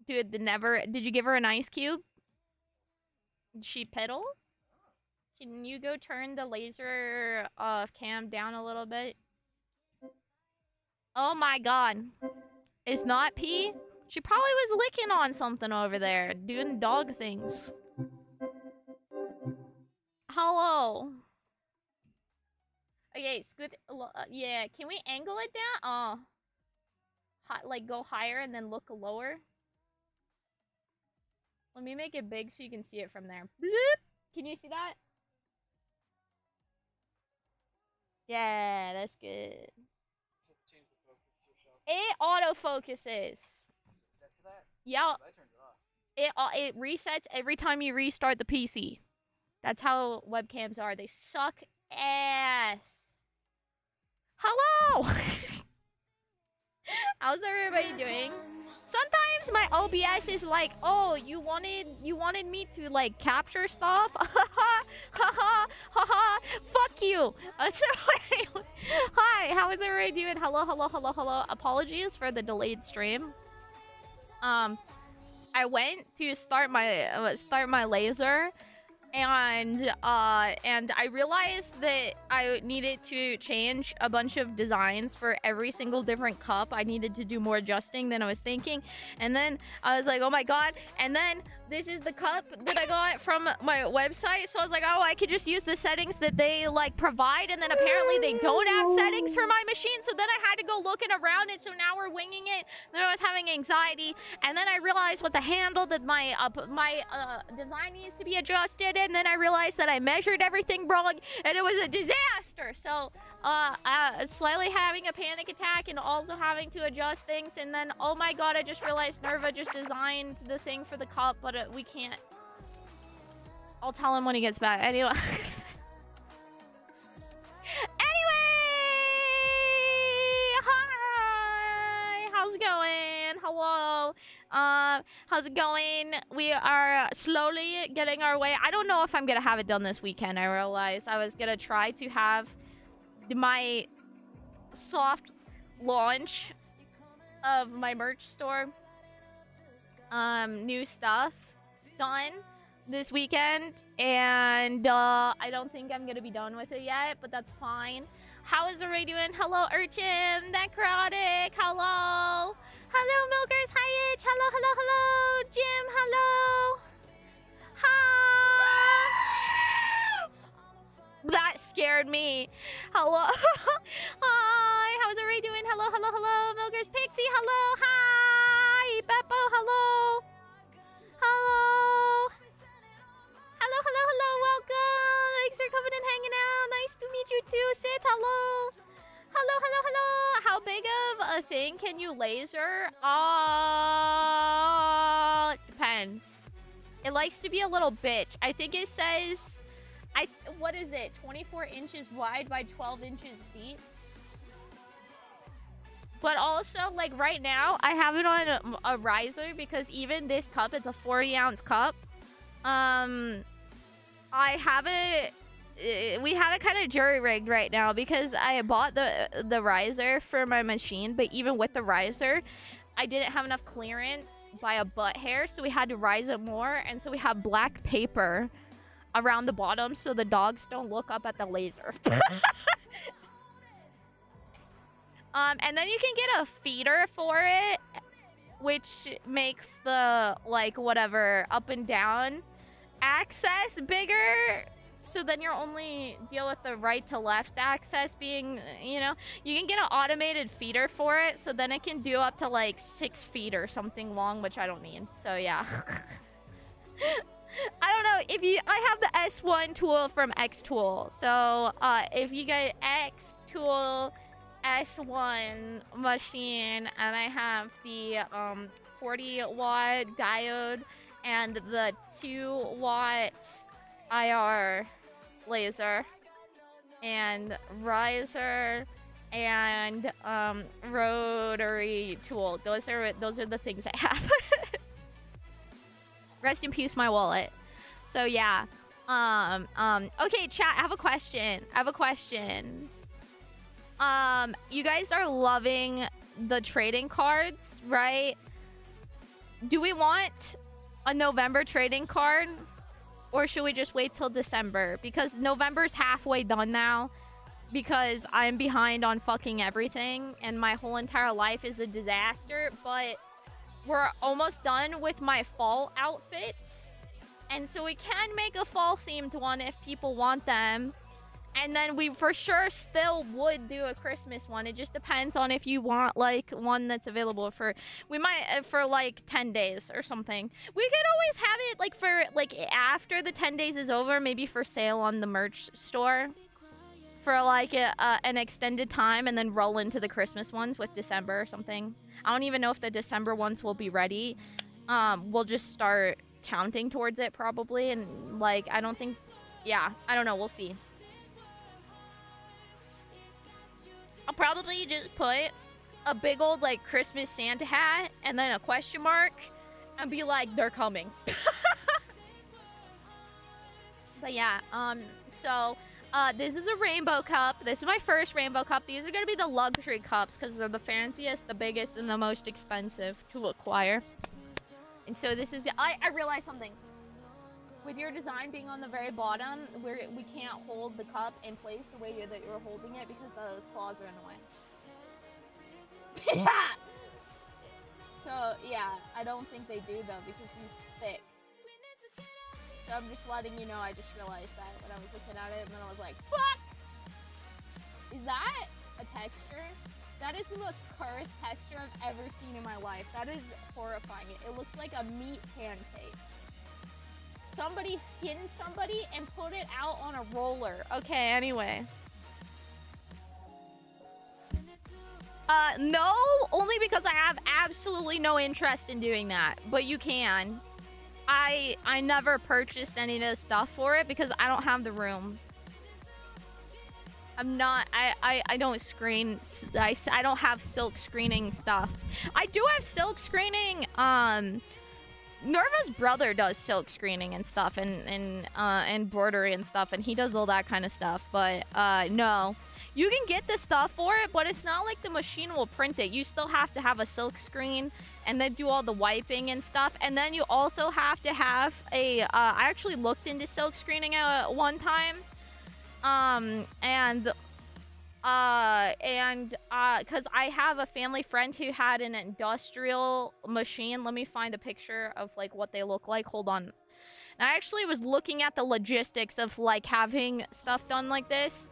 Dude, did you give her an ice cube? Did she pedal? Can you go turn the laser cam down a little bit? Oh my god. It's not pee? She probably was licking on something over there, doing dog things. Hello. Okay, scoot. Yeah, can we angle it down? Like go higher and then look lower. Let me make it big so you can see it from there. Bloop! Can you see that? Yeah, that's good. It autofocuses. Set to that? Yeah. I turned it off. It resets every time you restart the PC. That's how webcams are. They suck ass. Hello! How's everybody doing? Sometimes my OBS is like, oh, you wanted me to like capture stuff? Fuck you. Hi, how is everybody doing? Hello. Apologies for the delayed stream. I went to start my laser, and I realized that I needed to change a bunch of designs for every single different cup. I needed to do more adjusting than I was thinking, and then I was like, oh my god. And then this is the cup that I got from my website, so I was like, oh, I could just use the settings that they like provide, and then apparently they don't have settings for my machine, so then I had to go looking around it, so now we're winging it. Then I was having anxiety, and then I realized with the handle that my design needs to be adjusted, and then I realized that I measured everything wrong, and it was a disaster. So slightly having a panic attack and also having to adjust things, and then oh my god, I just realized Nerva just designed the thing for the cup, but we can't. I'll tell him when he gets back. Anyway. Hi, how's it going? Hello. How's it going? We are slowly getting our way. I don't know if I'm gonna have it done this weekend. I realized I was gonna try to have my soft launch of my merch store, new stuff done this weekend, and I don't think I'm gonna be done with it yet, but that's fine. How is everybody doing? Hello, Urchin, Necrotic, hello. Hello, Milkers, hi, Itch, hello, Jim, hello. Hi. That scared me. Hello. Hi, how's everybody doing? Hello, Milkers, Pixie, hello, hi, Beppo, hello. Hello, welcome. Thanks for coming and hanging out. Nice to meet you too, Sith. Hello. How big of a thing can you laser? Depends. It likes to be a little bitch. I think it says, what is it? 24 inches wide by 12 inches deep. But also, like, right now, I have it on a riser because even this cup, it's a 40-ounce cup. I have it... we have it kind of jury-rigged right now because I bought the riser for my machine, but even with the riser, I didn't have enough clearance by a butt hair, so we had to rise it more, and so we have black paper around the bottom so the dogs don't look up at the laser. And then you can get a feeder for it, which makes the, like, whatever, up and down access bigger. So then you're only deal with the right to left access being, you know, you can get an automated feeder for it. So then it can do up to like 6 feet or something long, which I don't need. So yeah. I don't know if you, I have the S1 tool from X Tool. So if you get X Tool S1 machine, and I have the 40-watt diode and the 2-watt IR laser and riser and rotary tool. Those are the things I have. Rest in peace, my wallet. So yeah. Okay, chat, I have a question. You guys are loving the trading cards, right? Do we want a November trading card? Or should we just wait till December? Because November's halfway done now. Because I'm behind on fucking everything. And my whole entire life is a disaster. But we're almost done with my fall outfit. And so we can make a fall-themed one if people want them. And then we for sure still would do a Christmas one. It just depends on if you want, like, one that's available for... We might, for, like, 10 days or something. We could always have it, like, for, like, after the 10 days is over, maybe for sale on the merch store. For, like, an extended time, and then roll into the Christmas ones with December or something. I don't even know if the December ones will be ready. We'll just start counting towards it, probably. And, like, I don't think... Yeah, I don't know. We'll see. I'll probably just put a big old, like, Christmas Santa hat and then a question mark and be like, they're coming. But yeah, so this is a rainbow cup. This is my first rainbow cup. These are gonna be the luxury cups because they're the fanciest, the biggest, and the most expensive to acquire. And so this is the... I realized something. With your design being on the very bottom, we can't hold the cup in place the way that you're holding it because those claws are in the way. Yeah! So, yeah, I don't think they do, though, because he's thick. So I'm just letting you know, I just realized that when I was looking at it, and then I was like, fuck! Is that a texture? That is the most cursed texture I've ever seen in my life. That is horrifying. It looks like a meat pancake. Somebody skinned somebody and put it out on a roller. Okay, anyway. No, only because I have absolutely no interest in doing that. But you can. I never purchased any of the stuff for it because I don't have the room. I'm not... I don't screen... I don't have silk screening stuff. I do have silk screening, Nerva's brother does silk screening and stuff and embroidery and stuff, and he does all that kind of stuff. But no, you can get the stuff for it, but it's not like the machine will print it. You still have to have a silk screen and then do all the wiping and stuff. And then you also have to have a I actually looked into silk screening at one time, because I have a family friend who had an industrial machine. Let me find a picture of, like, what they look like. Hold on. And I actually was looking at the logistics of, like, having stuff done like this.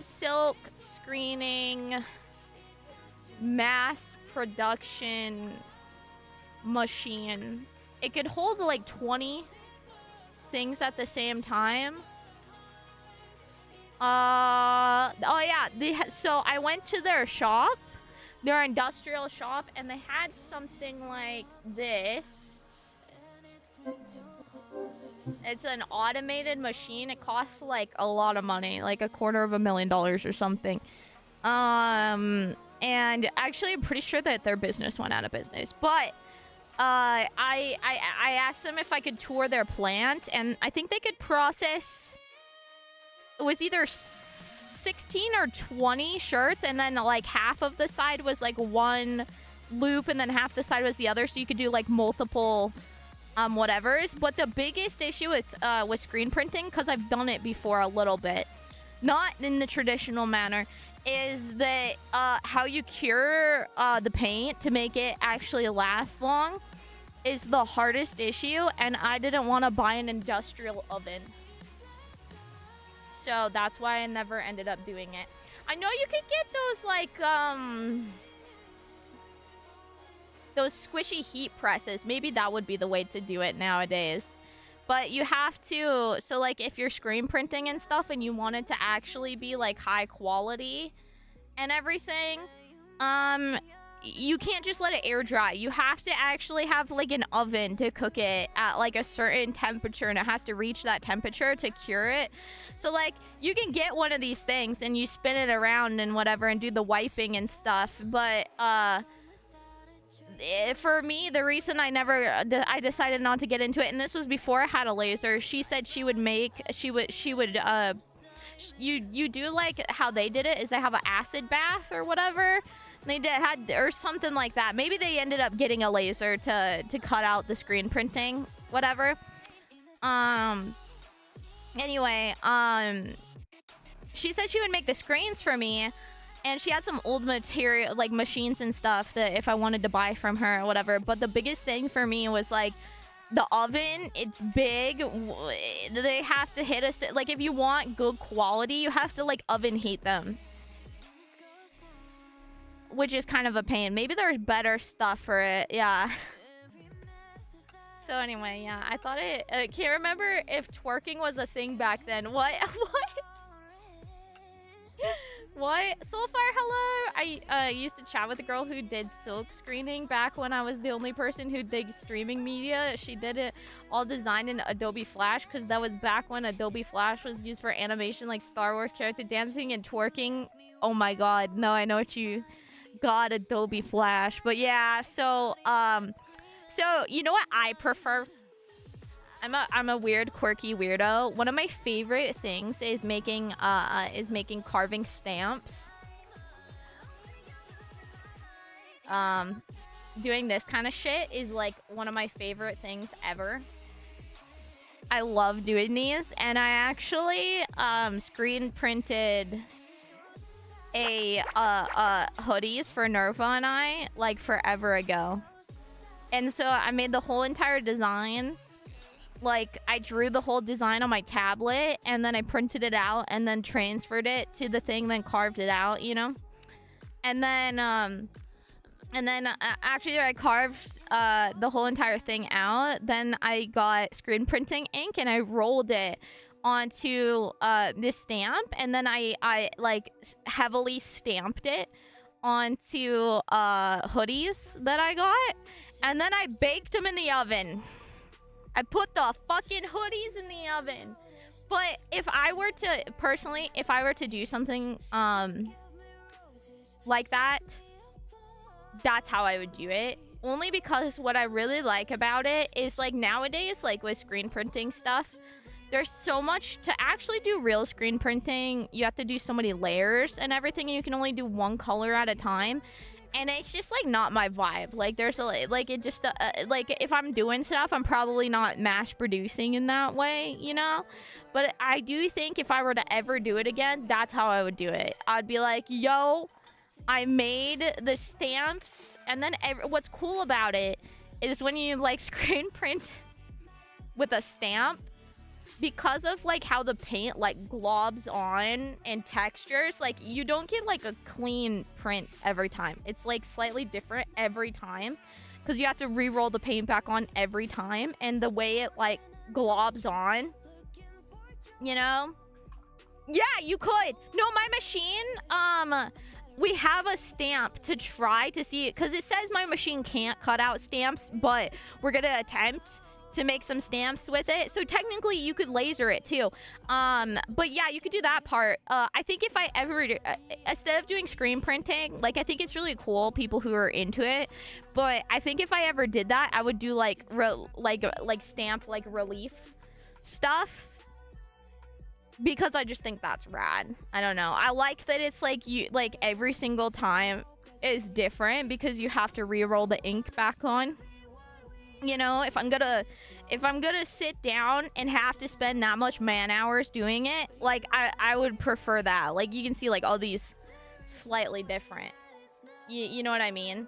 Silk screening mass production machine. It could hold, like, 20 things at the same time. Oh yeah, so I went to their shop, their industrial shop, and they had something like this. It's an automated machine. It costs like a lot of money, like $250,000 or something. And actually, I'm pretty sure that their business went out of business. But I asked them if I could tour their plant, and I think they could process. It was either 16 or 20 shirts, and then like half of the side was like one loop, and then half the side was the other, so you could do like multiple whatevers. But the biggest issue with screen printing, because I've done it before a little bit, not in the traditional manner, is that how you cure the paint to make it actually last long is the hardest issue, and I didn't want to buy an industrial oven. So that's why I never ended up doing it. I know you can get those like those squishy heat presses. Maybe that would be the way to do it nowadays. But you have to, so like if you're screen printing and stuff and you want it to actually be like high quality and everything, you can't just let it air dry. You have to actually have like an oven to cook it at like a certain temperature, and it has to reach that temperature to cure it. So like you can get one of these things and you spin it around and whatever and do the wiping and stuff, but for me, the reason I decided not to get into it, and this was before I had a laser, she said she would you do like how they did it, is they have an acid bath or whatever. They had or something like that. Maybe they ended up getting a laser to cut out the screen printing, whatever. Anyway, she said she would make the screens for me, and she had some old material, like machines and stuff, that if I wanted to buy from her or whatever. But the biggest thing for me was like the oven. It's big. They have to hit us. Like if you want good quality, you have to like oven heat them, which is kind of a pain. Maybe there's better stuff for it. Yeah. So anyway, yeah, I thought it... can't remember if twerking was a thing back then. What? What? Soulfire, hello! I used to chat with a girl who did silk screening back when I was the only person who did streaming media. She did it all designed in Adobe Flash, because that was back when Adobe Flash was used for animation like Star Wars character dancing and twerking. Oh my god, no, I know what you... got Adobe Flash. But yeah, so you know what I prefer? I'm a weird, quirky weirdo. One of my favorite things is making carving stamps. Doing this kind of shit is like one of my favorite things ever. I love doing these, and I actually screen printed hoodies for Nerva and I like forever ago. And so I made the whole entire design. Like I drew the whole design on my tablet, and then I printed it out and then transferred it to the thing, then carved it out, you know? And then after I carved the whole entire thing out, then I got screen printing ink and I rolled it onto this stamp, and then I like heavily stamped it onto hoodies that I got, and then I baked them in the oven. I put the fucking hoodies in the oven. But if I were to personally, if I were to do something like that, that's how I would do it. Only because what I really like about it is like nowadays, like with screen printing stuff, there's so much to actually do real screen printing. You have to do so many layers and everything, and you can only do one color at a time. And it's just like not my vibe. Like there's a like it just like if I'm doing stuff, I'm probably not mass producing in that way, you know. But I do think if I were to ever do it again, that's how I would do it. I'd be like, yo, I made the stamps, and then what's cool about it is when you like screen print with a stamp, because of like how the paint like globs on and textures, like you don't get like a clean print every time. It's like slightly different every time because you have to re-roll the paint back on every time, and the way it like globs on, you know. Yeah, you could. No, my machine, we have a stamp to try to see it, because it says my machine can't cut out stamps, but we're gonna attempt to make some stamps with it. So technically you could laser it too. But yeah, you could do that part. I think if I ever, instead of doing screen printing, like I think it's really cool, people who are into it. But I think if I ever did that, I would do like stamped like relief stuff. Because I just think that's rad. I don't know. I like that it's like you like every single time is different because you have to re-roll the ink back on. You know, if I'm gonna sit down and have to spend that much man hours doing it, like I would prefer that. Like you can see like all these slightly different. You know what I mean?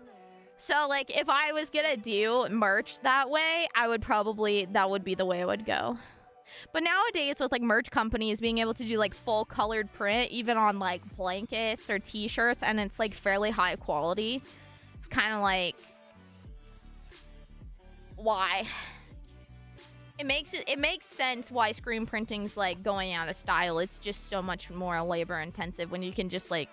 So like if I was gonna do merch that way, I would probably, that would be the way I would go. But nowadays with like merch companies being able to do like full colored print even on like blankets or t-shirts, and it's like fairly high quality, it's kind of like, why? It makes sense why screen printing's like going out of style. It's just so much more labor intensive when you can just like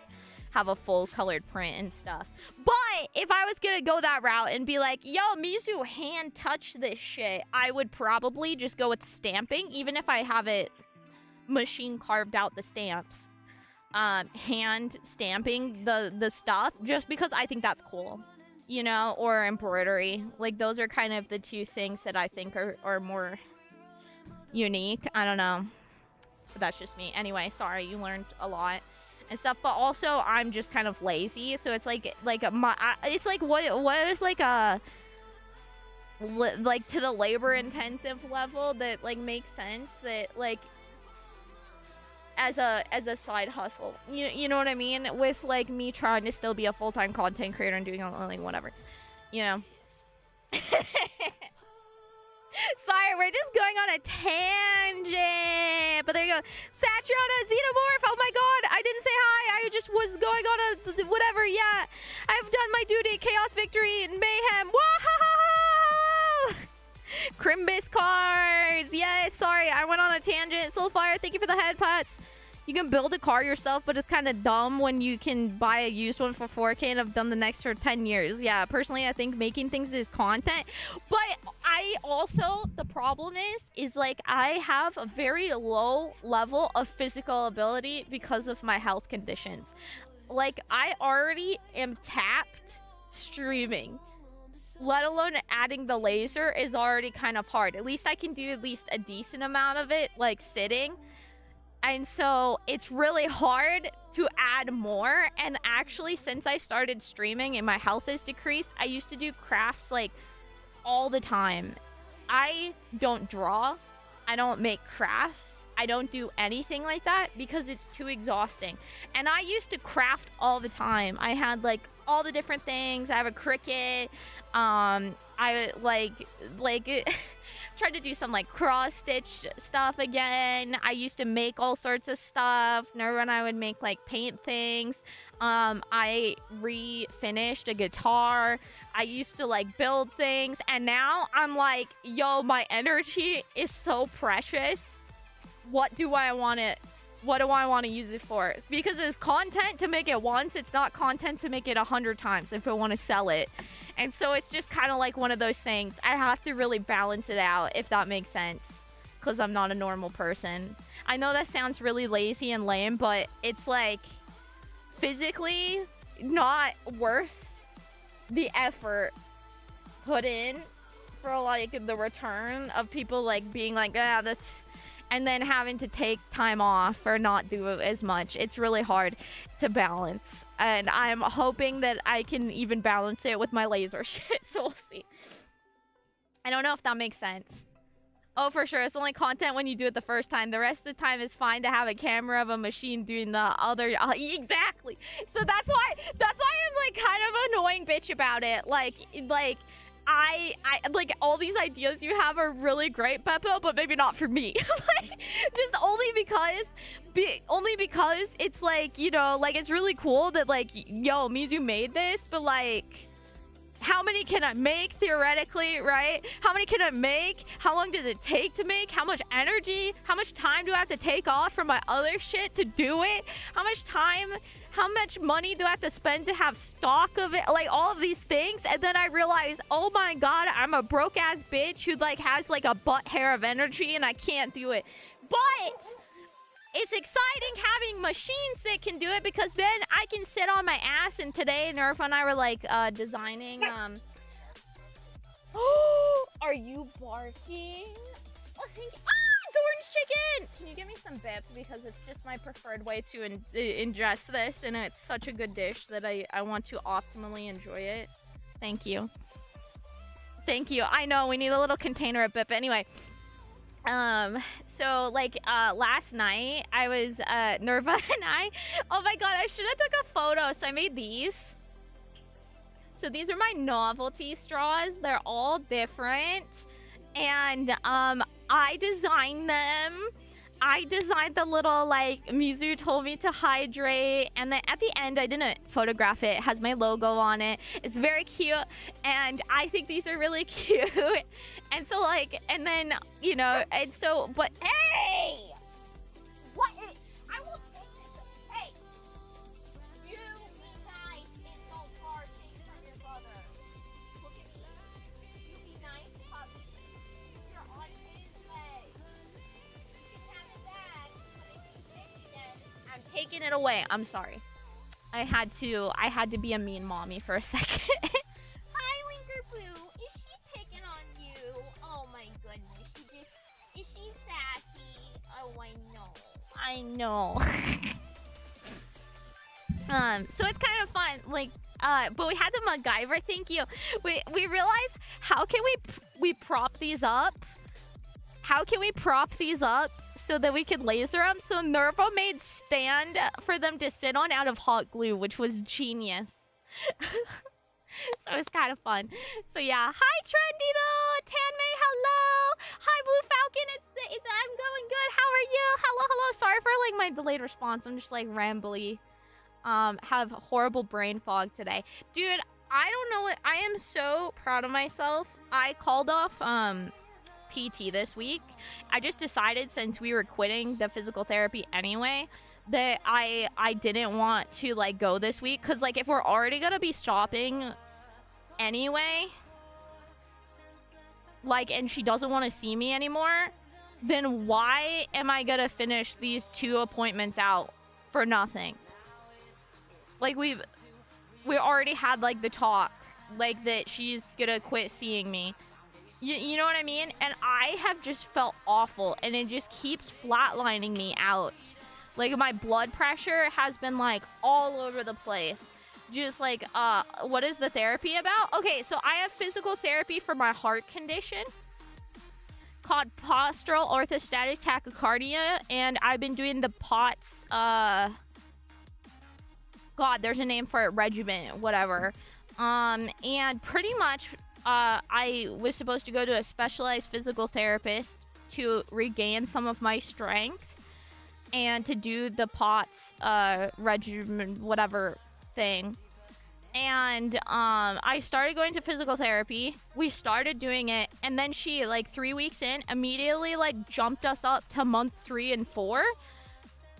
have a full colored print and stuff. But if I was gonna go that route and be like, yo, Mizu, hand touch this shit, I would probably just go with stamping, even if I have it machine carved out the stamps. Hand stamping the stuff, just because I think that's cool. You know, or embroidery. Like, those are kind of the two things that I think are more unique. I don't know. But that's just me. Anyway, sorry, you learned a lot and stuff. But also, I'm just kind of lazy. So it's like it's like, what is like a, like to the labor intensive level that like makes sense that like, as a side hustle, you know what I mean, with like me trying to still be a full-time content creator and doing like whatever, you know. Sorry, we're just going on a tangent, but there you go. Satriana Xenomorph, oh my god, I didn't say hi, I just was going on a whatever. Yeah, I've done my duty. Chaos, victory, and mayhem. Whoa! Crimbus cards. Yes, sorry, I went on a tangent. Soulfire, thank you for the head pats. You can build a car yourself, but it's kind of dumb when you can buy a used one for 4K and have done the next for 10 years. Yeah, personally, I think making things is content. But I also, the problem is like I have a very low level of physical ability because of my health conditions. Like, I already am tapped streaming. Let alone adding the laser is already kind of hard. At least I can do at least a decent amount of it, like sitting. And so it's really hard to add more. And actually, since I started streaming and my health is decreased, I used to do crafts like all the time. I don't draw. I don't make crafts. I don't do anything like that because it's too exhausting. And I used to craft all the time. I had like all the different things. I have a Cricut. I like tried to do some like cross stitch stuff again. I used to make all sorts of stuff. Remember when I would make like paint things? I refinished a guitar. I used to like build things, and now I'm like, yo, my energy is so precious. What do I want to use it for? Because it's content to make it once. It's not content to make it 100 times if I want to sell it. And so it's just kind of like one of those things. I have to really balance it out, if that makes sense, because I'm not a normal person. I know that sounds really lazy and lame, but it's like physically not worth the effort put in for like the return of people like being like, ah, that's, and then having to take time off or not do as much. It's really hard to balance, and I'm hoping that I can even balance it with my laser shit, so we'll see. I don't know if that makes sense. Oh, for sure, it's only content when you do it the first time. The rest of the time is fine to have a camera of a machine doing the other. Exactly. So that's why I'm like kind of annoying bitch about it. Like I like all these ideas you have are really great, Beppo, but maybe not for me. Like, just only because it's like, you know, like it's really cool that like, yo, Mizu made this, but like how many can I make theoretically, right? How many can I make? How long does it take to make? How much energy? How much time do I have to take off from my other shit to do it? How much time? How much money do I have to spend to have stock of it? Like, all of these things. And then I realized, oh my god, I'm a broke-ass bitch who, like, has, like, a butt hair of energy and I can't do it. But it's exciting having machines that can do it, because then I can sit on my ass. And today, Nerf and I were, like, designing, Are you barking? Oh, it's orange chicken! Can you give me some bips? Because it's just my preferred way to ingest this, and it's such a good dish that I want to optimally enjoy it. Thank you. Thank you. I know, we need a little container of bip. Anyway. So, like, last night, I was, Nerva and I, oh my god, I should have took a photo, so I made these. So these are my novelty straws. They're all different, and, I designed them. I designed the little, like, Mizu told me to hydrate, and then at the end, I didn't photograph it. It has my logo on it. It's very cute, and I think these are really cute. And so, like, and then, you know, and so, but, hey! What is, I will take this. Hey! You be nice and don't part things from your brother. Look at me. You be nice, puppy. You're on his way. You can have it back, but if you take it, I'm taking it away. I'm sorry. I had to be a mean mommy for a second. Hi, Winkerboo. Is she picking on you? Oh my goodness. Is she sassy? Oh, I know. So it's kind of fun. Like, but we had the MacGyver. Thank you. We realized, how can we prop these up? How can we prop these up so that we can laser them? So Nervo made stand for them to sit on out of hot glue, which was genius. So it's kind of fun. So yeah, hi Trendy, Tanmei, hello. Hi Blue Falcon, I'm going good. How are you? Hello. Sorry for like my delayed response. I'm just like rambly. Have horrible brain fog today, dude. I don't know what. I am so proud of myself. I called off PT this week. I just decided, since we were quitting the physical therapy anyway, that I didn't want to like go this week, because like if we're already gonna be stopping anyway, like, and she doesn't want to see me anymore, then why am I gonna finish these 2 appointments out for nothing? Like, we already had like the talk, like, that she's gonna quit seeing me. You know what I mean? And I have just felt awful, and it just keeps flatlining me out. Like, my blood pressure has been like all over the place. Just like, what is the therapy about? Okay, so I have physical therapy for my heart condition called postural orthostatic tachycardia, and I've been doing the POTS, God, there's a name for it, regimen, whatever. And pretty much, I was supposed to go to a specialized physical therapist to regain some of my strength and to do the POTS regimen, whatever thing. And I started going to physical therapy. We started doing it, and then she, like 3 weeks in, immediately like jumped us up to month 3 and 4.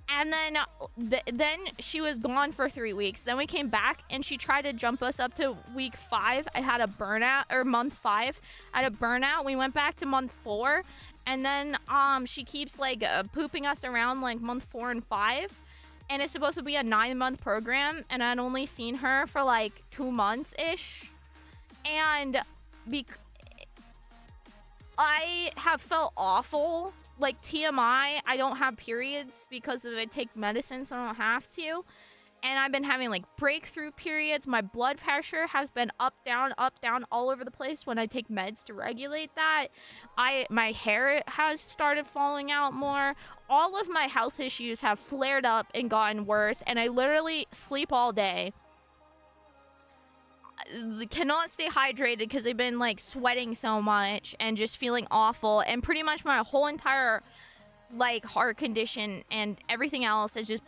And then then she was gone for 3 weeks. Then we came back, and she tried to jump us up to week 5. I had a burnout, or month 5. I had a burnout. We went back to month 4, and then she keeps like pooping us around like month 4 and 5. And it's supposed to be a 9-month program, and I'd only seen her for like 2 months ish. And I have felt awful. Like, TMI, I don't have periods because I take medicine, so I don't have to. And I've been having like breakthrough periods. My blood pressure has been up, down, all over the place when I take meds to regulate that. My hair has started falling out more. All of my health issues have flared up and gotten worse, and I literally sleep all day. Cannot stay hydrated because I've been like sweating so much and just feeling awful, and pretty much my whole entire like heart condition and everything else is just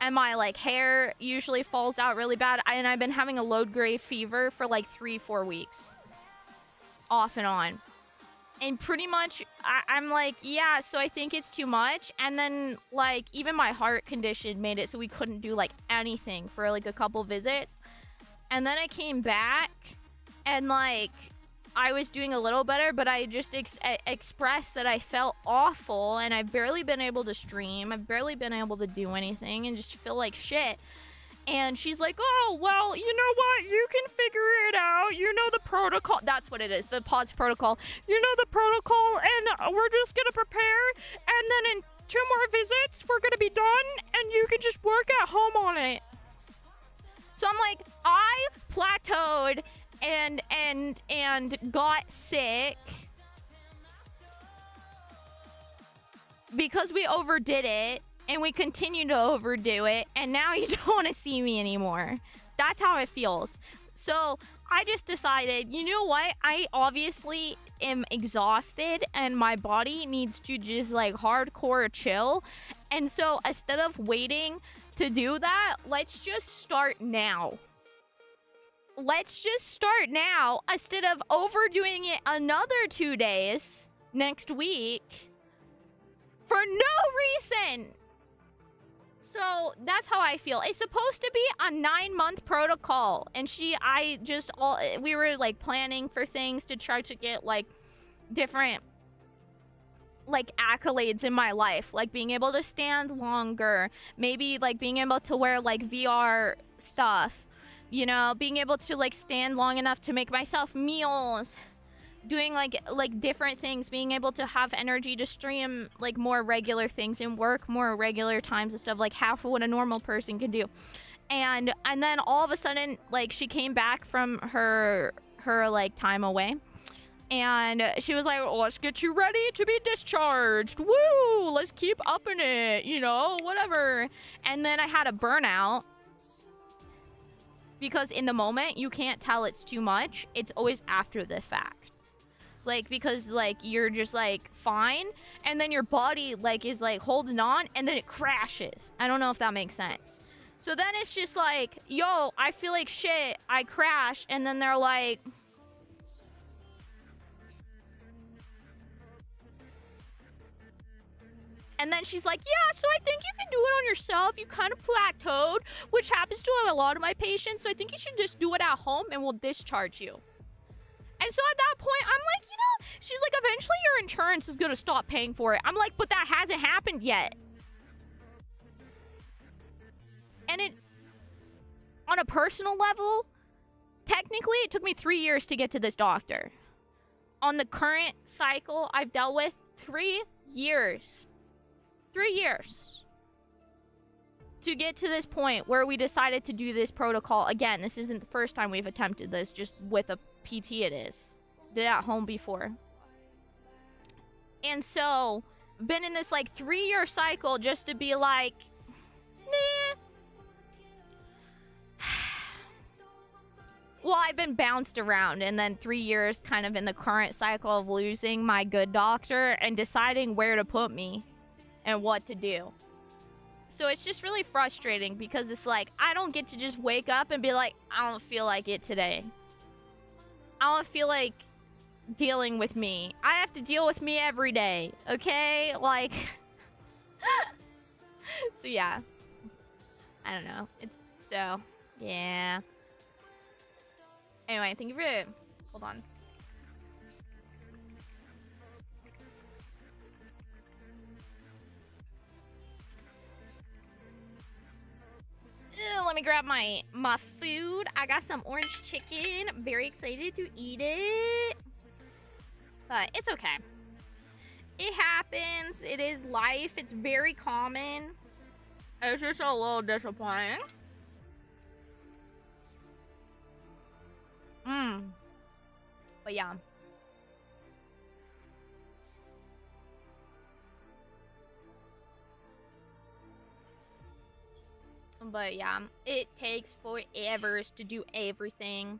and my like hair usually falls out really bad. And I've been having a low-grade fever for like 3-4 weeks, off and on. And pretty much, I'm like, yeah, so I think it's too much. And then, like, even my heart condition made it so we couldn't do, like, anything for, like, a couple visits. And then I came back, and, like, I was doing a little better, but I just expressed that I felt awful, and I've barely been able to stream. I've barely been able to do anything, and just feel like shit. And she's like, oh, well, you know what? You can figure it out. You know the protocol. That's what it is, the PODS protocol. You know the protocol, and we're just going to prepare. And then in 2 more visits, we're going to be done, and you can just work at home on it. So I'm like, I plateaued and got sick because we overdid it. And we continue to overdo it, and now you don't want to see me anymore. That's how it feels. So I just decided, you know what? I obviously am exhausted, and my body needs to just like hardcore chill. And so instead of waiting to do that, let's just start now. Let's just start now instead of overdoing it another 2 days next week for no reason. So that's how I feel. It's supposed to be a 9-month protocol, and we were like planning for things to try to get like different like accolades in my life, like being able to stand longer, maybe like being able to wear like VR stuff, you know, being able to like stand long enough to make myself meals, doing like different things, being able to have energy to stream like more regular things and work more regular times and stuff, like half of what a normal person can do. And then all of a sudden, like, she came back from her like time away, and she was like, let's get you ready to be discharged. Woo, let's keep upping it, you know, whatever. And then I had a burnout because in the moment you can't tell it's too much. It's always after the fact. Like, because, like, you're just, like, fine, and then your body, like, is, like, holding on, and then it crashes. I don't know if that makes sense. So then it's just like, yo, I feel like shit, I crash, and then they're like... And then she's like, yeah, so I think you can do it on yourself. You kind of plateaued, which happens to a lot of my patients, so I think you should just do it at home, and we'll discharge you. And so at that point, I'm like, you know, she's like, eventually your insurance is going to stop paying for it. I'm like, but that hasn't happened yet. And it, on a personal level, technically it took me 3 years to get to this doctor. On the current cycle I've dealt with, 3 years. 3 years. To get to this point where we decided to do this protocol. Again, this isn't the first time we've attempted this, just with a PT it is. Did it at home before. And so, been in this like 3-year cycle just to be like, nah. Well, I've been bounced around, and then 3 years kind of in the current cycle of losing my good doctor and deciding where to put me and what to do. So it's just really frustrating because it's like, I don't get to just wake up and be like, I don't feel like it today. I don't feel like dealing with me. I have to deal with me every day, okay? Like, so yeah. I don't know. It's, so, yeah. Anyway, thank you for, hold on. Ew, let me grab my food. I got some orange chicken. I'm very excited to eat it. But it's okay. It happens. It is life. It's very common. It's just a little disappointing. But yeah. But yeah, it takes forever to do everything.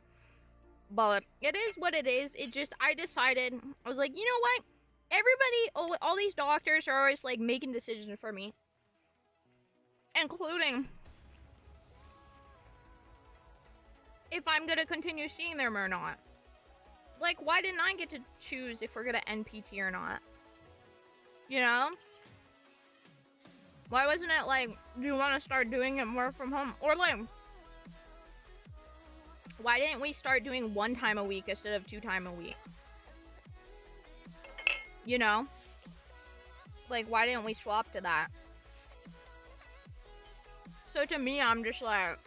But it is what it is. It just, I decided, I was like, you know what? Everybody, all these doctors are always like making decisions for me. including if I'm gonna continue seeing them or not. Like, why didn't I get to choose if we're gonna NPT or not? You know? Why wasn't it like, do you want to start doing it more from home? Or like, why didn't we start doing 1 time a week instead of 2 times a week? You know? Like, why didn't we swap to that? So to me, I'm just like,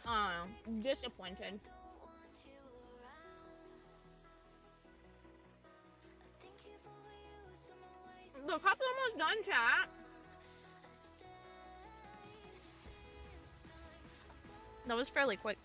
I don't know, disappointed. The cup's almost done, chat. That was fairly quick.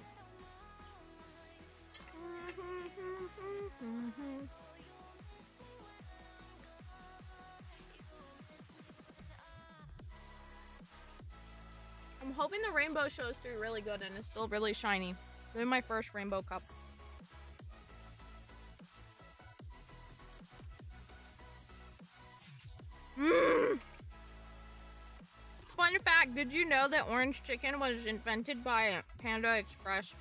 I'm hoping the rainbow shows through really good and it's still really shiny. This is my first rainbow cup. Fun fact, did you know that orange chicken was invented by Panda Express?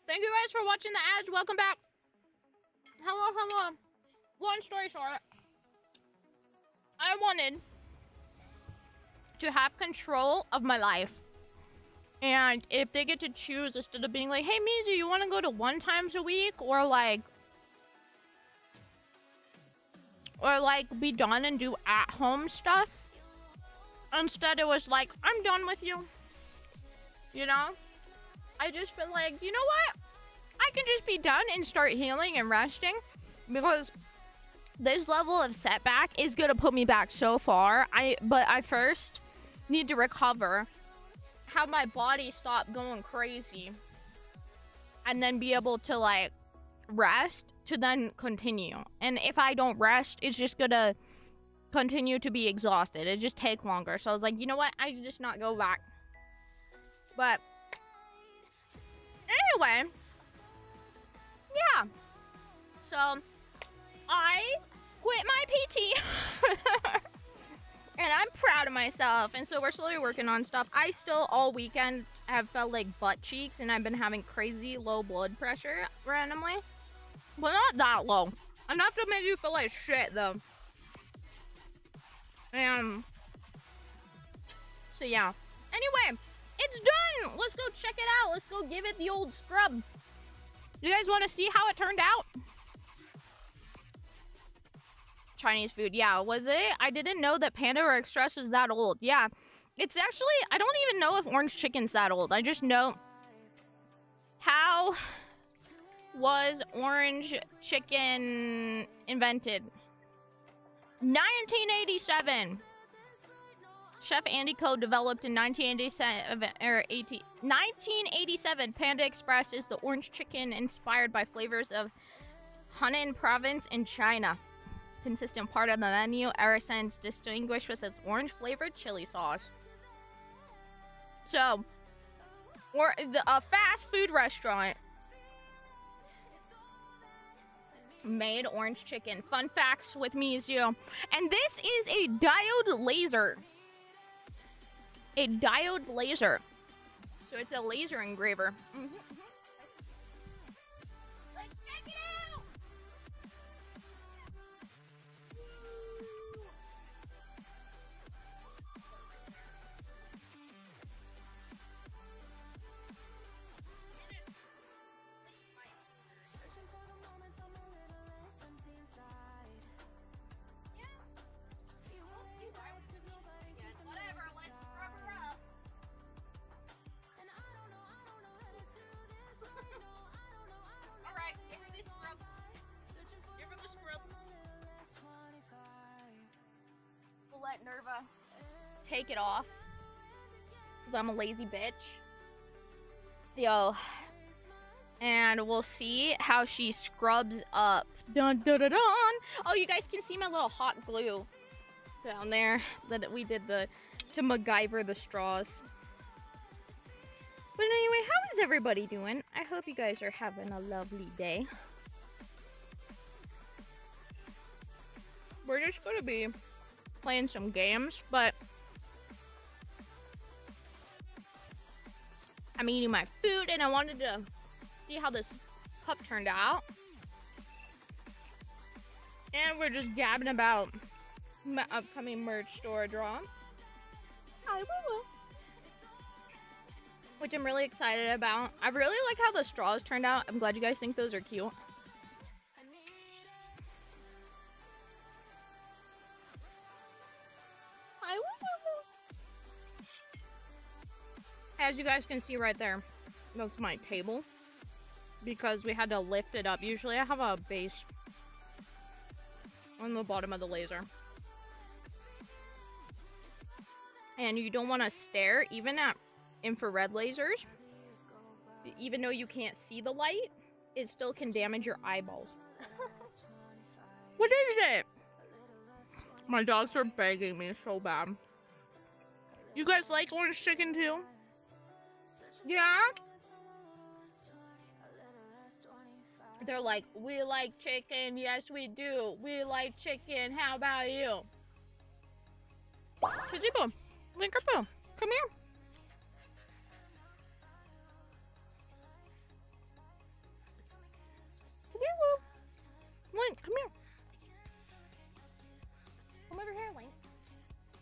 Thank you guys for watching the ads. Welcome back. Hello, hello. Long story short, I wanted to have control of my life. And if they get to choose, instead of being like, hey, Mizu, you want to go to 1 times a week? Or like, be done and do at-home stuff. Instead, it was like, I'm done with you. You know? I just feel like, you know what? I can just be done and start healing and resting. Because this level of setback is going to put me back so far. But I first need to recover. Have my body stop going crazy. And then be able to, like, rest to then continue. And if I don't rest, it's just going to continue to be exhausted. It just take longer. So I was like, you know what? I can just not go back. But anyway, yeah. So I quit my PT. And I'm proud of myself. And so we're slowly working on stuff. I still all weekend have felt like butt cheeks. And I've been having crazy low blood pressure randomly. But not that low. Enough to make you feel like shit though. So yeah. Anyway, it's done. Let's go check it out. Let's go give it the old scrub. You guys want to see how it turned out? Chinese food. Yeah, was it? I didn't know that Panda Express was that old. Yeah. It's actually, I don't even know if orange chicken's that old. I just know how was orange chicken invented? 1987. Chef Andy Ko developed in 1987. Panda Express is the orange chicken inspired by flavors of Hunan province in China. Consistent part of the menu, ever since distinguished with its orange-flavored chili sauce. So, a fast food restaurant made orange chicken. Fun facts with Mizu. And this is a diode laser. A diode laser. So it's a laser engraver. Let's check it out! Let Nerva take it off because I'm a lazy bitch. Yo. And we'll see how she scrubs up. Dun dun dun dun. Oh, you guys can see my little hot glue down there that we did to MacGyver the straws. But anyway, how is everybody doing? I hope you guys are having a lovely day. We're just gonna be playing some games, but I'm eating my food and I wanted to see how this cup turned out. And we're just gabbing about my upcoming merch store draw. Which I'm really excited about. I really like how the straws turned out. I'm glad you guys think those are cute. As you guys can see right there, that's my table. Because we had to lift it up. Usually I have a base on the bottom of the laser. And you don't want to stare even at infrared lasers. Even though you can't see the light, it still can damage your eyeballs. What is it? My dogs are begging me so bad. You guys like orange chicken too? Yeah? They're like, we like chicken. Yes, we do. We like chicken. How about you? Chichibo, Linkerpo, come here. Come here, Woo. Link, come here. Come over here, Link.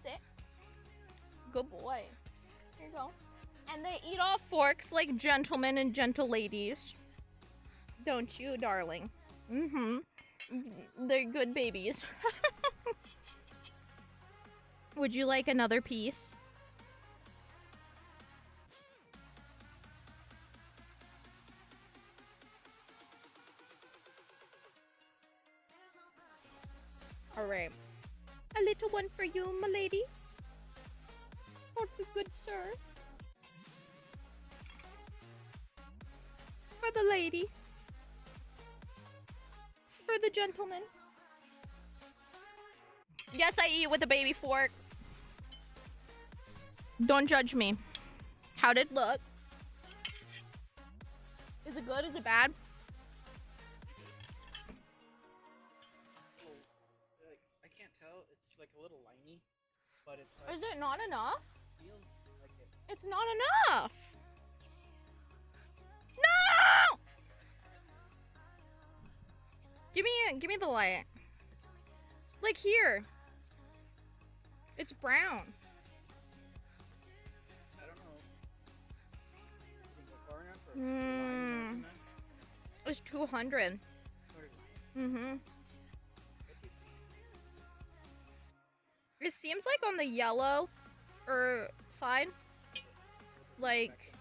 Sit. Good boy. Here you go. And they eat off forks like gentlemen and gentle ladies. Don't you, darling? Mm-hmm. They're good babies. Would you like another piece? Alright. A little one for you, my lady. For the good sir. For the lady. For the gentleman. Yes, I eat with a baby fork. Don't judge me. How'd it look? Is it good? Is it bad? I can't tell. It's like a little liney, but it's like, Is it not enough? feels like it. It's not enough. No! Give me the light. Like here. It's brown. I don't know. You think go far enough or It's 200. Mm-hmm. It seems like on the yellow side, like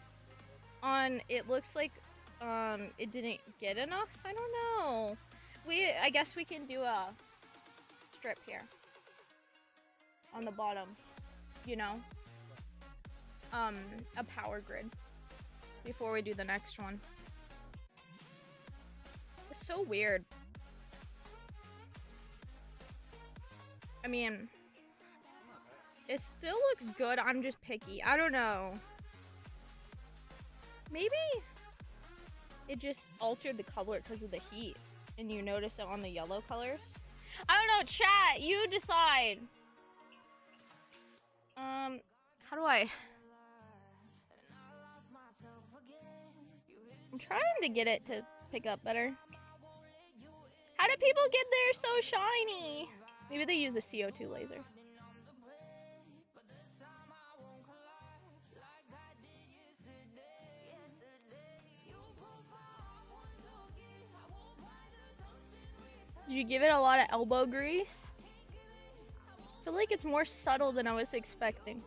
it looks like it didn't get enough. I don't know. I guess we can do a strip here on the bottom, you know, a power grid before we do the next one. It's so weird. I mean, it still looks good. I'm just picky. I don't know. Maybe it just altered the color because of the heat. And you notice it on the yellow colors. I don't know, chat. You decide. How do I? I'm trying to get it to pick up better. How do people get there so shiny? Maybe they use a CO2 laser. Did you give it a lot of elbow grease? I feel like it's more subtle than I was expecting.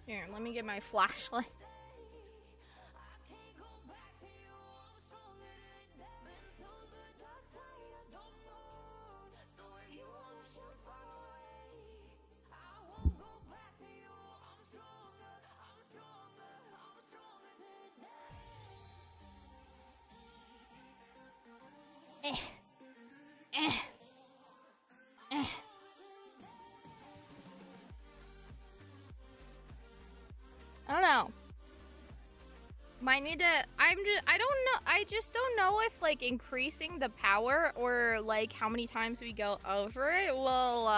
Here, let me get my flashlight. I don't know. Might need to. I don't know. I just don't know if like increasing the power or like how many times we go over it will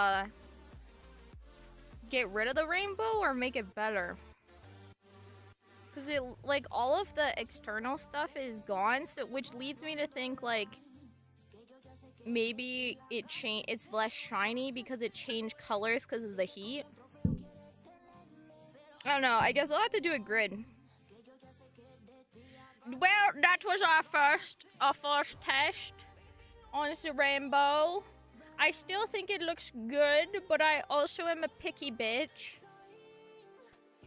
get rid of the rainbow or make it better. Cause it like all of the external stuff is gone, so which leads me to think like maybe it's less shiny because it changed colors because of the heat. I don't know. I guess I'll have to do a grid. Well, that was our first test on the rainbow. I still think it looks good, but I also am a picky bitch.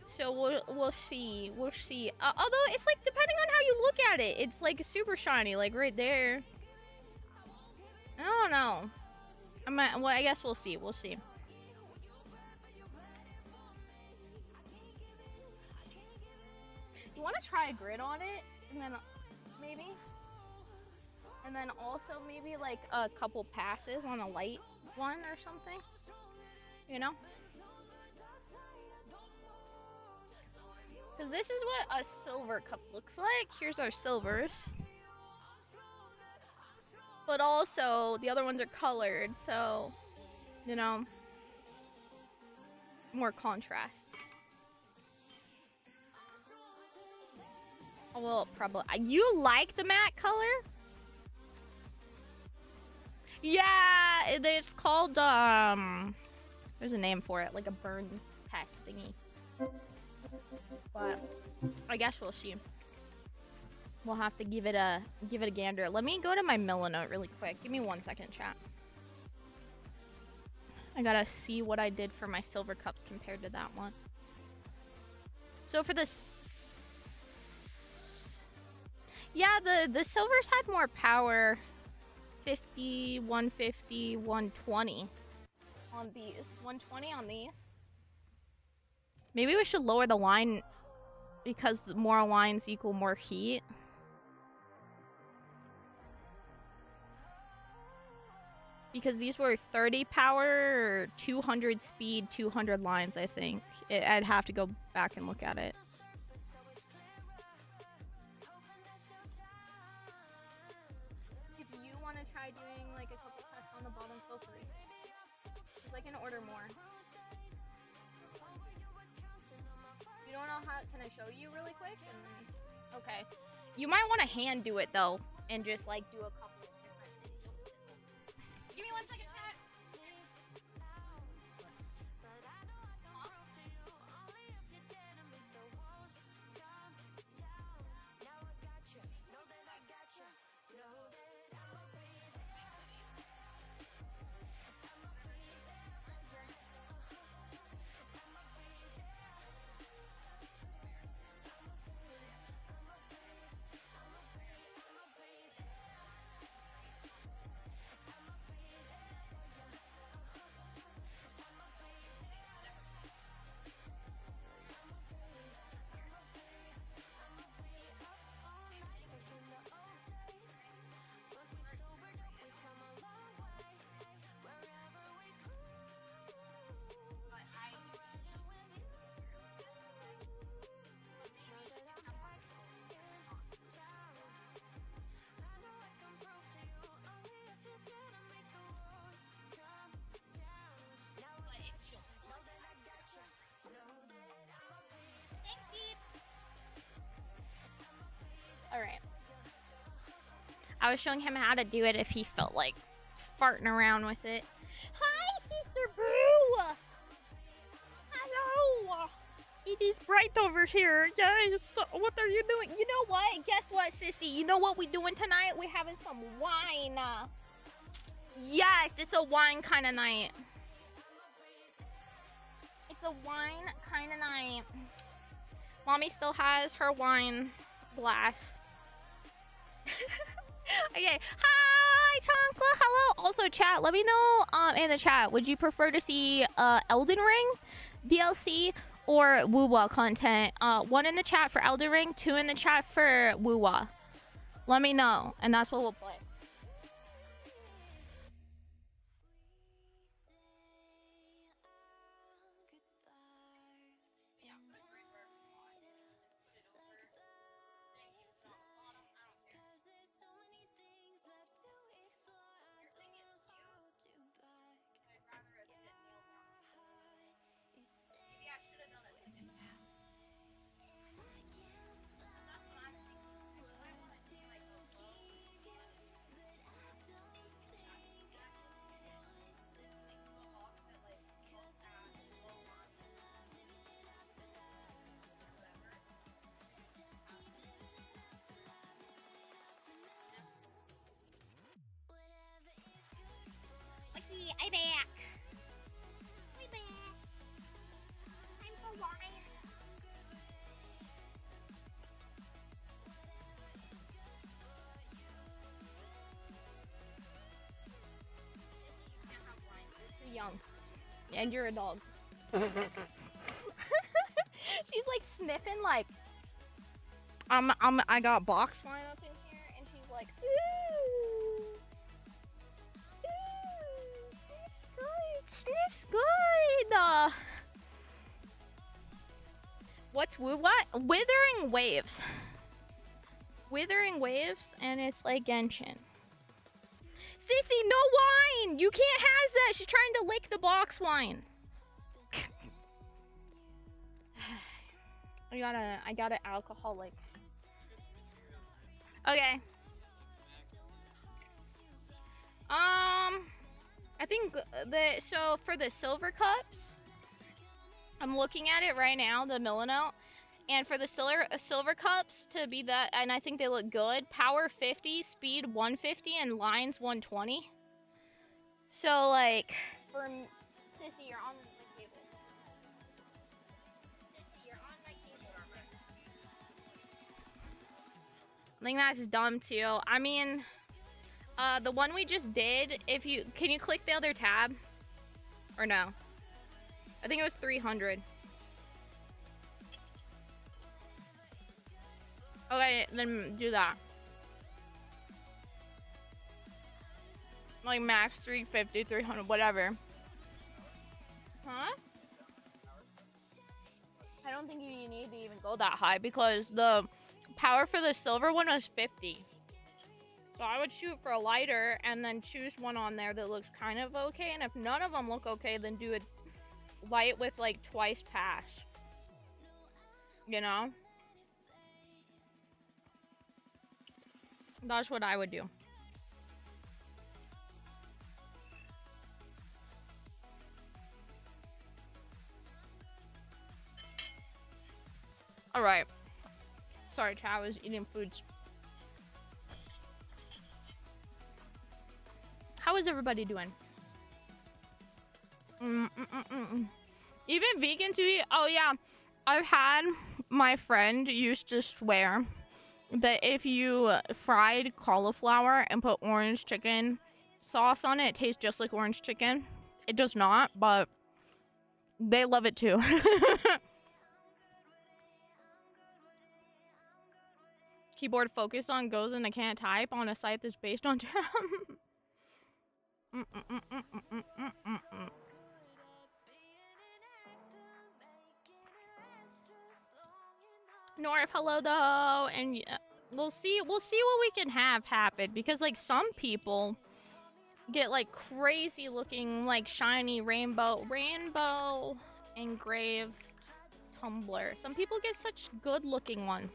So we'll see. We'll see. Although it's like depending on how you look at it, it's like super shiny, like right there. I don't know. Well, I guess we'll see. We'll see. You want to try a grid on it, and then maybe, and then also maybe like a couple passes on a light one or something. You know. Because this is what a silver cup looks like. Here's our silvers. But also, the other ones are colored, so, you know, more contrast. Well, probably. You like the matte color? Yeah, it's called, there's a name for it, like a burn test thingy. But I guess we'll see. We'll have to give it a gander. Let me go to my Milanote really quick. Give me 1 second, chat. I gotta see what I did for my silver cups compared to that one. So for the yeah, the silvers had more power. 50, 150, 120 on these. 120 on these. Maybe we should lower the line because the more lines equal more heat. Because these were 30 power, 200 speed, 200 lines, I think. I'd have to go back and look at it. If you want to try doing like a couple tests on the bottom, feel free. Because I can order more. You don't know how? Can I show you really quick? Okay. You might want to hand do it though, and just like do a couple. Give me 1 second, chat. Alright. I was showing him how to do it if he felt like farting around with it. Hi, Sister Boo! Hello! It is bright over here. Yes, what are you doing? You know what? Guess what, sissy? You know what we're doing tonight? We're having some wine. Yes, it's a wine kind of night. It's a wine kind of night. Mommy still has her wine glass. Okay. Hi, Chankla. Hello. Also, chat, let me know in the chat. Would you prefer to see Elden Ring DLC or Wuwa content? 1 in the chat for Elden Ring, 2 in the chat for Wuwa. Let me know, and that's what we'll play. I'm back. I'm back. I'm so wired. You're young. And you're a dog. She's like sniffing like I got box wine up in here and she's like, ooh. Ooh, sniff's good. Sniff's good. What's what? Withering Waves. Withering Waves, and it's like Genshin. Sissy, no wine! You can't have that! She's trying to lick the box wine. I got an alcoholic. Okay. I think so for the silver cups, I'm looking at it right now, the Milanote, and for the silver cups to be that, and I think they look good. Power 50, speed 150, and lines 120. So like, for Sissy, you're on my table. Sissy, you're on my table. I think that's dumb too. I mean, the one we just did, can you click the other tab? Or no? I think it was 300. Okay, then do that. Like max 350, 300, whatever. Huh? I don't think you need to even go that high because the power for the silver one was 50. So I would shoot for a lighter and then choose one on there that looks kind of okay. And if none of them look okay, then do a light with like twice pass. You know? That's what I would do. Alright. Sorry, chat, I was eating foods. How is everybody doing? Even vegans who eat. Oh yeah, I've had my friend used to swear that if you fried cauliflower and put orange chicken sauce on it, it tastes just like orange chicken. It does not, but they love it too. Keyboard focus on goes and I can't type on a site that's based on North, hello though, and we'll see what we can have happen because like some people get like crazy looking like shiny rainbow engraved tumbler. Some people get such good looking ones,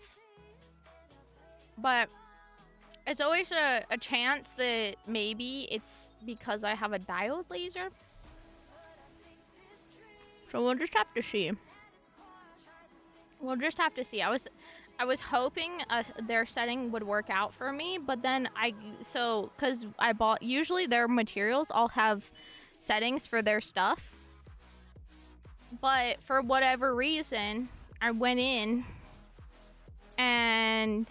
but it's always a chance that maybe it's because I have a diode laser. So we'll just have to see. We'll just have to see. I was hoping their setting would work out for me, but then because I bought, usually their materials all have settings for their stuff. But for whatever reason, I went in and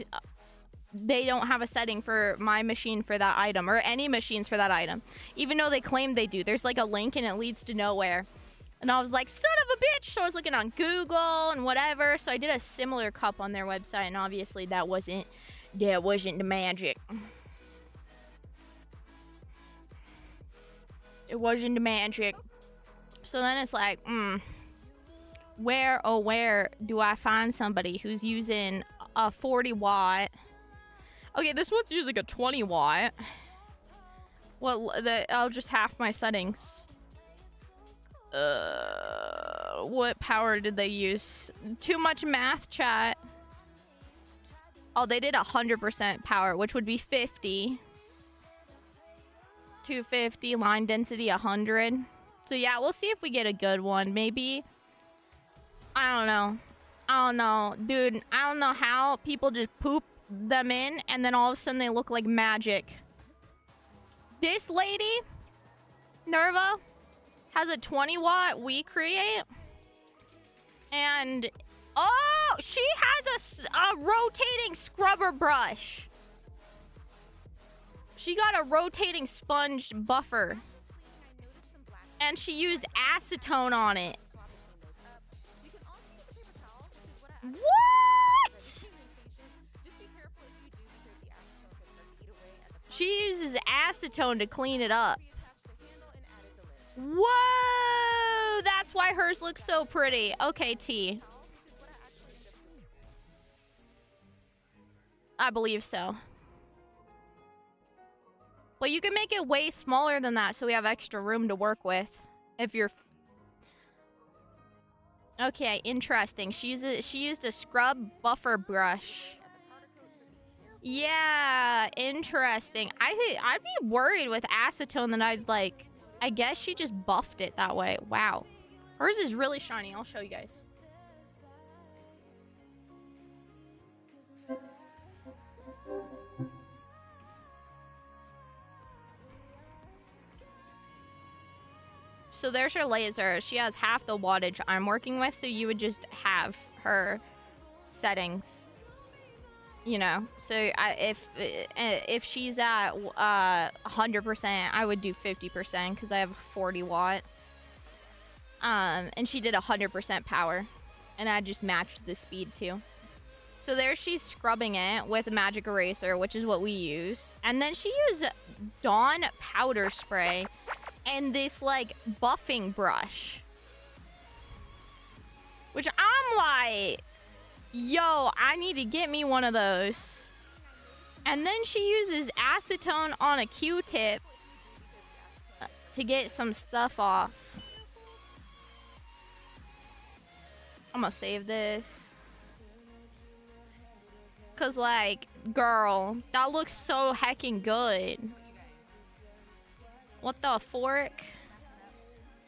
they don't have a setting for my machine for that item or any machines for that item, even though they claim they do. There's like a link and it leads to nowhere. And I was like, son of a bitch! So I was looking on Google and whatever. So I did a similar cup on their website, and obviously that wasn't the magic. It wasn't the magic. So then it's like, where do I find somebody who's using a 40 watt? Okay, this one's using a 20 watt. Well, I'll just half my settings. What power did they use? Too much math, chat. Oh, they did 100% power, which would be 50. 250, line density 100. So yeah, we'll see if we get a good one. Maybe. I don't know. Dude, I don't know how people just poop them in and then all of a sudden they look like magic. This lady Nerva has a 20-watt we create. And, oh, she has a rotating scrubber brush. She got a rotating sponge buffer. And she used acetone on it. What? She uses acetone to clean it up. Whoa! That's why hers looks so pretty. Okay, T. I believe so. Well, you can make it way smaller than that so we have extra room to work with. If you're... Okay, interesting. She used a scrub buffer brush. Yeah, interesting. I think I'd be worried with acetone that I'd like... I guess she just buffed it that way. Wow. Hers is really shiny. I'll show you guys. So there's her laser. She has half the wattage I'm working with, so you would just have her settings. You know, so if she's at 100%, I would do 50% because I have 40 watt. And she did 100% power, and I just matched the speed too. So there she's scrubbing it with a magic eraser, which is what we use, and then she used Dawn powder spray and this like buffing brush, which I'm like, yo, I need to get me one of those. And then she uses acetone on a Q-tip to get some stuff off. I'm gonna save this. Cause like, girl, that looks so heckin' good. What the fork?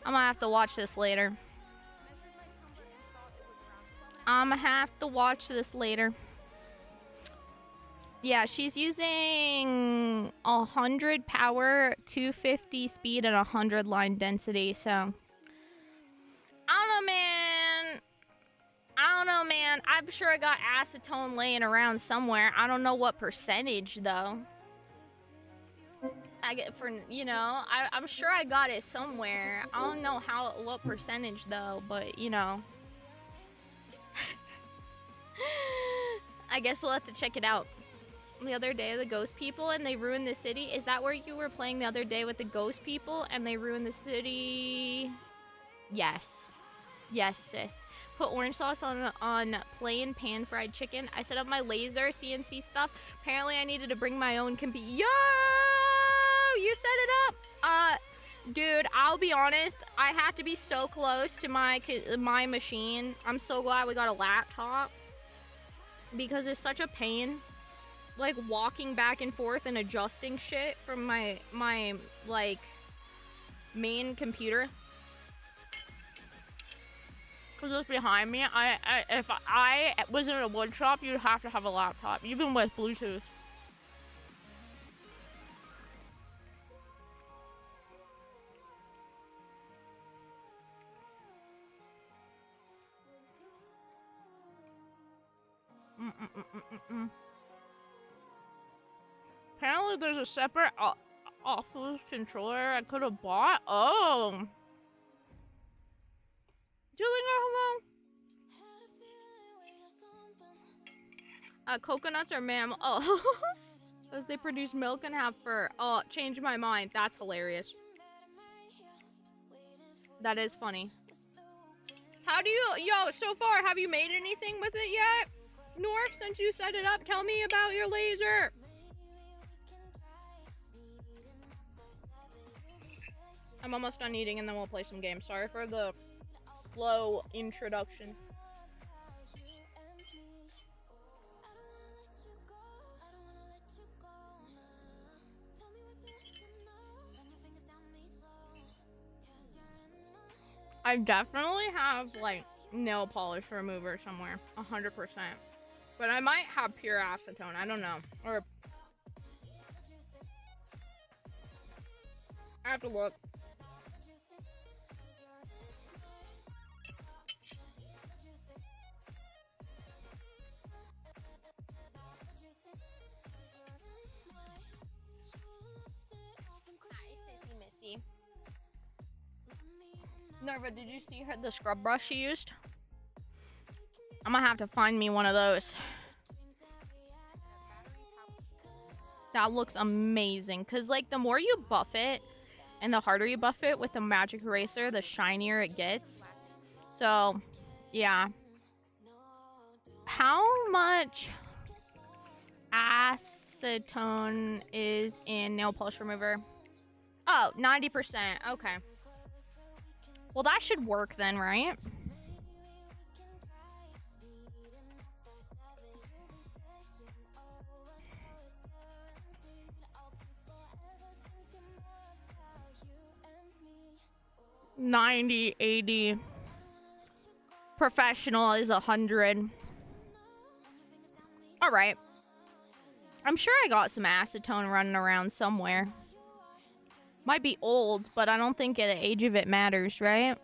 I'm gonna have to watch this later. Yeah, she's using 100 power, 250 speed, and 100 line density, so... I don't know, man. I'm sure I got acetone laying around somewhere. I don't know what percentage, though. I get for, you know, I'm sure I got it somewhere. I don't know what percentage, though, but, you know. I guess we'll have to check it out. The other day, the ghost people, and they ruined the city. Is that where you were playing the other day with the ghost people, and they ruined the city? Yes. Yes, Sith. Put orange sauce on plain pan-fried chicken. I set up my laser CNC stuff. Apparently, I needed to bring my own computer. Yo! You set it up? Dude, I'll be honest. I had to be so close to my machine. I'm so glad we got a laptop. Because it's such a pain. Like, walking back and forth and adjusting shit from my like, main computer. Because it's behind me. If I was in a wood shop, you'd have to have a laptop. Even with Bluetooth. Apparently there's a separate Oculus controller I could have bought. Oh. Julie, hello. Coconuts are mammals. Oh. As they produce milk and have fur. Oh, changed my mind. That's hilarious. That is funny. How do you... Yo, so far, have you made anything with it yet? North, since you set it up, tell me about your laser. I'm almost done eating and then we'll play some games. Sorry for the slow introduction. I definitely have, like, nail polish remover somewhere. 100%. But I might have pure acetone. I don't know. Or... I have to look. Nerva, did you see her the scrub brush she used? I'm gonna have to find me one of those. That looks amazing. Cause like the more you buff it and the harder you buff it with the magic eraser, the shinier it gets. So yeah. How much acetone is in nail polish remover? Oh, 90%. Okay. Well, that should work then, right? $90, $80. Professional is 100. All right. I'm sure I got some acetone running around somewhere. Might be old, but I don't think the age of it matters, right?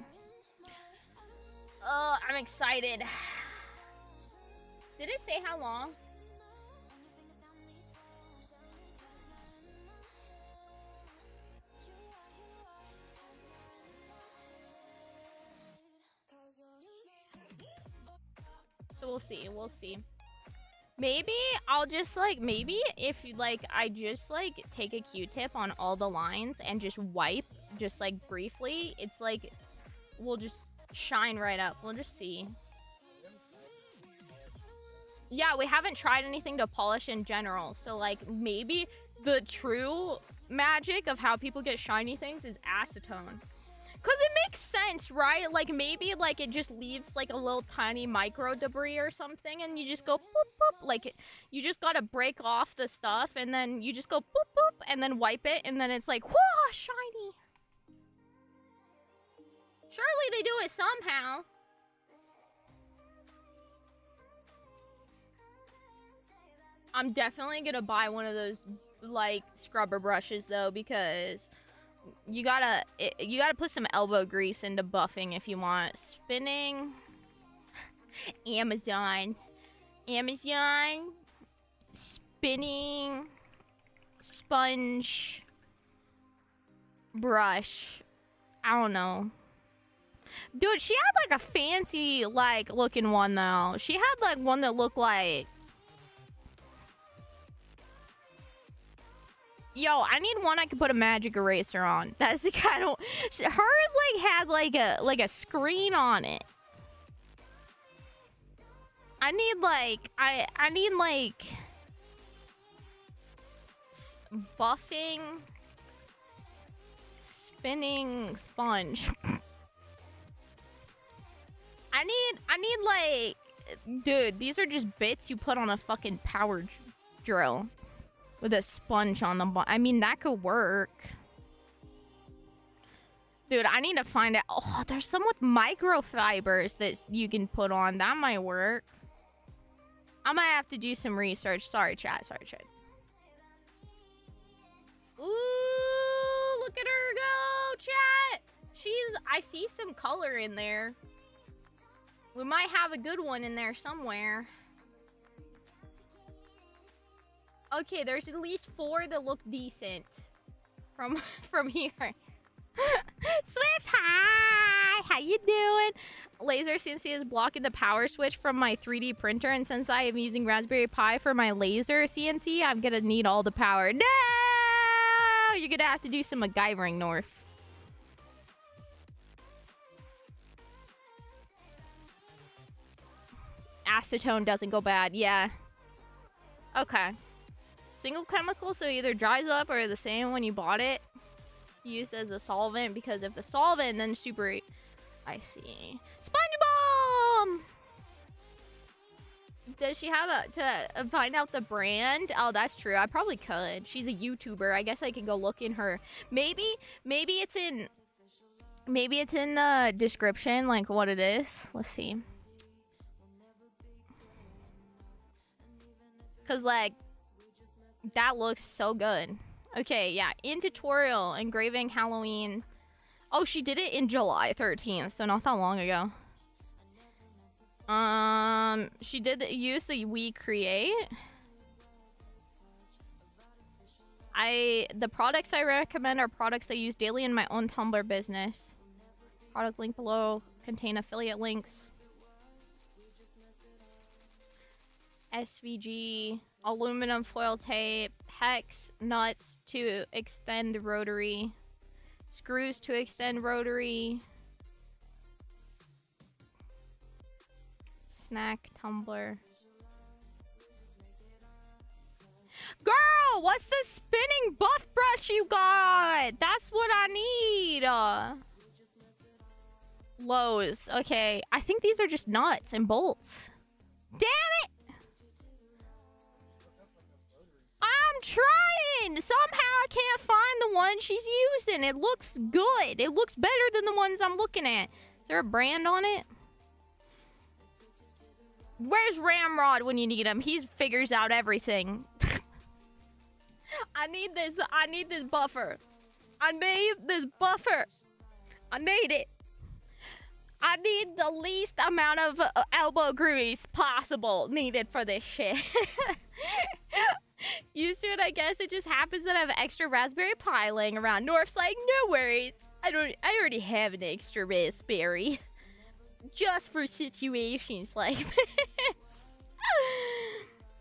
I'm excited. Did it say how long? So we'll see. We'll see. Maybe I'll just like, maybe if like I just like take a Q-tip on all the lines and just wipe just like briefly, it's like we'll just shine right up. We'll just see. Yeah, we haven't tried anything to polish in general. So like maybe the true magic of how people get shiny things is acetone. Because it makes sense, right? Like, maybe, like, it just leaves, like, a little tiny micro debris or something, and you just go boop, boop. Like, you just gotta break off the stuff, and then you just go boop, boop, and then wipe it, and then it's like, whoa, shiny. Surely they do it somehow. I'm definitely gonna buy one of those, like, scrubber brushes, though, because you gotta put some elbow grease into buffing if you want. Spinning. Amazon. Spinning. Sponge. Brush. I don't know. Dude, she had like a fancy like looking one though. She had like one that looked like... Yo, I need one I can put a magic eraser on. That's the kind of... Hers, like, had, like a screen on it. I need, like... I need, like... Buffing... Spinning sponge. I need, like... Dude, these are just bits you put on a fucking power drill. With a sponge on the bottom. I mean, that could work. Dude, I need to find out. Oh, there's some with microfibers that you can put on. That might work. I might have to do some research. Sorry, chat. Sorry, chat. Ooh, look at her go, chat. I see some color in there. We might have a good one in there somewhere. Okay, there's at least 4 that look decent from here. Swift, hi! How you doing? Laser CNC is blocking the power switch from my 3D printer, and since I am using Raspberry Pi for my laser CNC, I'm gonna need all the power. No! You're gonna have to do some MacGyvering, North. Acetone doesn't go bad, yeah. Okay. Single chemical, so it either dries up or the same when you bought it. Used as a solvent, because if the solvent, then super... I see. SpongeBob! Does she have to find out the brand? Oh, that's true. I probably could. She's a YouTuber. I guess I can go look in her... Maybe it's in the description, like what it is. Let's see. Because, like... That looks so good. Okay, yeah. In tutorial, engraving Halloween. Oh, she did it in July 13th, so not that long ago. She did use the We Create. The products I recommend are products I use daily in my own Tumblr business. Product link below. Contain affiliate links. SVG. Aluminum foil tape. Hex nuts to extend rotary. Screws to extend rotary. Snack tumbler. Girl, what's the spinning buff brush you got? That's what I need. Lowe's. Okay, I think these are just nuts and bolts. Damn it! I'm trying! Somehow I can't find the one she's using. It looks good. It looks better than the ones I'm looking at. Is there a brand on it? Where's Ramrod when you need him? He figures out everything. I need this buffer. I need this buffer. I need it. I need the least amount of elbow grease possible needed for this shit. Used to it, I guess. It just happens that I have extra Raspberry Pi laying around. North's like, no worries. I already have an extra raspberry. Just for situations like this.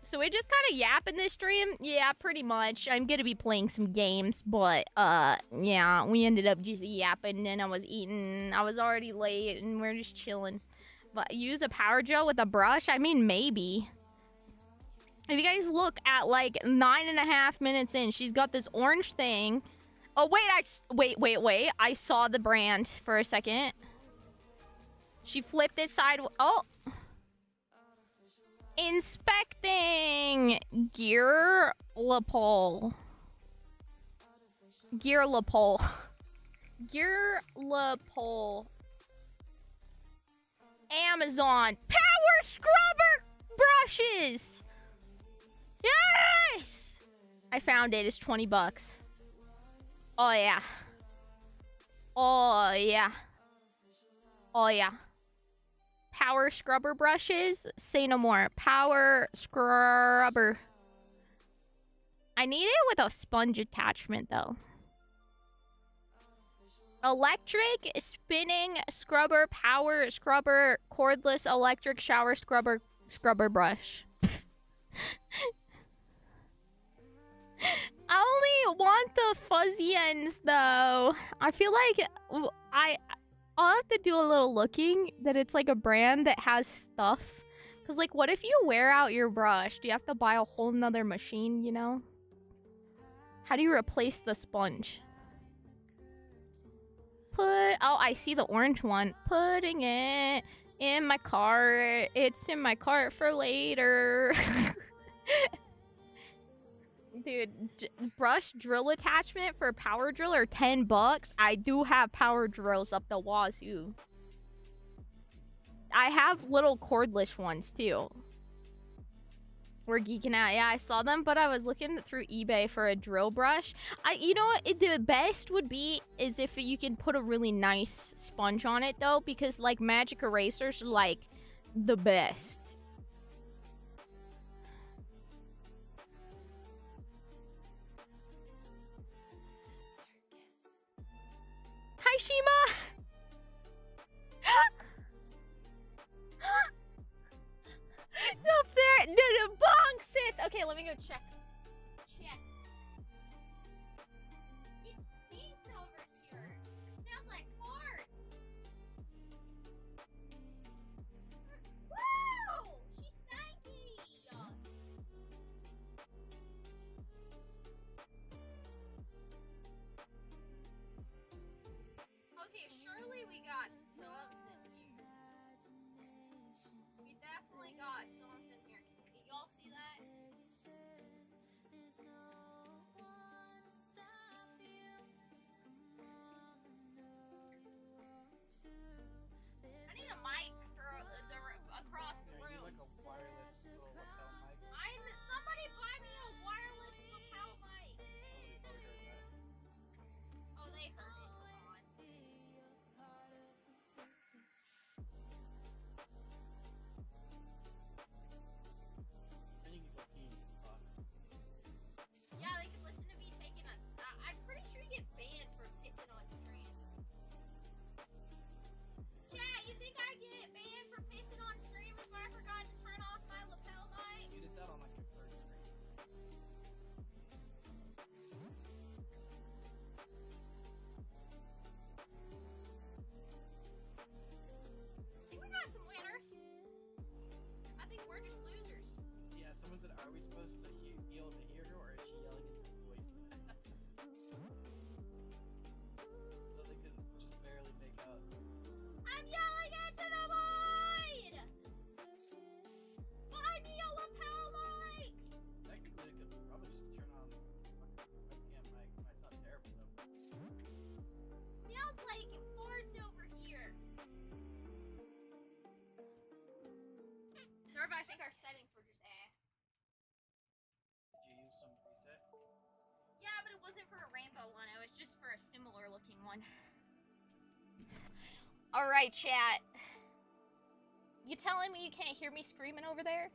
So we're just kind of yapping this stream? Yeah, pretty much. I'm gonna be playing some games, but, yeah, we ended up just yapping, and I was eating. I was already late, and we're just chilling. But use a power gel with a brush? I mean, maybe. If you guys look at, like, 9.5 minutes in, she's got this orange thing. Oh, wait, wait. I saw the brand for a second. She flipped it sideways. Oh! Inspecting Gear Lapole. Amazon. Power scrubber brushes. Yes! I found it. It's 20 bucks. Oh yeah. Oh yeah. Oh yeah. Power scrubber brushes. Say no more. Power scrubber. I need it with a sponge attachment though. Electric spinning scrubber, power scrubber, cordless electric shower scrubber brush. I only want the fuzzy ends though. I feel like I'll have to do a little looking that it's like a brand that has stuff. Cause like what if you wear out your brush? Do you have to buy a whole nother machine, you know? How do you replace the sponge? Oh, I see the orange one. Putting it in my cart. It's in my cart for later. Dude, brush drill attachment for power drill are 10 bucks. I do have power drills up the wazoo. I have little cordless ones too. We're geeking out. Yeah, I saw them, but I was looking through eBay for a drill brush. You know what? The best would be is if you can put a really nice sponge on it though, because like magic erasers are like the best. Hi, Shima! Up there! The bong sit! Okay, let me go check. It stinks over here. It smells like farts. Woo! smells like farts over here. Nerva, I think our settings were just ass. Did you use some preset? Yeah, but it wasn't for a rainbow one. It was just for a similar looking one. Alright, chat. You telling me you can't hear me screaming over there?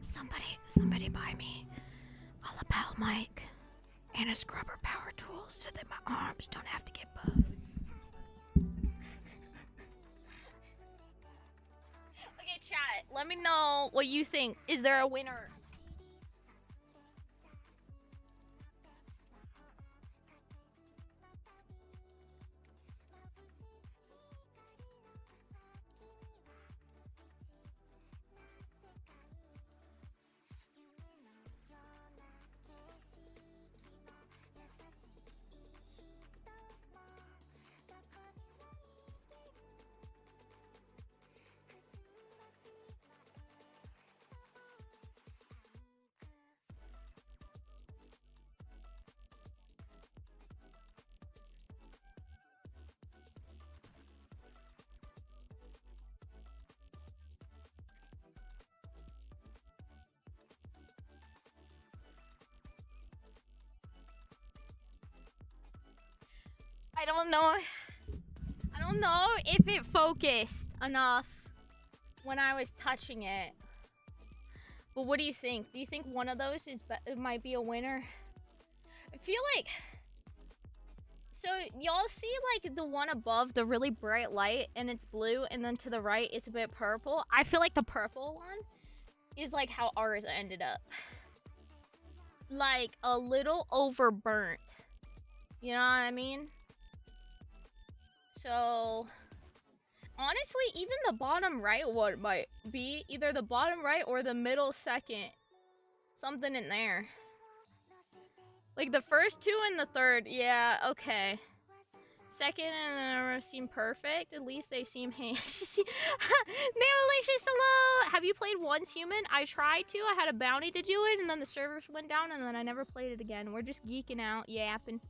Somebody buy me a lapel mic and a scrubber power tool so that my arms don't have to get buffed. Okay, chat, let me know what you think. Is there a winner? I don't know if it focused enough when I was touching it. But what do you think? Do you think one of those it might be a winner? I feel like... So, y'all see, like, the one above, the really bright light, and it's blue, and then to the right, it's a bit purple? I feel like the purple one is, like, how ours ended up. Like, a little overburnt. You know what I mean? So, honestly, even the bottom right one might be either the bottom right or the middle second. Something in there. Like the first two and the third, yeah, okay. Second and the seem perfect. At least they seem Nailicious, hello! Have you played Once Human? I tried to. I had a bounty to do it, and then the servers went down, and then I never played it again. We're just geeking out, yapping.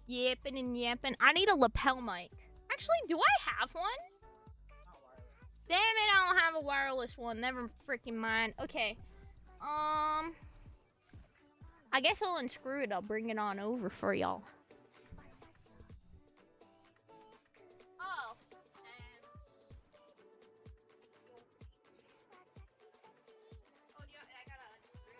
Yapping and yapping. I need a lapel mic. Actually, do I have one? Not wireless. Damn it, I don't have a wireless one. Never freaking mind. Okay. I guess I'll unscrew it. I'll bring it on over for y'all. Oh. I gotta unscrew it.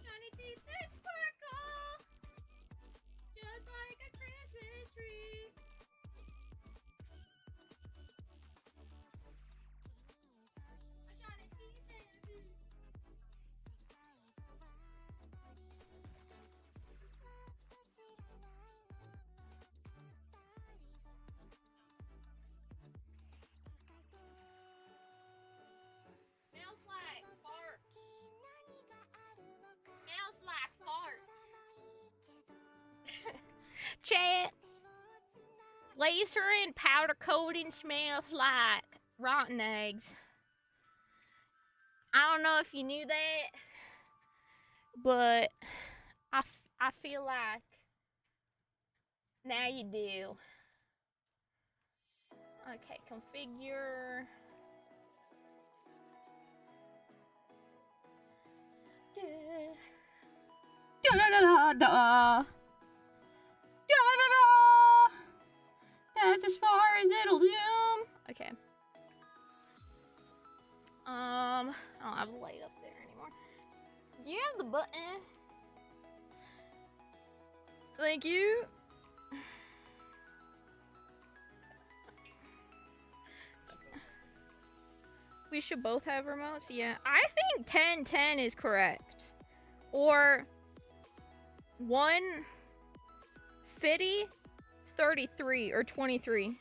Shiny teeth, they sparkle just like a Christmas tree. Shiny teeth, smells like fart. Smells like farts. Chat. Laser and powder coating smells like rotten eggs. I don't know if you knew that, but I feel like now you do. Okay, configure. Da da da da da. Da da da. That's as far as it'll zoom. Okay. I don't have the light up there anymore. Do you have the button? Thank you. We should both have remotes? Yeah. I think 1010 is correct. Or 150, 33, or 23.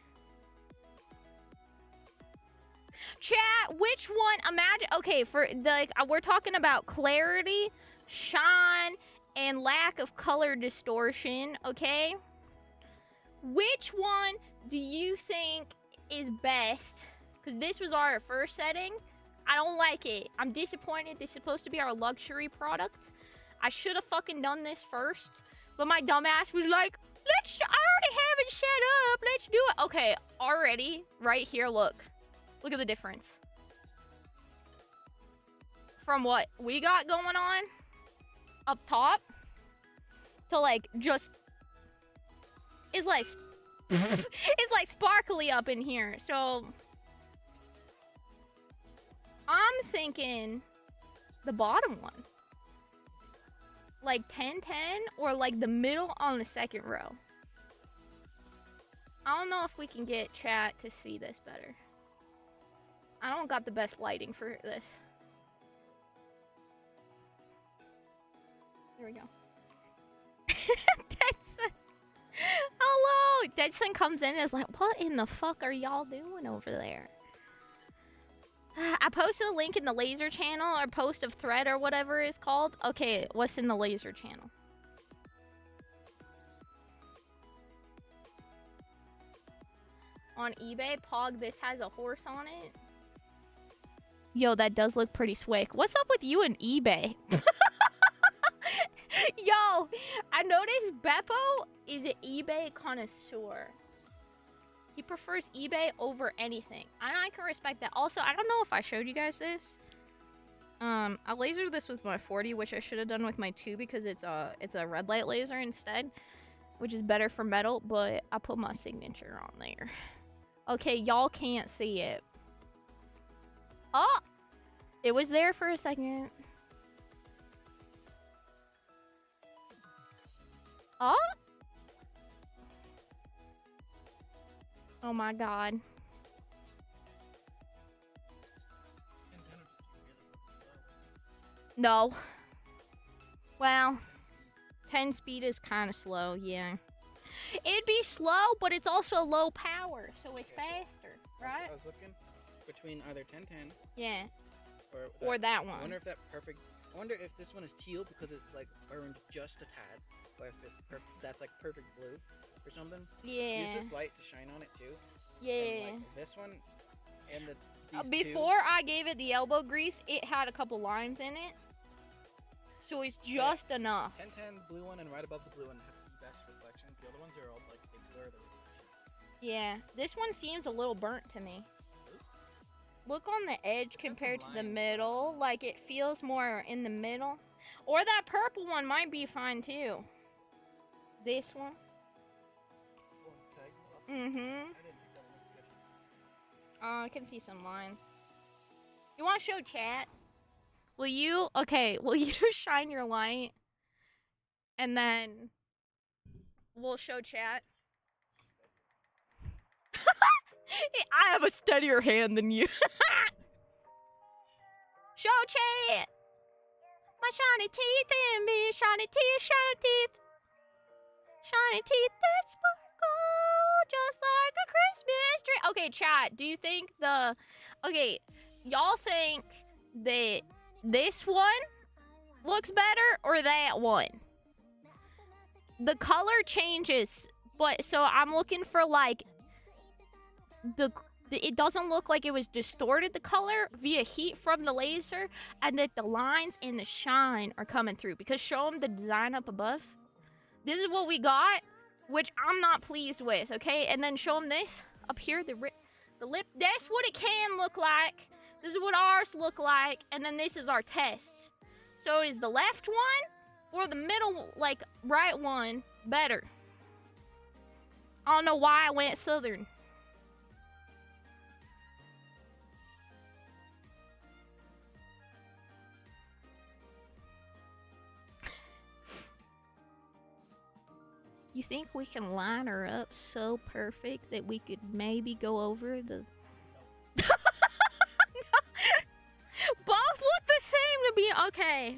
Chat, which one? Imagine, okay, for the, like, we're talking about clarity, shine, and lack of color distortion, okay? Which one do you think is best? Because this was our first setting. I don't like it. I'm disappointed. This is supposed to be our luxury product. I should have fucking done this first. But my dumbass was like, I already have it set up. Let's do it. Okay, already, right here, look. Look at the difference. From what we got going on up top to like just it's like it's like sparkly up in here. So I'm thinking the bottom one. Like 10-10 or like the middle on the second row. I don't know if we can get chat to see this better. I don't got the best lighting for this. There we go. Deadson. Hello! Deadson comes in and is like, what in the fuck are y'all doing over there? I posted a link in the laser channel or post of thread or whatever it's called. Okay, what's in the laser channel? On eBay, Pog, this has a horse on it. Yo, that does look pretty swick. What's up with you and eBay? Yo, I noticed Beppo is an eBay connoisseur. He prefers eBay over anything. And I can respect that. Also, I don't know if I showed you guys this. I lasered this with my 40, which I should have done with my 2 because it's a red light laser instead, which is better for metal, but I put my signature on there. Okay, y'all can't see it. Oh! It was there for a second. Oh! Oh my god. No. Well, 10 speed is kind of slow, yeah. It'd be slow, but it's also low power, so it's faster, right? I was looking between either 1010 Yeah. or that one. I wonder if I wonder if this one is teal because it's like orange just a tad, or if that's like perfect blue or something. Yeah. Use this light to shine on it too. Yeah. And like this one and these Before I gave it the elbow grease, it had a couple lines in it. So it's just enough. 1010 blue one and right above the blue one have the best reflections. The other ones are all like they blur the reflection. Yeah. This one seems a little burnt to me. Look on the edge compared to the middle. Like it feels more in the middle. Or that purple one might be fine too. This one. Mm-hmm. I can see some lines. You want to show chat? Will you? Okay, will you shine your light? And then we'll show chat. I have a steadier hand than you. Show chat. My shiny teeth and me. Shiny teeth, shiny teeth. Shiny teeth that sparkle just like a Christmas tree. Okay, chat, do you think okay, y'all think that this one looks better or that one? The color changes, but so I'm looking for like it doesn't look like it was distorted, the color, via heat from the laser, and that the lines and the shine are coming through. Because show them the design up above. This is what we got, which I'm not pleased with, okay? And then show them this up here, the lip. That's what it can look like. This is what ours look like. And then this is our test. So is the left one or the middle, like, right one better? I don't know why I went southern. You think we can line her up so perfect that we could maybe go over the... Both look the same to be... Okay.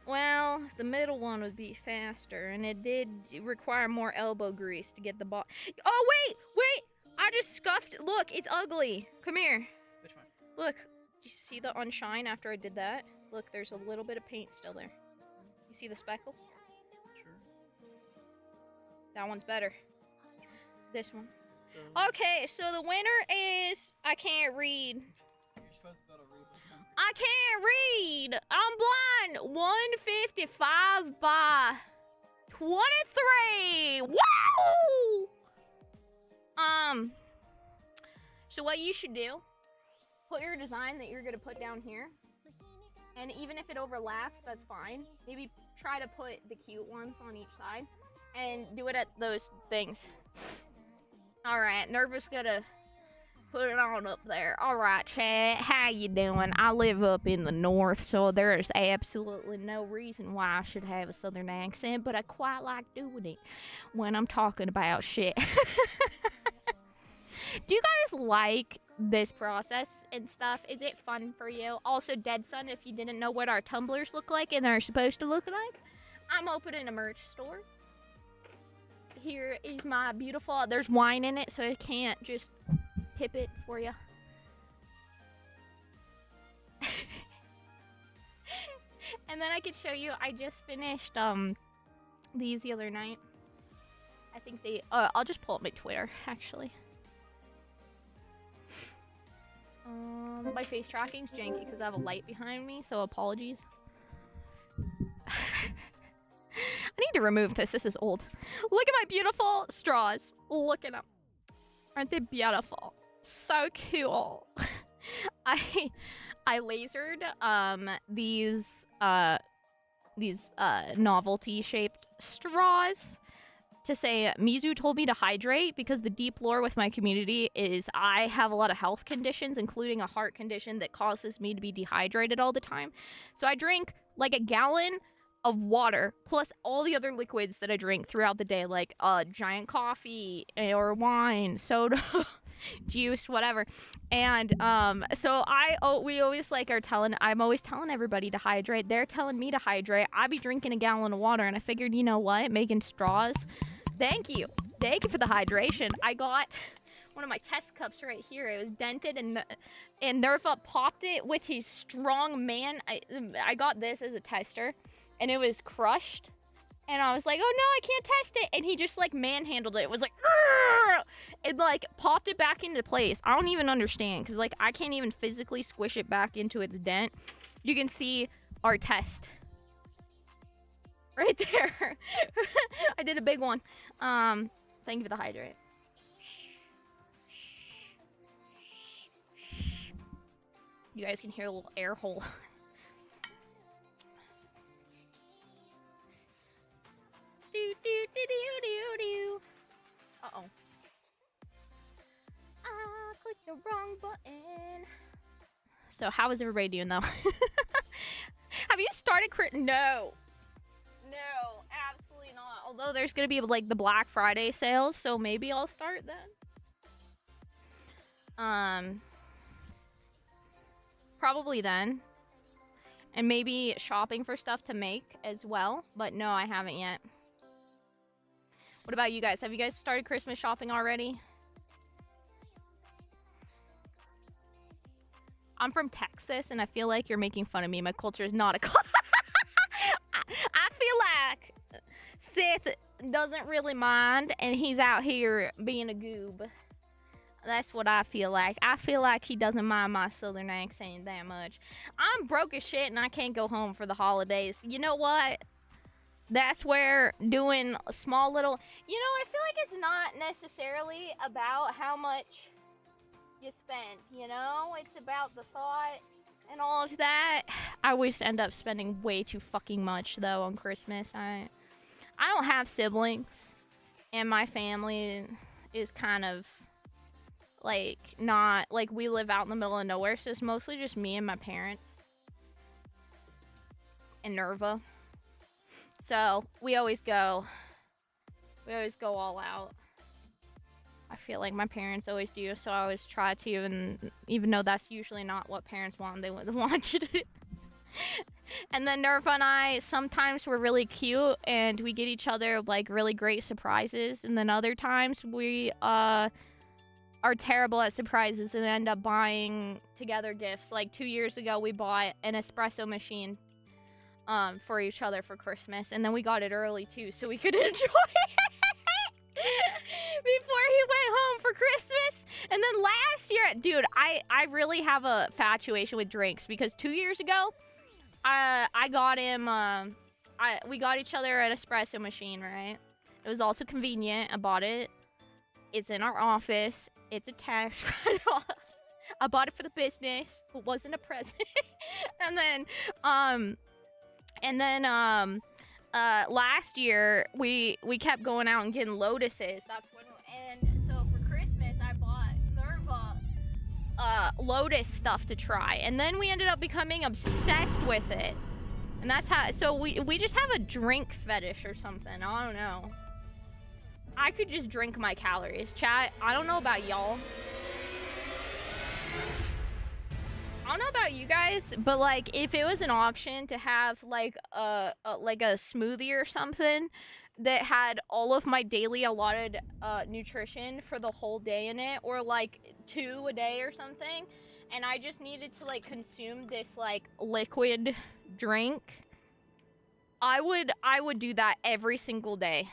Well, the middle one would be faster, and it did require more elbow grease to get the ball... Oh, wait! Wait! I I just scuffed. Look, it's ugly. Come here. Which one? Look. You see the unshine after I did that? Look, there's a little bit of paint still there. You see the speckle? Sure. That one's better. This one. So, Okay, so the winner is... I can't read. you're supposed to be able to read with them. I can't read. I'm blind. 155 by 23. Woo! So what you should do, put your design that you're gonna put down here, and even if it overlaps, that's fine. Maybe try to put the cute ones on each side, and do it at those things. All right, Nerva's gonna put it on up there. All right, chat, how you doing? I live up in the north, so there is absolutely no reason why I should have a southern accent, but I quite like doing it when I'm talking about shit. Do you guys like this process and stuff? Is it fun for you? Also, Dead Son, if you didn't know what our tumblers look like and are supposed to look like, I'm opening a merch store. Here is my beautiful, there's wine in it, so I can't just tip it for you. And then I could show you, I just finished these the other night. I think they, I'll just pull up my Twitter, actually. My face tracking's janky because I have a light behind me, so apologies. I need to remove this. This is old. Look at my beautiful straws. Look at them. Aren't they beautiful? So cool. I lasered these novelty shaped straws to say Mizu told me to hydrate, because the deep lore with my community is I have a lot of health conditions, including a heart condition that causes me to be dehydrated all the time. So I drink like a gallon of water plus all the other liquids that I drink throughout the day, like giant coffee or wine, soda, juice, whatever. And so we always like I'm always telling everybody to hydrate. They're telling me to hydrate. I be drinking a gallon of water, and I figured, you know what, making straws. Thank you for the hydration. I got one of my test cups right here. It was dented, and Nerfa popped it with his strong man. I got this as a tester, and it was crushed, and I was like, oh no, I can't test it, and he just like manhandled it. It was like, argh! It like popped it back into place. I don't even understand, because like I can't even physically squish it back into its dent. You can see our test right there. I did a big one. Thank you for the hydrate. You guys can hear a little air hole. Do do do do do do. Uh-oh. I clicked the wrong button. So how is everybody doing though? Have you started No. No, absolutely not. Although there's gonna be like the Black Friday sales, so maybe I'll start then. Probably then. And maybe shopping for stuff to make as well. But no, I haven't yet. What about you guys? Have you guys started Christmas shopping already? I'm from Texas, and I feel like you're making fun of me. My culture is not a I feel like Seth doesn't really mind, and he's out here being a goob. That's what I feel like. I feel like he doesn't mind my southern accent that much. I'm broke as shit, and I can't go home for the holidays. You know what? That's where doing a small little... You know, I feel like it's not necessarily about how much you spend, you know? It's about the thought and all of that. I always end up spending way too fucking much, though, on Christmas. I don't have siblings, and my family is kind of, like, not... Like, we live out in the middle of nowhere, so it's mostly just me and my parents. And Nerva. So, we always go all out. I feel like my parents always do, so I always try to, even though that's usually not what parents want, they want you to do. And then Nerva and I, sometimes we're really cute, and we get each other, like, really great surprises, and then other times we, are terrible at surprises and end up buying together gifts. Like 2 years ago, we bought an espresso machine for each other for Christmas, and then we got it early too, so we could enjoy it before he went home for Christmas. And then last year, dude, I really have a infatuation with drinks, because 2 years ago, I got him, we got each other an espresso machine, right? It was also convenient. I bought it. It's in our office. It's a tax write-off. I bought it for the business. It wasn't a present. and then last year we kept going out and getting lotuses. That's when, and so for Christmas I bought Nerva lotus stuff to try, and then we ended up becoming obsessed with it. And that's how, so we just have a drink fetish or something. I don't know. I could just drink my calories. Chat, I don't know about y'all. I don't know about you guys, but like if it was an option to have like a smoothie or something that had all of my daily allotted nutrition for the whole day in it, or like 2 a day or something, and I just needed to like consume this like liquid drink, I would do that every single day.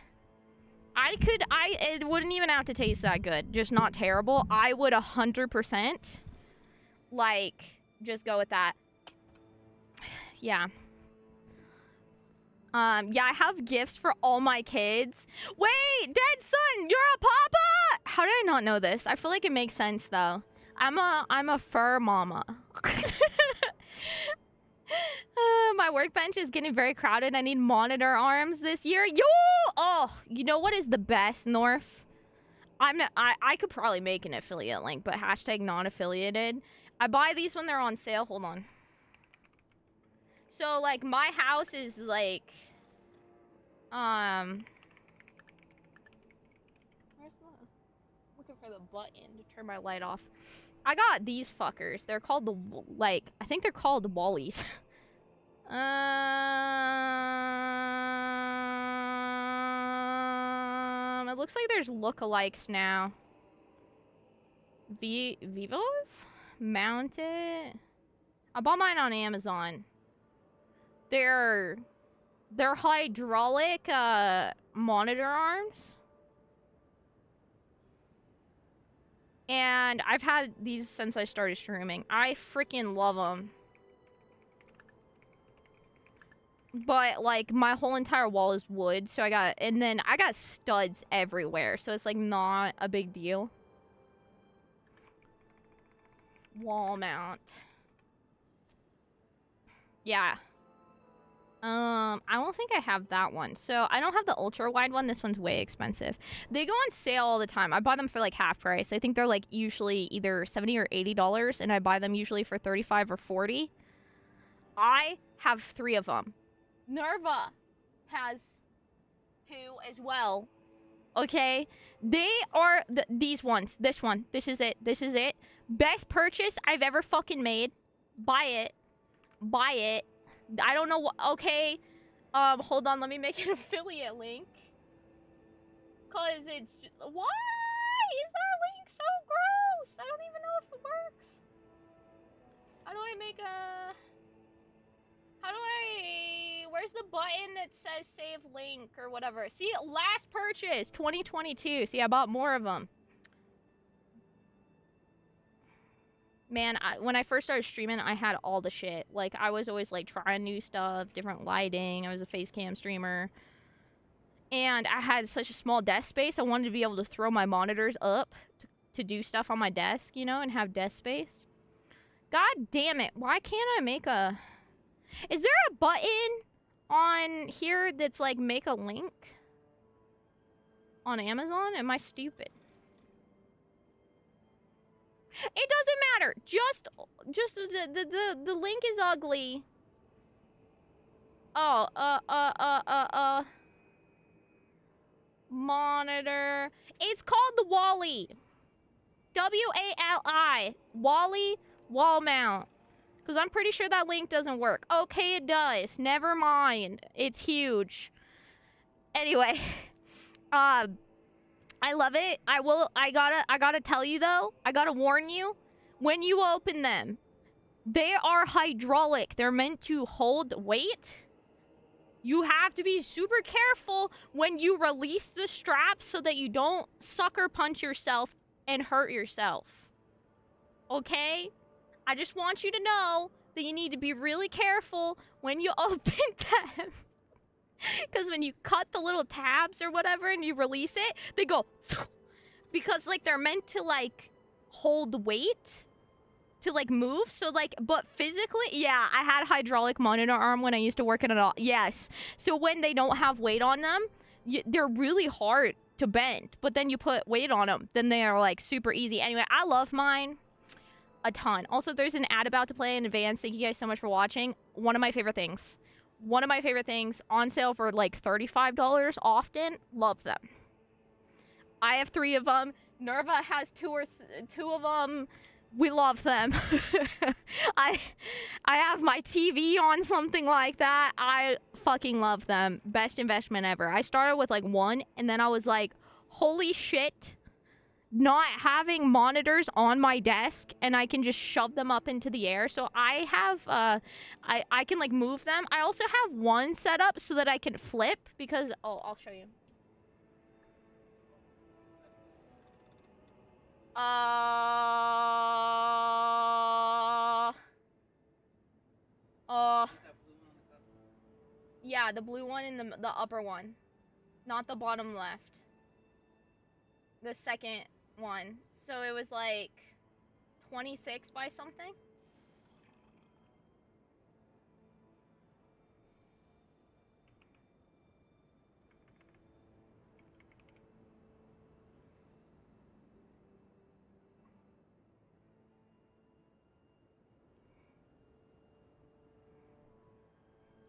It wouldn't even have to taste that good, just not terrible. I would 100% like just go with that. Yeah. Yeah, I have gifts for all my kids. Wait, dead son, you're a papa? How did I not know this? I feel like it makes sense though. I'm a fur mama. My workbench is getting very crowded. I need monitor arms this year. Yo! Oh, you know what is the best, North? I could probably make an affiliate link, but hashtag non-affiliated. I buy these when they're on sale. Hold on. So, like, my house is, like, where's the... looking for the button to turn my light off. I got these fuckers. They're called the, like, I think they're called Wallies. It looks like there's lookalikes now. Vivos? Mounted? I bought mine on Amazon. They're hydraulic monitor arms. And I've had these since I started streaming. I freaking love them. But, like, my whole entire wall is wood, so I got studs everywhere, so it's, like, not a big deal. Wall mount. Yeah. I don't think I have that one. So, I don't have the ultra wide one. This one's way expensive. They go on sale all the time. I buy them for, like, half price. I think they're, like, usually either $70 or $80, and I buy them usually for $35 or $40. I have 3 of them. Nerva has 2 as well. Okay? They are these ones. This one. This is it. This is it. Best purchase I've ever fucking made. Buy it. Buy it. I don't know what. Okay. Hold on. Let me make an affiliate link. Cause it's. Why is that link so gross? I don't even know if it works. How do I make a. How do I... Where's the button that says save link or whatever? See, last purchase, 2022. See, I bought more of them. Man, when I first started streaming, I had all the shit. Like, I was always, like, trying new stuff, different lighting. I was a face cam streamer. And I had such a small desk space. I wanted to be able to throw my monitors up to do stuff on my desk, you know, and have desk space. God damn it. Why can't I make a... Is there a button on here that's like make a link on Amazon? Am I stupid? It doesn't matter. Just the link is ugly. Oh, monitor. It's called the Wally. W-A-L-I. Wally wall mount. Because I'm pretty sure that link doesn't work. Okay, it does. Never mind. It's huge. Anyway. I love it. I gotta tell you though, I gotta warn you, when you open them, they are hydraulic. They're meant to hold weight. You have to be super careful when you release the strap so that you don't sucker punch yourself and hurt yourself. Okay? I just want you to know that you need to be really careful when you open them. Because when you cut the little tabs or whatever and you release it, they go because like they're meant to like hold weight to like move. So like, but physically, yeah, I had a hydraulic monitor arm when I used to work at an yes. So when they don't have weight on them, they're really hard to bend. But then you put weight on them, then they are like super easy. Anyway, I love mine a ton. Also, there's an ad about to play in advance. Thank you guys so much for watching. One of my favorite things. One of my favorite things, on sale for like $35 often. Love them. I have 3 of them. Nerva has 2 of them. We love them. I have my TV on something like that. I fucking love them. Best investment ever. I started with like 1 and then I was like, holy shit. Not having monitors on my desk and I can just shove them up into the air. So I have I can like move them. I also have one set up so that I can flip because I'll show you. Yeah, the blue one in the upper one. Not the bottom left. The second one. So it was like 26 by something.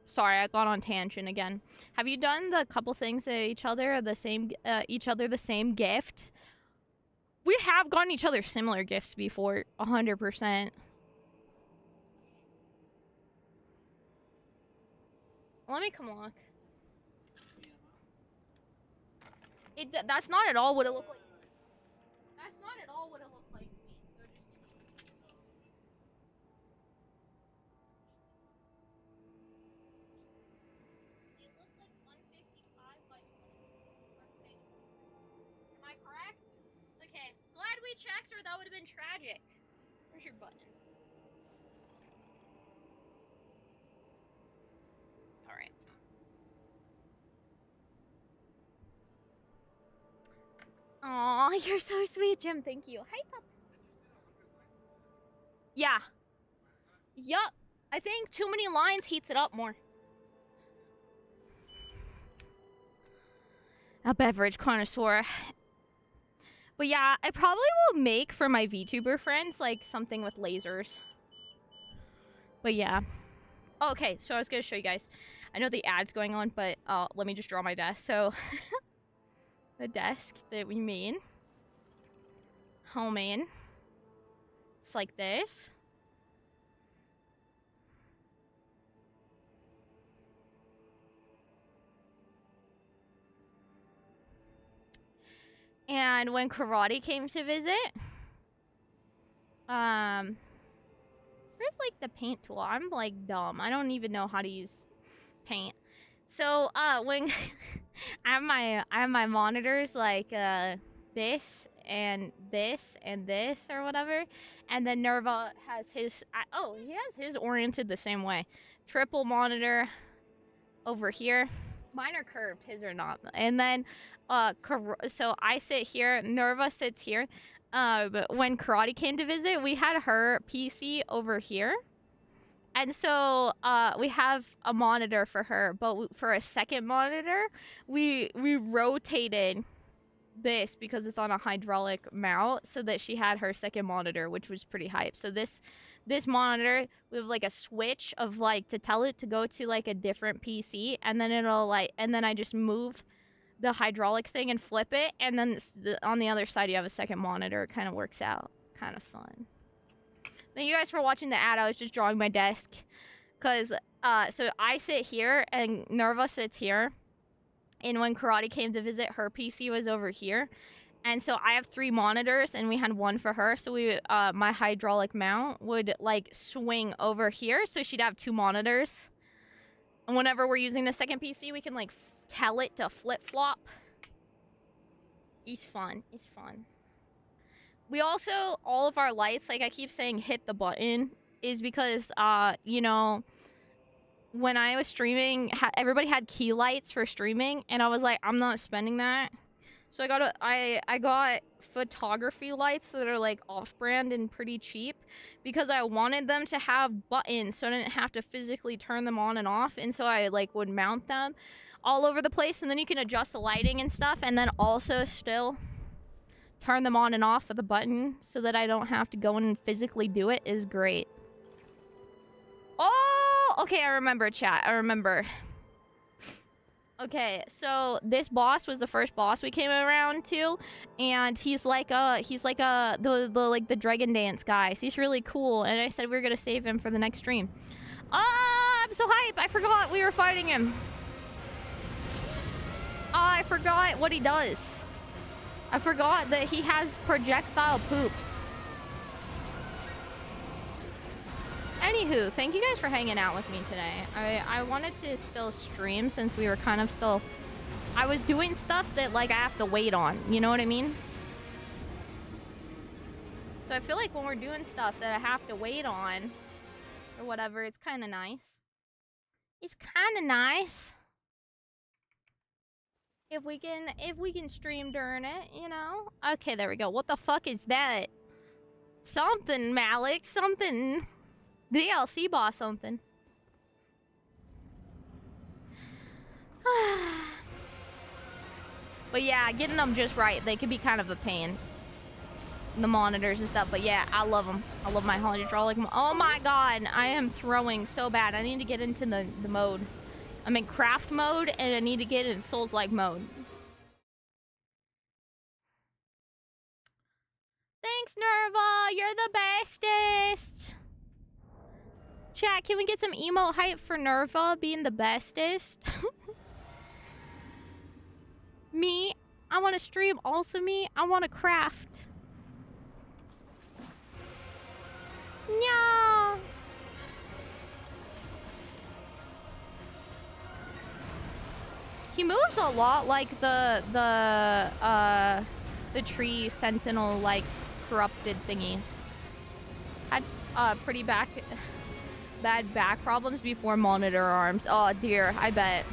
Sorry, I got on tangent again. Have you done the couple things to each other the same gift? We have gotten each other similar gifts before, 100%. Let me come look. That's not at all what it looked like. That's not at all what it looked like to me. So just it looks like 155 by 26 page. Am I correct? Okay, glad we checked or that would have been tragic. Where's your button? Alright. Aw, you're so sweet, Jim. Thank you. Hi, pup. Yeah. Yup. I think too many lines heats it up more. A beverage connoisseur. But yeah, I probably will make for my VTuber friends, like, something with lasers. But yeah. Oh, okay, so I was gonna show you guys. I know the ad's going on, but let me just draw my desk. So, the desk that we made. Homemade. It's like this. And when Karate came to visit, where's like the paint tool? I'm like dumb. I don't even know how to use paint. So when I have my monitors like this and this and this or whatever, and then Nerva has his. He has his oriented the same way. Triple monitor over here. Mine are curved. His are not. And then so I sit here. Nerva sits here. But when Karate came to visit, we had her PC over here. And so we have a monitor for her, but for a second monitor, we rotated this because it's on a hydraulic mount so that she had her second monitor, which was pretty hype. So this monitor, we have like a switch of like to tell it to go to like a different PC, and then it'll like, and then I just move the hydraulic thing and flip it, and then on the other side you have a second monitor. It kind of works out. Kind of fun. Thank you guys for watching the ad. I was just drawing my desk. Because, so I sit here, and Nerva sits here. And when Karate came to visit, her PC was over here. And so I have 3 monitors, and we had 1 for her. So we, my hydraulic mount would like swing over here, so she'd have 2 monitors. And whenever we're using the second PC, we can like tell it to flip flop. It's fun. It's fun. We also, all of our lights, like I keep saying, hit the button, is because, you know, when I was streaming, everybody had key lights for streaming, and I was like, I'm not spending that. So I got photography lights that are like off-brand and pretty cheap because I wanted them to have buttons so I didn't have to physically turn them on and off. And so I like would mount them all over the place, and then you can adjust the lighting and stuff, and then also still turn them on and off with a button so that I don't have to go in and physically do it. Is great. Oh, okay, I remember, chat. I remember. Okay, so this boss was the first boss we came around to, and he's like the dragon dance guy. So he's really cool, and I said we were gonna save him for the next stream. Ah, I'm so hype! I forgot we were fighting him. I forgot what he does. I forgot that he has projectile poops. Anywho, thank you guys for hanging out with me today. I wanted to still stream since we were kind of still... I was doing stuff that, like, I have to wait on. You know what I mean? So I feel like when we're doing stuff that I have to wait on, or whatever, it's kind of nice. It's kind of nice. If we can stream during it, you know? Okay, there we go. What the fuck is that? Something, Malik. Something... DLC boss something. But yeah, getting them just right. They could be kind of a pain. The monitors and stuff. But yeah, I love them. I love my hydraulic. Oh my god. I am throwing so bad. I need to get into the mode. I'm in craft mode and I need to get in Souls-like mode. Thanks, Nerva. You're the bestest. Chat, can we get some emote hype for Nerva being the bestest? Me, I want to stream. Also me, I want to craft. Yeah. He moves a lot like the tree sentinel like corrupted thingies. Had pretty bad back problems before monitor arms. Oh dear, I bet.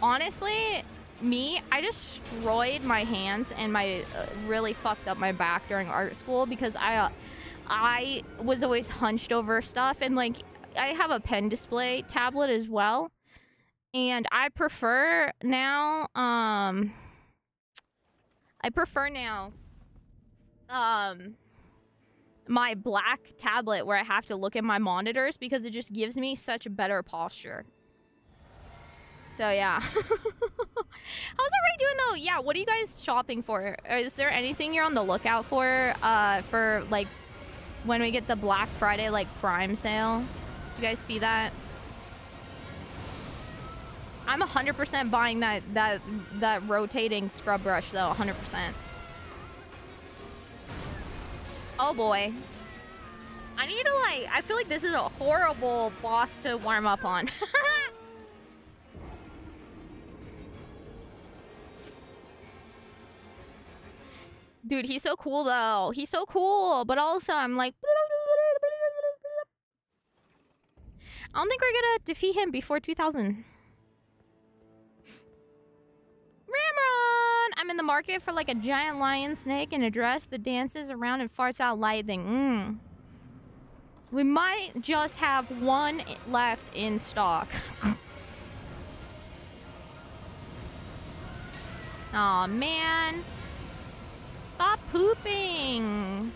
Honestly, me, I destroyed my hands and my really fucked up my back during art school because I was always hunched over stuff, and like I have a pen display tablet as well, and I prefer now my black tablet where I have to look at my monitors because it just gives me such a better posture. So yeah. How's everybody doing though? Yeah, what are you guys shopping for? Is there anything you're on the lookout for like when we get the Black Friday like Prime sale? You guys see that? I'm 100% buying that rotating scrub brush though, 100%. Oh boy. I need to like, I feel like this is a horrible boss to warm up on. Dude, he's so cool though. He's so cool, but also I'm like... I don't think we're gonna defeat him before 2000. Ramron! I'm in the market for like a giant lion snake in a dress that dances around and farts out lightning. We might just have one left in stock. Aw, man. Stop pooping.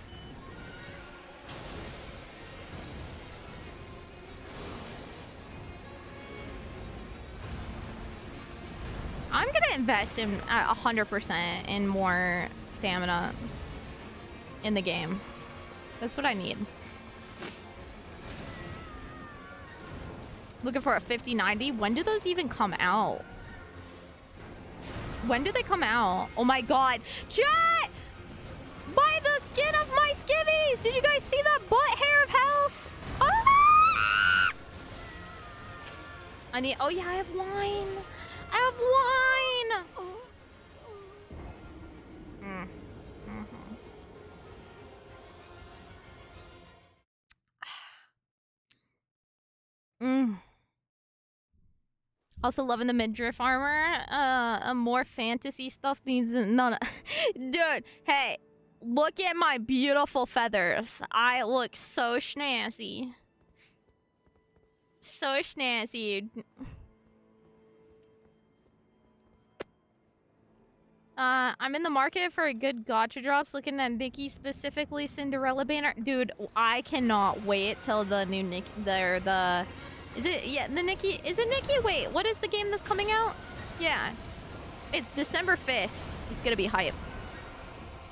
I'm gonna invest in 100% in more stamina in the game. That's what I need. Looking for a 5090. When do those even come out? When do they come out? Oh my god. Chat! By the skin of my skivvies! Did you guys see that butt hair of health? Ah! I need... Oh, yeah, I have wine. I have wine! Also loving the midriff armor. More fantasy stuff needs none. Dude, hey, look at my beautiful feathers. I look so snazzy. So snazzy. I'm in the market for a good gacha drops. Looking at Nikki, specifically Cinderella banner. Dude, I cannot wait till the new Nikki. Is it? Yeah, the Nikki. Is it Nikki? Wait, what is the game that's coming out? Yeah. It's December 5th. It's gonna be hype.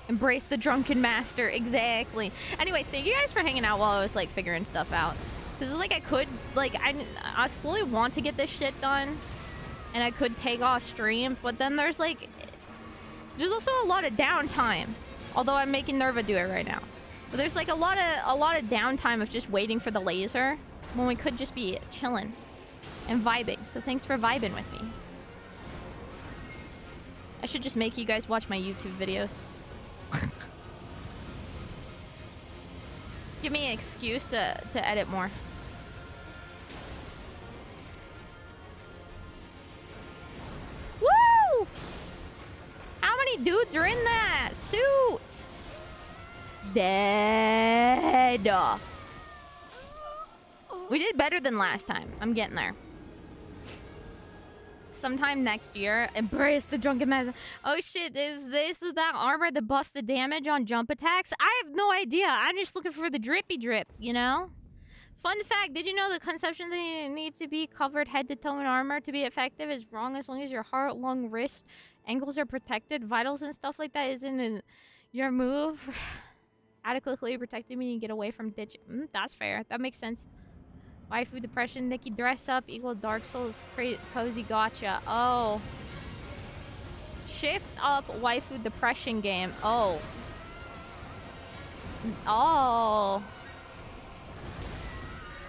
Embrace the drunken master. Exactly. Anyway, thank you guys for hanging out while I was, like, figuring stuff out. Because it's like I could, like, I slowly want to get this shit done. And I could take off stream. But then there's, like... There's also a lot of downtime. Although I'm making Nerva do it right now. But there's, like, a lot of downtime of just waiting for the laser. When we could just be chilling and vibing. So thanks for vibing with me. I should just make you guys watch my YouTube videos. Give me an excuse to edit more. Woo! How many dudes are in that suit? Dead. We did better than last time. I'm getting there. Sometime next year, embrace the drunken master. Oh shit, is that armor that buffs the damage on jump attacks? I have no idea. I'm just looking for the drippy drip, you know? Fun fact, did you know the conception that you need to be covered head to toe in armor to be effective is wrong as long as your heart, lung, wrist, ankles are protected? Vitals and stuff like that isn't in your move. Adequately protected meaning you get away from ditch. That's fair. That makes sense. Waifu depression, Nikki dress up equal Dark Souls cozy gotcha. Oh. Shift up waifu depression game. Oh. Oh.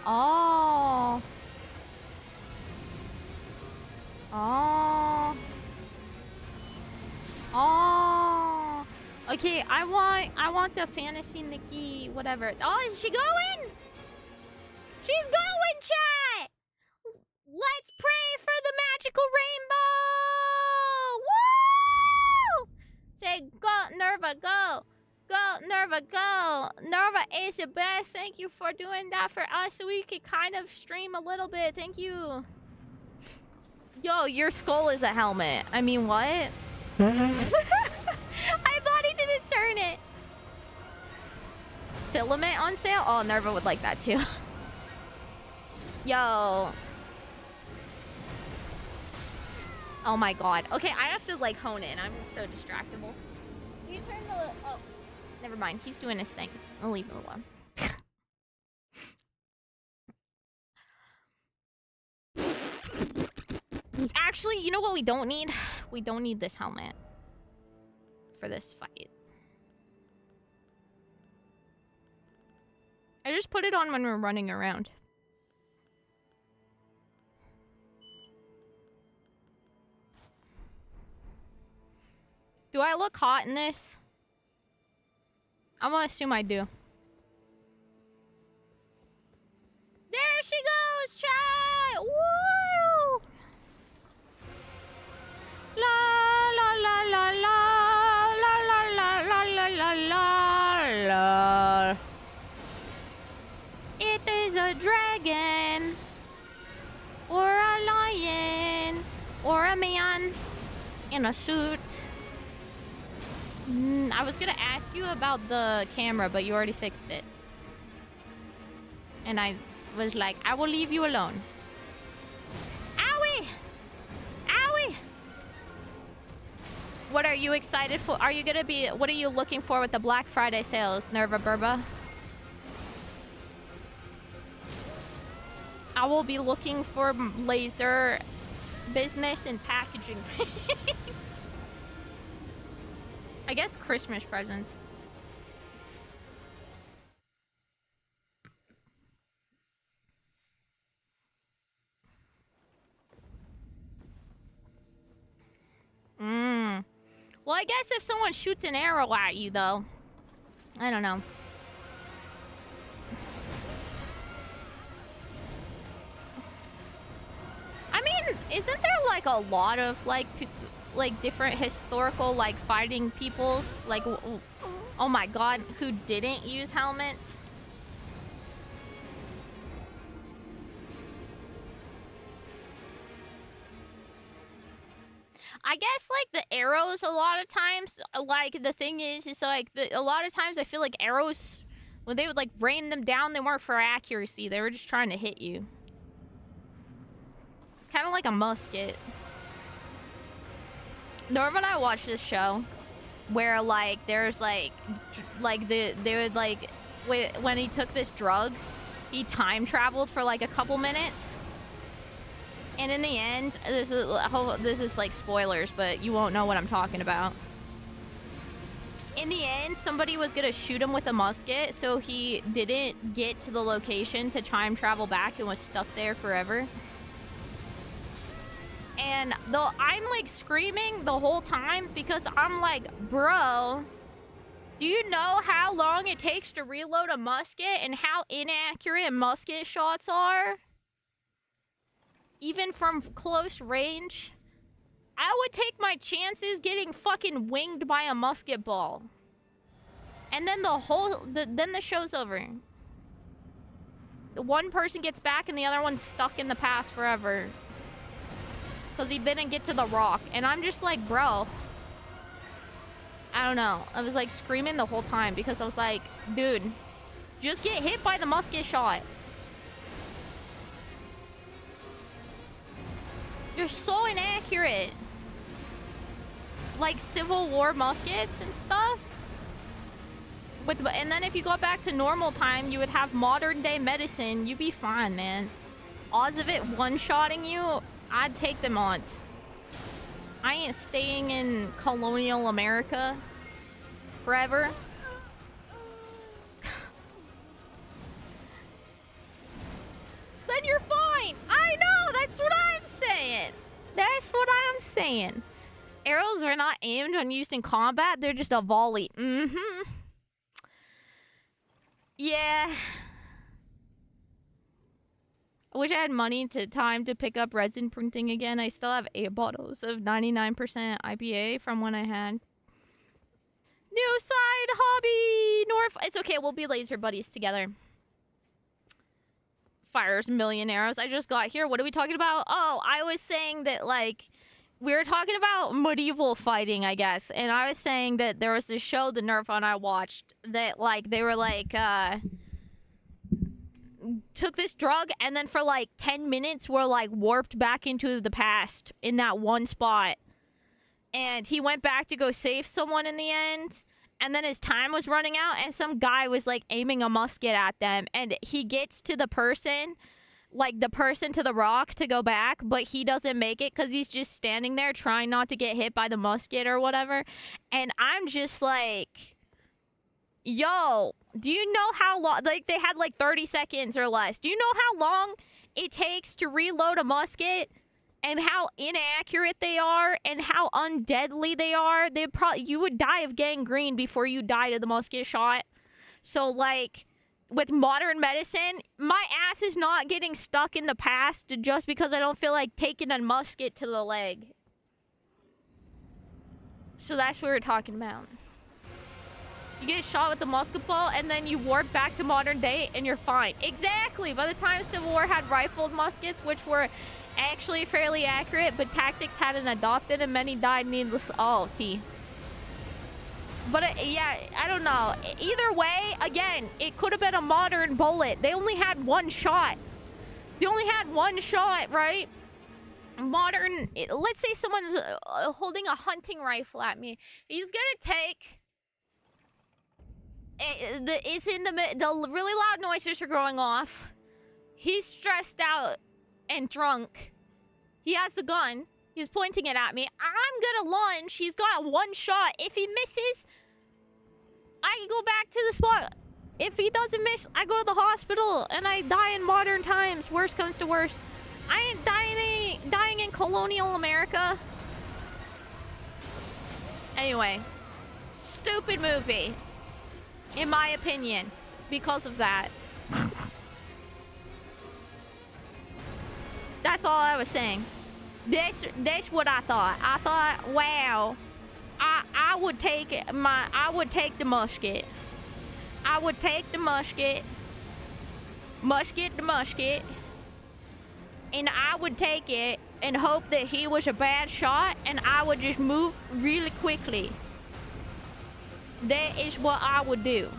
Oh. Oh. Oh. Okay, I want the fantasy Nikki whatever. Oh, is she going? She's going, chat! Let's pray for the magical rainbow! Woo! Say, go, Nerva, go! Go, Nerva, go! Nerva is the best. Thank you for doing that for us so we could kind of stream a little bit. Thank you. Yo, your skull is a helmet. I mean, what? I thought he didn't turn it. Filament on sale? Oh, Nerva would like that too. Yo. Oh my god. Okay, I have to like hone in. I'm so distractible. You turn the... Oh. Never mind. He's doing his thing. I'll leave him alone. Actually, you know what we don't need? We don't need this helmet. For this fight. I just put it on when we're running around. Do I look hot in this? I'm gonna assume I do. There she goes, chat! Woo! La la la la la la la la la la la la. It is a dragon, or a lion, or a man in a suit. I was gonna ask you about the camera, but you already fixed it. And I was like, I will leave you alone. Owie! Owie! What are you excited for? Are you gonna be... What are you looking for with the Black Friday sales, Nerva Burba? I will be looking for laser business and packaging. I guess Christmas presents. I guess if someone shoots an arrow at you, though, I don't know. I mean, isn't there like a lot of like different historical like fighting peoples like oh my god who didn't use helmets? I guess like the arrows a lot of times, like the thing is like a lot of times I feel like arrows, when they would like rain them down, they weren't for accuracy, they were just trying to hit you. Kind of like a musket. Norm and I watched this show where like there's like they would like when he took this drug, he time traveled for like a couple minutes. And in the end, this is like spoilers, but you won't know what I'm talking about. In the end, somebody was gonna shoot him with a musket, so he didn't get to the location to time travel back and was stuck there forever. And though I'm like screaming the whole time because I'm like, bro, do you know how long it takes to reload a musket and how inaccurate musket shots are? Even from close range, I would take my chances getting fucking winged by a musket ball. And then then the show's over. One person gets back and the other one's stuck in the past forever. Because he didn't get to the rock. And I'm just like, bro. I don't know. I was like screaming the whole time because I was like, dude, just get hit by the musket shot. You're so inaccurate. Like Civil War muskets and stuff. And then if you go back to normal time, you would have modern day medicine. You'd be fine, man. Odds of it one-shotting you, I'd take them odds. I ain't staying in colonial America forever. Then you're fine. I know, that's what I'm saying. That's what I'm saying. Arrows are not aimed when used in combat. They're just a volley. Mm-hmm. Yeah. I wish I had money time to pick up resin printing again. I still have 8 bottles of 99% IPA from when I had. New side hobby! North. It's okay, we'll be laser buddies together. Fires a million arrows. I just got here. What are we talking about? Oh, I was saying that, like, we were talking about medieval fighting, I guess. And I was saying that there was this show that Nerf and I watched that, like, they were, like, took this drug and then for, like, 10 minutes were, like, warped back into the past in that one spot. And he went back to go save someone in the end. And then his time was running out and some guy was, like, aiming a musket at them. And he gets to the person, like, the person to the rock to go back, but he doesn't make it because he's just standing there trying not to get hit by the musket or whatever. And I'm just like, yo, do you know how long, like, they had, like, 30 seconds or less. Do you know how long it takes to reload a musket? And how inaccurate they are, and how undeadly they are. You would die of gangrene before you died of the musket shot. So, like, with modern medicine, my ass is not getting stuck in the past just because I don't feel like taking a musket to the leg. So that's what we're talking about. You get shot with the musket ball, and then you warp back to modern day, and you're fine. Exactly! By the time Civil War had rifled muskets, which were actually fairly accurate, but tactics hadn't adopted, and many died needless. Oh, T. But yeah, I don't know. Either way, again, it could have been a modern bullet. They only had one shot. They only had one shot, right? Modern. Let's say someone's holding a hunting rifle at me. He's gonna take. The really loud noises are going off. He's stressed out and drunk. He has the gun. He's pointing it at me. I'm gonna lunge. He's got one shot. If he misses, I can go back to the spot. If he doesn't miss, I go to the hospital and I die in modern times. Worst comes to worst. I ain't dying in colonial America. Anyway, stupid movie, in my opinion, because of that. That's all I was saying. That's what I thought. I thought, wow, I would take the musket. I would take the musket, and I would take it and hope that he was a bad shot, and I would just move really quickly. That is what I would do.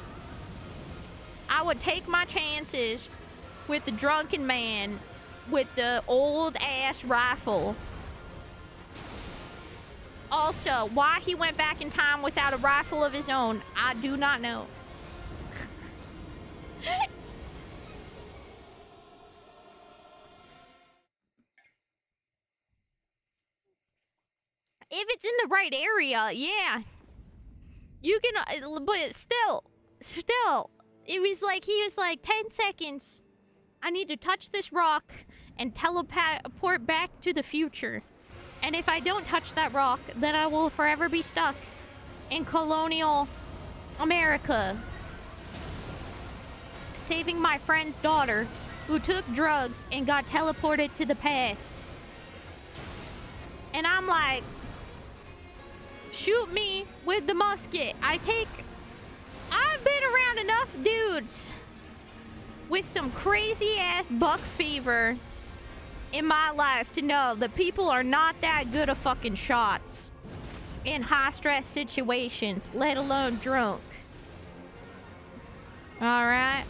I would take my chances with the drunken man with the old-ass rifle. Also, why he went back in time without a rifle of his own, I do not know. If it's in the right area, yeah. You can, but still, it was like, he was like, 10 seconds. I need to touch this rock and teleport back to the future. And if I don't touch that rock, then I will forever be stuck in colonial America. Saving my friend's daughter, who took drugs and got teleported to the past. And I'm like, shoot me with the musket. I've been around enough dudes with some crazy ass buck fever in my life to know that people are not that good of fucking shots in high stress situations, let alone drunk. Alright.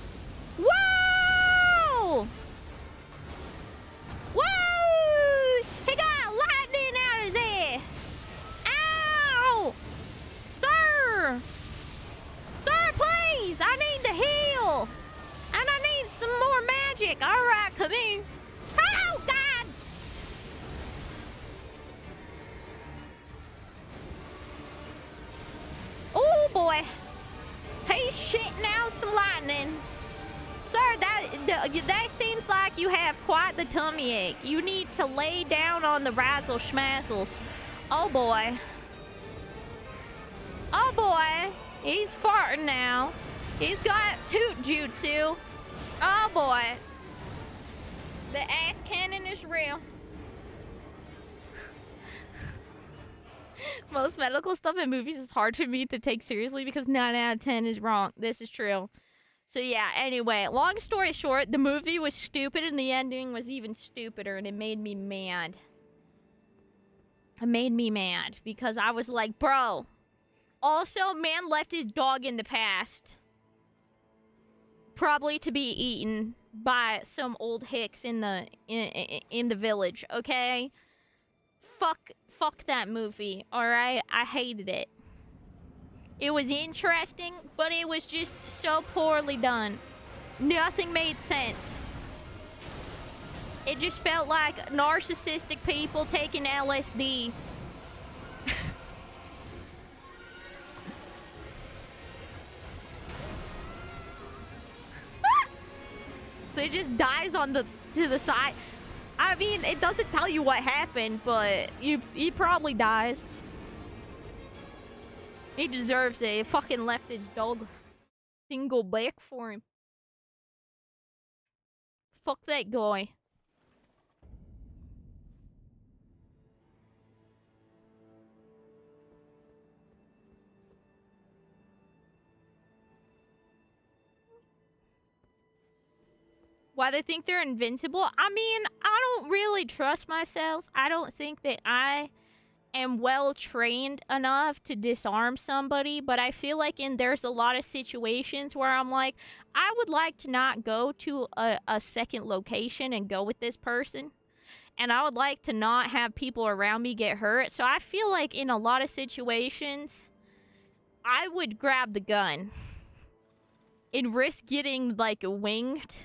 Whoa! Whoa! He got lightning out his ass! Ow! Sir! Sir, please! I need to heal! And I need some more magic! Alright, come in. Oh, God! Oh, boy. He's shitting out some lightning. Sir, that seems like you have quite the tummy ache. You need to lay down on the razzle schmazzles. Oh, boy. Oh, boy. He's farting now. He's got toot jutsu. Oh, boy. The ass cannon is real. Most medical stuff in movies is hard for me to take seriously because 9 out of 10 is wrong. This is true. So yeah, anyway, long story short, the movie was stupid and the ending was even stupider and it made me mad. It made me mad because I was like, bro. Also, man left his dog in the past. Probably to be eaten by some old hicks in the village, okay? Fuck that movie, alright? I hated it. It was interesting, but it was just so poorly done. Nothing made sense. It just felt like narcissistic people taking LSD. So it just dies on to the side. I mean, it doesn't tell you what happened, but he probably dies. He deserves it. He fucking left his dog. Didn't go back for him. Fuck that guy. Why they think they're invincible? I mean, I don't really trust myself. I don't think that I am well trained enough to disarm somebody, but I feel like there's a lot of situations where I'm like, I would like to not go to a second location and go with this person. And I would like to not have people around me get hurt. So I feel like in a lot of situations, I would grab the gun and risk getting, like, winged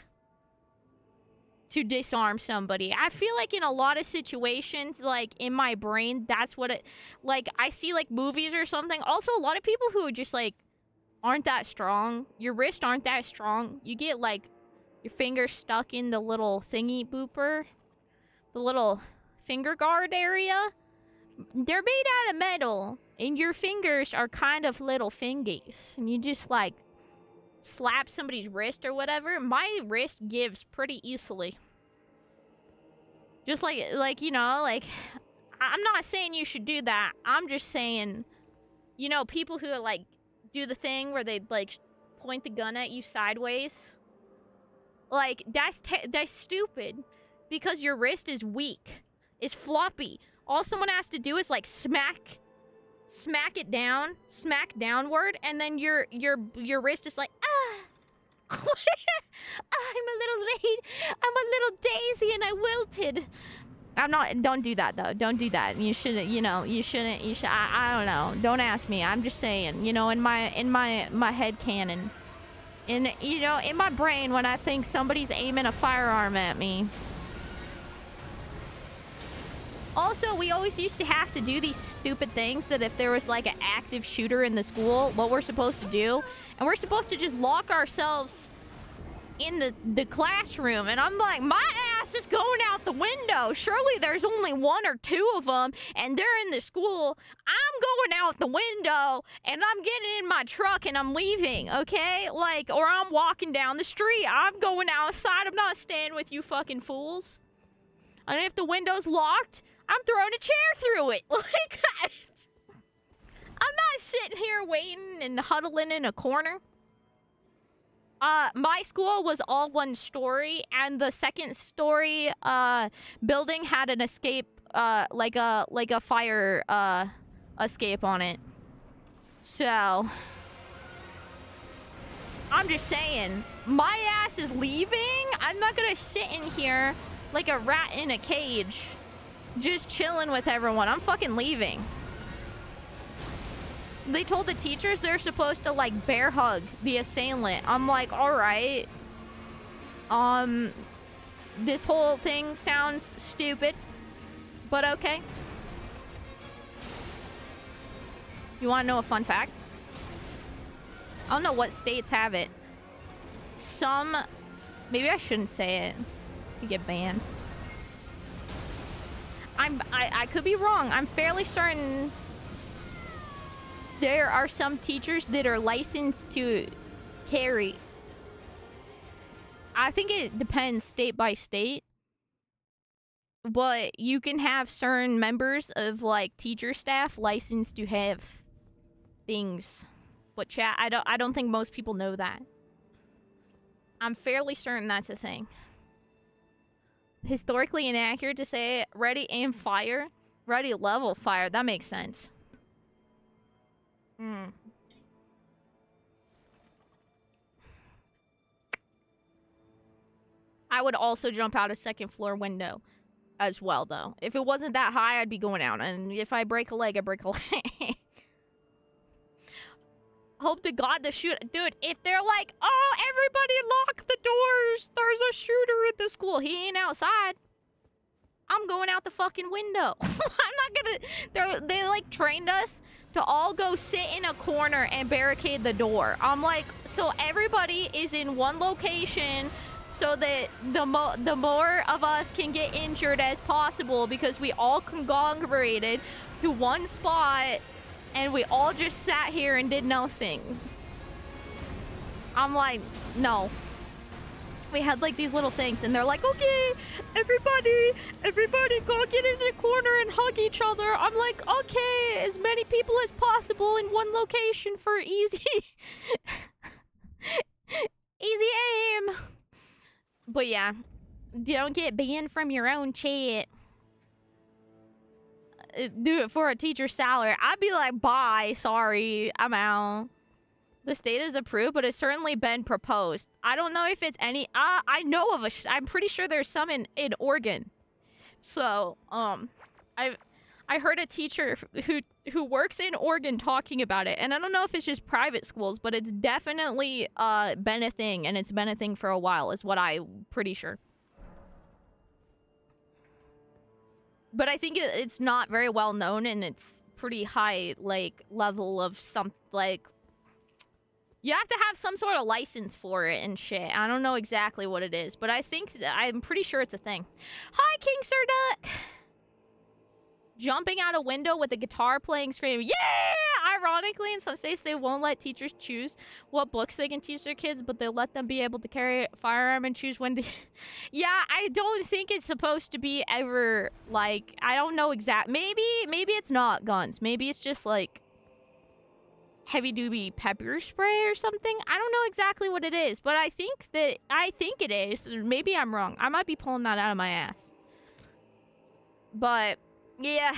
to disarm somebody. I feel like in a lot of situations, like, in my brain, that's what it... Like, I see, like, movies or something. Also, a lot of people who are just, like, aren't that strong. Your wrists aren't that strong. You get, like, your fingers stuck in the little thingy booper. The little finger guard area. They're made out of metal, and your fingers are kind of little fingies. And you just, like, slap somebody's wrist or whatever. My wrist gives pretty easily. Just like, you know, like, I'm not saying you should do that. I'm just saying, you know, people who, like, do the thing where they, like, point the gun at you sideways. Like, that's stupid. Because your wrist is weak. It's floppy. All someone has to do is, like, smack it down, smack downward, and then your wrist is like, ah. I'm a little late. I'm a little daisy and I wilted. I'm not, don't do that though. Don't do that. You shouldn't, you know, you should, I don't know. Don't ask me. I'm just saying, you know, in my head canon. You know, in my brain when I think somebody's aiming a firearm at me. Also, we always used to have to do these stupid things that if there was like an active shooter in the school, what we're supposed to do. And we're supposed to just lock ourselves in the classroom. And I'm like, my ass is going out the window. Surely there's only one or two of them and they're in the school. I'm going out the window and I'm getting in my truck and I'm leaving, okay? Like, or I'm walking down the street. I'm going outside. I'm not staying with you fucking fools. And if the window's locked, I'm throwing a chair through it. Like, I'm not sitting here waiting and huddling in a corner. My school was all one story, and the second story building had an escape, like a fire escape on it. So I'm just saying, my ass is leaving. I'm not gonna sit in here like a rat in a cage, just chilling with everyone. I'm fucking leaving. They told the teachers they're supposed to, like, bear hug the assailant. I'm like, alright. This whole thing sounds stupid, but okay. You wanna know a fun fact? I don't know what states have it. Some... Maybe I shouldn't say it. You get banned. I could be wrong. I'm fairly certain there are some teachers that are licensed to carry. I think it depends state by state. But you can have certain members of, like, teacher staff licensed to have things. But chat, I don't think most people know that. I'm fairly certain that's a thing. Historically inaccurate to say ready, aim, fire. Ready, level, fire. That makes sense. I would also jump out a second floor window as well, though. If it wasn't that high, I'd be going out. And if I break a leg, I break a leg. Hope to God the shoot... Dude, if they're like, oh, everybody lock the doors. There's a shooter at the school. He ain't outside. I'm going out the fucking window. I'm not gonna... They, like, trained us to all go sit in a corner and barricade the door. I'm like, so everybody is in one location so that the more of us can get injured as possible because we all conglomerated to one spot and we all just sat here and did nothing. I'm like, no. We had, like, these little things, and they're like, okay, everybody go get in the corner and hug each other. I'm like, okay, as many people as possible in one location for easy... easy aim. But yeah, don't get banned from your own chat. Do it for a teacher's salary. I'd be like, bye, sorry, I'm out. The state is approved, but it's certainly been proposed. I don't know if it's any... I know of I'm pretty sure there's some in Oregon. So, I heard a teacher who works in Oregon talking about it. And I don't know if it's just private schools, but it's definitely been a thing. And it's been a thing for a while, is what I'm pretty sure. But I think it's not very well known, and it's pretty high, like, level of some, like... You have to have some sort of license for it and shit. I don't know exactly what it is, but I'm pretty sure it's a thing. Hi, King Sir Duck! jumping out a window with a guitar playing, screaming, yeah! Ironically, in some states, they won't let teachers choose what books they can teach their kids, but they'll let them be able to carry a firearm and choose when to... Yeah, I don't think it's supposed to be ever, like, I don't know maybe it's not guns. Maybe it's just, like, heavy-duty pepper spray or something. I don't know exactly what it is, but I think it is. Maybe I'm wrong. I might be pulling that out of my ass. But, yeah...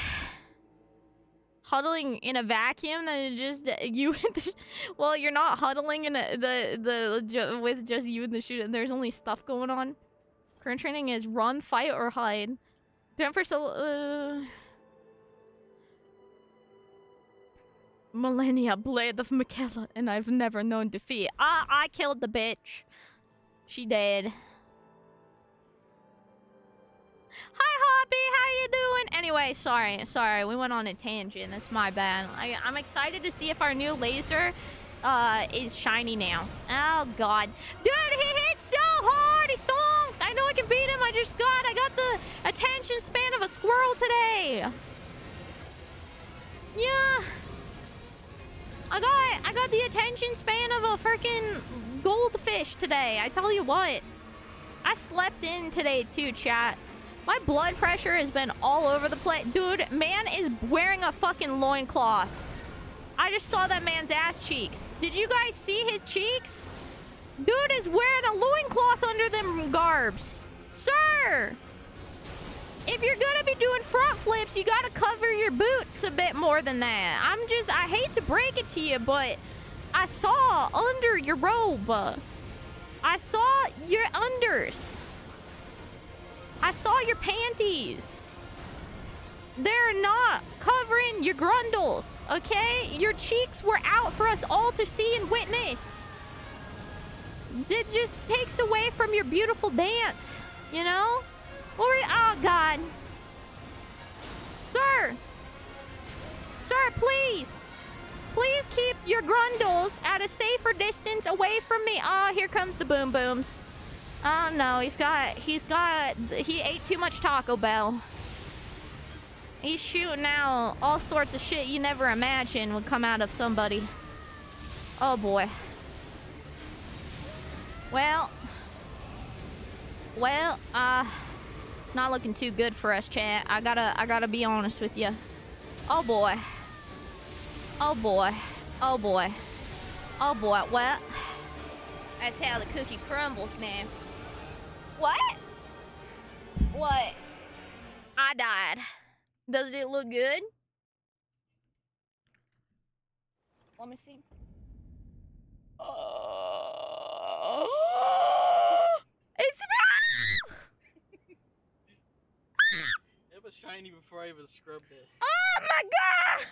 Huddling in a vacuum, then just you and the well, you're not huddling in with just you and the shooter. There's only stuff going on. Current training is run, fight, or hide. Don't for millennia blade of Michaela, and I've never known defeat. I killed the bitch. She dead. Hi, Hoppy. How you doing? Anyway, sorry. We went on a tangent. That's my bad. I'm excited to see if our new laser is shiny now. Oh, God. Dude, he hit so hard. He stonks. I know I can beat him. I got the attention span of a squirrel today. Yeah. I got the attention span of a freaking goldfish today. I tell you what. I slept in today, too, chat. My blood pressure has been all over the place. Dude, man is wearing a fucking loincloth. I just saw that man's ass cheeks. Did you guys see his cheeks? Dude is wearing a loincloth under them garbs. Sir! If you're gonna be doing front flips, you gotta cover your boots a bit more than that. I hate to break it to you, but I saw under your robe. I saw your unders. I saw your panties. They're not covering your grundles, okay? Your cheeks were out for us all to see and witness. It just takes away from your beautiful dance, you know? Oh, God. Sir. Sir, please. Please keep your grundles at a safer distance away from me. Oh, here comes the boom booms. Oh, no, he ate too much Taco Bell. He's shooting out all sorts of shit you never imagined would come out of somebody. Oh, boy. Well, not looking too good for us, chat. I gotta be honest with you. Oh, boy. Oh, boy. Oh, boy. Oh, boy. Well, that's how the cookie crumbles, man. What? What? I died. Does it look good? Let me see. It's It was shiny before I even scrubbed it. Oh my God!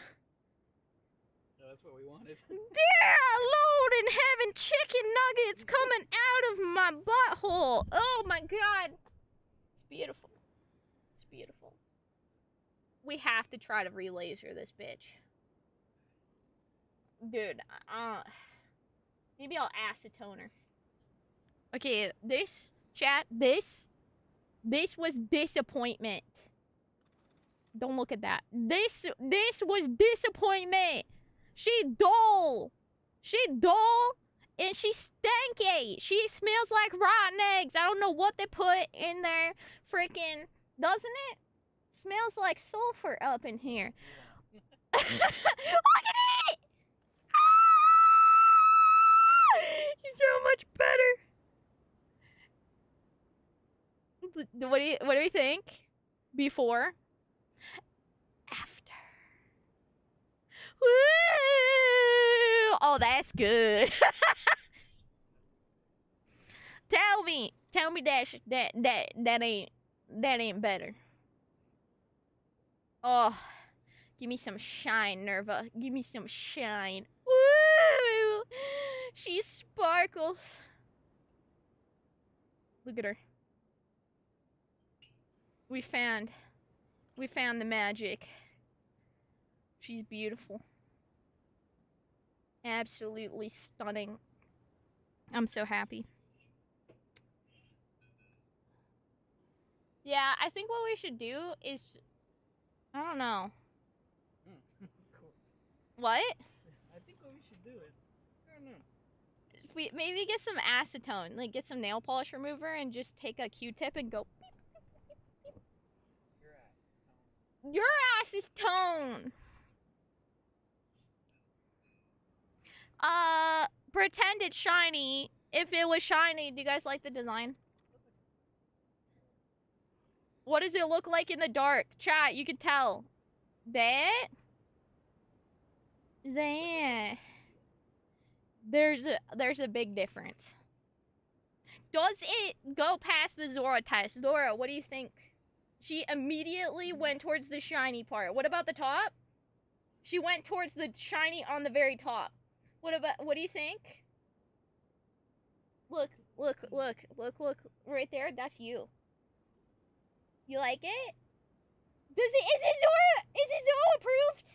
Yeah, that's what we wanted. Dear Lord in heaven, chicken nuggets coming out of my butthole. Oh my God. It's beautiful. It's beautiful. We have to try to re-laser this bitch. Dude, maybe I'll acetone her. Okay, this, chat, this was disappointment. Don't look at that. This was disappointment. She dull, and she stanky. She smells like rotten eggs. I don't know what they put in there. Freaking, doesn't it? Smells like sulfur up in here. Look at it! He's so much better. What do you think? Before? After. Woo! Oh, that's good. Tell me that ain't better. Oh, give me some shine, Nerva. Give me some shine. Woo! She sparkles. Look at her. We found the magic. She's beautiful. Absolutely stunning. I'm so happy. Yeah, I think what we should do is I don't know. Cool. What? I think what we should do is, I don't know. We maybe get some acetone, like get some nail polish remover and just take a Q-tip and go. Your ass. Your ass is tone. Pretend it's shiny. If it was shiny, do you guys like the design? What does it look like in the dark? Chat, you can tell. That? That. There's a big difference. Does it go past the Zora test? Zora, what do you think? She immediately went towards the shiny part. What about the top? She went towards the shiny on the very top. What do you think? Look right there. That's you. You like it? Is it Zora approved?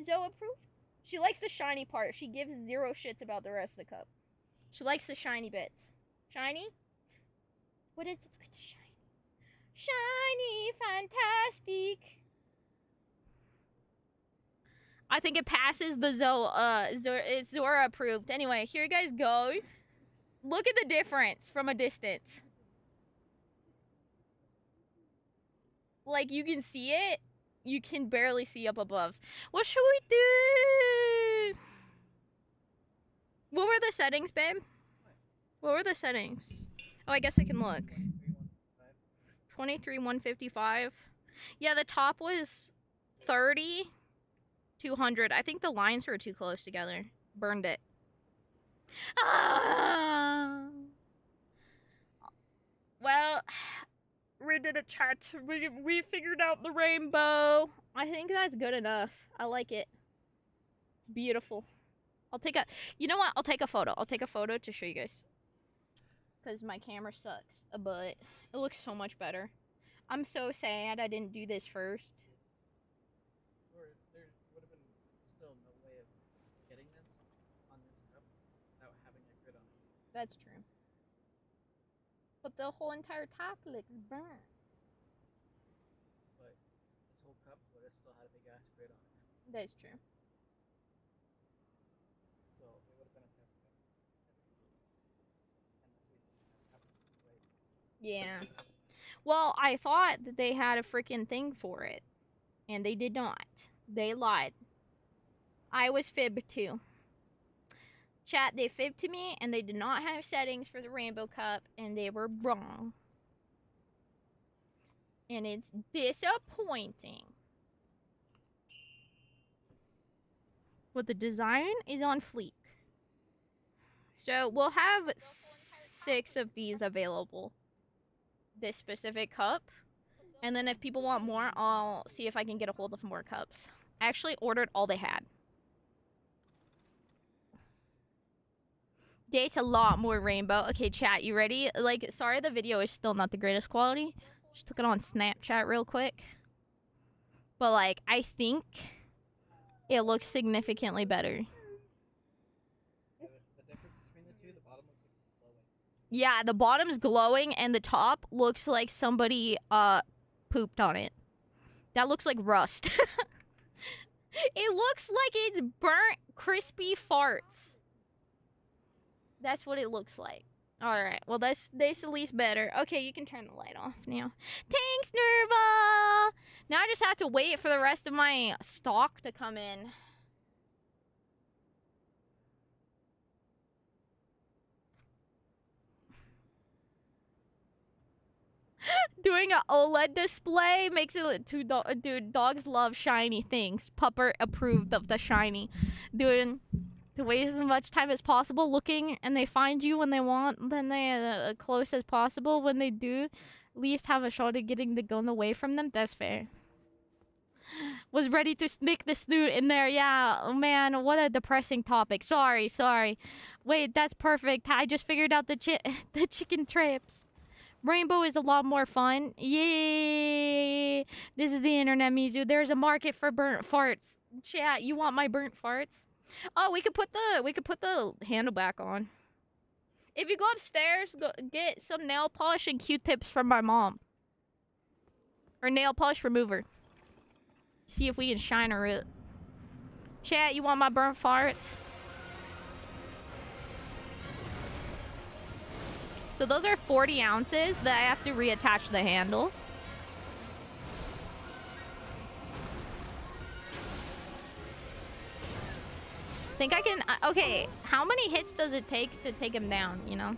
Zoe approved? She likes the shiny part. She gives 0 shits about the rest of the cup. She likes the shiny bits. Shiny? What is it with the shiny? Shiny, fantastic. I think it passes the it's Zora approved. Anyway, here you guys go. Look at the difference from a distance. Like, you can see it. You can barely see up above. What should we do? What were the settings, babe? What were the settings? Oh, I guess I can look. 23,155. Yeah, the top was 30, 200. I think the lines were too close together. Burned it. Ah! Well, we did a chat. We figured out the rainbow. I think that's good enough. I like it. It's beautiful. I'll take a... You know what? I'll take a photo. I'll take a photo to show you guys. Because my camera sucks. But it looks so much better. I'm so sad I didn't do this first. Or there would have been still no way of getting this on this cup without having a grid on it. That's true. But the whole entire top looks burnt. But this whole cup would have still had a big ass grid on it. That's true. So it would have been a test cup. And that's what we just Yeah. Well, I thought that they had a freaking thing for it. And they did not. They lied. I was fibbed too. Chat, they fibbed to me and they did not have settings for the rainbow cup and they were wrong. And it's disappointing. But the design is on fleek. So we'll have 6 of these available. This specific cup. And then if people want more, I'll see if I can get a hold of more cups. I actually ordered all they had. Date's a lot more rainbow. Okay, chat, you ready? Like, sorry the video is still not the greatest quality. Just took it on Snapchat real quick. But, like, I think it looks significantly better. The difference between the two, the bottom looks like glowing. Yeah, the bottom's glowing and the top looks like somebody pooped on it. That looks like rust. It looks like it's burnt, crispy farts. That's what it looks like. Alright, well that's at least better. Okay, you can turn the light off now. Thanks, Nerva! Now I just have to wait for the rest of my stock to come in. Doing an OLED display makes it too... Dude, dogs love shiny things. Pupper approved of the shiny. Dude, to waste as much time as possible looking, and they find you when they want, then they close as possible when they do. At least have a shot at getting the gun away from them. That's fair. Was ready to sneak the snoot in there. Yeah, oh man, what a depressing topic. Sorry. Wait, that's perfect. I just figured out the chicken trips. Rainbow is a lot more fun. Yay! This is the internet, Mizu. There's a market for burnt farts. Chat, you want my burnt farts? Oh, we could put the handle back on. If you go upstairs, go get some nail polish and Q-tips from my mom. Or nail polish remover. See if we can shine her up. Chat, you want my burnt farts? So those are 40 ounces that I have to reattach the handle. Think I can... okay, how many hits does it take to take him down, you know?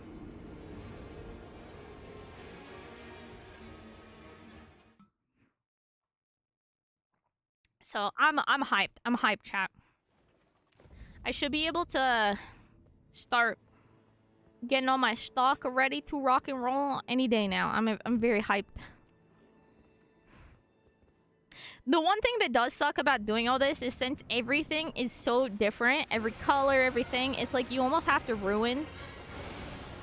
So, I'm hyped. I'm hyped, chat. I should be able to start getting all my stock ready to rock and roll any day now. I'm very hyped. The one thing that does suck about doing all this is since everything is so different, every color, everything, it's like you almost have to ruin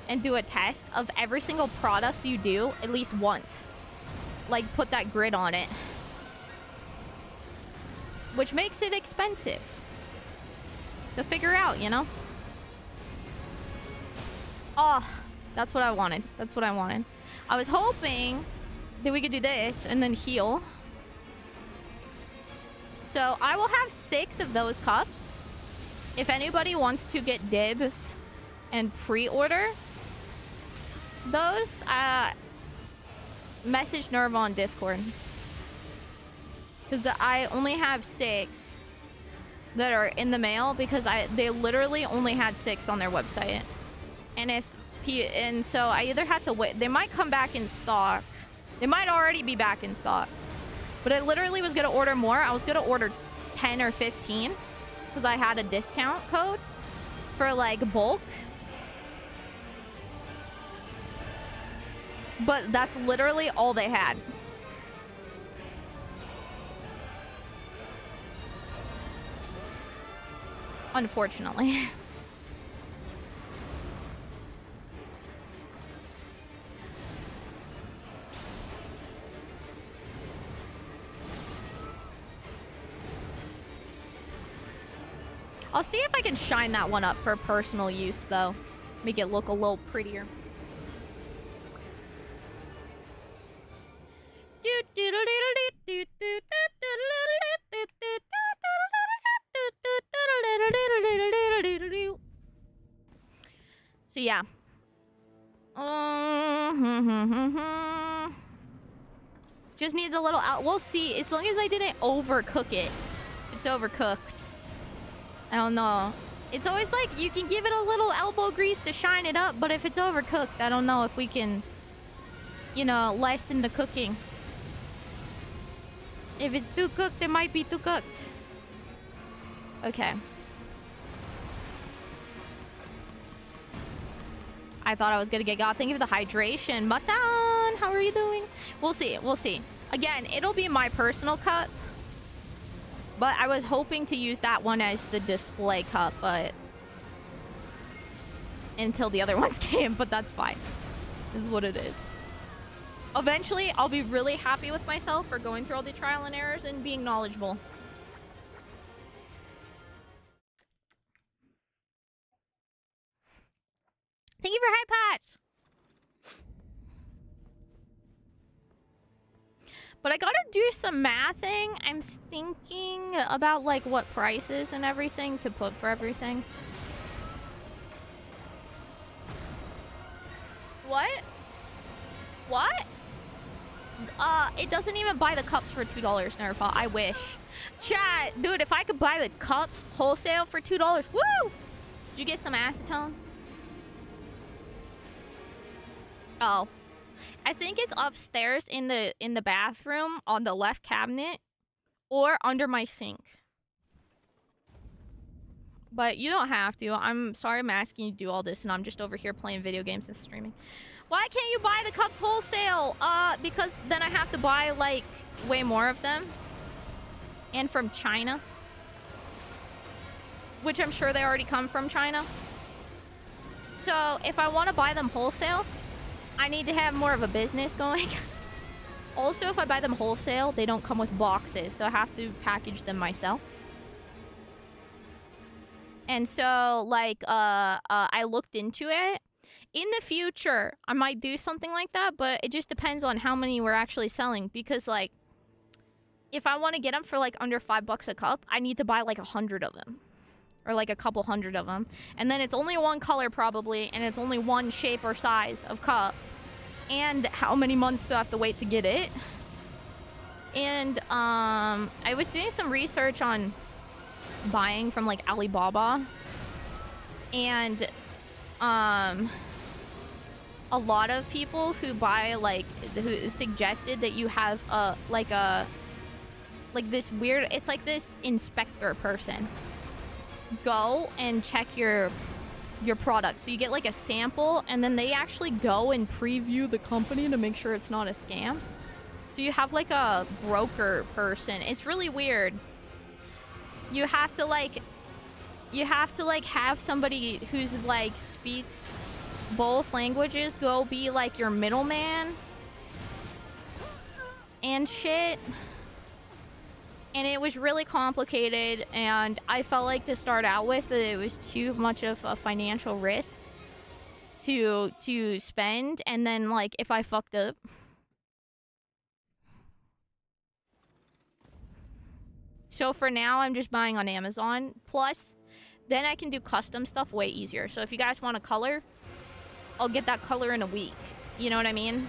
and do a test of every single product you do at least once. Like, put that grid on it. Which makes it expensive to figure out, you know? Oh, that's what I wanted. That's what I wanted. I was hoping that we could do this and then heal. So I will have 6 of those cups. If anybody wants to get dibs and pre-order those, message Nerve on Discord. Because I only have 6 that are in the mail because they literally only had 6 on their website. And so I either have to wait. They might come back in stock. They might already be back in stock. But I literally was going to order more. I was going to order 10 or 15 because I had a discount code for like bulk. But that's literally all they had. Unfortunately. I'll see if I can shine that one up for personal use, though. Make it look a little prettier. So, yeah. Just needs a little out. We'll see. As long as I didn't overcook it. It's overcooked. I don't know. It's always like you can give it a little elbow grease to shine it up, but if it's overcooked, I don't know if we can, you know, lessen the cooking. If it's too cooked, it might be too cooked. Okay. I thought I was gonna get got. Thank you for the hydration. Matan, how are you doing? We'll see. We'll see. Again, it'll be my personal cup. But I was hoping to use that one as the display cup, but... until the other ones came, but that's fine. Is what it is. Eventually, I'll be really happy with myself for going through all the trial and errors and being knowledgeable. Thank you for hype hats! But I gotta do some mathing. I'm thinking about, like, what prices and everything to put for everything. What? What? It doesn't even buy the cups for $2, Nerfa. I wish. Chat, dude, if I could buy the cups wholesale for $2, woo! Did you get some acetone? Oh. I think it's upstairs in the bathroom on the left cabinet or under my sink. But you don't have to. I'm sorry I'm asking you to do all this and I'm just over here playing video games and streaming. Why can't you buy the cups wholesale? Because then I have to buy, like, way more of them. And from China. Which I'm sure they already come from China. So, if I want to buy them wholesale, I need to have more of a business going. Also, if I buy them wholesale, they don't come with boxes. So I have to package them myself. And so, like, I looked into it. In the future, I might do something like that, but it just depends on how many we're actually selling. Because, like, if I want to get them for, like, under $5 a cup, I need to buy, like, 100 of them. Or, like, a couple hundred of them. And then it's only one color, probably, and it's only one shape or size of cup. And how many months do I have to wait to get it? And, I was doing some research on buying from, like, Alibaba. And, a lot of people who buy, like, who suggested that you have, like this weird, it's like this inspector person. Go and check your product. So you get, like, a sample, and then they actually go and preview the company to make sure it's not a scam. So you have, like, a broker person. It's really weird. You have to, like, have somebody who's, like, speaks both languages go be, like, your middleman and shit. And it was really complicated, and I felt like to start out with that it was too much of a financial risk to spend, and then, like, if I fucked up. So for now, I'm just buying on Amazon. Plus, then I can do custom stuff way easier. So if you guys want a color, I'll get that color in a week. You know what I mean?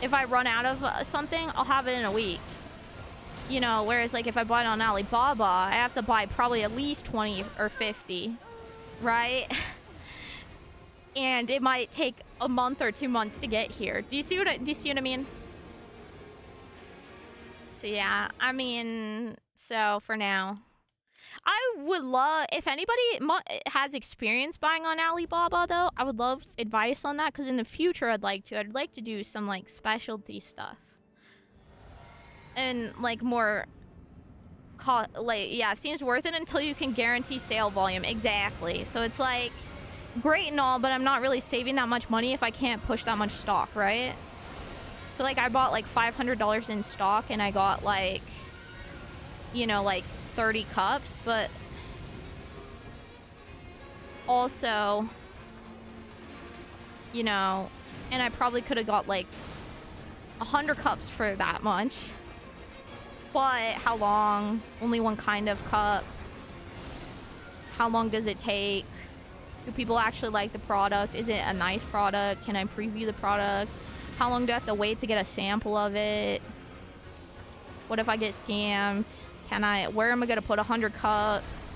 If I run out of something, I'll have it in a week. You know, whereas, like, if I buy it on Alibaba, I have to buy probably at least 20 or 50, right? And it might take a month or 2 months to get here. Do you see what I mean? So yeah, I mean, so for now, I would love, if anybody has experience buying on Alibaba, though, I would love advice on that, because in the future I'd like to do some, like, specialty stuff. And, like, more, like, yeah, it seems worth it until you can guarantee sale volume. Exactly. So it's, like, great and all, but I'm not really saving that much money if I can't push that much stock, right? So, like, I bought, like, $500 in stock, and I got, like, you know, like, 30 cups, but also, you know, and I probably could have got, like, 100 cups for that much. But how long? Only one kind of cup. How long does it take? Do people actually like the product? Is it a nice product? Can I preview the product? How long do I have to wait to get a sample of it? What if I get scammed? Where am I gonna put 100 cups?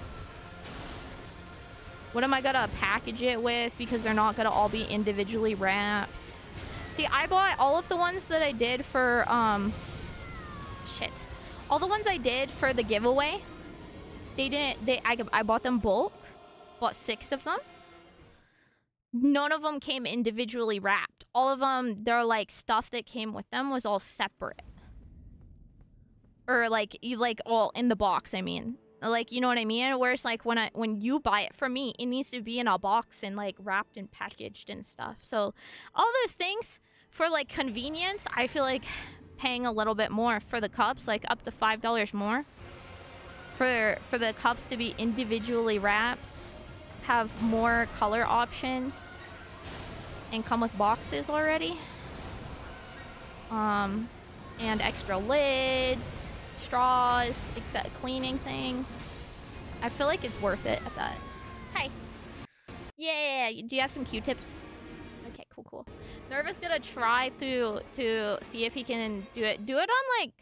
What am I gonna package it with? Because they're not gonna all be individually wrapped. See, I bought all of the ones that I did for, all the ones I did for the giveaway, I bought them bulk. Bought 6 of them. None of them came individually wrapped. All of them, they're, like, stuff that came with them was all separate. Or, like, all in the box, I mean. Like, you know what I mean? Whereas, like, when you buy it from me, it needs to be in a box and, like, wrapped and packaged and stuff. So, all those things, for, like, convenience, I feel like paying a little bit more for the cups, like, up to $5 more. For the cups to be individually wrapped, have more color options, and come with boxes already. And extra lids, straws, except cleaning thing. I feel like it's worth it at that. Hey. Yeah, do you have some Q-tips? Okay, cool. Nerva's gonna try to see if he can do it. Do it on, like,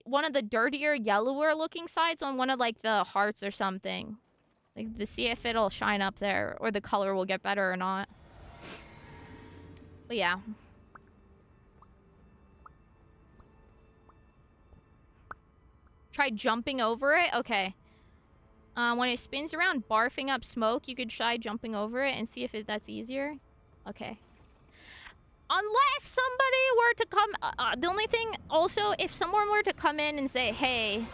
one of the dirtier, yellower looking sides on one of, like, the hearts or something. Like, to see if it'll shine up there, or the color will get better or not. But yeah. Try jumping over it? Okay. When it spins around barfing up smoke, you could try jumping over it and see if that's easier. Okay. Unless somebody were to come... the only thing, also, if someone were to come in and say, hey,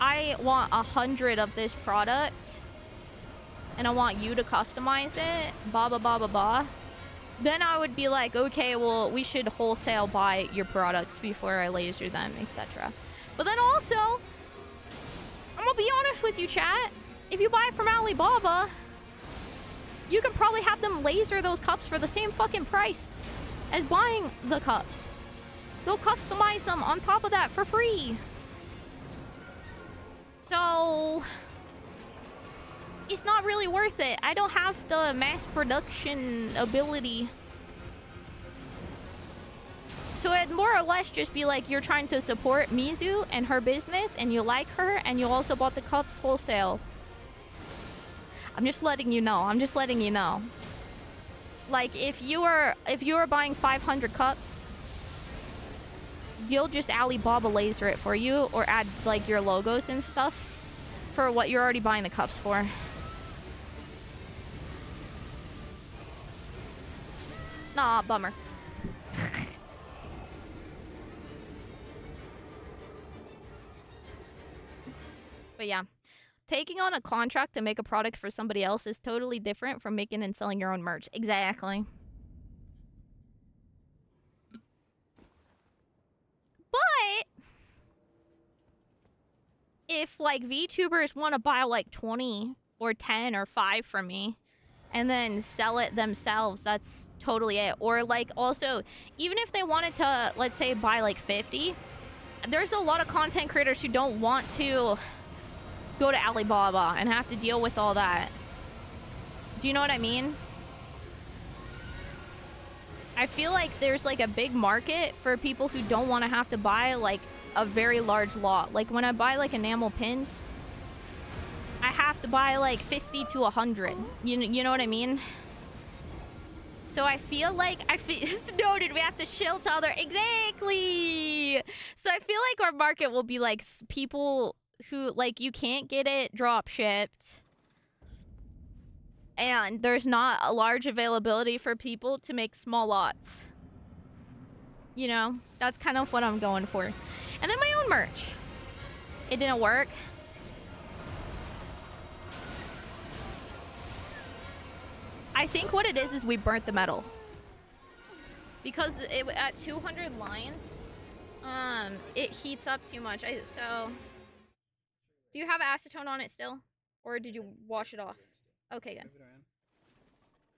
I want 100 of this product, and I want you to customize it, then I would be like, okay, well, we should wholesale buy your products before I laser them, etc. But then also, I'm gonna be honest with you, chat. If you buy from Alibaba, You can probably have them laser those cups for the same fucking price as buying the cups. They'll customize them on top of that for free. So it's not really worth it. I don't have the mass production ability. So it'd more or less just be like you're trying to support Mizu and her business, and you like her, and you also bought the cups wholesale. I'm just letting you know. I'm just letting you know. Like, if you were buying 500 cups, you'll just Alibaba laser it for you, or add like your logos and stuff for what you're already buying the cups for. Nah, bummer. But yeah, taking on a contract to make a product for somebody else is totally different from making and selling your own merch. Exactly. But if like VTubers want to buy like 20 or 10 or 5 from me and then sell it themselves, that's totally it. Or like also, even if they wanted to, let's say, buy like 50, there's a lot of content creators who don't want to go to Alibaba and have to deal with all that. Do you know what I mean? I feel like there's like a big market for people who don't want to have to buy like a very large lot. Like when I buy like enamel pins, I have to buy like 50 to 100. You know what I mean? So I feel like it's noted, we have to shield to other. Exactly. So I feel like our market will be like people who like you can't get it drop shipped, and there's not a large availability for people to make small lots. You know, that's kind of what I'm going for. And then my own merch. It didn't work. I think what it is we burnt the metal. Because it at 200 lines, it heats up too much. So do you have acetone on it still? Or did you wash it off? Okay, good.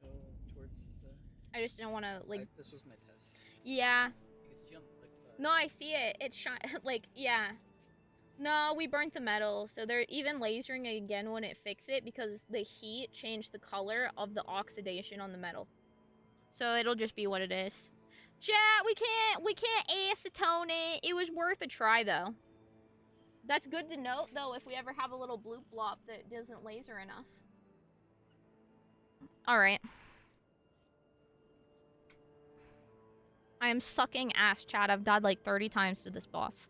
Go towards the... I just didn't want to, like... This was my test. Yeah. You can see on, like, No, I see it. It's shine... like, yeah. No, we burnt the metal. So they're even lasering it again when it fixes it because the heat changed the color of the oxidation on the metal. So it'll just be what it is. Chat, we can't acetone it. It was worth a try, though. That's good to note, though, if we ever have a little bloop blop that doesn't laser enough. Alright. I am sucking ass, chat. I've died like 30 times to this boss.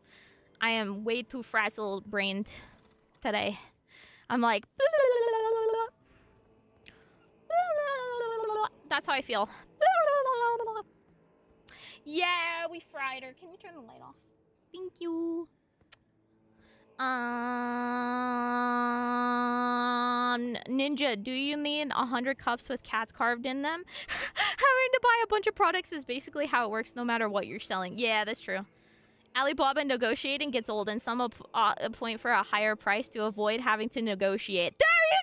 I am way too frazzled-brained today. I'm like... That's how I feel. Yeah, we fried her. Can you turn the light off? Thank you. Ninja, do you need 100 cups with cats carved in them? Having to buy a bunch of products is basically how it works no matter what you're selling. Yeah, that's true. Alibaba negotiating gets old, and some point for a higher price to avoid having to negotiate. There you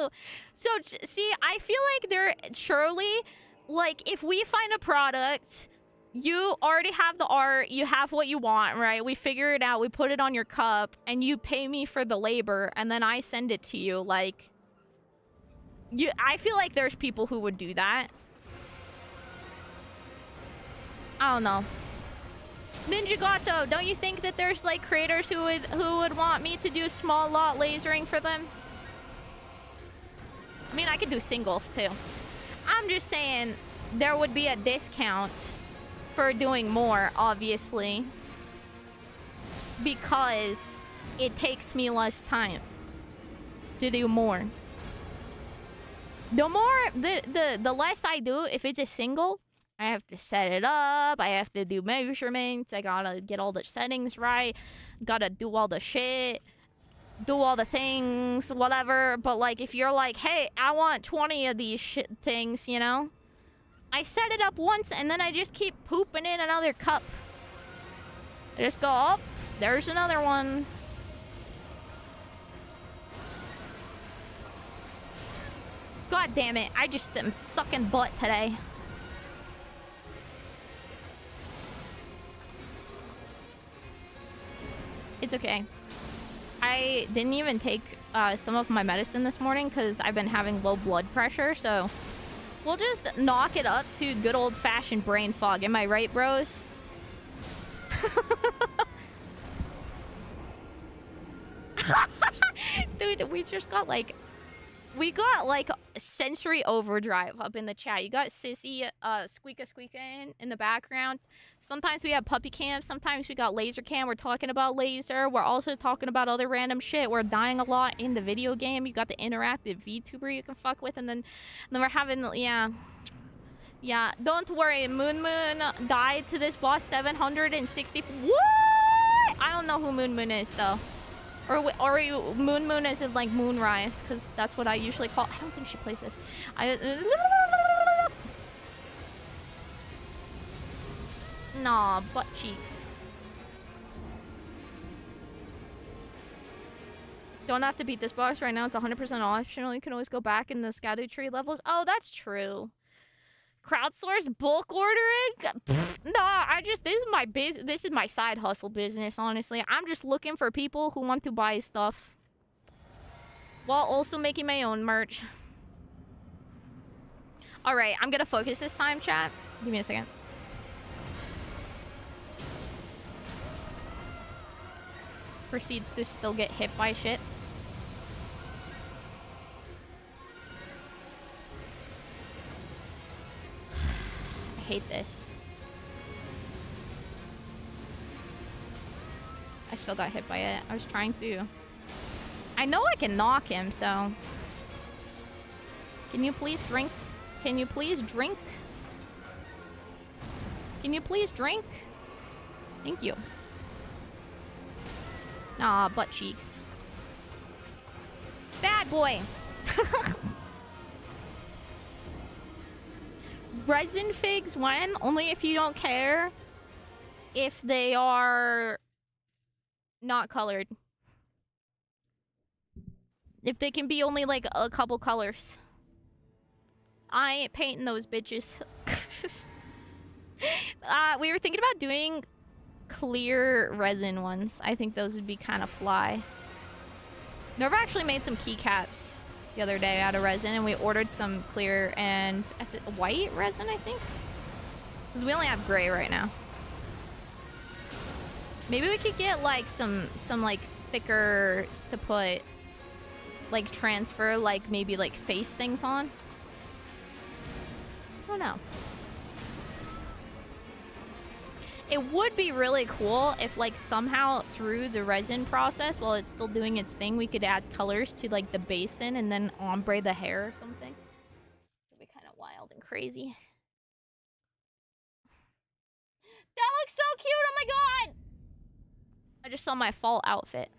go! So, see, I feel like there surely, like, if we find a product... You already have the art, you have what you want, right? We figure it out, we put it on your cup, and you pay me for the labor, and then I send it to you, like... I feel like there's people who would do that. I don't know. Ninja Gato, don't you think that there's, like, creators who would want me to do small lot lasering for them? I mean, I could do singles, too. I'm just saying, there would be a discount for doing more, obviously, because it takes me less time to do more. The less I do, if it's a single, I have to set it up, I have to do measurements, I gotta get all the settings right, gotta do all the shit, do all the things, whatever. But like, if you're like, hey, I want 20 of these shit things, you know, I set it up once, and then I just keep pooping in another cup. I just go, oh, there's another one. Go God damn it. I just am sucking butt today. It's okay. I didn't even take some of my medicine this morning because I've been having low blood pressure, so we'll just knock it up to good old-fashioned brain fog. Am I right, bros? Dude, we got sensory overdrive up in the chat. You got Sissy squeaking in the background. Sometimes we have puppy cam, sometimes we got laser cam. We're talking about laser. We're also talking about other random shit. We're dying a lot in the video game. You got the interactive VTuber you can fuck with, and then we're having, yeah, don't worry. Moon died to this boss 760. What? I don't know who Moon is though. Or Moon is it like Moonrise, because that's what I usually call. I don't think she plays this. Nah, butt cheeks. Don't have to beat this boss right now. It's 100% optional. You can always go back in the scouted tree levels. Oh, that's true. Crowdsource bulk ordering? Nah, this is my side hustle business, honestly. I'm just looking for people who want to buy stuff while also making my own merch. All right, I'm gonna focus this time, chat. Give me a second. Proceeds to still get hit by shit. I hate this. I still got hit by it. I was trying to. I know I can knock him, so... Can you please drink? Can you please drink? Can you please drink? Thank you. Aw, butt cheeks. Bad boy! Resin figs when? Only if you don't care if they are not colored. If they can be only like a couple colors. I ain't painting those bitches. We were thinking about doing clear resin ones. I think those would be kind of fly. Nova actually made some keycaps the other day out of resin, and we ordered some clear and white resin, I think. Because we only have gray right now. Maybe we could get like some like stickers to put, like transfer, like maybe like face things on. I don't know. It would be really cool if like somehow through the resin process, while it's still doing its thing, we could add colors to like the basin and then ombre the hair or something. It'd be kind of wild and crazy. That looks so cute! Oh my god! I just saw my fall outfit.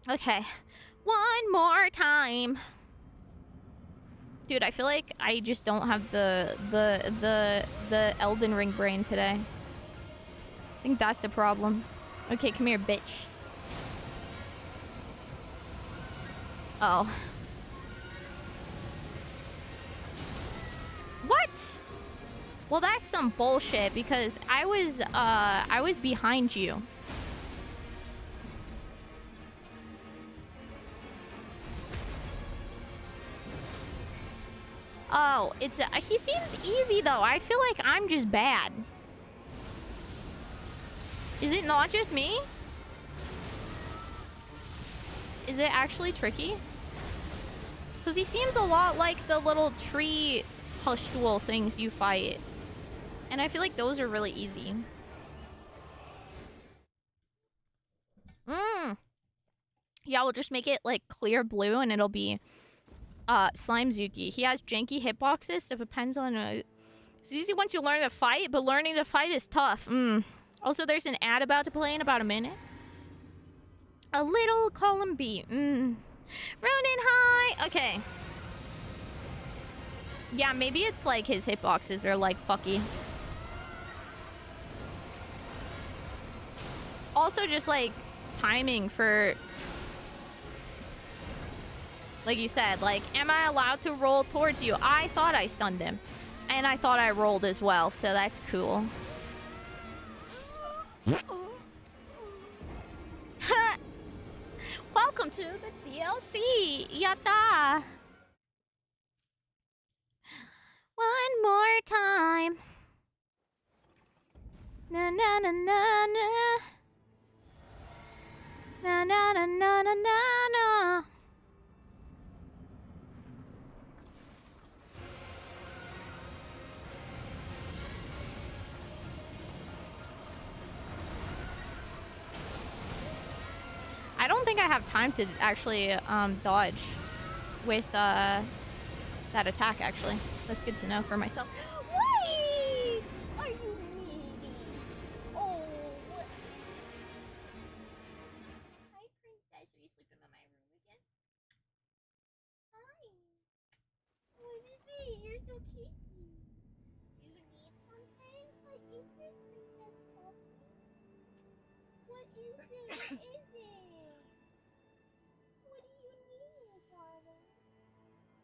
Okay. One more time. Dude, I feel like I just don't have the Elden Ring brain today. I think that's the problem. Okay, come here, bitch. Oh. What? Well, that's some bullshit because I was behind you. Oh, it's he seems easy though. I feel like I'm just bad. Is it not just me? Is it actually tricky? Because he seems a lot like the little tree pustual things you fight. And I feel like those are really easy. Yeah, we'll just make it like clear blue and it'll be Slimezuki. He has janky hitboxes, so it depends on it's easy once you learn to fight, but learning to fight is tough. Also, there's an ad about to play in about a minute. A little column B. Ronin high. Okay. Yeah, maybe it's like his hitboxes are like fucky. also just like timing for, like you said, like, am I allowed to roll towards you? I thought I stunned him. And I thought I rolled as well, so that's cool. Welcome to the DLC. Yatta. One more time. Na na na na na. Na na na na na na. I don't think I have time to actually dodge with that attack, actually. That's good to know for myself. Wait! Are you needy? Oh. Hi, princess. Are you sleeping in my room again? Hi. What is it? You're so kissy. You need something? What is it, princess puppy? What is it? What is it? What do you need, darling?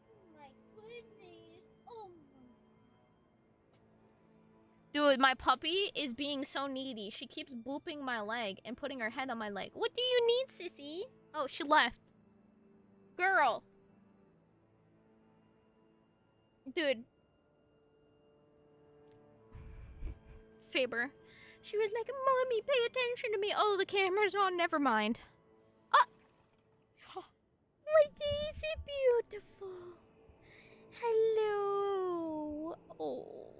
Oh my goodness. Oh my. Dude, my puppy is being so needy. She keeps booping my leg and putting her head on my leg. What do you need, sissy? Oh, she left. Girl. Dude. Saber. She was like, Mommy, pay attention to me. Oh, the camera's on. Never mind. What is it beautiful? Hello. Oh.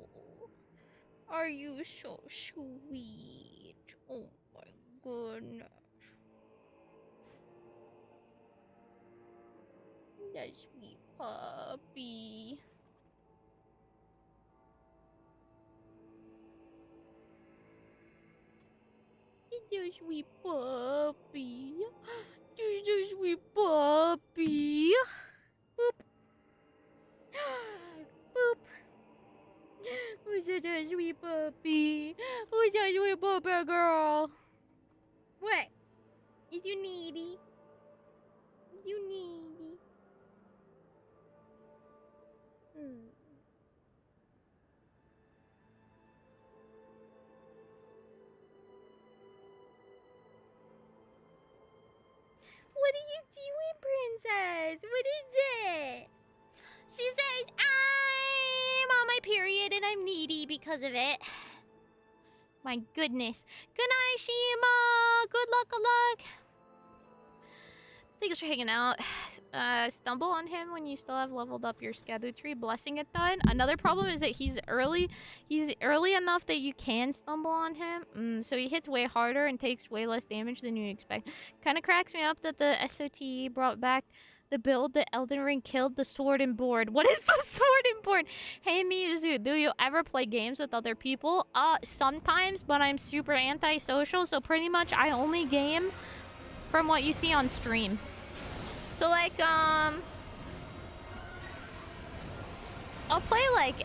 Are you so sweet? Oh my goodness. That sweet puppy. That sweet puppy. That's a sweet puppy. Boop. Boop. Who's that sweet puppy? Who's that sweet puppy girl? What? Is you needy? Is you needy? What are you doing, princess? What is it? She says, I'm on my period and I'm needy because of it. My goodness. Good night, Shima. Good luck, good luck. Thanks for hanging out. Stumble on him when you still have leveled up your Skadu tree. Blessing it done. Another problem is that he's early. He's early enough that you can stumble on him. So he hits way harder and takes way less damage than you expect. Kind of cracks me up that the SOT brought back the build that Elden Ring killed, the sword and board. What is the sword and board? Hey Mizu, do you ever play games with other people? Sometimes, but I'm super antisocial, so pretty much I only game from what you see on stream. So like, I'll play like,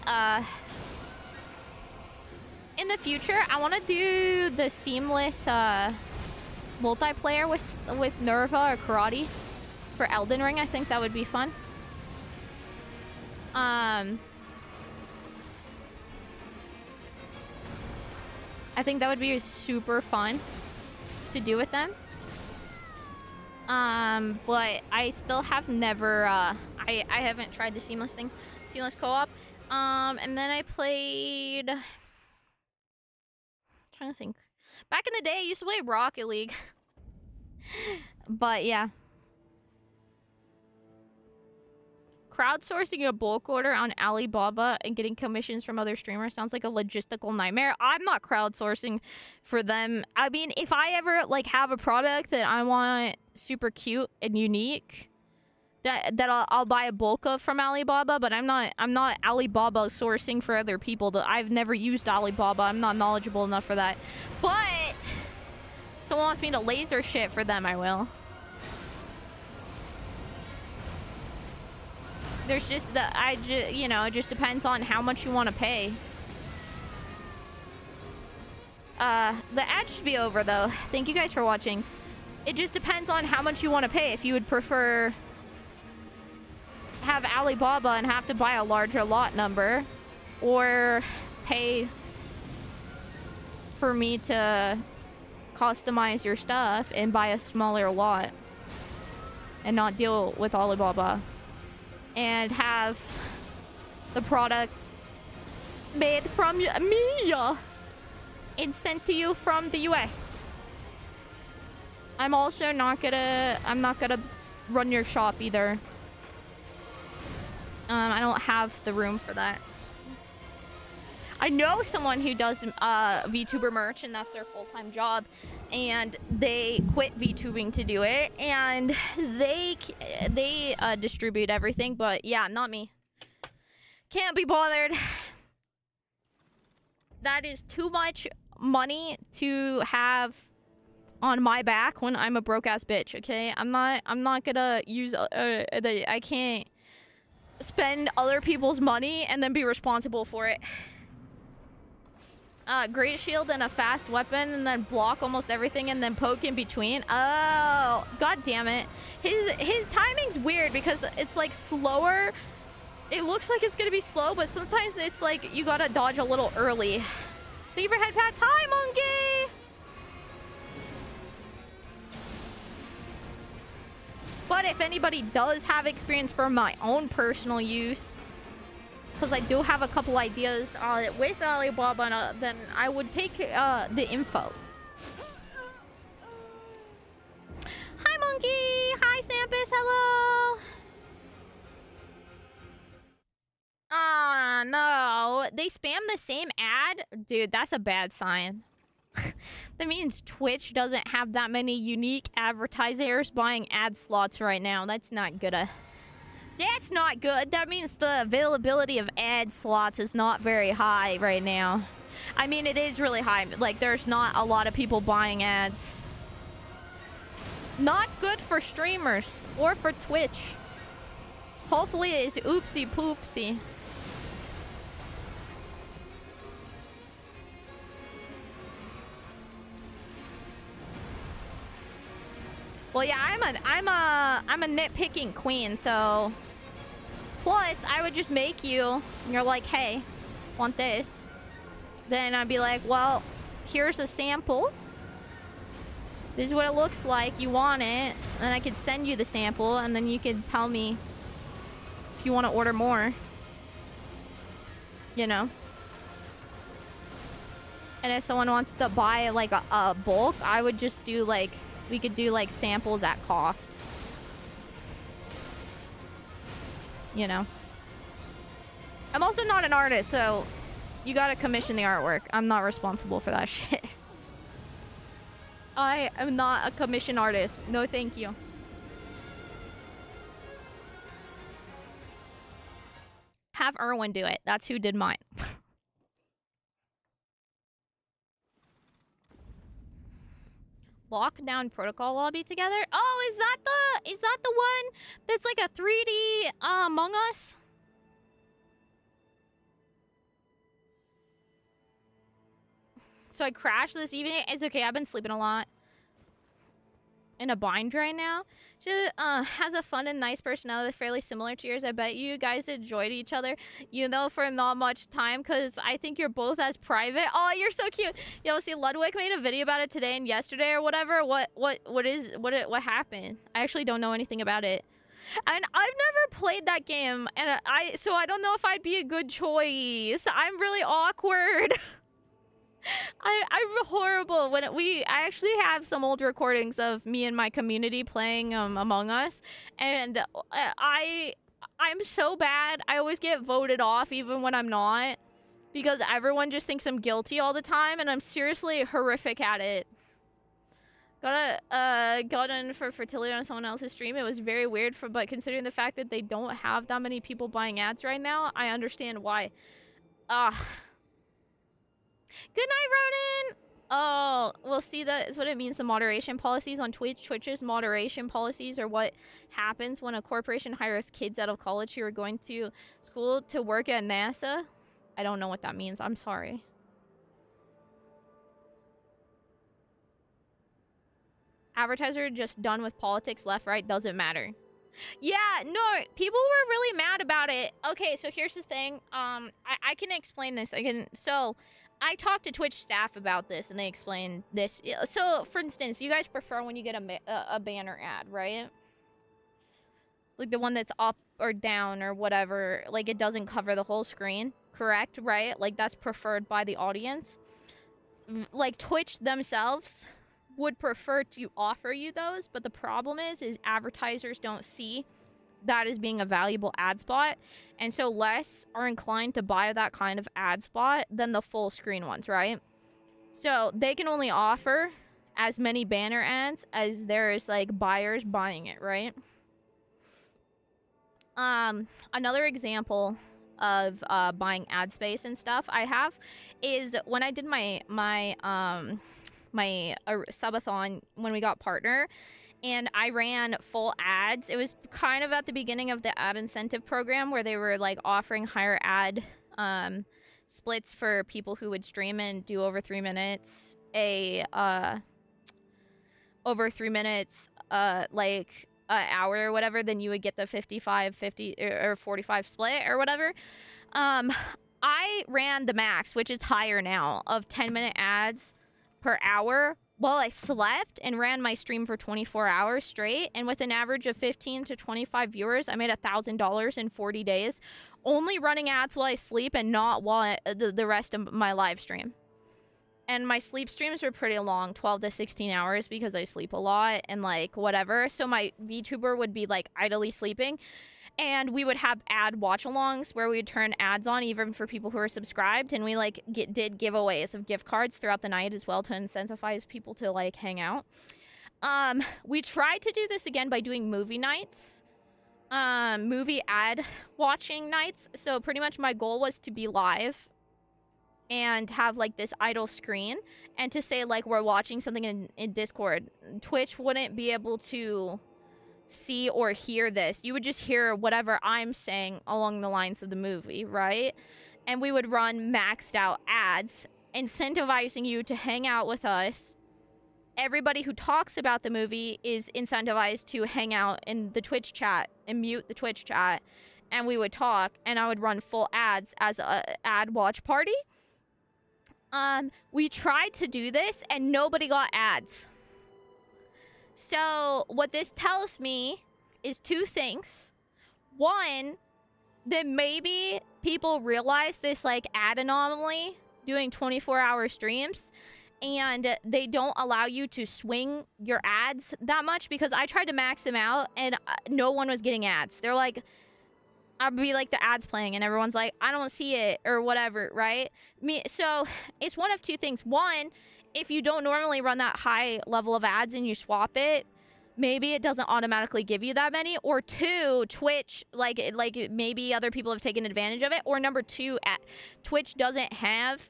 in the future, I want to do the seamless, multiplayer with Nerva or Karate for Elden Ring. I think that would be fun. I think that would be super fun to do with them. But I still have never, I haven't tried the seamless thing, seamless co-op. And then I played, trying to think. Back in the day, I used to play Rocket League. But yeah. Crowdsourcing a bulk order on Alibaba and getting commissions from other streamers sounds like a logistical nightmare. I'm not crowdsourcing for them. I mean, if I ever like have a product that I want super cute and unique, that I'll buy a bulk of from Alibaba, but I'm not Alibaba sourcing for other people. I've never used Alibaba. I'm not knowledgeable enough for that. But if someone wants me to laser shit for them, I will. There's just the, you know, it just depends on how much you want to pay. the ad should be over, though. Thank you guys for watching. It just depends on how much you want to pay. If you would prefer have Alibaba and have to buy a larger lot number, or pay for me to customize your stuff and buy a smaller lot and not deal with Alibaba and have the product made from me and sent to you from the US. I'm also not gonna run your shop either. I don't have the room for that. I know someone who does VTuber merch, and that's their full-time job, and they quit VTubing to do it, and they distribute everything, but yeah, not me. Can't be bothered. That is too much money to have on my back when I'm a broke-ass bitch, okay? I'm not gonna use I can't spend other people's money and then be responsible for it. Great shield and a fast weapon, and then block almost everything, and then poke in between. Oh, god damn it! His timing's weird because it's like slower. It looks like it's gonna be slow, but sometimes it's like you gotta dodge a little early. Thank you for head pats. Hi, monkey. But if anybody does have experience for my own personal use, because I do have a couple ideas with Alibaba, then I would take the info. Hi, monkey. Hi, Sampus. Hello. Ah, no. They spam the same ad? Dude, that's a bad sign. That means Twitch doesn't have that many unique advertisers buying ad slots right now. That's not good. That's not good. That means the availability of ad slots is not very high right now. I mean, it is really high. Like, there's not a lot of people buying ads. Not good for streamers or for Twitch. Hopefully it's oopsie poopsie. Well, yeah, I'm a nitpicking queen, so plus I would just make you, and you're like, hey, want this? Then I'd be like, well, here's a sample. This is what it looks like. You want it? And I could send you the sample, and then you could tell me if you want to order more. You know? And if someone wants to buy like a bulk, I would just do like, we could do like samples at cost. You know? I'm also not an artist, so you gotta commission the artwork. I'm not responsible for that shit. I am not a commission artist. No, thank you. Have Erwin do it. That's who did mine. Lockdown protocol lobby together. Oh, is that the one that's like a 3D Among Us? So I crashed this evening. It's okay. I've been sleeping a lot. In a bind right now. She has a fun and nice personality fairly similar to yours. I bet you guys enjoyed each other, you know, for not much time, because I think you're both as private. Oh, you're so cute. Yo, see, Ludwig made a video about it today and yesterday or whatever. What happened? I actually don't know anything about it. And I've never played that game, and so I don't know if I'd be a good choice. I'm really awkward. I'm horrible. I actually have some old recordings of me and my community playing Among Us, and I'm so bad. I always get voted off even when I'm not, because everyone just thinks I'm guilty all the time, and I'm seriously horrific at it. Got in for fertility on someone else's stream. It was very weird, but considering the fact that they don't have that many people buying ads right now, I understand why. Good night, Ronan! Oh, well, see, that is what it means, the moderation policies on Twitch. Twitch's moderation policies are what happens when a corporation hires kids out of college who are going to school to work at NASA. I don't know what that means. I'm sorry. advertiser just done with politics, left, right, doesn't matter. Yeah, no, people were really mad about it. Okay, so here's the thing. I can explain this. So I talked to Twitch staff about this, and they explained this. So, for instance, you guys prefer when you get a banner ad, right? Like the one that's up or down or whatever. Like it doesn't cover the whole screen, correct? Right? Like that's preferred by the audience. Like Twitch themselves would prefer to offer you those, but the problem is advertisers don't see that as being a valuable ad spot, and so less are inclined to buy that kind of ad spot than the full screen ones, right? So they can only offer as many banner ads as there is like buyers buying it, right? Another example of buying ad space and stuff I have is when I did my subathon when we got partner, and I ran full ads. It was kind of at the beginning of the ad incentive program where they were like offering higher ad splits for people who would stream and do over 3 minutes like an hour or whatever, then you would get the 55 50 or 45 split or whatever. I ran the max, which is higher now, of 10-minute ads per hour while I slept and ran my stream for 24 hours straight. And with an average of 15 to 25 viewers, I made $1,000 in 40 days, only running ads while I sleep and not while the rest of my live stream. And my sleep streams were pretty long, 12 to 16 hours, because I sleep a lot and like whatever. So my VTuber would be like idly sleeping. And we would have ad watch-alongs where we would turn ads on even for people who are subscribed. And we like did giveaways of gift cards throughout the night as well to incentivize people to like hang out. We tried to do this again by doing movie nights. Movie ad watching nights. So pretty much my goal was to be live and have like this idle screen and to say like we're watching something in Discord. Twitch wouldn't be able to see or hear this. You would just hear whatever I'm saying along the lines of the movie, right? And we would run maxed out ads incentivizing you to hang out with us. Everybody who talks about the movie is incentivized to hang out in the Twitch chat and mute the Twitch chat, and we would talk, and I would run full ads as a ad watch party. We tried to do this and nobody got ads. So what this tells me is two things. One, that maybe people realize this like ad anomaly doing 24-hour streams, and they don't allow you to swing your ads that much, because I tried to max them out and no one was getting ads. They're like, I'd be like, the ad's playing, and everyone's like, I don't see it or whatever, right? So it's one of two things. One, if you don't normally run that high level of ads and you swap it, maybe it doesn't automatically give you that many. Or two, Twitch, like maybe other people have taken advantage of it. Or number two, Twitch doesn't have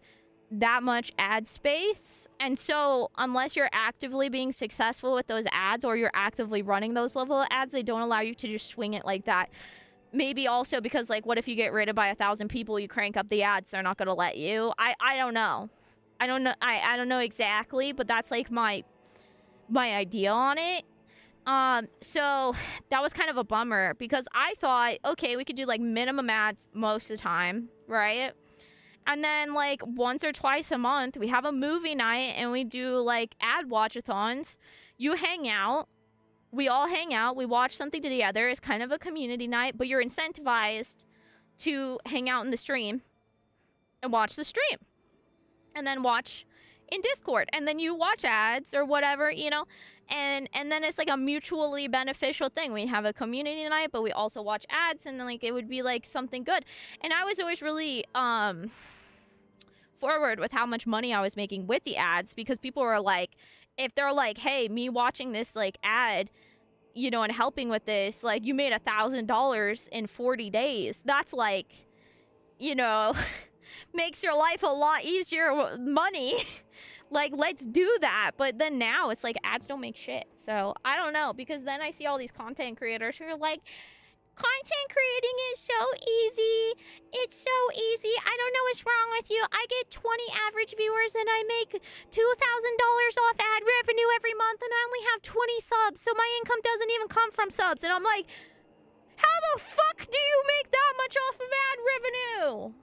that much ad space, and so unless you're actively being successful with those ads or you're actively running those level of ads, they don't allow you to just swing it like that. Maybe also because, like, what if you get rated by 1,000 people, you crank up the ads, they're not gonna let you. I don't know. I don't know exactly, but that's like my idea on it. So that was kind of a bummer, because I thought, okay, we could do like minimum ads most of the time, right? And then like once or twice a month, we have a movie night and we do like ad watch-a-thons. You hang out. We all hang out. We watch something together. It's kind of a community night, but you're incentivized to hang out in the stream and watch the stream. And then watch in Discord. And then you watch ads or whatever, you know. And then it's like a mutually beneficial thing. We have a community night, but we also watch ads, and then like it would be like something good. And I was always really forward with how much money I was making with the ads, because people were like, if they're like, hey, me watching this like ad, you know, and helping with this, like, you made $1,000 in 40 days. That's like, you know, makes your life a lot easier money. Like, let's do that. But then now it's like ads don't make shit. So I don't know, because then I see all these content creators who are like, Content creating is so easy. It's so easy. I don't know what's wrong with you. I get 20 average viewers and I make $2,000 off ad revenue every month and I only have 20 subs, so my income doesn't even come from subs. And I'm like, how the fuck do you make that much off of ad revenue?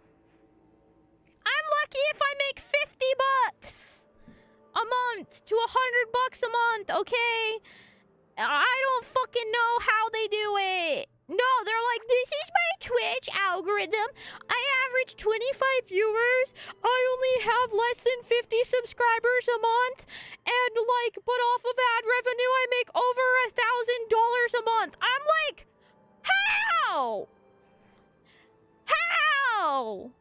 I'm lucky if I make 50 bucks a month to 100 bucks a month, okay? I don't fucking know how they do it. No, they're like, this is my Twitch algorithm. I average 25 viewers. I only have less than 50 subscribers a month. And like, but off of ad revenue, I make over $1,000 a month. I'm like, how? How?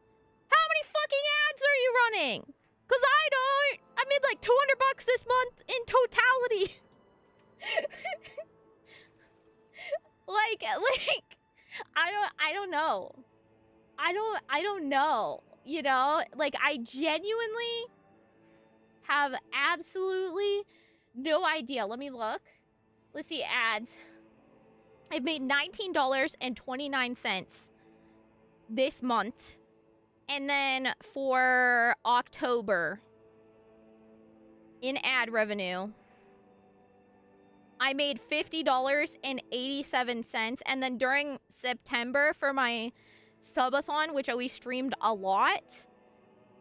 How many fucking ads are you running? Cause I don't. I made like 200 bucks this month in totality. like I don't know. I don't know. You know, like I genuinely have absolutely no idea. Let me look. Let's see ads. I've made $19.29 this month. And then for October in ad revenue, I made $50.87. And then during September for my subathon, which we streamed a lot,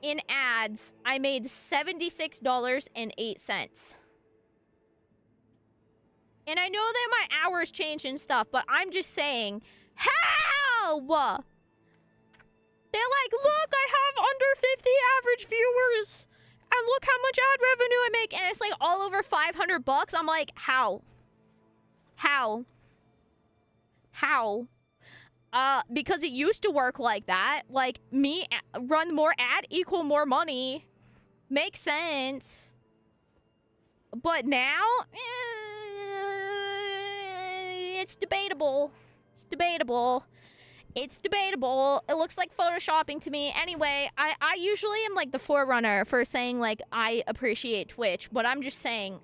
in ads, I made $76.08. And I know that my hours change and stuff, but I'm just saying, how? They're like, look, I have under 50 average viewers. And look how much ad revenue I make. And it's like all over 500 bucks. I'm like, how? How? How? Because it used to work like that. Like, me run more ad equal more money. Makes sense. But now, it's debatable. It's debatable. It's debatable. It looks like photoshopping to me. Anyway, I usually am like the forerunner for saying like I appreciate Twitch, but I'm just saying,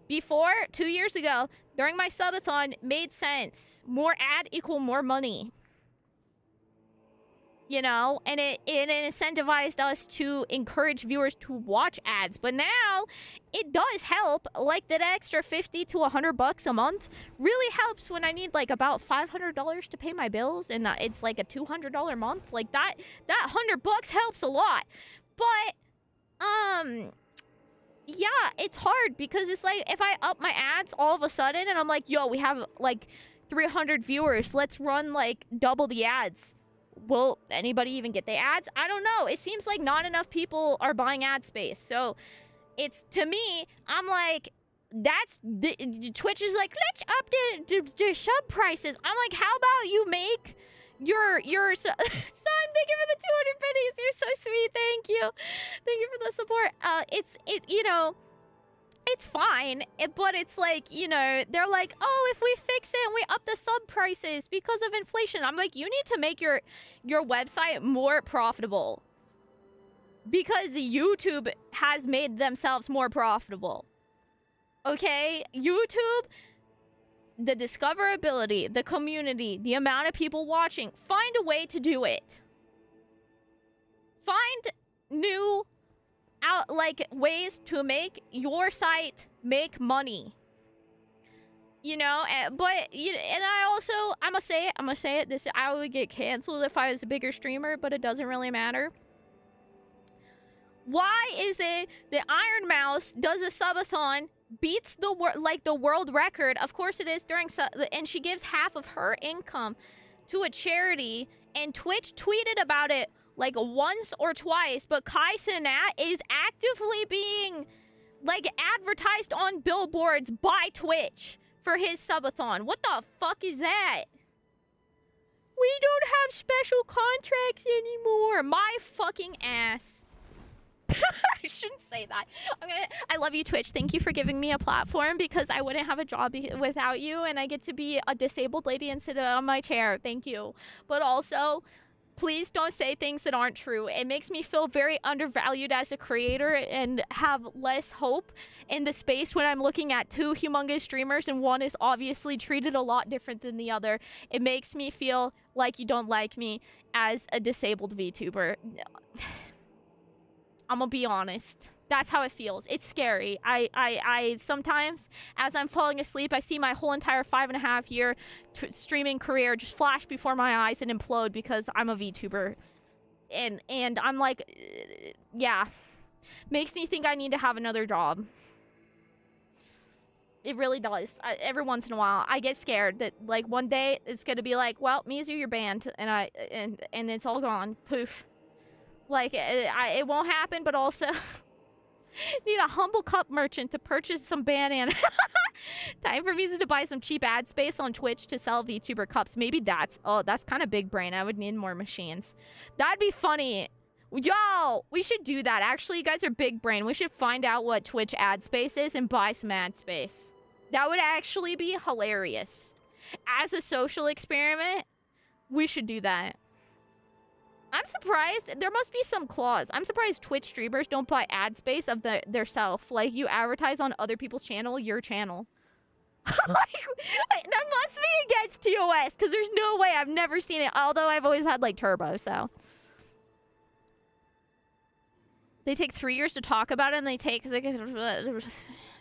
before 2 years ago, during my subathon, made sense. More ad equal more money. You know, and it incentivized us to encourage viewers to watch ads. But now, it does help. Like that extra 50 to 100 bucks a month really helps when I need like about $500 to pay my bills, and it's like a $200 month. Like that 100 bucks helps a lot. But yeah, it's hard because it's like if I up my ads all of a sudden and I'm like, yo, we have like 300 viewers, let's run like double the ads. Will anybody even get the ads? I don't know. It seems like not enough people are buying ad space. So it's, to me, I'm like, that's Twitch is like, let's up the sub prices. I'm like, how about you make your son, thank you for the 200 pennies. You're so sweet. Thank you. Thank you for the support. You know, it's fine, but it's like, you know, they're like, oh, if we fix it and we up the sub prices because of inflation. I'm like, you need to make your website more profitable because YouTube has made themselves more profitable. Okay? YouTube, the discoverability, the community, the amount of people watching, find a way to do it. Find new ways to make your site make money, you know. But you, and I'm gonna say it, this, I would get canceled if I was a bigger streamer, but it doesn't really matter. Why is it that Iron Mouse does a subathon, beats the world record? Of course it is, during and she gives half of her income to a charity, and Twitch tweeted about it like once or twice, but Kai Cenat is actively being like advertised on billboards by Twitch for his subathon. What the fuck is that? We don't have special contracts anymore. My fucking ass. I shouldn't say that. I love you, Twitch. Thank you for giving me a platform, because I wouldn't have a job without you, and I get to be a disabled lady and sit on my chair. Thank you. But also, Please don't say things that aren't true. It makes me feel very undervalued as a creator and have less hope in the space when I'm looking at two humongous streamers and one is obviously treated a lot different than the other. It makes me feel like you don't like me as a disabled VTuber. I'm gonna be honest. That's how it feels. It's scary. I sometimes, as I'm falling asleep, I see my whole entire 5.5 year streaming career just flash before my eyes and implode because I'm a VTuber. And I'm like, yeah. Makes me think I need to have another job. It really does. Every once in a while, I get scared that, like, one day it's gonna be like, well, Mizu, you're banned, and it's all gone. Poof. Like, it won't happen, but also... Need a humble cup merchant to purchase some banana. Time for Visa to buy some cheap ad space on Twitch to sell VTuber cups. Maybe that's... Oh, that's kind of big brain. I would need more machines. That'd be funny. Yo! We should do that. Actually, you guys are big brain. We should find out what Twitch ad space is and buy some ad space. That would actually be hilarious. As a social experiment, we should do that. I'm surprised. There must be some clause. I'm surprised Twitch streamers don't buy ad space of their self. Like, you advertise on other people's channel, your channel. Like, that must be against TOS, because there's no way. I've never seen it, although I've always had, like, Turbo, so. They take 3 years to talk about it, and they take...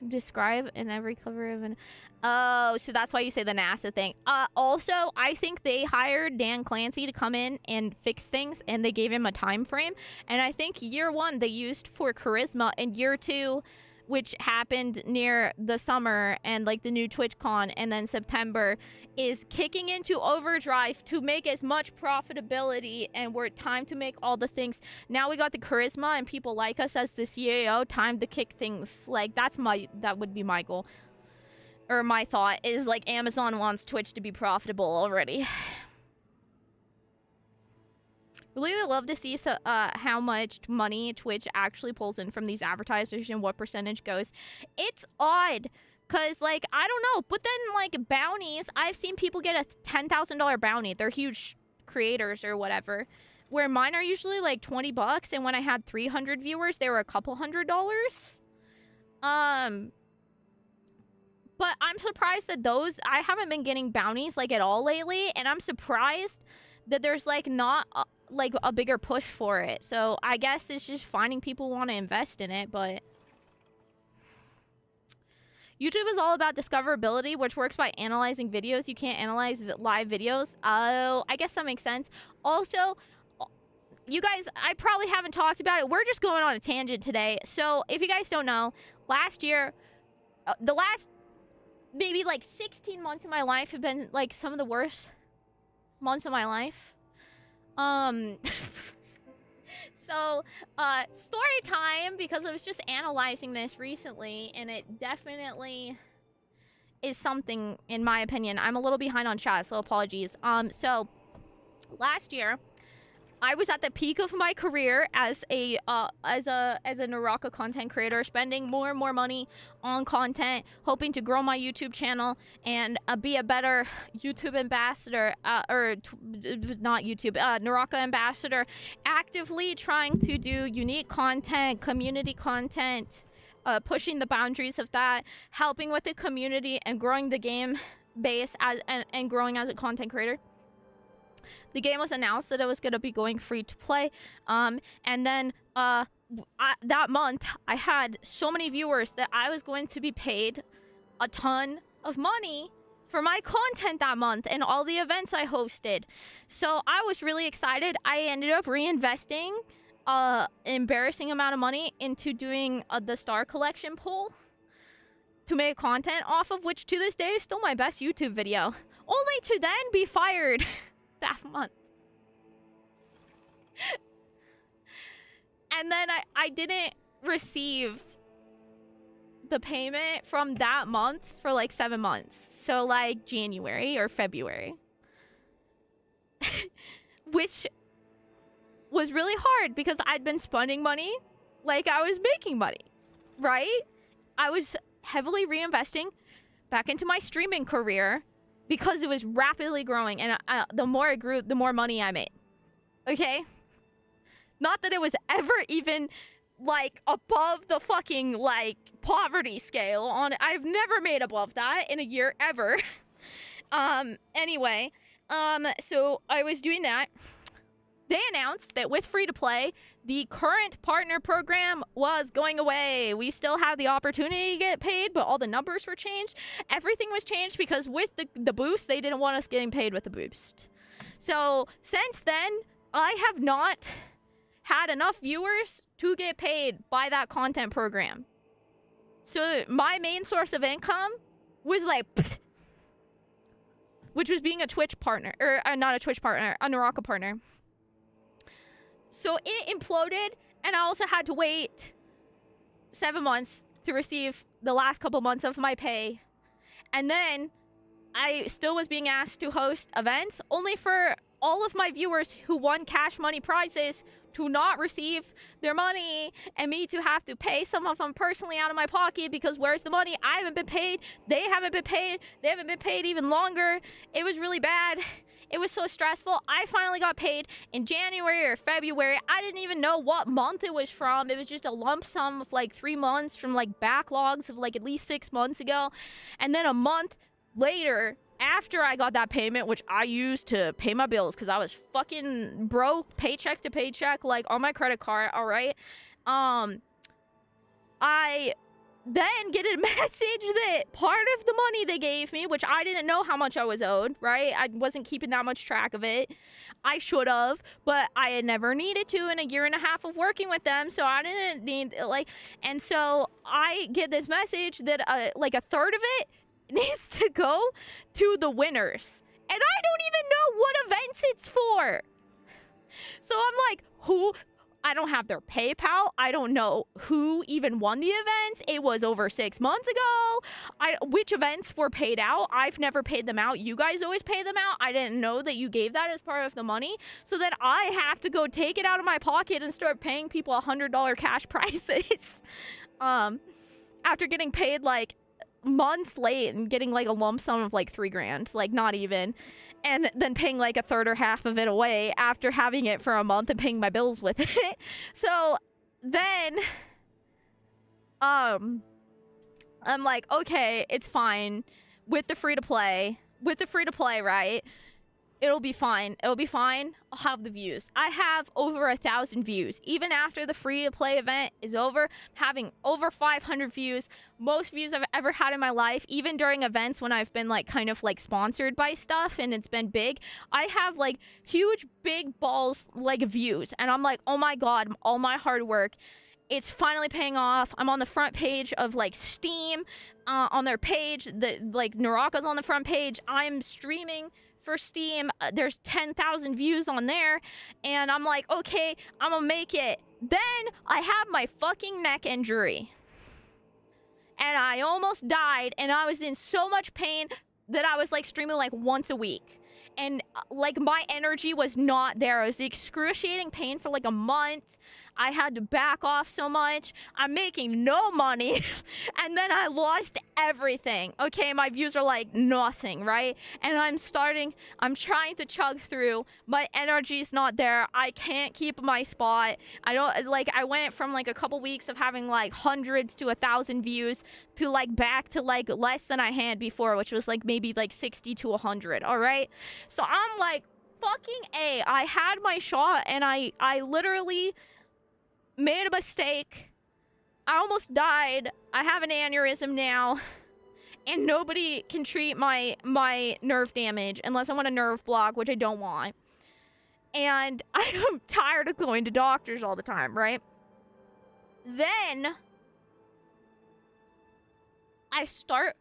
describe in every cover of an... Oh, so that's why you say the NASA thing. Also, I think they hired Dan Clancy to come in and fix things, and they gave him a time frame. And I think year 1 they used for charisma, and year 2, which happened near the summer and like the new TwitchCon, and then September, is kicking into overdrive to make as much profitability, and we're time to make all the things. Now we got the charisma and people like us as the CAO, time to kick things. Like, that would be my goal. Or my thought is, like, Amazon wants Twitch to be profitable already. Really would love to see how much money Twitch actually pulls in from these advertisers and what percentage goes. It's odd, because, like, I don't know. But then, like, bounties, I've seen people get a $10,000 bounty. They're huge creators or whatever. Where mine are usually, like, $20, and when I had 300 viewers, they were a couple $100s. But I'm surprised that I haven't been getting bounties, like, at all lately. And I'm surprised that there's, like, not, like, a bigger push for it. So I guess it's just finding people who want to invest in it, but... YouTube is all about discoverability, which works by analyzing videos. You can't analyze live videos. Oh, I guess that makes sense. Also, you guys, I probably haven't talked about it. We're just going on a tangent today. So if you guys don't know, last year, the last... maybe like 16 months of my life have been like some of the worst months of my life. So, story time, because I was just analyzing this recently, and it definitely is something, in my opinion. I'm a little behind on chat, so apologies. So, last year, I was at the peak of my career as a Naraka content creator, spending more and more money on content, hoping to grow my YouTube channel and be a better YouTube ambassador, not YouTube, Naraka ambassador, actively trying to do unique content, community content, pushing the boundaries of that, helping with the community and growing the game base and growing as a content creator. The game was announced that it was going to be going free to play. And then that month, I had so many viewers that I was going to be paid a ton of money for my content that month and all the events I hosted. So I was really excited. I ended up reinvesting an embarrassing amount of money into doing the Star Collection poll to make content off of, which to this day is still my best YouTube video. Only to then be fired that month. And then I didn't receive the payment from that month for like 7 months. So like January or February. Which was really hard because I'd been spending money like I was making money, right? I was heavily reinvesting back into my streaming career because it was rapidly growing, and the more it grew, the more money I made. Okay? Not that it was ever even, like, above the fucking, like, poverty scale. I've never made above that in a year, ever. Anyway, so I was doing that. They announced that with free-to-play, the current partner program was going away. We still had the opportunity to get paid, but all the numbers were changed. Everything was changed because with the boost, they didn't want us getting paid with the boost. So, since then, I have not had enough viewers to get paid by that content program. So, my main source of income was like, which was being a Twitch partner, or not a Twitch partner, a Naraka partner. So it imploded, and I also had to wait 7 months to receive the last couple months of my pay. And then I still was being asked to host events, only for all of my viewers who won cash money prizes to not receive their money, and me to have to pay some of them personally out of my pocket, because where's the money? I haven't been paid. They haven't been paid. They haven't been paid even longer. It was really bad. It was so stressful. I finally got paid in January or February. I didn't even know what month it was from. It was just a lump sum of like 3 months from like backlogs of like at least 6 months ago. And then a month later, after I got that payment, which I used to pay my bills because I was fucking broke, paycheck to paycheck, like on my credit card, all right? I then get a message that part of the money they gave me, which I didn't know how much I was owed, right? I wasn't keeping that much track of it. I should have, but I had never needed to in a year and a half of working with them, so I didn't need, like, and so I get this message that, like, a third of it needs to go to the winners. And I don't even know what events it's for. So I'm like, who? I don't have their PayPal. I don't know who even won the events. It was over 6 months ago. Which events were paid out? I've never paid them out. You guys always pay them out. I didn't know that you gave that as part of the money. So that I have to go take it out of my pocket and start paying people $100 cash prizes. After getting paid like months late and getting like a lump sum of like $3,000, like not even, and then paying like a third or half of it away after having it for a month and paying my bills with it. So then I'm like, okay, it's fine with the free to play, right? It'll be fine. It'll be fine. I'll have the views. I have over 1,000 views. Even after the free-to-play event is over, having over 500 views. Most views I've ever had in my life, even during events when I've been, like, kind of, like, sponsored by stuff and it's been big. I have, like, huge, big balls, like, views. And I'm like, oh, my God, all my hard work, it's finally paying off. I'm on the front page of, like, Steam. On their page, like, Naraka's on the front page. I'm streaming for Steam. There's 10,000 views on there, and I'm like, okay, I'm gonna make it. Then I have my fucking neck injury, and I almost died, and I was in so much pain that I was like streaming like once a week, and like my energy was not there. It was excruciating pain for like a month. I had to back off so much. I'm making no money. And then I lost everything. Okay, my views are like nothing, right? And I'm trying to chug through. My energy's not there. I can't keep my spot. I went from like a couple weeks of having like hundreds to 1,000 views to like back to like less than I had before, which was like maybe like 60 to 100, all right? So I'm like, fucking A, I had my shot and I literally made a mistake. I almost died. I have an aneurysm now. And nobody can treat my nerve damage unless I want a nerve block, which I don't want. And I'm tired of going to doctors all the time, right? Then I start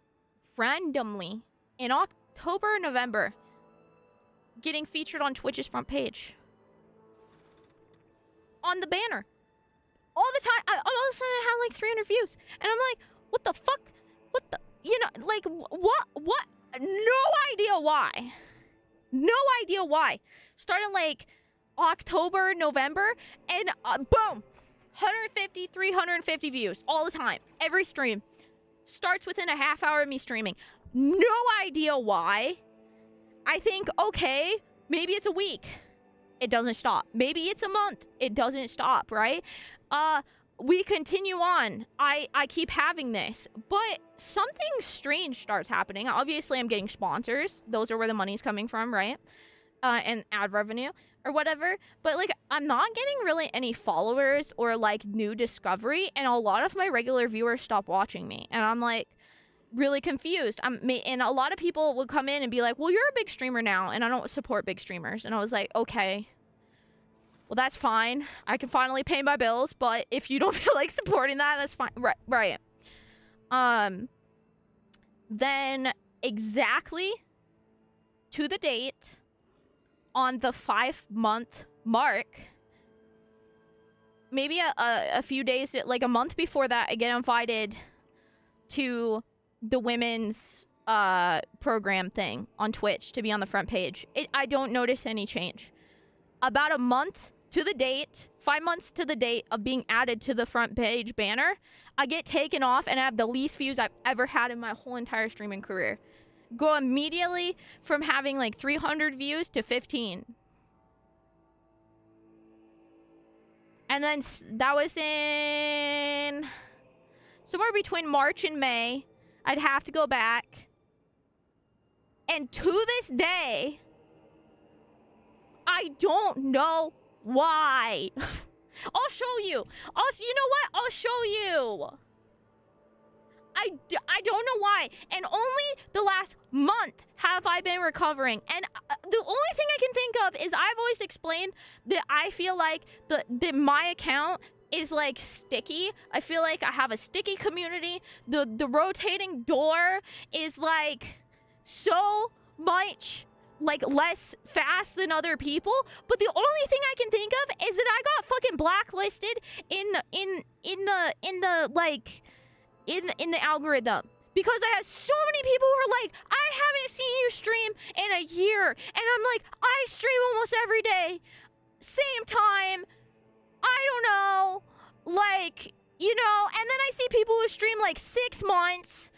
randomly in October, November getting featured on Twitch's front page. On the banner. All the time, all of a sudden I had like 300 views. And I'm like, what the fuck? What the, you know, like, what? No idea why. No idea why. Starting like October, November, and boom, 150, 350 views all the time. Every stream. Starts within a half hour of me streaming. No idea why. I think, okay, maybe it's a week. It doesn't stop. Maybe it's a month. It doesn't stop, right? We continue on. I keep having this, but something strange starts happening. Obviously, I'm getting sponsors. Those are where the money's coming from, right? And ad revenue or whatever. But like, I'm not getting really any followers or like new discovery, and a lot of my regular viewers stop watching me, and I'm like really confused. And a lot of people would come in and be like, "Well, you're a big streamer now, and I don't support big streamers." And I was like, "Okay. Well, that's fine. I can finally pay my bills, but if you don't feel like supporting that, that's fine." Right. Then exactly to the date, on the 5-month mark, maybe a few days, like a month before that, I get invited to the women's program thing on Twitch to be on the front page. I don't notice any change. About a month to the date, 5 months to the date of being added to the front page banner, I get taken off and I have the least views I've ever had in my whole entire streaming career. Go immediately from having like 300 views to 15. And then that was in somewhere between March and May. I'd have to go back. And to this day, I don't know why. I'll show you. You know what? I'll show you. I don't know why. And only the last month have I been recovering. And the only thing I can think of is I've always explained that I feel like that my account is like sticky. I feel like I have a sticky community. The rotating door is like so much like less fast than other people, but the only thing I can think of is that I got fucking blacklisted in the algorithm because I had so many people who were like, "I haven't seen you stream in a year," and I'm like, "I stream almost every day, same time, I don't know, like, you know." And then I see people who stream like 6 months.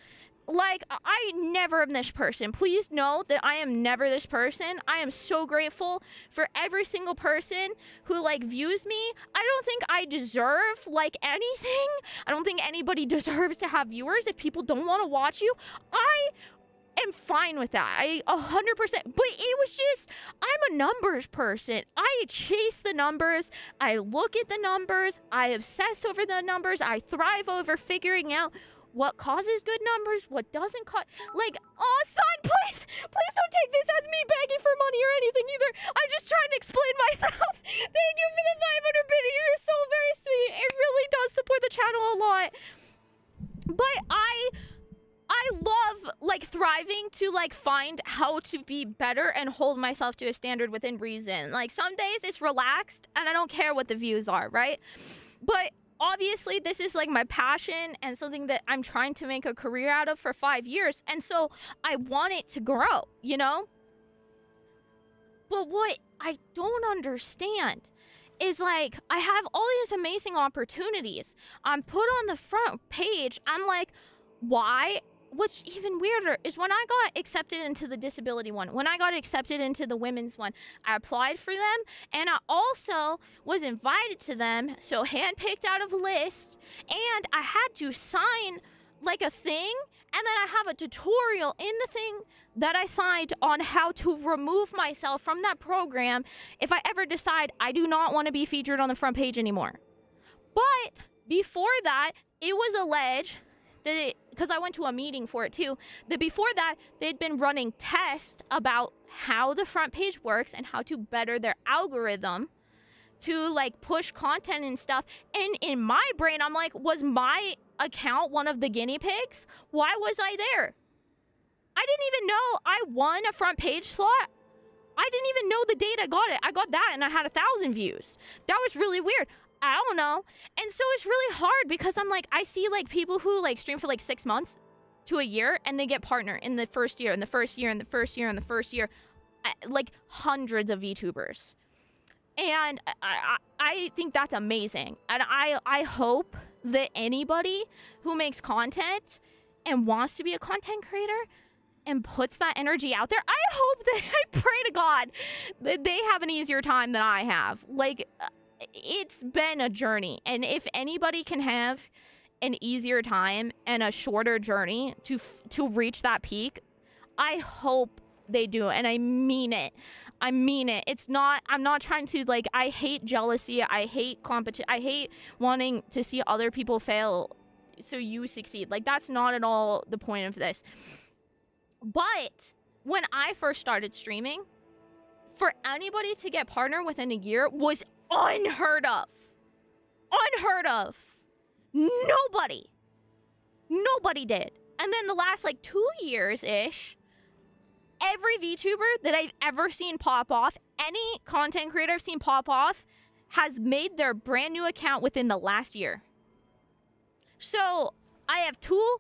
Like, I never am this person. Please know that I am never this person. I am so grateful for every single person who, like, views me. I don't think I deserve, like, anything. I don't think anybody deserves to have viewers if people don't want to watch you. I am fine with that. 100%. But it was just, I'm a numbers person. I chase the numbers. I look at the numbers. I obsess over the numbers. I thrive over figuring out what causes good numbers, what doesn't cause. Like, oh, son, please don't take this as me begging for money or anything either. I'm just trying to explain myself. Thank you for the 500 biddy. You're so very sweet. It really does support the channel a lot. But I love, like, thriving to, like, find how to be better and hold myself to a standard within reason. Like, some days it's relaxed and I don't care what the views are, right? But obviously, this is like my passion and something that I'm trying to make a career out of for 5 years. And so I want it to grow, you know? But what I don't understand is, like, I have all these amazing opportunities. I'm put on the front page. I'm like, why? What's even weirder is when I got accepted into the disability one, when I got accepted into the women's one, I applied for them, and I also was invited to them, so handpicked out of a list, and I had to sign like a thing, and then I have a tutorial in the thing that I signed on how to remove myself from that program if I ever decide I do not want to be featured on the front page anymore. But before that, it was alleged that, because I went to a meeting for it too, that before that they'd been running tests about how the front page works and how to better their algorithm to, like, push content and stuff. And in my brain, I'm like, was my account one of the guinea pigs? Why was I there? I didn't even know I won a front page slot. I didn't even know the date I got it. I got that and I had 1,000 views. That was really weird. I don't know. And so it's really hard because I'm like, I see, like, people who, like, stream for like 6 months to a year and they get partner in the first year, and the first year, and the first year, and the first year, like hundreds of VTubers. And I think that's amazing. And I hope that anybody who makes content and wants to be a content creator and puts that energy out there, I hope that I pray to God that they have an easier time than I have. Like, it's been a journey, and if anybody can have an easier time and a shorter journey to reach that peak, I hope they do, and I mean it. I mean it. It's not, I'm not trying to, like, I hate jealousy. I hate competition. I hate wanting to see other people fail so you succeed. Like, that's not at all the point of this. But when I first started streaming, for anybody to get partner within a year was unheard of. Unheard of. Nobody did. And then the last, like, 2 years-ish, every VTuber that I've ever seen pop off, any content creator I've seen pop off, has made their brand new account within the last year. So I have two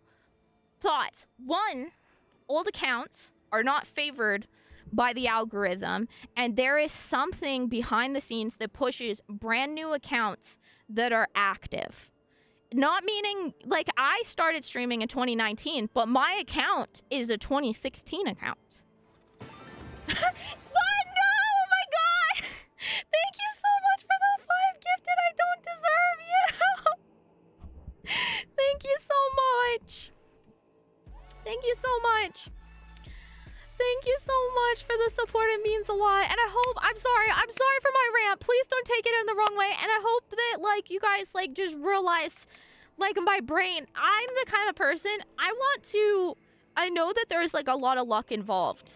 thoughts. One, old accounts are not favored by the algorithm, and there is something behind the scenes that pushes brand new accounts that are active. Not meaning, like, I started streaming in 2019, but my account is a 2016 account. Son, no! Oh my god! Thank you so much for the 5 gifted. I don't deserve you. Thank you so much. Thank you so much. Thank you so much for the support. It means a lot. And I hope, I'm sorry for my rant. Please don't take it in the wrong way. And I hope that, like, you guys, like, just realize, like, my brain, I'm the kind of person, I know that there's, like, a lot of luck involved.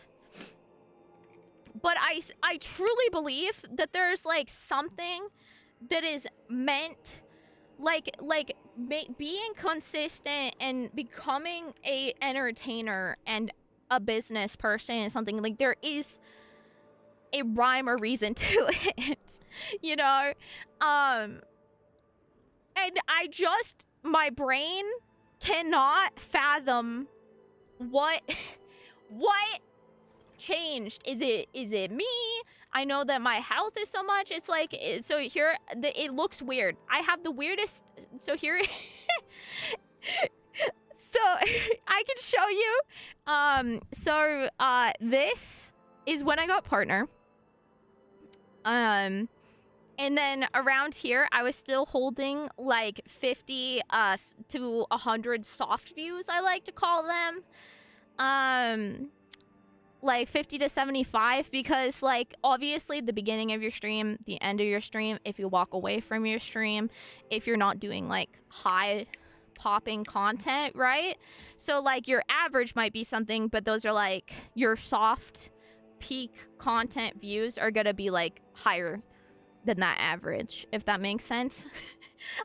But I truly believe that there's, like, something that is meant, being consistent and becoming a entertainer and a business person and something, like, there is a rhyme or reason to it, you know? And my brain cannot fathom what changed. Is it me? I know that my health is so much. It's like, so here, it looks weird. I have the weirdest, so here, so I can show you. This is when I got partner. And then around here, I was still holding like 50 to 100 soft views, I like to call them. Like 50 to 75, because, like, obviously the beginning of your stream, the end of your stream, if you walk away from your stream, if you're not doing, like, high popping content, right? So, like, your average might be something, but those are, like, your soft peak content views are gonna be, like, higher than that average, if that makes sense.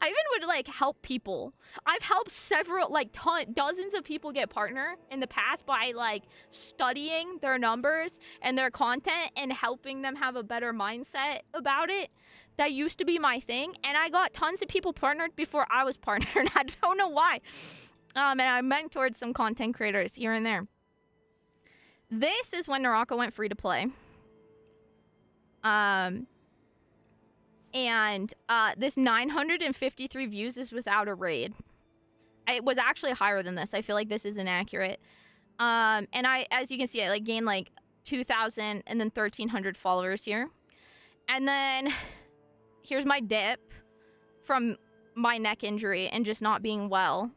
I even would, like, help people. I've helped several, like, dozens of people get partner in the past by, like, studying their numbers and their content and helping them have a better mindset about it. That used to be my thing, and I got tons of people partnered before I was partnered. I don't know why. And I mentored some content creators here and there. This is when Naraka went free to play. And this 953 views is without a raid. It was actually higher than this. I feel like this is inaccurate. And I, as you can see, I, like, gained like 2,000 and then 1,300 followers here. And then here's my dip from my neck injury and just not being well.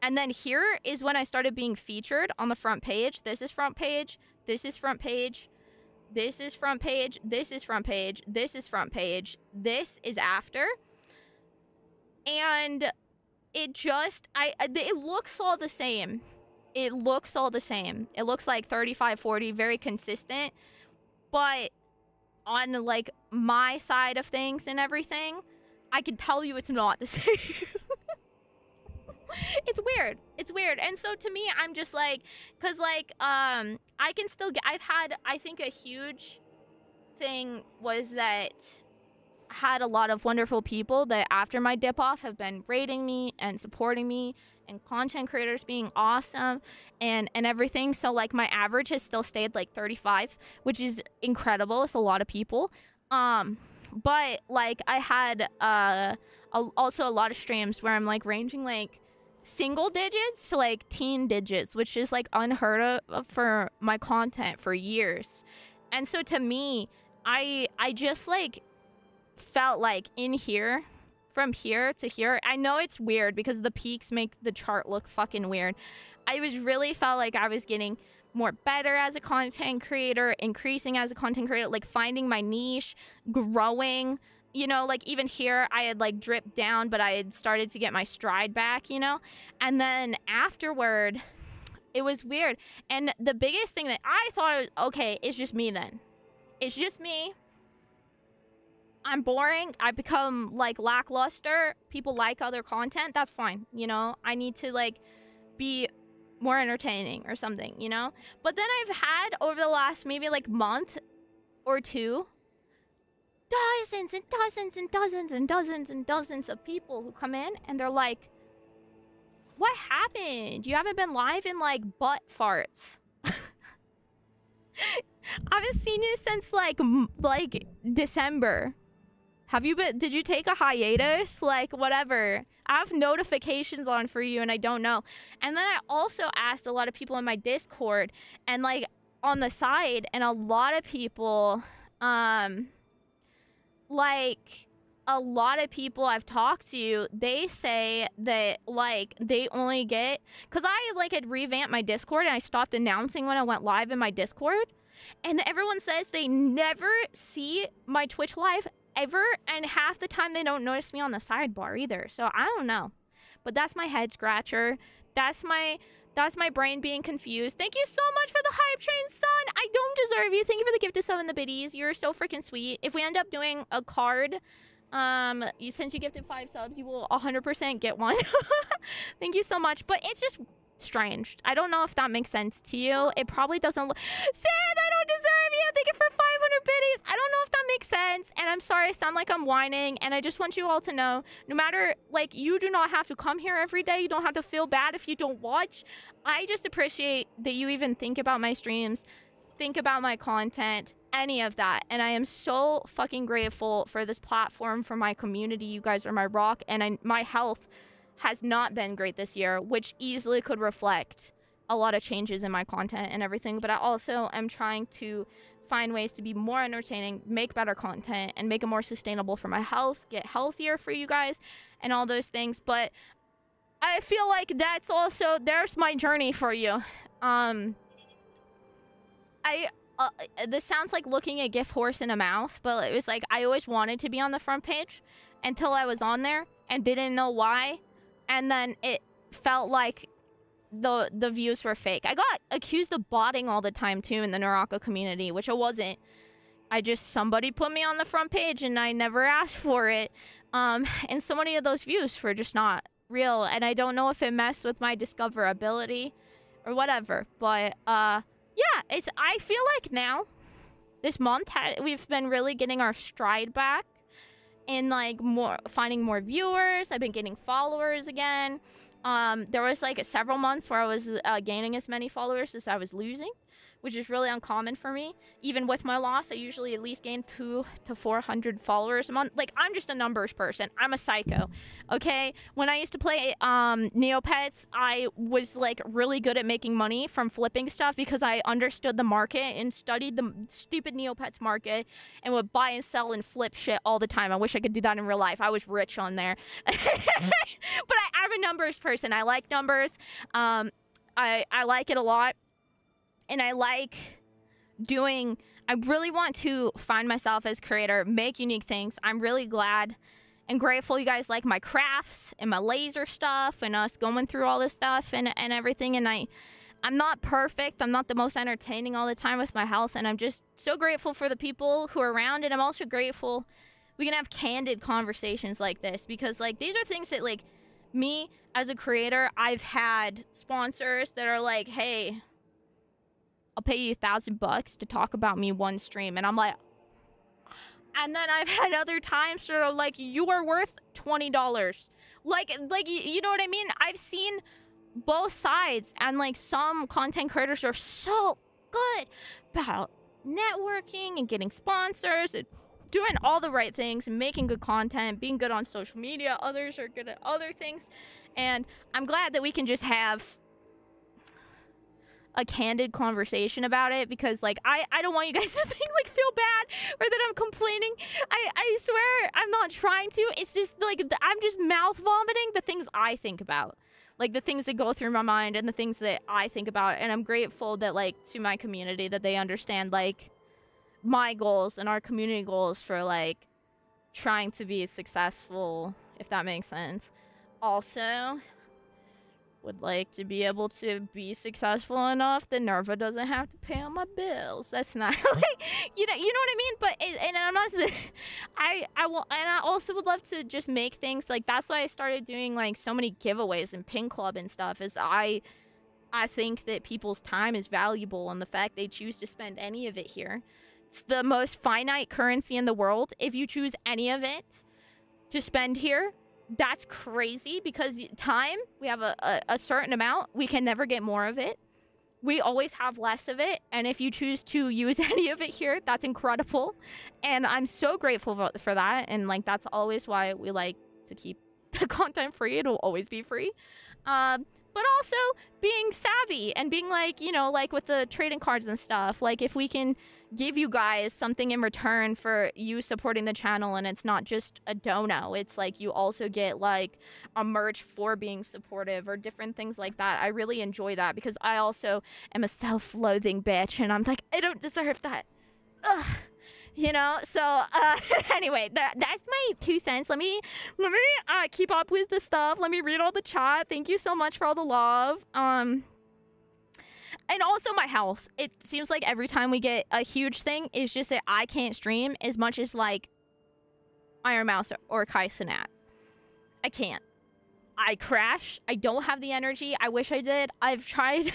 And then here is when I started being featured on the front page. This is front page. This is front page. This is front page, this is front page, this is front page, this is after. And it just, it looks all the same. It looks all the same. It looks like 35, 40, very consistent. But on, like, my side of things and everything, I can tell you it's not the same. It's weird. It's weird. And so to me, I'm just like, because, like, I can still get, I've had, I think a huge thing was that I had a lot of wonderful people that after my dip off have been rating me and supporting me, and content creators being awesome and everything. So, like, my average has still stayed like 35, which is incredible. It's a lot of people. But, like, I had also a lot of streams where I'm, like, ranging like single digits to like teen digits, which is like unheard of for my content for years. And so to me, I just like felt like in here, from here to here, I know it's weird because the peaks make the chart look fucking weird. I was really felt like I was getting more better as a content creator, increasing as a content creator, like finding my niche, growing, you know, like even here I had like dripped down, but I had started to get my stride back, you know? And then afterward, it was weird. And the biggest thing that I thought, okay, it's just me then. It's just me. I'm boring. I become like lackluster. People like other content. That's fine. You know, I need to like be more entertaining or something, you know? But then I've had over the last maybe like month or two, dozens and dozens and dozens and dozens and dozens of people who come in and they're like, what happened? You haven't been live in like butt farts. I haven't seen you since like December. Have you been, did you take a hiatus? Like whatever. I have notifications on for you and I don't know. And then I also asked a lot of people in my Discord and like on the side, and a lot of people, like a lot of people I've talked to, they say that like they only get, because I like had revamped my Discord and I stopped announcing when I went live in my Discord, and everyone says they never see my Twitch live ever, and half the time they don't notice me on the sidebar either. So I don't know, but that's my head scratcher. That's my brain being confused. Thank you so much for the hype train, son. I don't deserve you. Thank you for the gift of sub and the biddies. You're so freaking sweet. If we end up doing a card, since you gifted 5 subs, you will 100% get one. Thank you so much. But it's just strange. I don't know if that makes sense to you. It probably doesn't look. Sid, I don't deserve you. Thank you for 500 biddies. I don't know if that makes sense. And I'm sorry I sound like I'm whining. And I just want you all to know, no matter, like, you do not have to come here every day. You don't have to feel bad if you don't watch. I just appreciate that you even think about my streams, think about my content, any of that. And I am so fucking grateful for this platform, for my community. You guys are my rock. And my health has not been great this year, which easily could reflect a lot of changes in my content and everything. But I also am trying to find ways to be more entertaining, make better content, and make it more sustainable for my health, get healthier for you guys, and all those things. But I feel like that's also, there's my journey for you. This sounds like looking a gift horse in a mouth, but it was like I always wanted to be on the front page until I was on there and didn't know why. And then it felt like the views were fake. I got accused of botting all the time too in the Naraka community, which I wasn't. Somebody put me on the front page and I never asked for it. And so many of those views were just not real. And I don't know if it messed with my discoverability or whatever. But yeah, I feel like now, this month, we've been really getting our stride back. In like finding more viewers. I've been getting followers again. There was like several months where I was gaining as many followers as I was losing, which is really uncommon for me. Even with my loss, I usually at least gain 200 to 400 followers a month. Like, I'm just a numbers person. I'm a psycho, okay? When I used to play Neopets, I was like really good at making money from flipping stuff because I understood the market and studied the stupid Neopets market and would buy and sell and flip shit all the time. I wish I could do that in real life. I was rich on there. But I'm a numbers person. I like numbers. I like it a lot. And I like doing, I really want to find myself as creator, make unique things. I'm really glad and grateful you guys like my crafts and my laser stuff and us going through all this stuff and everything. And I'm not perfect. I'm not the most entertaining all the time with my health. And I'm just so grateful for the people who are around. And I'm also grateful we can have candid conversations like this, because like these are things that like me as a creator, I've had sponsors that are like, hey, I'll pay you $1,000 to talk about me one stream. And I'm like, and then I've had other times that are like, you are worth $20. Like, you know what I mean? I've seen both sides, and like some content creators are so good about networking and getting sponsors and doing all the right things, making good content, being good on social media. Others are good at other things. And I'm glad that we can just have a candid conversation about it, because like I don't want you guys to think like feel bad or that I'm complaining. I swear I'm not trying to. It's just like I'm just mouth vomiting the things I think about, like the things that go through my mind and the things that I think about. And I'm grateful that like to my community that they understand like my goals and our community goals for like trying to be successful, if that makes sense. Also would like to be able to be successful enough that Nerva doesn't have to pay all my bills. That's not like, you know what I mean? But and I'm not. I will, and I also would love to just make things like, that's why I started doing like so many giveaways and pin club and stuff. Is I think that people's time is valuable, and the fact they choose to spend any of it here. It's the most finite currency in the world. If you choose any of it to spend here, that's crazy, because time, we have a certain amount. We can never get more of it. We always have less of it. And if you choose to use any of it here, that's incredible. And I'm so grateful for that. And like, that's always why we like to keep the content free. It'll always be free. But also being savvy and being like, you know, like with the trading cards and stuff, like if we can give you guys something in return for you supporting the channel, and it's not just a dono, it's like you also get like a merch for being supportive or different things like that. I really enjoy that, because I also am a self-loathing bitch, and I'm like, I don't deserve that. Ugh. You know, so anyway, that's my 2 cents. Let me keep up with the stuff. Let me read all the chat. Thank you so much for all the love. And also my health. It seems like every time we get a huge thing, it's just that I can't stream as much as like Iron Mouse or Kai Cenat. I can't. I crash. I don't have the energy. I wish I did. I've tried.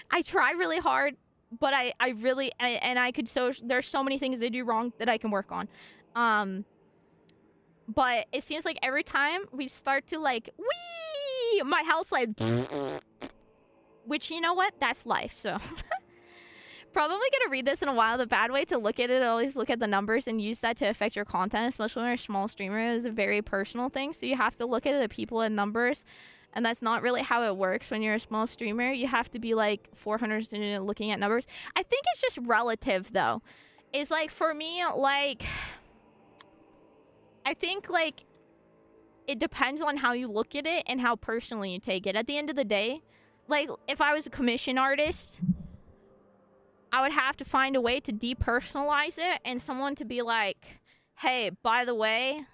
I try really hard. But I really, I could, so there's so many things I do wrong that I can work on. But it seems like every time we start to like, wee, my health's like, which, you know what? That's life. So probably gonna read this in a while. The bad way to look at it, always look at the numbers and use that to affect your content, especially when you're a small streamer. It is a very personal thing. So you have to look at the people and numbers. And that's not really how it works when you're a small streamer. You have to be like 400 looking at numbers. I think it's just relative though. It's like for me, like, I think like it depends on how you look at it and how personally you take it. At the end of the day, like if I was a commission artist, I would have to find a way to depersonalize it and someone to be like, hey, by the way,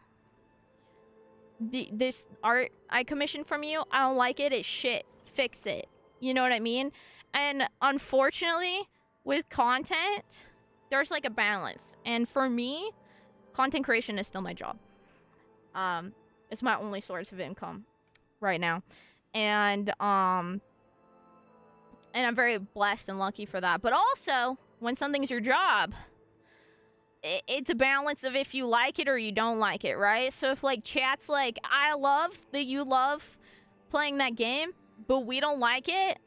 this art I commissioned from you, I don't like it, it's shit, fix it. You know what I mean? And unfortunately, with content, there's like a balance. And for me, content creation is still my job. It's my only source of income right now. And I'm very blessed and lucky for that. But also, when something's your job, it's a balance of if you like it or you don't like it, right? So if like chat's like, I love that you love playing that game, but we don't like it,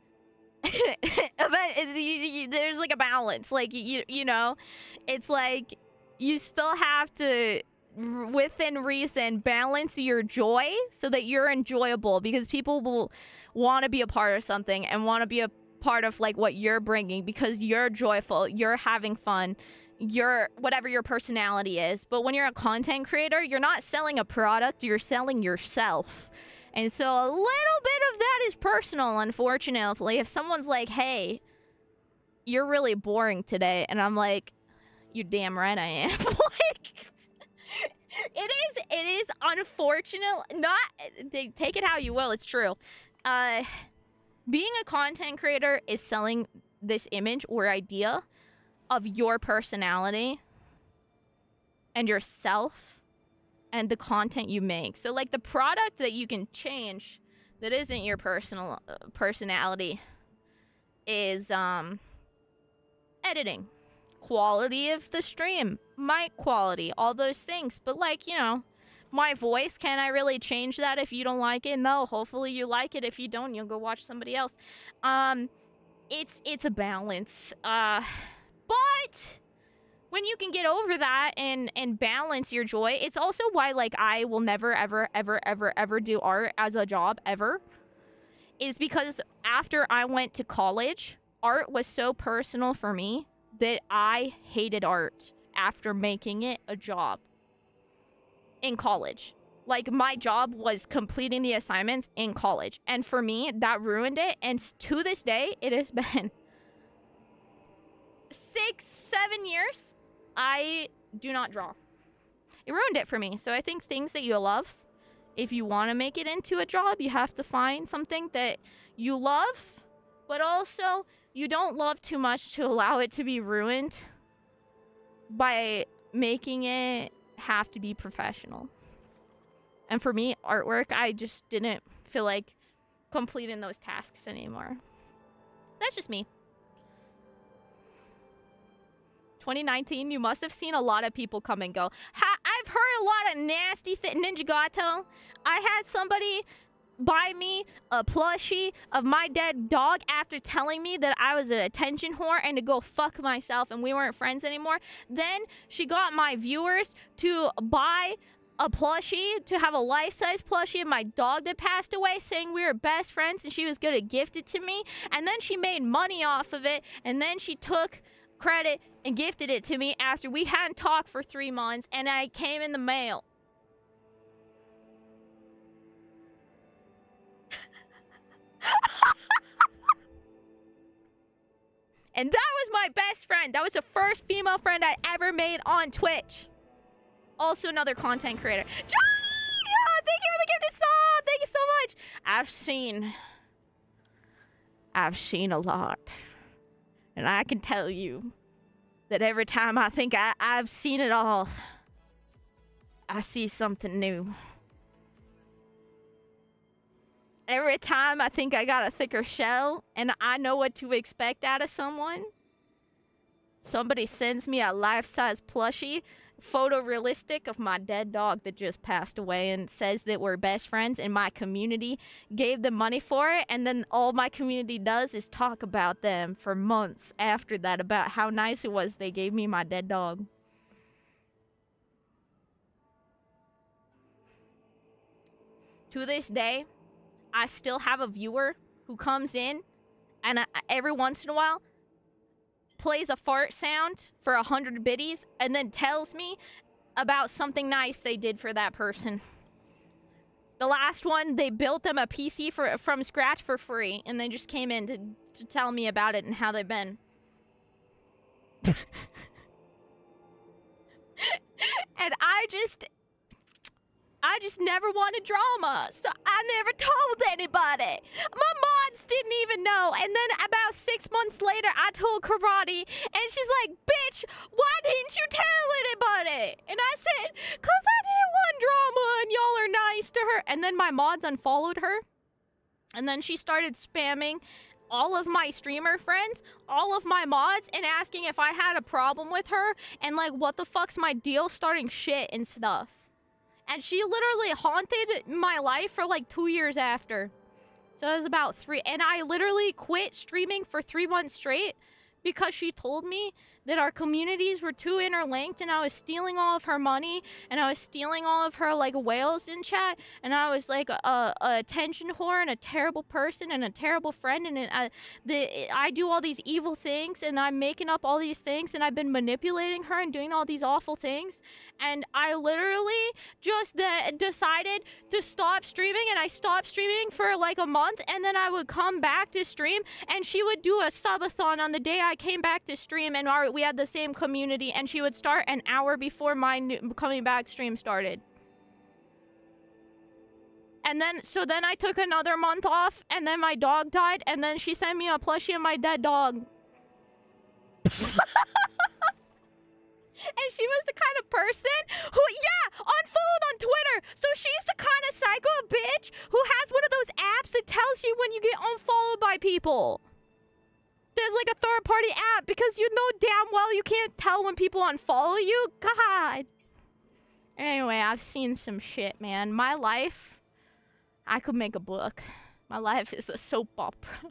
there's like a balance. Like, you know, it's like you still have to, within reason, balance your joy so that you're enjoyable, because people will want to be a part of something and want to be a part of like what you're bringing because you're joyful, you're having fun, your whatever your personality is. But when you're a content creator, you're not selling a product, you're selling yourself. And so a little bit of that is personal, unfortunately. If someone's like, hey, you're really boring today, and I'm like, you're damn right I am. Like, it is unfortunate. Not, take it how you will, it's true. Being a content creator is selling this image or idea of your personality and yourself and the content you make. So like the product that you can change that isn't your personal personality is editing, quality of the stream, mic quality, all those things. But like, you know, my voice, can I really change that if you don't like it? No, hopefully you like it. If you don't, you'll go watch somebody else. It's a balance. But when you can get over that and balance your joy, it's also why, like, I will never, ever, ever, ever, ever do art as a job, ever. Is because after I went to college, art was so personal for me that I hated art after making it a job in college. Like, my job was completing the assignments in college. And for me, that ruined it. And to this day, it has been 6-7 years. I do not draw. It ruined it for me. So I think things that you love, if you want to make it into a job, you have to find something that you love, but also you don't love too much to allow it to be ruined by making it have to be professional. And for me, artwork, I just didn't feel like completing those tasks anymore. That's just me. 2019, you must have seen a lot of people come and go. I've heard a lot of nasty Ninja Gato. I had somebody buy me a plushie of my dead dog after telling me that I was an attention whore and to go fuck myself and we weren't friends anymore. Then she got my viewers to buy a plushie, to have a life-size plushie of my dog that passed away, saying we were best friends and she was gonna gift it to me. And then she made money off of it, and then she took credit and gifted it to me after we hadn't talked for 3 months, and I came in the mail. And that was my best friend. That was the first female friend I ever made on Twitch. Also another content creator. Johnny! Oh, thank you for the gifted sub! Thank you so much! I've seen a lot. And I can tell you that every time I think I've seen it all, I see something new. Every time I think I got a thicker shell and I know what to expect out of someone, somebody sends me a life-size plushie, photorealistic of my dead dog that just passed away, and says that we're best friends, and my community gave them money for it, and then all my community does is talk about them for months after that, about how nice it was they gave me my dead dog. To this day, I still have a viewer who comes in and every once in a while plays a fart sound for 100 biddies and then tells me about something nice they did for that person. The last one, they built them a PC from scratch for free, and they just came in to tell me about it and how they've been. And I just never wanted drama, so I never told anybody. My mods didn't even know, and then about 6 months later, I told Karate, and she's like, bitch, why didn't you tell anybody? And I said, 'cause I didn't want drama, and y'all are nice to her. And then my mods unfollowed her, and then she started spamming all of my streamer friends, all of my mods, and asking if I had a problem with her, and like, what the fuck's my deal, starting shit and stuff. And she literally haunted my life for like 2 years after. So it was about 3. And I literally quit streaming for 3 months straight because she told me that our communities were too interlinked, and I was stealing all of her money, and I was stealing all of her like whales in chat, and I was like a attention whore and a terrible person and a terrible friend, and I do all these evil things, and I'm making up all these things, and I've been manipulating her and doing all these awful things. And I literally just decided to stop streaming, and I stopped streaming for like a month, and then I would come back to stream, and she would do a subathon on the day I came back to stream, and we had the same community, and she would start an hour before my coming back stream started. And then, so then I took another month off, and then my dog died, and then she sent me a plushie of my dead dog. And she was the kind of person who, yeah, unfollowed on Twitter. So she's the kind of psycho bitch who has one of those apps that tells you when you get unfollowed by people. There's like a third-party app because you know damn well you can't tell when people unfollow you. God. Anyway, I've seen some shit, man. My life, I could make a book. My life is a soap opera.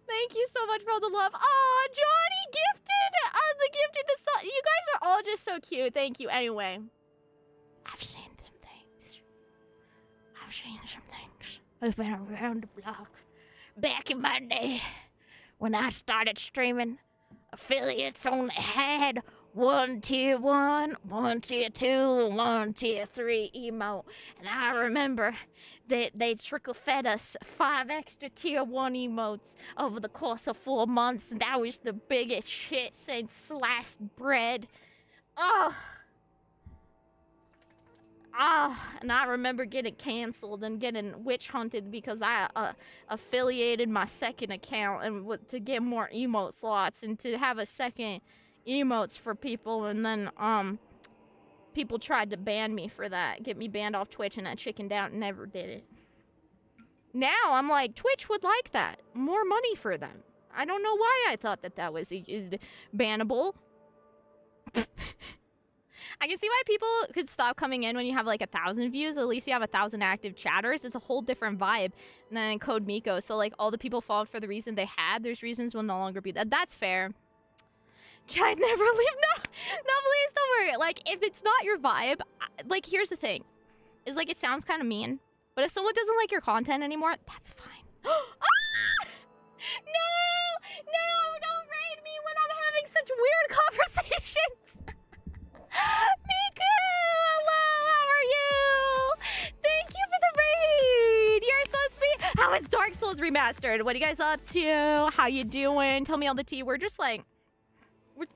Thank you so much for all the love. Oh, Johnny gifted the gifted the song. You guys are all just so cute. Thank you. Anyway, I've seen some things. I've been around the block. Back in my day, when I started streaming, affiliates only had 1 tier 1, 1 tier 2, 1 tier 3 emote. And I remember that they trickle fed us 5 extra tier 1 emotes over the course of 4 months. And that was the biggest shit since sliced bread. Oh. And I remember getting canceled and getting witch hunted because I affiliated my second account and to get more emote slots and to have a second emotes for people, and then people tried to ban me for that, get me banned off Twitch, and I chickened out and never did it. Now I'm like, Twitch would like that, more money for them. I don't know why I thought that was bannable. I can see why people could stop coming in when you have like 1,000 views. At least you have 1,000 active chatters. It's a whole different vibe than Code Miko. So like all the people followed for the reason they had. There's reasons will no longer be that. That's fair. Chad never leave. No, please don't worry. Like if it's not your vibe, like here's the thing, is like it sounds kind of mean, but if someone doesn't like your content anymore, that's fine. Ah! No, don't raid me when I'm having such weird conversations. Miku, hello, how are you? Thank you for the raid. You're so sweet. How is Dark Souls Remastered? What are you guys up to? How you doing? Tell me all the tea. We're just like,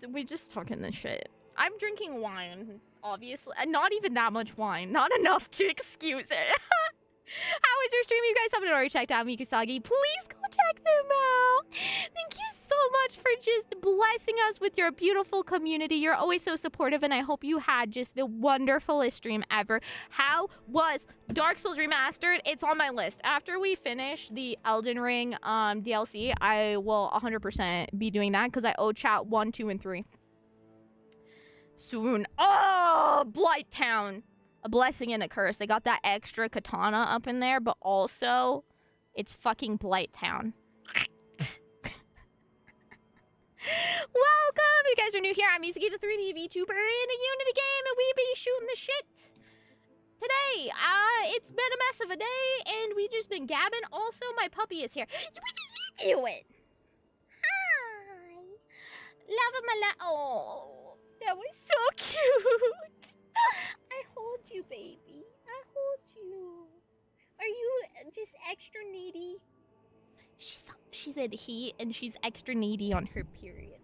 we're just talking this shit. I'm drinking wine, obviously. Not even that much wine. Not enough to excuse it. How was your stream? You guys haven't already checked out Mikusagi. Please go check them out. Thank you so much for just blessing us with your beautiful community. You're always so supportive, and I hope you had just the wonderfulest stream ever. How was Dark Souls Remastered? It's on my list. After we finish the Elden Ring DLC, I will 100% be doing that because I owe chat 1, 2, and 3. Soon. Oh, Blight Town. A blessing and a curse. They got that extra katana up in there, but also it's fucking Blight Town. Welcome! If you guys are new here, I'm Mizuki the 3D VTuber in a Unity game, and we be shooting the shit today. It's been a mess of a day, and we just been gabbing. Also, my puppy is here. What are you doing? Hi. Love my oh, that was so cute. I hold you, baby. I hold you. Are you just extra needy? She's in heat and she's extra needy on her period.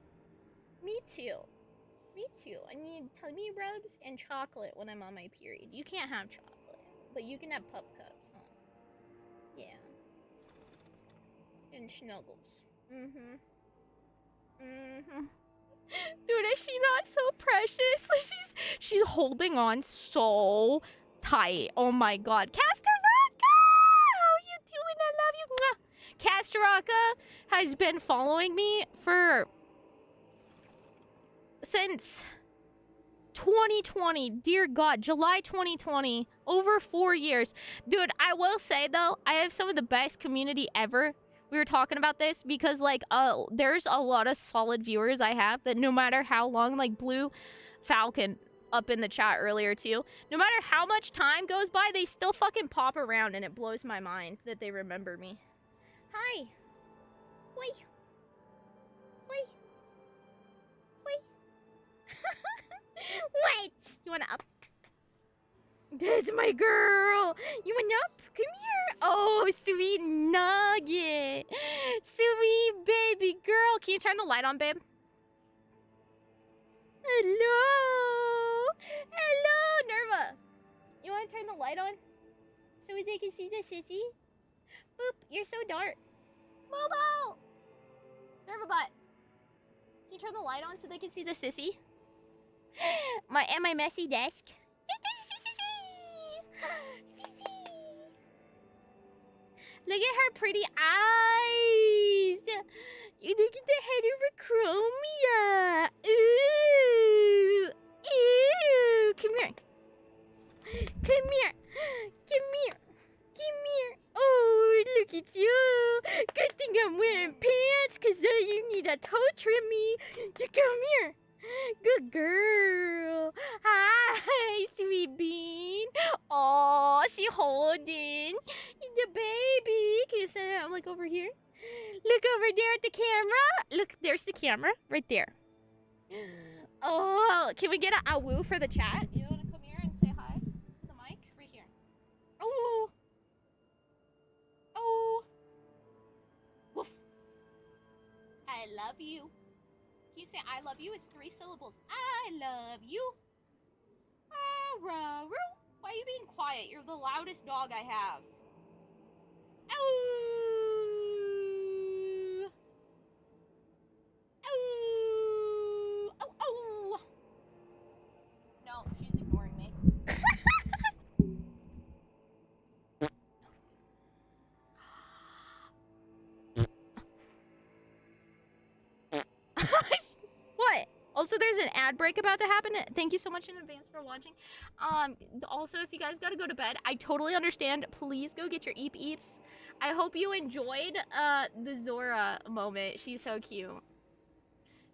Me too. Me too. I need tummy rubs and chocolate when I'm on my period. You can't have chocolate, but you can have pup cups, huh? Yeah. And snuggles. Mm-hmm. Mm-hmm. Dude, is she not so precious? Like she's holding on so tight. Oh my god. Castoraka! How you doing? I love you. Castoraka has been following me since 2020. Dear God, July 2020. Over 4 years. Dude, I will say though, I have some of the best community ever. We were talking about this because, like, there's a lot of solid viewers I have that no matter how long, like Blue Falcon up in the chat earlier too, no matter how much time goes by, they still fucking pop around, and it blows my mind that they remember me. Hi. Wait. Wait. Wait. Wait. You wanna up? That's my girl. You want up? Come here. Oh, sweet nugget. Sweet baby girl. Can you turn the light on, babe? Hello. Hello, Nerva. You want to turn the light on so they can see the sissy? Boop. You're so dark. Momo. Nerva butt. Can you turn the light on so they can see the sissy? My messy desk. Look at her pretty eyes. You look at the heterochromia. Ooh. Ooh. Come here. Come here. Come here. Come here. Oh, look at you. Good thing I'm wearing pants because you need a toe trimmy. Come here. Good girl. Hi, sweet bean. Oh, she holding the baby. Can you say that? Look over here. Look over there at the camera. Look, there's the camera right there. Oh, can we get a woo for the chat? You want to come here and say hi to the mic? Right here. Oh. Oh. Woof. I love you. Can you say I love you? It's 3 syllables. I love you. Why are you being quiet? You're the loudest dog I have. Ow. Ow. Oh, oh. No, she's ignoring me. What? Also, there's an ad break about to happen. Thank you so much in advance for watching. Also, if you guys gotta go to bed, I totally understand. Please go get your eeps. I hope you enjoyed the Zora moment. She's so cute.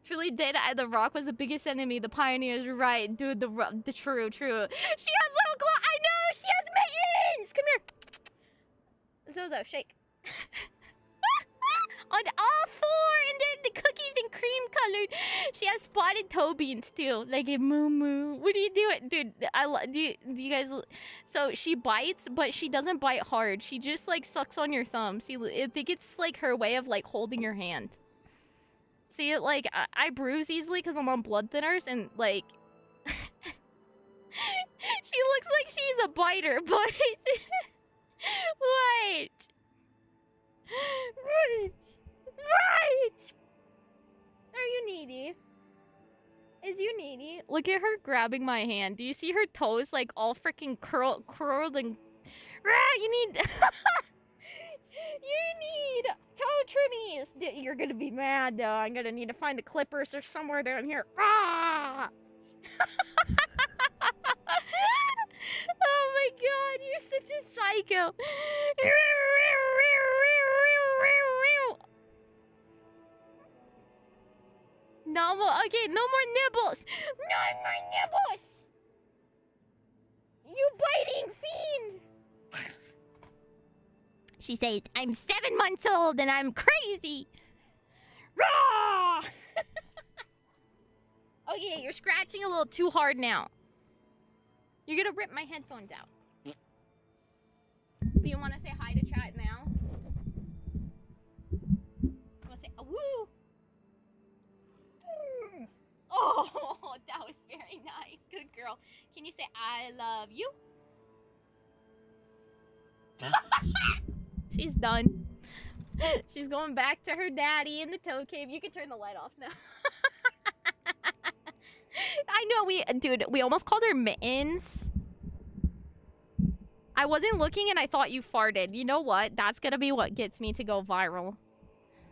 Truly did. The Rock was the biggest enemy. The Pioneers were right, dude. The true. She has little claw. I know. She has mittens. Come here. Zozo, shake. On all 4, and then the cookies and cream colored. She has spotted toe beans too, like a moo moo. What are you doing, dude? Do you guys? So she bites, but she doesn't bite hard. She just like sucks on your thumb. See, I think it's like her way of like holding your hand. See, like I bruise easily because I'm on blood thinners, and like she looks like she's a biter, but what? Right! Are you needy? Is you needy? Look at her grabbing my hand. Do you see her toes like all freaking curled and... You need... you need toe trimmies. You're gonna be mad though. I'm gonna need to find the clippers or somewhere down here. Ah! Oh my god, you're such a psycho. No more, okay, no more nibbles. No more nibbles. You biting fiend. She says, I'm 7 months old and I'm crazy. Rah! Okay, you're scratching a little too hard now. You're gonna rip my headphones out. Do you want to say hi to chat now? You want to say, woo? Oh, that was very nice. Good girl. Can you say, I love you? She's done. She's going back to her daddy in the toe cave. You can turn the light off now. I know we almost called her Mittens. I wasn't looking and I thought you farted. You know what? That's gonna be what gets me to go viral.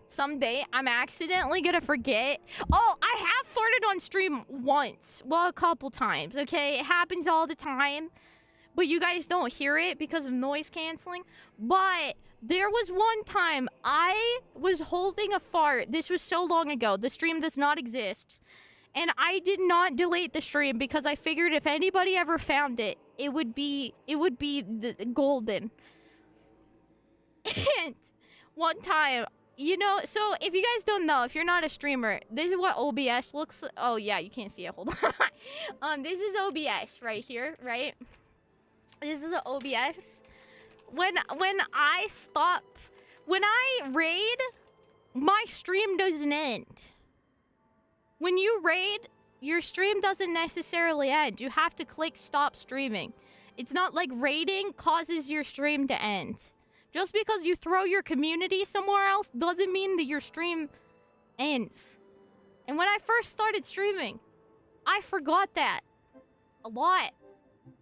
Someday, I'm accidentally gonna forget. Oh, I have farted on stream once. Well, a couple times, okay? It happens all the time. But you guys don't hear it because of noise canceling. But there was one time I was holding a fart. This was so long ago. The stream does not exist. And I did not delete the stream because I figured if anybody ever found it, it would be the golden. And one time, you know, so if you guys don't know, if you're not a streamer, this is what OBS looks like. Oh yeah, you can't see it. Hold on. This is OBS right here, right? This is the OBS. When I raid, my stream doesn't end. When you raid, your stream doesn't necessarily end. You have to click stop streaming. It's not like raiding causes your stream to end. Just because you throw your community somewhere else doesn't mean that your stream ends. And when I first started streaming, I forgot that a lot.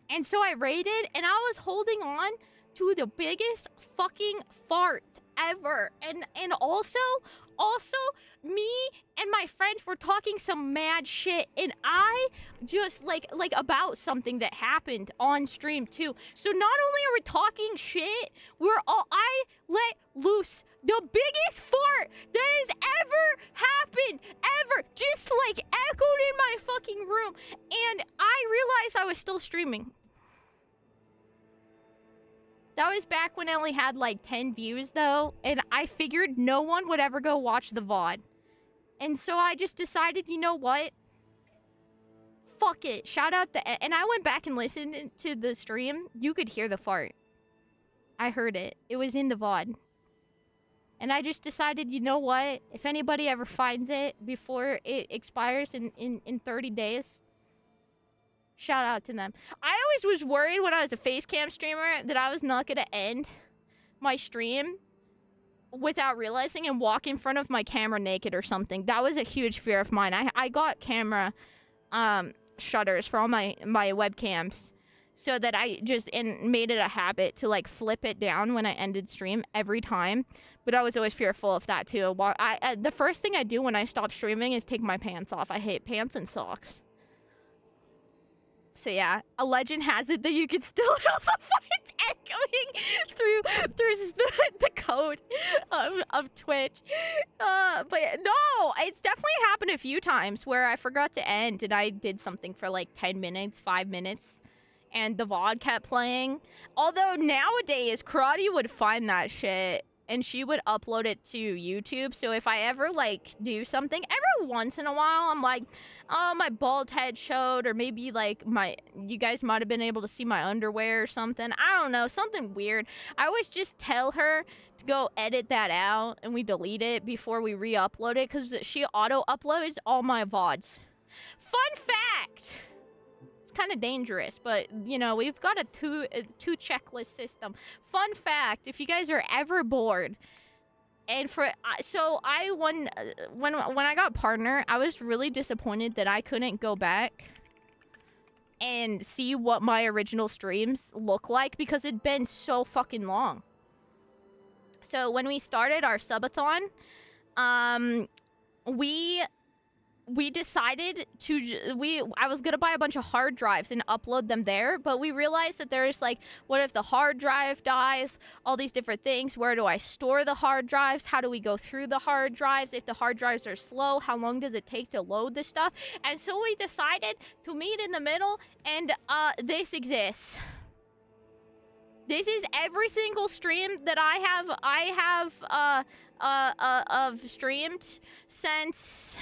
And so I raided, and I was holding on to the biggest fucking fart ever. And also, me and my friends were talking some mad shit, and I just like about something that happened on stream too. So not only are we talking shit, I let loose The biggest fart that has ever happened, ever, just like echoed in my fucking room. And I realized I was still streaming. That was back when I only had like 10 views though. And I figured no one would ever go watch the VOD. And so I just decided, you know what? Fuck it. Shout out and I went back and listened to the stream. You could hear the fart. I heard it. It was in the VOD. And I just decided, you know what? If anybody ever finds it before it expires in 30 days, shout out to them. I always was worried when I was a face cam streamer that I was not going to end my stream without realizing and walk in front of my camera naked or something. That was a huge fear of mine. I got camera shutters for all my webcams so that I just made it a habit to like flip it down when I ended stream every time. But I was always fearful of that too. The first thing I do when I stop streaming is take my pants off. I hate pants and socks. So yeah, a legend has it that you can still hear the farts echoing through the code of Twitch. But no, it's definitely happened a few times where I forgot to end and I did something for like 10 minutes, 5 minutes, and the VOD kept playing. Although nowadays, Karate would find that shit and she would upload it to YouTube. So if I ever like do something, every once in a while, I'm like, oh, my bald head showed, or maybe like you guys might have been able to see my underwear or something. I don't know, something weird. I always just tell her to go edit that out and we delete it before we re-upload it because she auto-uploads all my VODs. Fun fact! Kind of dangerous, but you know, we've got a two checklist system. Fun fact, if you guys are ever bored, and so I when I got partner, I was really disappointed that I couldn't go back and see what my original streams look like because it'd been so fucking long. So when we started our subathon, we decided I was gonna buy a bunch of hard drives and upload them there, but we realized that there's like, what if the hard drive dies? All these different things. Where do I store the hard drives? How do we go through the hard drives? If the hard drives are slow, how long does it take to load the stuff? And so we decided to meet in the middle, and this exists. This is every single stream that I have streamed since.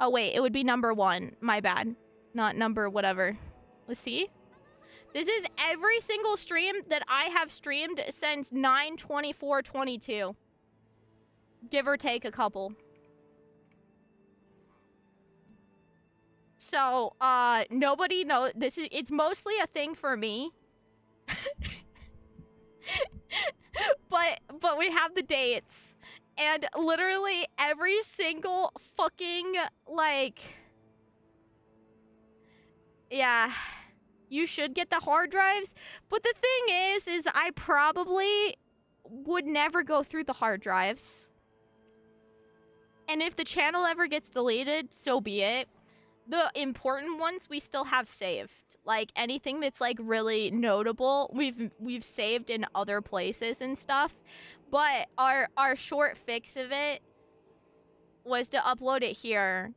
Oh, wait, it would be number 1. My bad. Not number whatever. Let's see. This is every single stream that I have streamed since 9/24/22. Give or take a couple. So, nobody knows. It's mostly a thing for me. But we have the dates. And literally every single fucking, like, yeah, you should get the hard drives. But the thing is I probably would never go through the hard drives. And if the channel ever gets deleted, so be it. The important ones we still have saved. Like anything that's like really notable, we've saved in other places and stuff. But our short fix of it was to upload it here,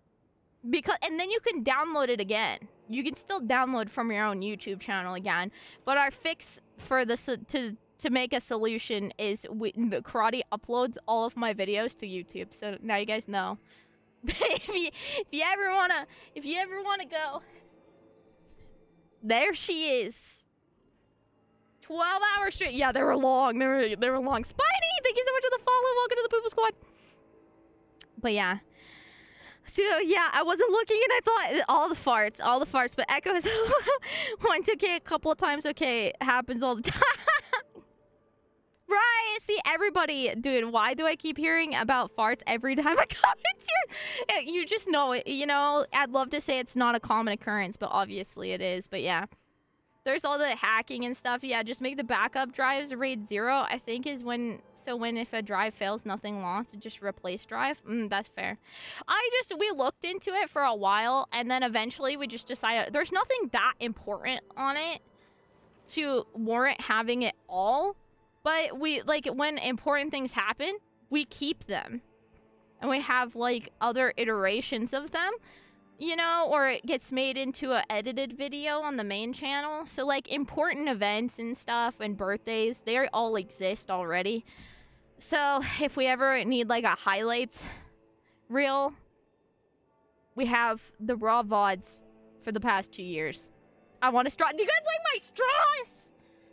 and then you can download it again. You can still download from your own YouTube channel again. But our fix for to make a solution is the Karate uploads all of my videos to YouTube. So now you guys know. if you ever wanna go, there she is. 12 hours straight. Yeah, they were long. They were long. Spidey, thank you so much for the follow. Welcome to the Poople Squad. But yeah. So yeah, I wasn't looking and I thought all the farts. But Echo is once okay, a couple of times okay. Happens all the time. Right. See, everybody, dude, why do I keep hearing about farts every time I come into here? You just know it, you know. I'd love to say it's not a common occurrence, but obviously it is. But yeah. There's all the hacking and stuff. Yeah, just make the backup drives RAID 0, I think is when if a drive fails, nothing lost, just replace drive. That's fair. We looked into it for a while, and then eventually we just decided there's nothing that important on it to warrant having it all. But we, like, when important things happen, we keep them. And we have, like, other iterations of them, you know, or it gets made into an edited video on the main channel. So, like, important events and stuff and birthdays, they all exist already. So, if we ever need, like, a highlights reel, we have the raw VODs for the past 2 years. I want a straw. Do you guys like my straws?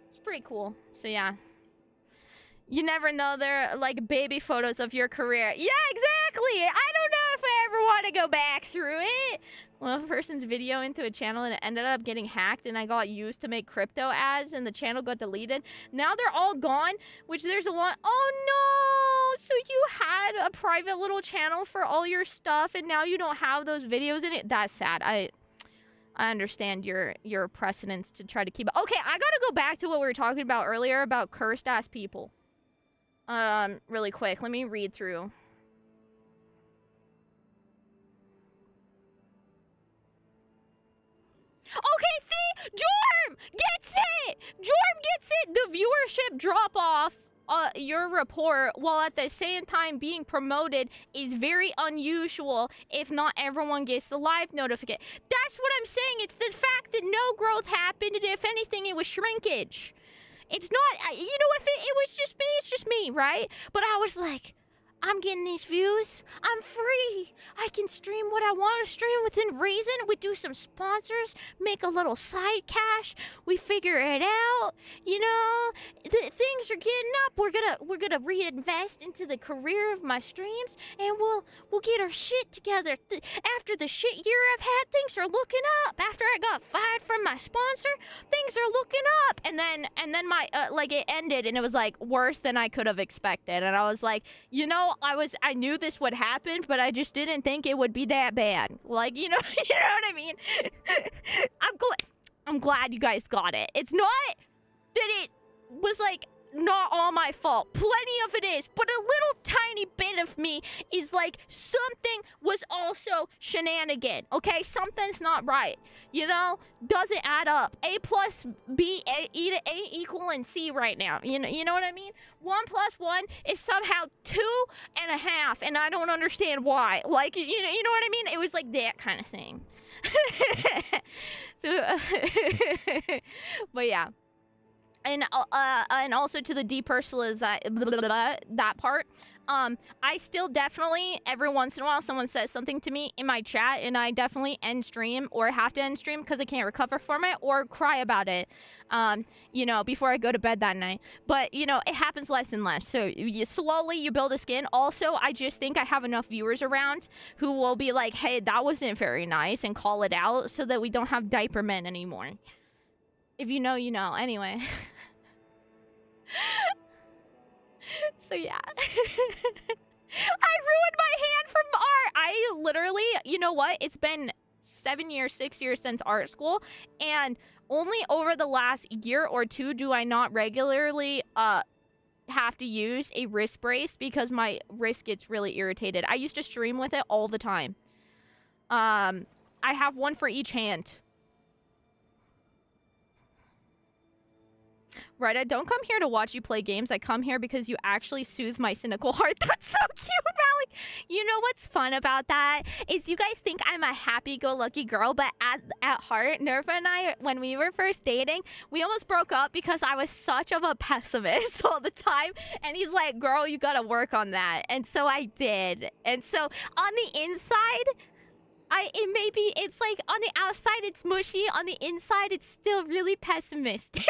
It's pretty cool. So, yeah. You never know. They're like baby photos of your career. Yeah, exactly. I don't know if I ever want to go back through it. One person's video into a channel and it ended up getting hacked and I got used to make crypto ads and the channel got deleted. Now they're all gone, which there's a lot. Oh no! So you had a private little channel for all your stuff and now you don't have those videos in it? That's sad. I understand your precedence to try to keep it. Okay, I gotta go back to what we were talking about earlier about cursed ass people. Really quick. Let me read through. Okay, see? Jorm gets it! Jorm gets it! The viewership drop off your report while at the same time being promoted is very unusual if not everyone gets the live notification. That's what I'm saying. It's the fact that no growth happened and if anything it was shrinkage. It's not, you know, if it was just me, it's just me, right? But I was like, I'm getting these views. I'm free. I can stream what I want to stream within reason. We do some sponsors, make a little side cash. We figure it out. You know, things are getting up. We're gonna reinvest into the career of my streams, and we'll get our shit together. After the shit year I've had, things are looking up. After I got fired from my sponsor, things are looking up. And then my like it ended, and it was like worse than I could have expected. And I was like, you know. I knew this would happen, but I just didn't think it would be that bad. Like, you know, you know what I mean? I'm glad you guys got it. It's not that it was like not all my fault. Plenty of it is, but a little tiny bit of me is like something was also shenanigan. Okay, something's not right. You know, doesn't add up. A plus B, A equaling C right now. You know what I mean? 1 + 1 is somehow 2.5, and I don't understand why. Like, you know what I mean? It was like that kind of thing. So, but yeah. And also to the depersonalization, that part. I still definitely, every once in a while, someone says something to me in my chat, and I definitely end stream or have to end stream because I can't recover from it or cry about it, you know, before I go to bed that night. But, you know, it happens less and less. So slowly you build a skin. Also, I just think I have enough viewers around who will be like, hey, that wasn't very nice, and call it out so that we don't have diaper men anymore. If you know, you know. Anyway. So yeah. I ruined my hand from art. I literally, you know what? It's been 6 years since art school. And only over the last year or two do I not regularly have to use a wrist brace because my wrist gets really irritated. I used to stream with it all the time. I have one for each hand. Right, I don't come here to watch you play games. I come here because you actually soothe my cynical heart. That's so cute, Malik. You know what's fun about that? Is you guys think I'm a happy-go-lucky girl, but at heart, Nerva and I, when we were first dating, we almost broke up because I was such of a pessimist all the time. And he's like, girl, you gotta work on that. And so I did. And so on the inside, it's like on the outside it's mushy, on the inside it's still really pessimistic.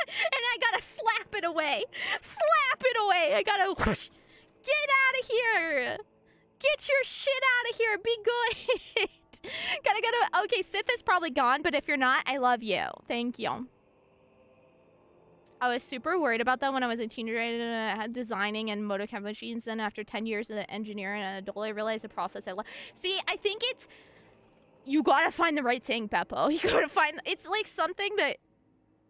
And I gotta slap it away. Slap it away. I gotta whoosh, get out of here. Get your shit out of here. Be good. gotta. Okay, Sif is probably gone, but if you're not, I love you. Thank you. I was super worried about that when I was a teenager. I had designing and motocab machines. Then after 10 years as an engineer and an adult, I realized the process I love. See, I think it's... You gotta find the right thing, Beppo. You gotta find... It's like something that...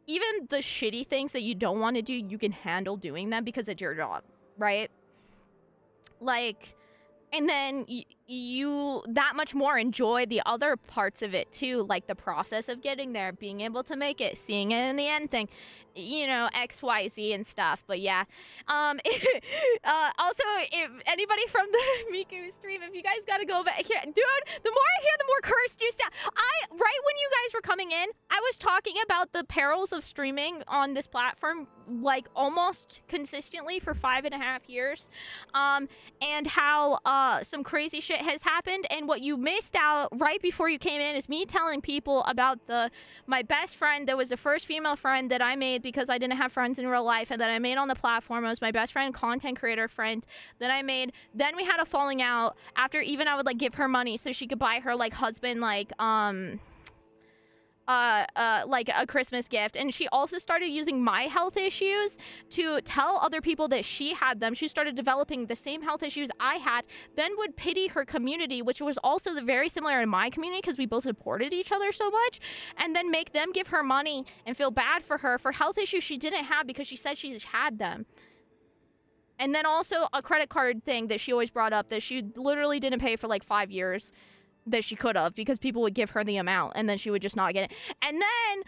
Even the shitty things that you don't want to do, you can handle doing them because it's your job, right? Like... And then, you that much more enjoy the other parts of it too, like the process of getting there, being able to make it, seeing it in the end thing, you know, XYZ and stuff. But yeah, also, if anybody from the Miku stream, if you guys gotta go back here, dude, the more I hear, the more cursed you sound. Right when you guys were coming in, I was talking about the perils of streaming on this platform like almost consistently for 5.5 years, and how some crazy shit has happened. And what you missed out right before you came in is me telling people about my best friend that was the first female friend that I made because I didn't have friends in real life, and that I made on the platform. It was my best friend, content creator friend that I made. Then we had a falling out after even I would like give her money so she could buy her like husband like a Christmas gift, and she also started using my health issues to tell other people that she had them. She started developing the same health issues I had, then would pity her community, which was also very similar in my community because we both supported each other so much, and then make them give her money and feel bad for her for health issues she didn't have because she said she had them. And then also a credit card thing that she always brought up that she literally didn't pay for like 5 years that she could have because people would give her the amount and then she would just not get it. And then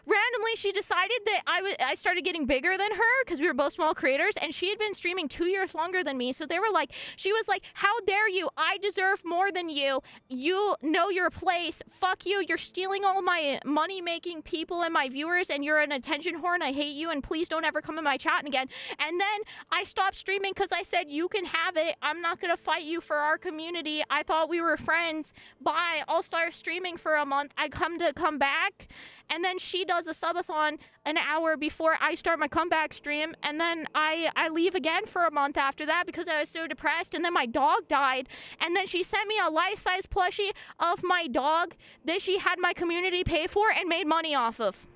randomly she decided that I started getting bigger than her because we were both small creators, and she had been streaming 2 years longer than me. So they were like, she was like, how dare you? I deserve more than you. You know your place. Fuck you. You're stealing all my money making people and my viewers, and you're an attention whore, and I hate you, and please don't ever come in my chat again. And then I stopped streaming because I said, you can have it. I'm not going to fight you for our community. I thought we were friends. Bye. I'll start streaming for a month. I come back, and then she does a subathon an hour before I start my comeback stream, and then I leave again for a month after that because I was so depressed, and then my dog died, and then she sent me a life-size plushie of my dog that she had my community pay for and made money off of.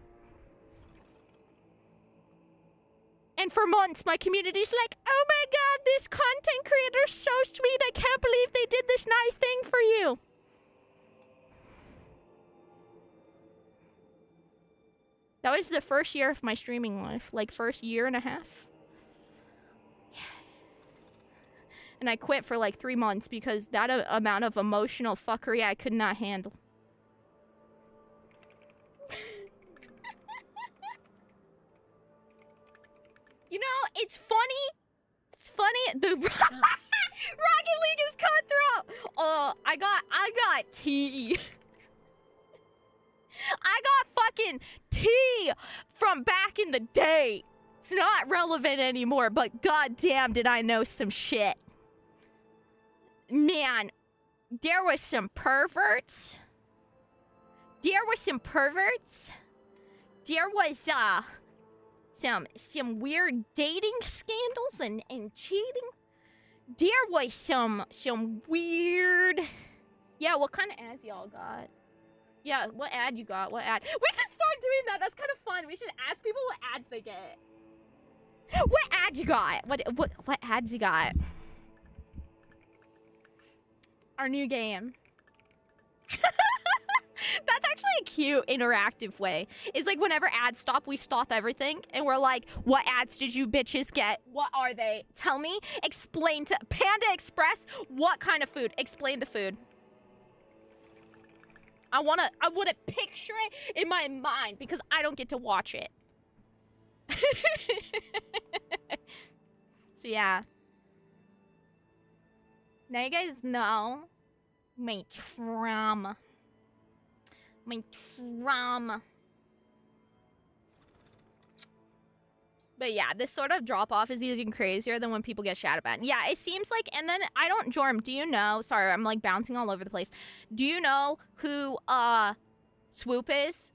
And for months, my community's like, oh my god, this content creator's so sweet. I can't believe they did this nice thing for you. That was the first year of my streaming life. Like, first year and a half. Yeah. And I quit for like 3 months because that amount of emotional fuckery I could not handle. You know, it's funny. It's funny. The Rocket League is cutthroat. I got tea. I got fucking tea from back in the day. It's not relevant anymore, but goddamn did I know some shit. Man, there was some perverts. There was some weird dating scandals and cheating. There was some weird. Yeah, what kind of ads y'all got? Yeah, what ad you got? What ad? We should start doing that. That's kind of fun. We should ask people what ads they get. What ad you got? What ads you got? Our new game. That's actually a cute interactive way. It's like whenever ads stop, we stop everything and we're like, what ads did you bitches get? What are they? Tell me. Explain to Panda Express what kind of food. Explain the food. I wanna picture it in my mind because I don't get to watch it. So yeah. Now you guys know my trauma. But yeah, this sort of drop-off is even crazier than when people get shouted about. Yeah, it seems like, and then, I don't, Jorm, do you know, sorry, I'm like bouncing all over the place. Do you know who, Swoop is?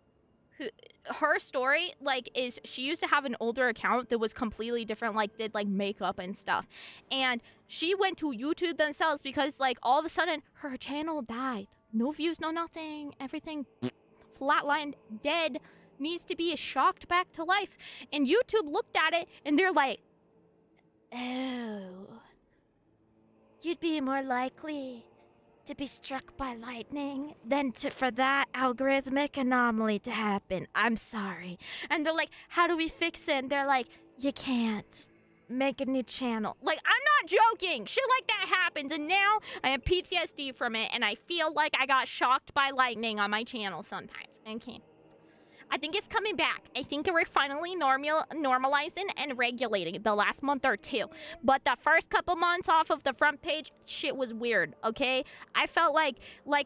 Her story, like, is she used to have an older account that was completely different, like, did, like, makeup and stuff. And she went to YouTube themselves because, like, all of a sudden, her channel died. No views, no nothing. Everything flatlined, dead, needs to be shocked back to life. And YouTube looked at it, and they're like, oh, you'd be more likely to be struck by lightning than for that algorithmic anomaly to happen. I'm sorry. And they're like, how do we fix it? And they're like, you can't. Make a new channel. Like, I'm not joking. Shit like that happens, and now I have PTSD from it, and I feel like I got shocked by lightning on my channel sometimes. Okay. I think it's coming back. I think we're finally normalizing and regulating the last month or two. But the first couple months off of the front page, shit was weird, okay? I felt like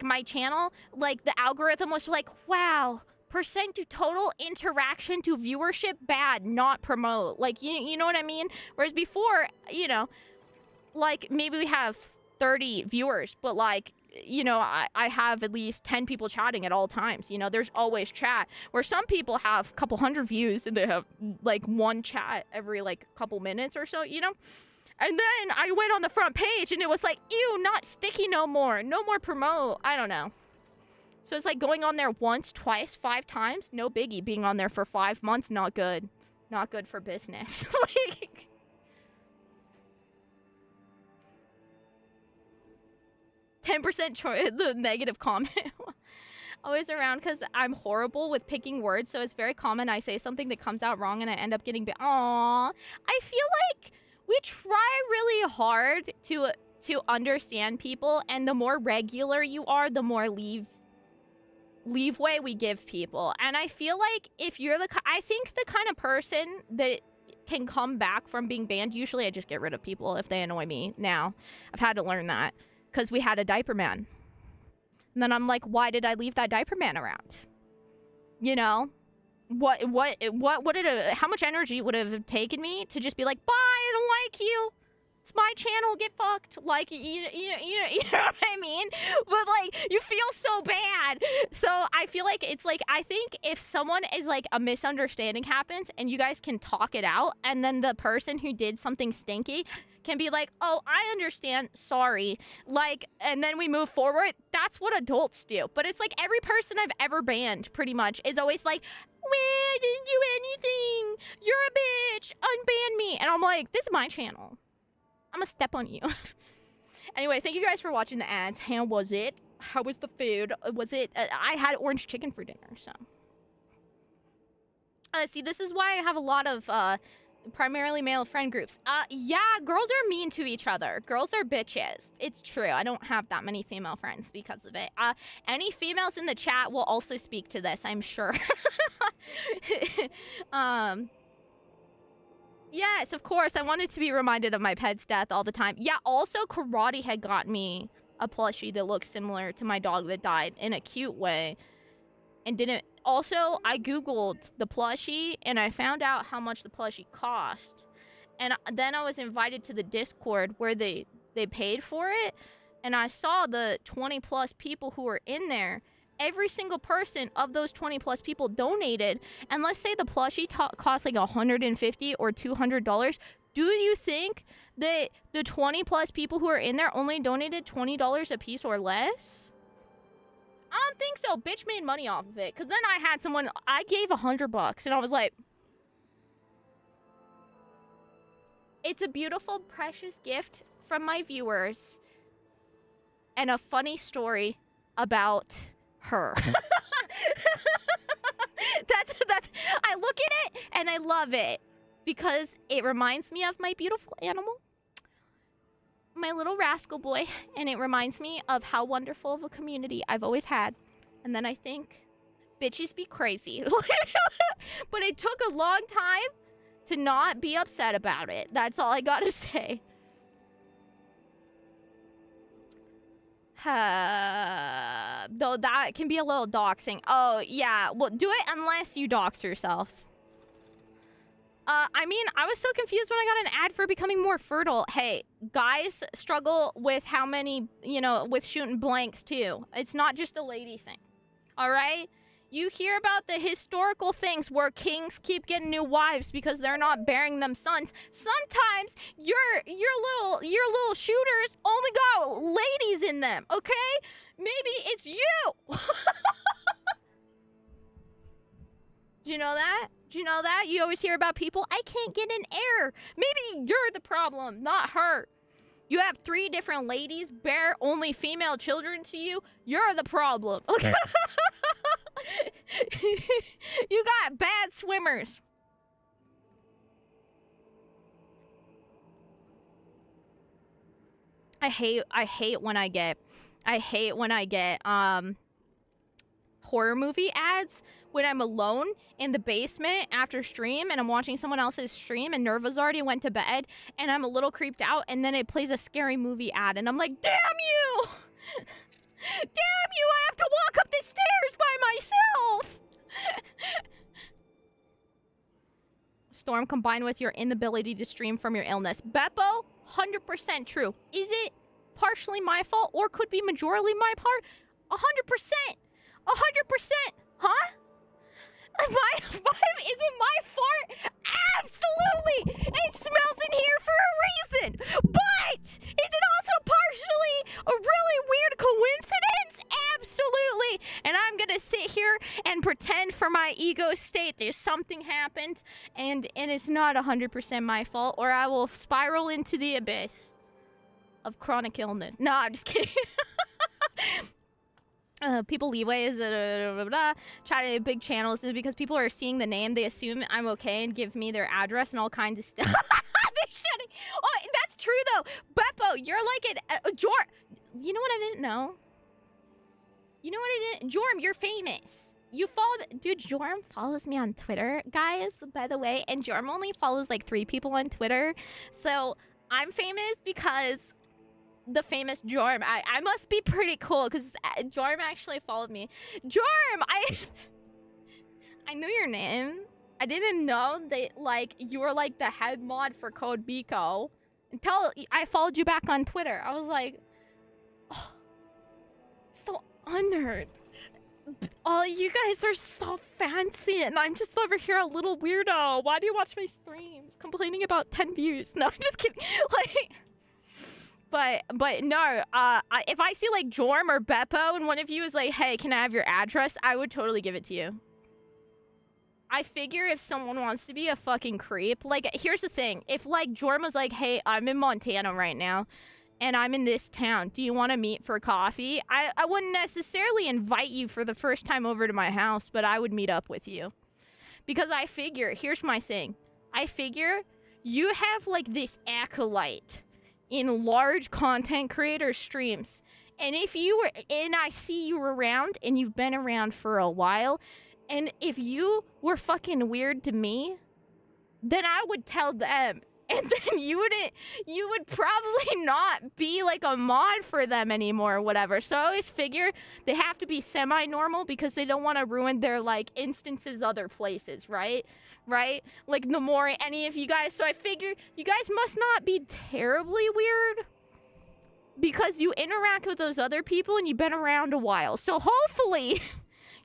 my channel, like the algorithm was like, wow, percent to total interaction to viewership, bad, not promote. Like, you know what I mean? Whereas before, you know, like maybe we have 30 viewers, but like, you know, I have at least 10 people chatting at all times. You know, there's always chat. Where some people have a couple hundred views and they have like one chat every like couple minutes or so, you know? And then I went on the front page and it was like, ew, not sticky no more. No more promote. I don't know. So it's like going on there once, twice, 5 times. No biggie. Being on there for 5 months, not good. Not good for business. Like... the negative comment. Always around because I'm horrible with picking words, so it's very common I say something that comes out wrong and I end up getting Aww. I feel like we try really hard to understand people, and the more regular you are, the more leeway we give people. And I feel like if you're I think the kind of person that can come back from being banned, usually I just get rid of people if they annoy me now. I've had to learn that. Because we had a diaper man. And then I'm like, why did I leave that diaper man around? You know? How much energy would it have taken me to just be like, bye, I don't like you. It's my channel, get fucked. Like, you know what I mean? But, like, you feel so bad. So, I feel like it's like, I think if someone is, like, a misunderstanding happens and you guys can talk it out, and then the person who did something stinky can be like, oh, I understand, sorry. Like, and then we move forward. That's what adults do. But it's like every person I've ever banned, pretty much, is always like, well, I didn't do anything. You're a bitch. Unban me. And I'm like, this is my channel. I'm gonna step on you. Anyway, thank you guys for watching the ads. How was it? How was the food? Was it... I had orange chicken for dinner, so... see, this is why I have a lot of, primarily male friend groups. Yeah, girls are mean to each other. Girls are bitches. It's true. I don't have that many female friends because of it. Any females in the chat will also speak to this, I'm sure. Yes, of course. I wanted to be reminded of my pet's death all the time. Yeah, also Karate had got me a plushie that looks similar to my dog that died in a cute way. And didn't... Also, I Googled the plushie and I found out how much the plushie cost. And then I was invited to the Discord where they paid for it. And I saw the 20 plus people who were in there. Every single person of those 20 plus people donated. And let's say the plushie cost like $150 or $200. Do you think that the 20 plus people who are in there only donated $20 a piece or less? I don't think so. Bitch made money off of it. Because then I had someone... I gave $100 and I was like... It's a beautiful, precious gift from my viewers. And a funny story about... her. that's I look at it and I love it because it reminds me of my beautiful animal, my little rascal boy, and it reminds me of how wonderful of a community I've always had. And then I think bitches be crazy. But it took a long time to not be upset about it. That's all I gotta say. Though that can be a little doxing. Oh, yeah. Well, do it unless you dox yourself. I mean, I was so confused when I got an ad for becoming more fertile. Hey, guys struggle with how many, you know, with shooting blanks, too. It's not just a lady thing. All right? You hear about the historical things where kings keep getting new wives because they're not bearing them sons. Sometimes your little shooters only got ladies in them, okay? Maybe it's you. Do you know that? Do you know that? You always hear about people, I can't get an heir. Maybe you're the problem, not her. You have 3 different ladies bear only female children to you. You're the problem, okay? You got bad swimmers. I hate when I get horror movie ads when I'm alone in the basement after stream and I'm watching someone else's stream and Nerva's already went to bed and I'm a little creeped out and then it plays a scary movie ad and I'm like, damn you! Damn you, I have to walk up the stairs by myself! Storm combined with your inability to stream from your illness. Beppo, 100% true. Is it partially my fault or could be majorly my part? 100%! 100%! Huh? Is it my fart? Absolutely! It smells in here for a reason! But is it also partially a really weird coincidence? Absolutely! And I'm gonna sit here and pretend for my ego state there's something happened and it's not 100% my fault or I will spiral into the abyss of chronic illness. No, I'm just kidding. People leeways, try to big channels is because people are seeing the name, they assume I'm okay and give me their address and all kinds of stuff. They're shitting. Oh, that's true though. Beppo, you're like an Jorm. You know what I didn't know? You know what I didn't? Jorm, you're famous. You follow, dude. Jorm follows me on Twitter, guys. By the way, and Jorm only follows like 3 people on Twitter, so I'm famous because. The famous Jorm. I must be pretty cool because Jorm actually followed me. Jorm, I knew your name. I didn't know that like you were like the head mod for Code Biko until I followed you back on Twitter. I was like, oh, so honored. Oh, you guys are so fancy, and I'm just over here a little weirdo. Why do you watch my streams complaining about 10 views? No, I'm just kidding. Like. But no, if I see like Jorm or Beppo and one of you is like, hey, can I have your address? I would totally give it to you. I figure if someone wants to be a fucking creep, like, here's the thing. If like Jorm was like, hey, I'm in Montana right now and I'm in this town. Do you want to meet for coffee? I wouldn't necessarily invite you for the first time over to my house, but I would meet up with you. Because I figure, here's my thing. I figure you have like this acolyte in large content creator streams. And if you were, and I see you around and you've been around for a while, and if you were fucking weird to me, then I would tell them. And then you would probably not be like a mod for them anymore or whatever. So I always figure they have to be semi-normal because they don't want to ruin their like instances other places, right? Right? Like the more any of you guys, so I figure you guys must not be terribly weird because you interact with those other people and you've been around a while. So hopefully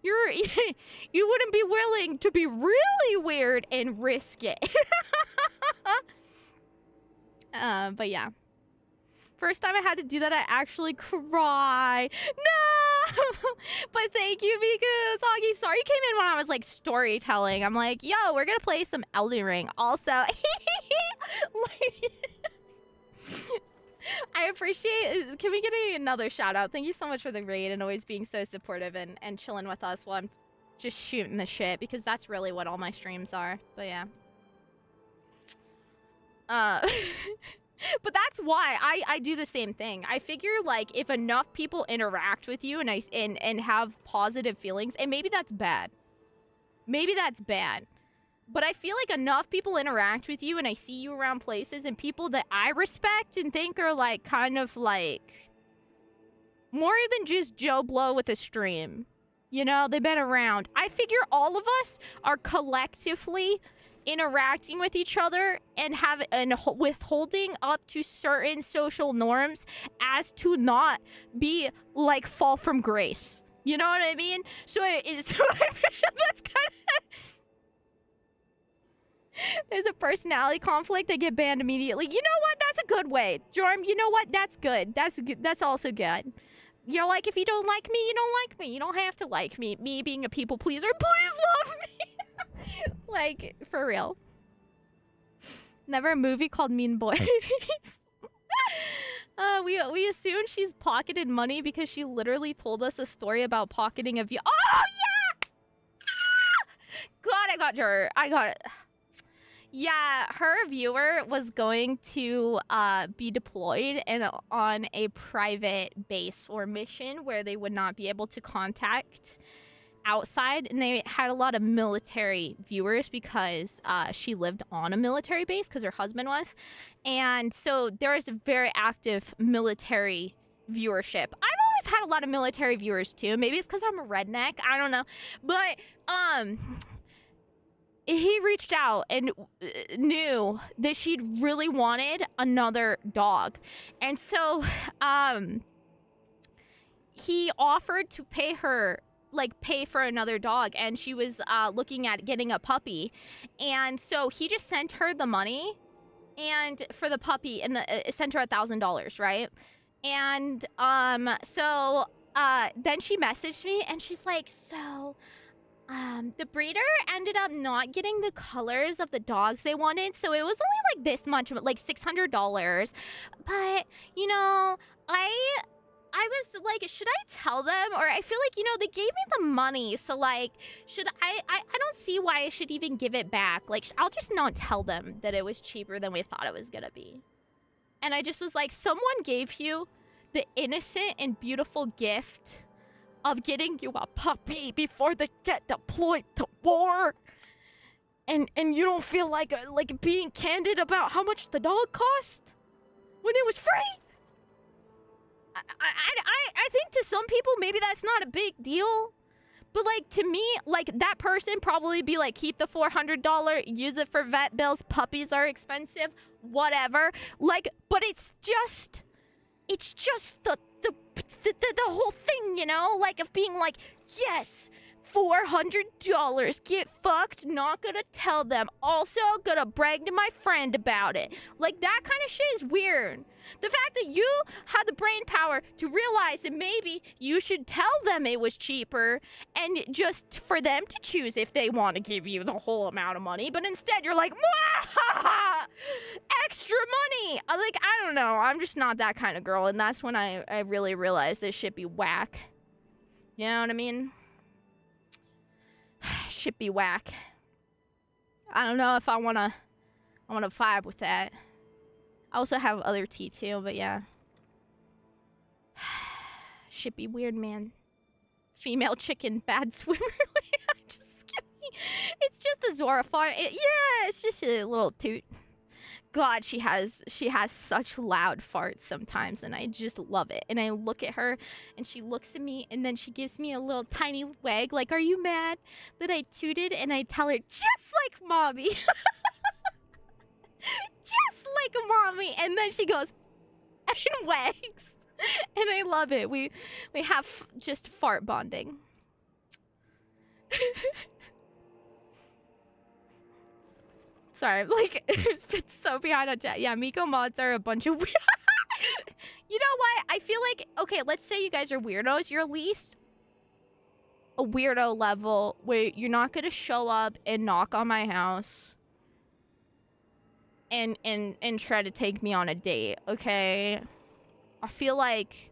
you wouldn't be willing to be really weird and risk it. But yeah. First time I had to do that, I actually cried. No! But thank you, because Augie, sorry you came in when I was like storytelling. I'm like, yo, we're gonna play some Elden Ring. Also, I appreciate. Can we get another shout out? Thank you so much for the raid and always being so supportive and chilling with us while I'm just shooting the shit, because that's really what all my streams are. But yeah. But that's why I do the same thing. I figure like if enough people interact with you and have positive feelings, and maybe that's bad. Maybe that's bad. But I feel like enough people interact with you and I see you around places and people that I respect and think are like kind of like more than just Joe Blow with a stream. You know, they've been around. I figure all of us are collectively interacting with each other and withholding up to certain social norms as to not be like fall from grace. You know what I mean? So that's kind of there's a personality conflict. I get banned immediately. You know what? That's a good way, Jorm. You know what? That's good. That's also good. You're like, if you don't like me, you don't like me. You don't have to like me. Me being a people pleaser, please love me. Like, for real. Never a movie called Mean Boys. We assume she's pocketed money because she literally told us a story about pocketing a view. Oh, yeah! Ah! God, I got her. Yeah, her viewer was going to be deployed on a private base or mission where they would not be able to contact outside, and they had a lot of military viewers because she lived on a military base because her husband was, and so there was a very active military viewership. I've always had a lot of military viewers too. Maybe it's because I'm a redneck. I don't know, but he reached out and knew that she'd really wanted another dog, and so he offered to pay her, like, pay for another dog, and she was looking at getting a puppy, and so he just sent her the money and for the puppy, and sent her $1,000, right? And so then she messaged me and she's like, so the breeder ended up not getting the colors of the dogs they wanted, so it was only like this much, like $600. But you know, I was like, should I tell them? Or I feel like, you know, they gave me the money, so like, should I don't see why I should even give it back. Like, I'll just not tell them that it was cheaper than we thought it was gonna be. And I just was like, someone gave you the innocent and beautiful gift of getting you a puppy before they get deployed to war, and you don't feel like being candid about how much the dog cost when it was free. I think to some people maybe that's not a big deal, but like to me, like that person probably be like, keep the $400, use it for vet bills, puppies are expensive, whatever. Like, but it's just the whole thing, you know, like of being like, yes, $400, get fucked, not gonna tell them, also gonna brag to my friend about it. Like, that kind of shit is weird. The fact that you had the brain power to realize that maybe you should tell them it was cheaper and just for them to choose if they want to give you the whole amount of money, but instead you're like, extra money. Like, I don't know, I'm just not that kind of girl, and that's when I really realized this shit be whack. You know what I mean? Shit be whack. I don't know if I wanna vibe with that. I also have other tea too, but yeah. Shit be weird, man. Female chicken, bad swimmer. Just kidding. It's just a Zora fart. Yeah, it's just a little toot. God, she has such loud farts sometimes, and I just love it. And I look at her, and she looks at me, and then she gives me a little tiny wag, like, are you mad that I tooted? And I tell her, just like mommy. Just like mommy. And then she goes and wags, and I love it. We have just fart bonding. Sorry, like, it's been so behind on chat. Yeah, Miko mods are a bunch of weird. You know what? I feel like, okay, let's say you guys are weirdos. You're at least a weirdo level where you're not gonna show up and knock on my house and try to take me on a date, okay? I feel like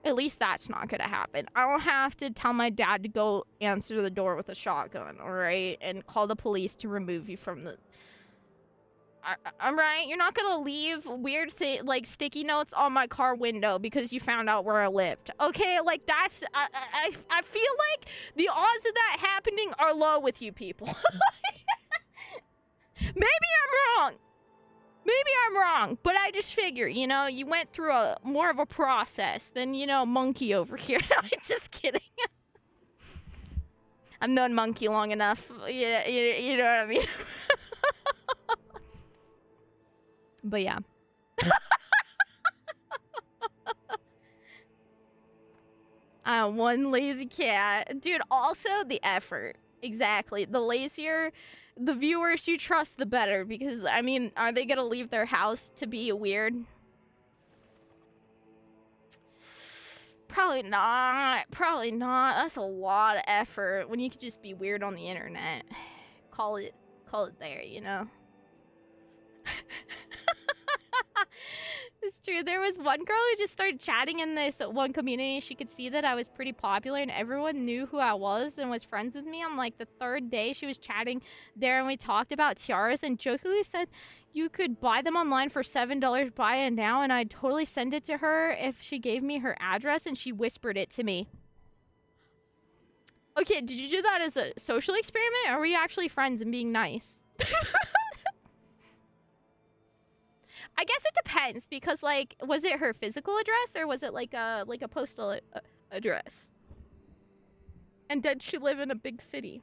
at least that's not gonna happen. I don't have to tell my dad to go answer the door with a shotgun, alright? And call the police to remove you from the... I'm right. You're not gonna leave weird like sticky notes on my car window because you found out where I lived. Okay, like that's I feel like the odds of that happening are low with you people. Maybe I'm wrong. Maybe I'm wrong, but I just figure, you know, you went through more of a process than, you know, monkey over here. No, I'm just kidding. I've known monkey long enough. Yeah, you know what I mean. But yeah. One lazy cat. Dude, also the effort. Exactly. The lazier the viewers you trust, the better. Because, I mean, are they gonna leave their house to be weird? Probably not. Probably not. That's a lot of effort when you could just be weird on the internet. Call it there, you know? This true. There was one girl who just started chatting in this one community. She could see that I was pretty popular and everyone knew who I was and was friends with me. On like the third day, she was chatting there and we talked about tiaras and jokingly said you could buy them online for $7, buy it now, and I'd totally send it to her if she gave me her address, and she whispered it to me. Okay, did you do that as a social experiment, or were you actually friends and being nice? I guess it depends, because, like, was it her physical address, or was it, like a postal address? And did she live in a big city?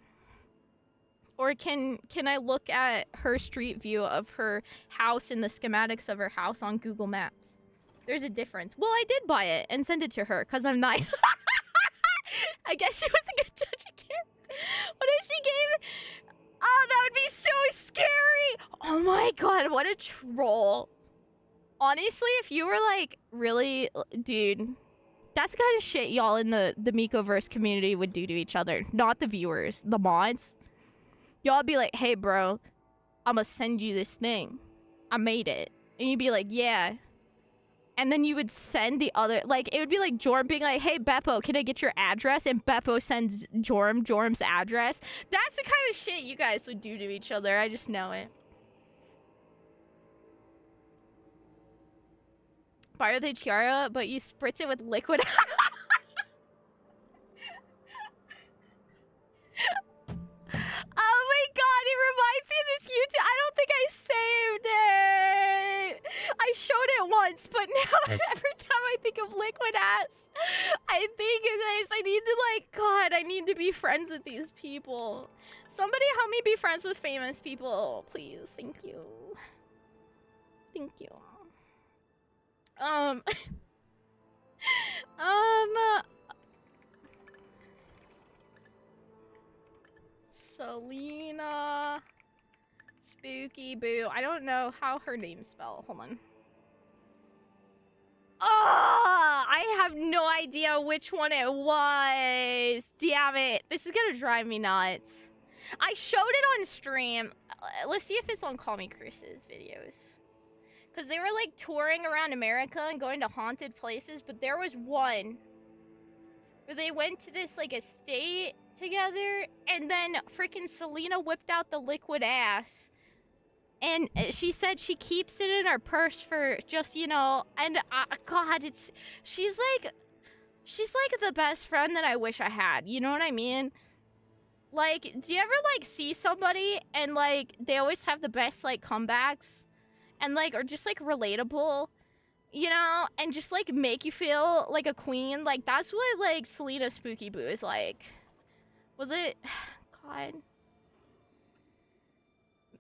Or can I look at her street view of her house and the schematics of her house on Google Maps? There's a difference. Well, I did buy it and send it to her, because I'm nice. I guess she was a good judge of character. What if she gave... Oh, that would be so scary! Oh my god, what a troll. Honestly, if you were like, really... Dude, that's the kind of shit y'all in the Mikoverse community would do to each other. Not the viewers, the mods. Y'all be like, hey, bro, I'm gonna send you this thing. I made it. And you'd be like, yeah. And then you would send the other... Like, it would be like Jorm being like, hey, Beppo, can I get your address? And Beppo sends Jorm's address. That's the kind of shit you guys would do to each other. I just know it. Buy the tiara, but you spritz it with liquid. Oh my god, it reminds me of this YouTube. I don't think I saved it. I showed it once, but now every time I think of liquid ass, I think of this. I need to, like, God, I need to be friends with these people. Somebody help me be friends with famous people, please. Thank you. Thank you. Selena Spooky Boo. I don't know how her name's spelled. Hold on. Oh, I have no idea which one it was. Damn it. This is gonna drive me nuts. I showed it on stream. Let's see if it's on Call Me Chris's videos. Because they were like touring around America and going to haunted places, but there was one where they went to this like estate together, and then freaking Selena whipped out the liquid ass, and she said she keeps it in her purse for just, you know, and God, she's like the best friend that I wish I had, you know what I mean? Like, do you ever like see somebody and like they always have the best like comebacks and like are just like relatable, you know, and just like make you feel like a queen? Like, that's what like Selena Spooky Boo is like. Was it? God.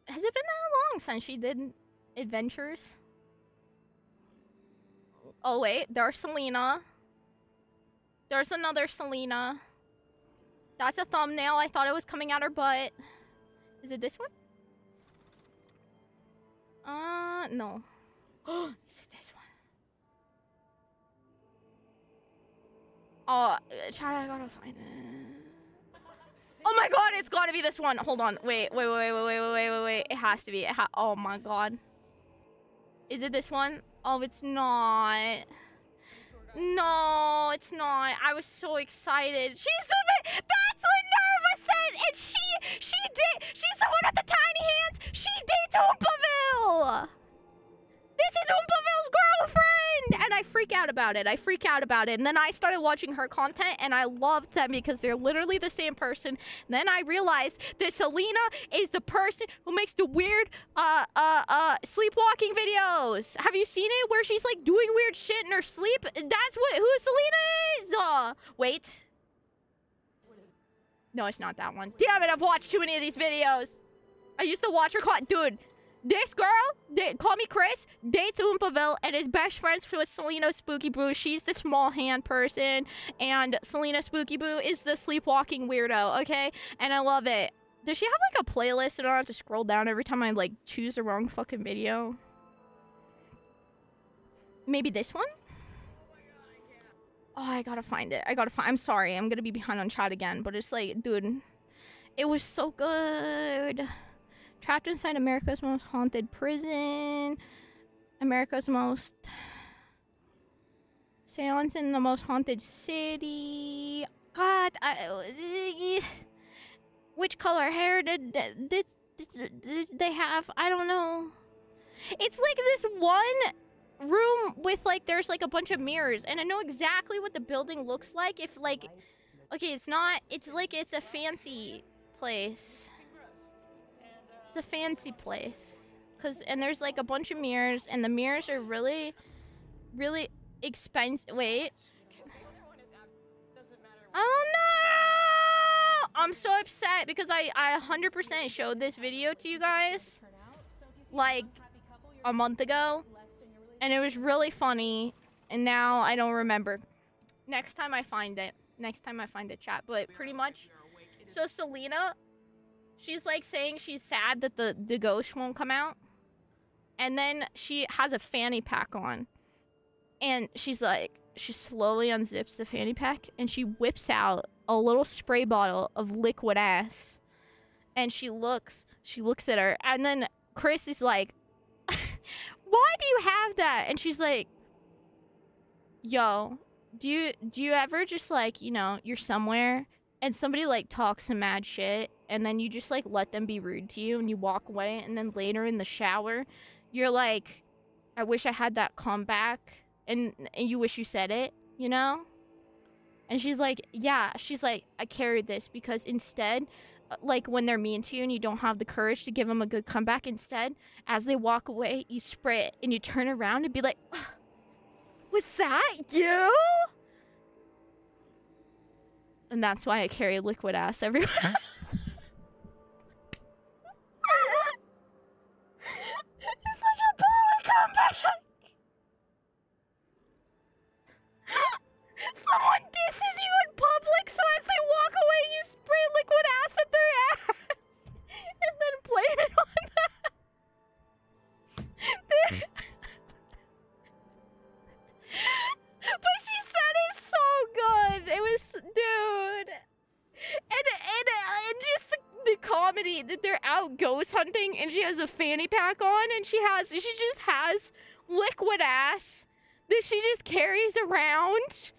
Has it been that long since she did adventures? Oh wait, there's Selena. There's another Selena. That's a thumbnail. I thought it was coming out her butt. Is it this one? No. Is it this one? Oh, chat, I gotta find it. Oh my god, it's gotta be this one. Hold on. Wait. It has to be. Oh my god. Is it this one? Oh, it's not. No, it's not. I was so excited. She's the... That's what Nerva said! And she's the one with the tiny hands! She dates Oompaville! This is Oompaville's girlfriend! And I freak out about it. And then I started watching her content, and I loved them because they're literally the same person. And then I realized that Selena is the person who makes the weird, sleepwalking videos. Have you seen it? Where she's, like, doing weird shit in her sleep? That's who Selena is! Wait. No, it's not that one. Damn it, I've watched too many of these videos. I used to watch her dude. This girl, Call Me Chris, dates Oompaville and is best friends with Selena Spooky Boo. She's the small hand person, and Selena Spooky Boo is the sleepwalking weirdo, okay? And I love it. Does she have, like, a playlist so I don't have to scroll down every time I, like, choose the wrong fucking video? Maybe this one? Oh, I gotta find it. I'm sorry, I'm gonna be behind on chat again, but it's like, dude, it was so good. Trapped inside America's most haunted prison. America's most Seance in the most haunted city. God, which color hair did they have? I don't know. It's like this one room with like there's like a bunch of mirrors, and I know exactly what the building looks like. If like, okay, it's not. It's like it's a fancy place. It's a fancy place, and there's like a bunch of mirrors, and the mirrors are really, really expensive. Wait. Oh no! I'm so upset because I 100% showed this video to you guys like a month ago, and it was really funny, and now I don't remember. Next time I find it, chat. But pretty much, so Selena, she's like saying she's sad that the ghost won't come out, and then she has a fanny pack on, and she's like, she slowly unzips the fanny pack, and she whips out a little spray bottle of liquid ass, and she looks at her, and then Chris is like, why do you have that? And she's like, yo, do you ever just like, you know, you're somewhere and somebody like talks some mad shit, and then you just like let them be rude to you and you walk away, and then later in the shower you're like, I wish I had that comeback, and you wish you said it, you know? And she's like, yeah. She's like, I carried this because instead, like when they're mean to you and you don't have the courage to give them a good comeback, instead, as they walk away, you spray it and you turn around and be like, was that you? And that's why I carry liquid ass everywhere. It's such a baller comeback. Someone disses you in public, so as they walk away, you spray liquid ass at their ass, and then blame it on them. But she said it so good. It was, dude, and just the comedy that they're out ghost hunting, and she has a fanny pack on, and she just has liquid ass that she just carries around.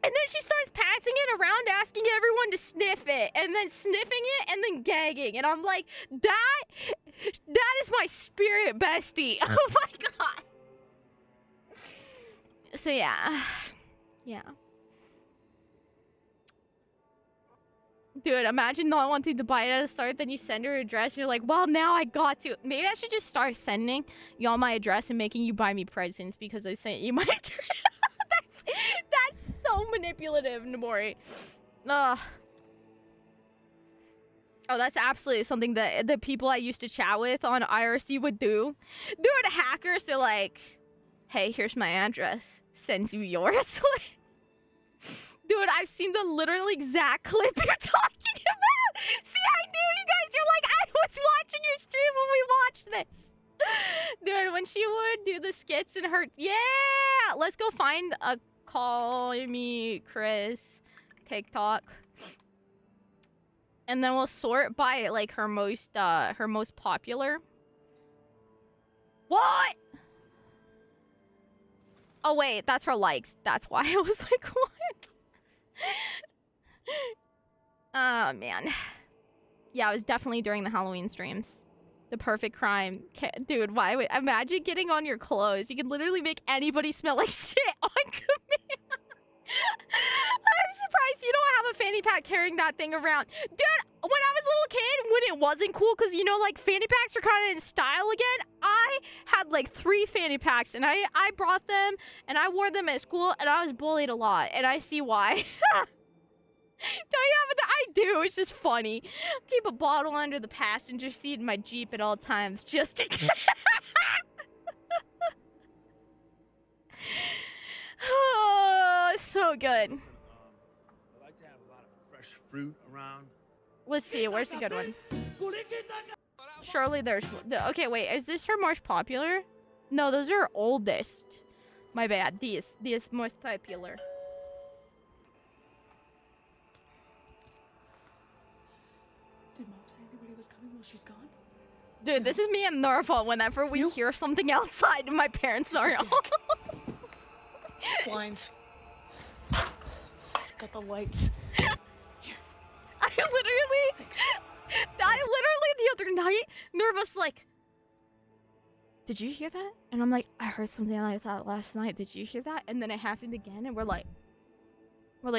And then she starts passing it around, asking everyone to sniff it, and then sniffing it, and then gagging. And I'm like, that is my spirit bestie. Oh my god. So yeah. Yeah. Dude, imagine not wanting to buy it at the start, then you send her address, and you're like, well, now I got to. Maybe I should just start sending y'all my address and making you buy me presents because I sent you my address. That's so manipulative, Nomori. Ugh. Oh, that's absolutely something that the people I used to chat with on IRC would do. Dude, hackers, they're like, hey, here's my address. Send you yours. Dude, I've seen the literal exact clip you're talking about. See, I knew you guys. You're like, I was watching your stream when we watched this. Dude, when she would do the skits and her... Yeah! Let's go find a Call Me Chris TikTok. And then we'll sort by, like, her most popular. What? Oh, wait. That's her likes. That's why I was like, what? Oh, man. Yeah, it was definitely during the Halloween streams. The perfect crime. Dude, why would... Imagine getting on your clothes. You can literally make anybody smell like shit on command. I'm surprised you don't have a fanny pack carrying that thing around. Dude, when I was a little kid, when it wasn't cool, because, you know, like, fanny packs are kind of in style again, I had, like, 3 fanny packs, and I brought them, and I wore them at school, and I was bullied a lot, and I see why. Don't you have it? I do. It's just funny. Keep a bottle under the passenger seat in my Jeep at all times, just in case. Oh, so good. I like to have a lot of fresh fruit around. Let's see. Where's the good one? Surely there's... Okay, wait. Is this her most popular? No, those are oldest. My bad. These most popular. Did Mom say anybody was coming while she's gone? Dude, this is me and Norfa whenever we hear something outside and my parents are home. Blinds. Got the lights. I literally the other night, Nerva's like, did you hear that? And I'm like, I heard something like that last night. Did you hear that? And then it happened again, and we're like,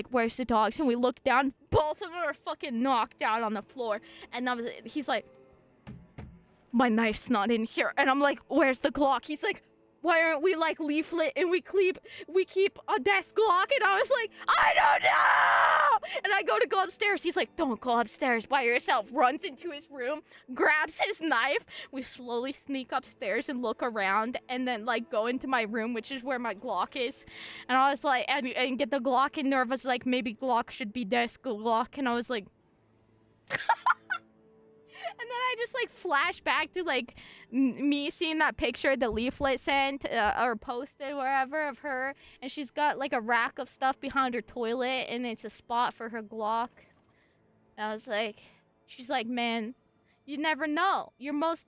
where's the dogs? And we look down, both of them are fucking knocked out on the floor. And he's like, my knife's not in here. And I'm like, where's the Glock? He's like, why aren't we like leaflet and we keep a desk Glock? And I was like, I don't know. And I go upstairs. He's like, don't go upstairs by yourself. Runs into his room, grabs his knife. We slowly sneak upstairs and look around, and then like go into my room, which is where my Glock is. And I was like, and get the Glock. And Nerva's like, maybe Glock should be desk Glock. And I was like. And then I just like flash back to like me seeing that picture the leaflet sent or posted wherever of her, and she's got like a rack of stuff behind her toilet, and it's a spot for her Glock. And I was like, she's like, man, you never know. You're most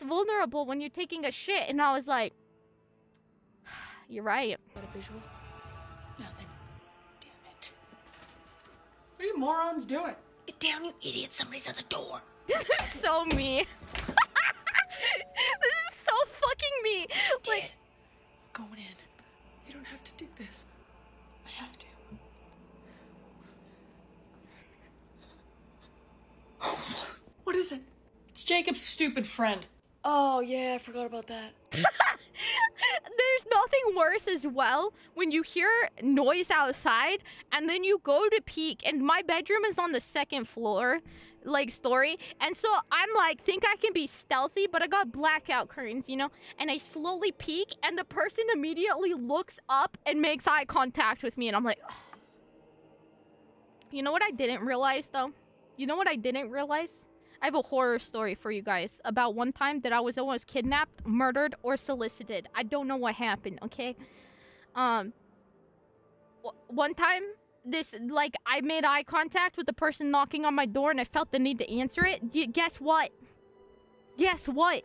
vulnerable when you're taking a shit. And I was like, you're right. Got a visual? Nothing. Damn it. What are you morons doing? Get down, you idiot. Somebody's at the door. This is so me. This is so fucking me. Like, Going in. You don't have to do this. I have to. What is it? It's Jacob's stupid friend. Oh, yeah, I forgot about that. there's nothing worse as well when you hear noise outside and then you go to peek, and my bedroom is on the second floor, like story, and so I'm like, think I can be stealthy, but I got blackout curtains, you know, and I slowly peek, and the person immediately looks up and makes eye contact with me, and I'm like, ugh. You know what I didn't realize though? You know what I didn't realize? I have a horror story for you guys about one time that I was almost kidnapped, murdered, or solicited. I don't know what happened, okay? One time, I made eye contact with the person knocking on my door, and I felt the need to answer it. Guess what? Guess what?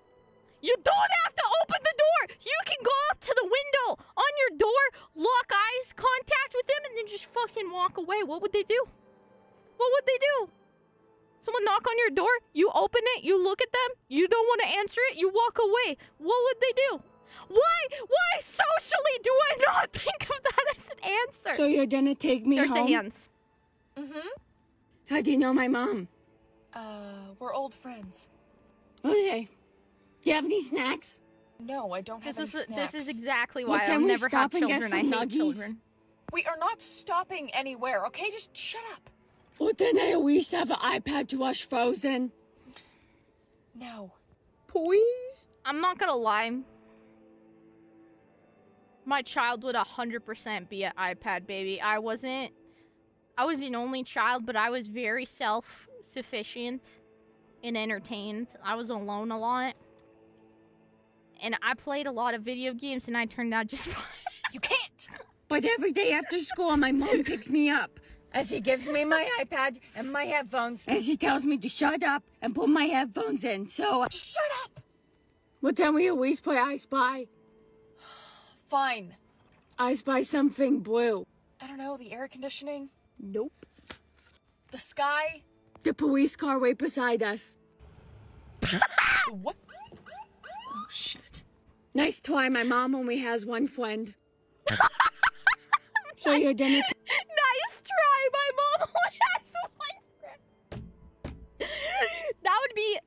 You don't have to open the door! You can go up to the window on your door, lock eyes contact with them, and then just fucking walk away. What would they do? What would they do? Someone knock on your door, you open it, you look at them, you don't want to answer it, you walk away. What would they do? Why socially do I not think of that as an answer? So you're gonna take me There's home? the hands. Mm-hmm. How do you know my mom? We're old friends. Okay. Do you have any snacks? No, I don't have any snacks. This is exactly why What I'll time we never have stop and get children. I some hate nuggies? children. We are not stopping anywhere, okay? Just shut up. Well, then I always have an iPad to watch Frozen. No. Please? I'm not gonna lie. My child would 100% be an iPad baby. I was an only child, but I was very self-sufficient and entertained. I was alone a lot. And I played a lot of video games, and I turned out just fine. You can't! But every day after school, my mom picks me up. And she gives me my iPad and my headphones. And she tells me to shut up and put my headphones in, so... Shut up! Well, then we always play I Spy. Fine. I spy something blue. I don't know, the air conditioning? Nope. The sky? The police car right beside us. What? Oh, shit. Nice try. My mom only has one friend. So you're gonna... Nice try, my mom only has one friend.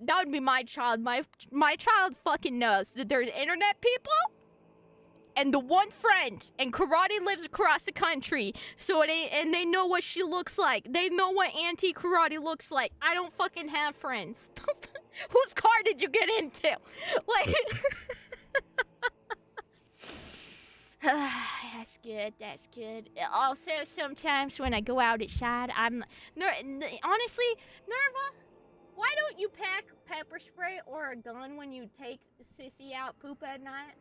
That would be my child. My child fucking knows that there's internet people and the one friend, and karate lives across the country. So and they know what she looks like. They know what anti-karate looks like. I don't fucking have friends. Whose car did you get into? Like That's good. That's good. Also, sometimes when I go out outside, honestly, Nerva, why don't you pack pepper spray or a gun when you take Sissy out poop at night?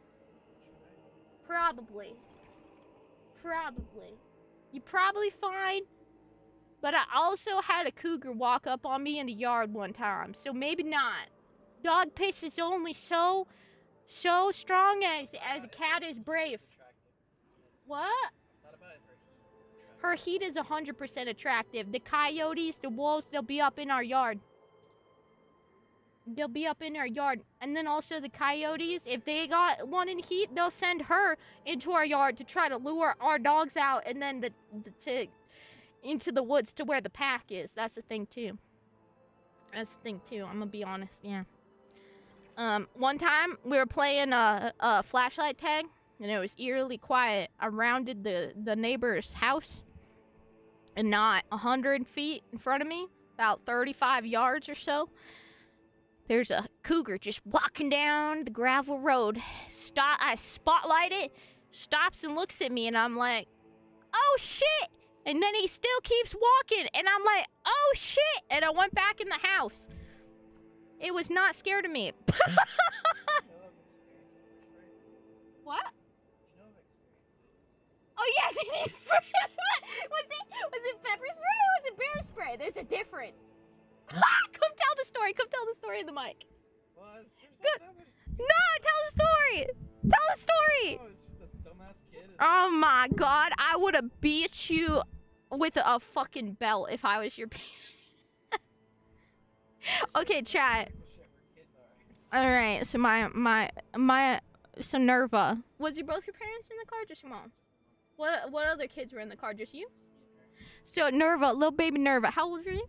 Probably. You're probably fine. But I also had a cougar walk up on me in the yard one time, so maybe not. Dog piss is only so strong as a cat is brave. What? Thought about it for Her heat is 100% attractive. The coyotes, the wolves, they'll be up in our yard. They'll be up in our yard. And then also the coyotes, if they got one in heat, they'll send her into our yard to try to lure our dogs out and then into the woods to where the pack is. That's the thing too. That's the thing too. I'm gonna be honest, yeah. One time we were playing a flashlight tag and it was eerily quiet. I rounded the neighbor's house and not 100 feet in front of me, about 35 yards or so. There's a cougar just walking down the gravel road. I spotlight it, stops and looks at me, and I'm like, oh shit! And then he still keeps walking, and I'm like, oh shit! And I went back in the house. It was not scared of me. What? Oh yes, it is spray. Was it pepper spray or was it bear spray? There's a difference. Come tell the story. Come tell the story in the mic. No, tell the story. Tell the story. Oh, it's just a dumbass kid. Oh my god, I would have beat you with a fucking belt if I was your parent. Okay, chat. All right, so so Nerva. Was you both your parents in the car, or just your mom? What other kids were in the car? Just you? So Nerva, little baby Nerva. How old are you?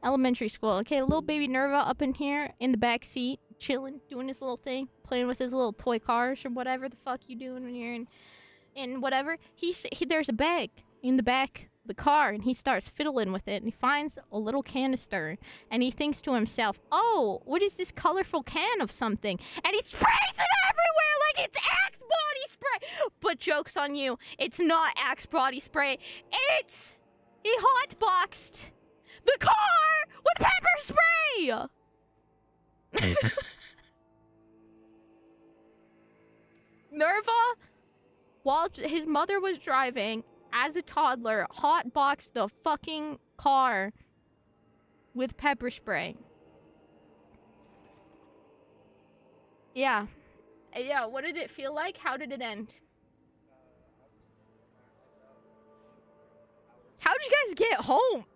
Elementary school. Okay, little baby Nerva up in here in the back seat, chilling, doing his little thing, playing with his little toy cars or whatever the fuck you doing when you're in whatever. There's a bag in the back of the car, and he starts fiddling with it, and he finds a little canister, and he thinks to himself, oh, what is this colorful can of something? And he sprays it everywhere like it's Axe body spray. But joke's on you, it's not Axe body spray. He hotboxed the car with pepper spray! Nerva, while his mother was driving, as a toddler, hotboxed the fucking car with pepper spray. Yeah. Yeah, what did it feel like? How did it end? How'd you guys get home?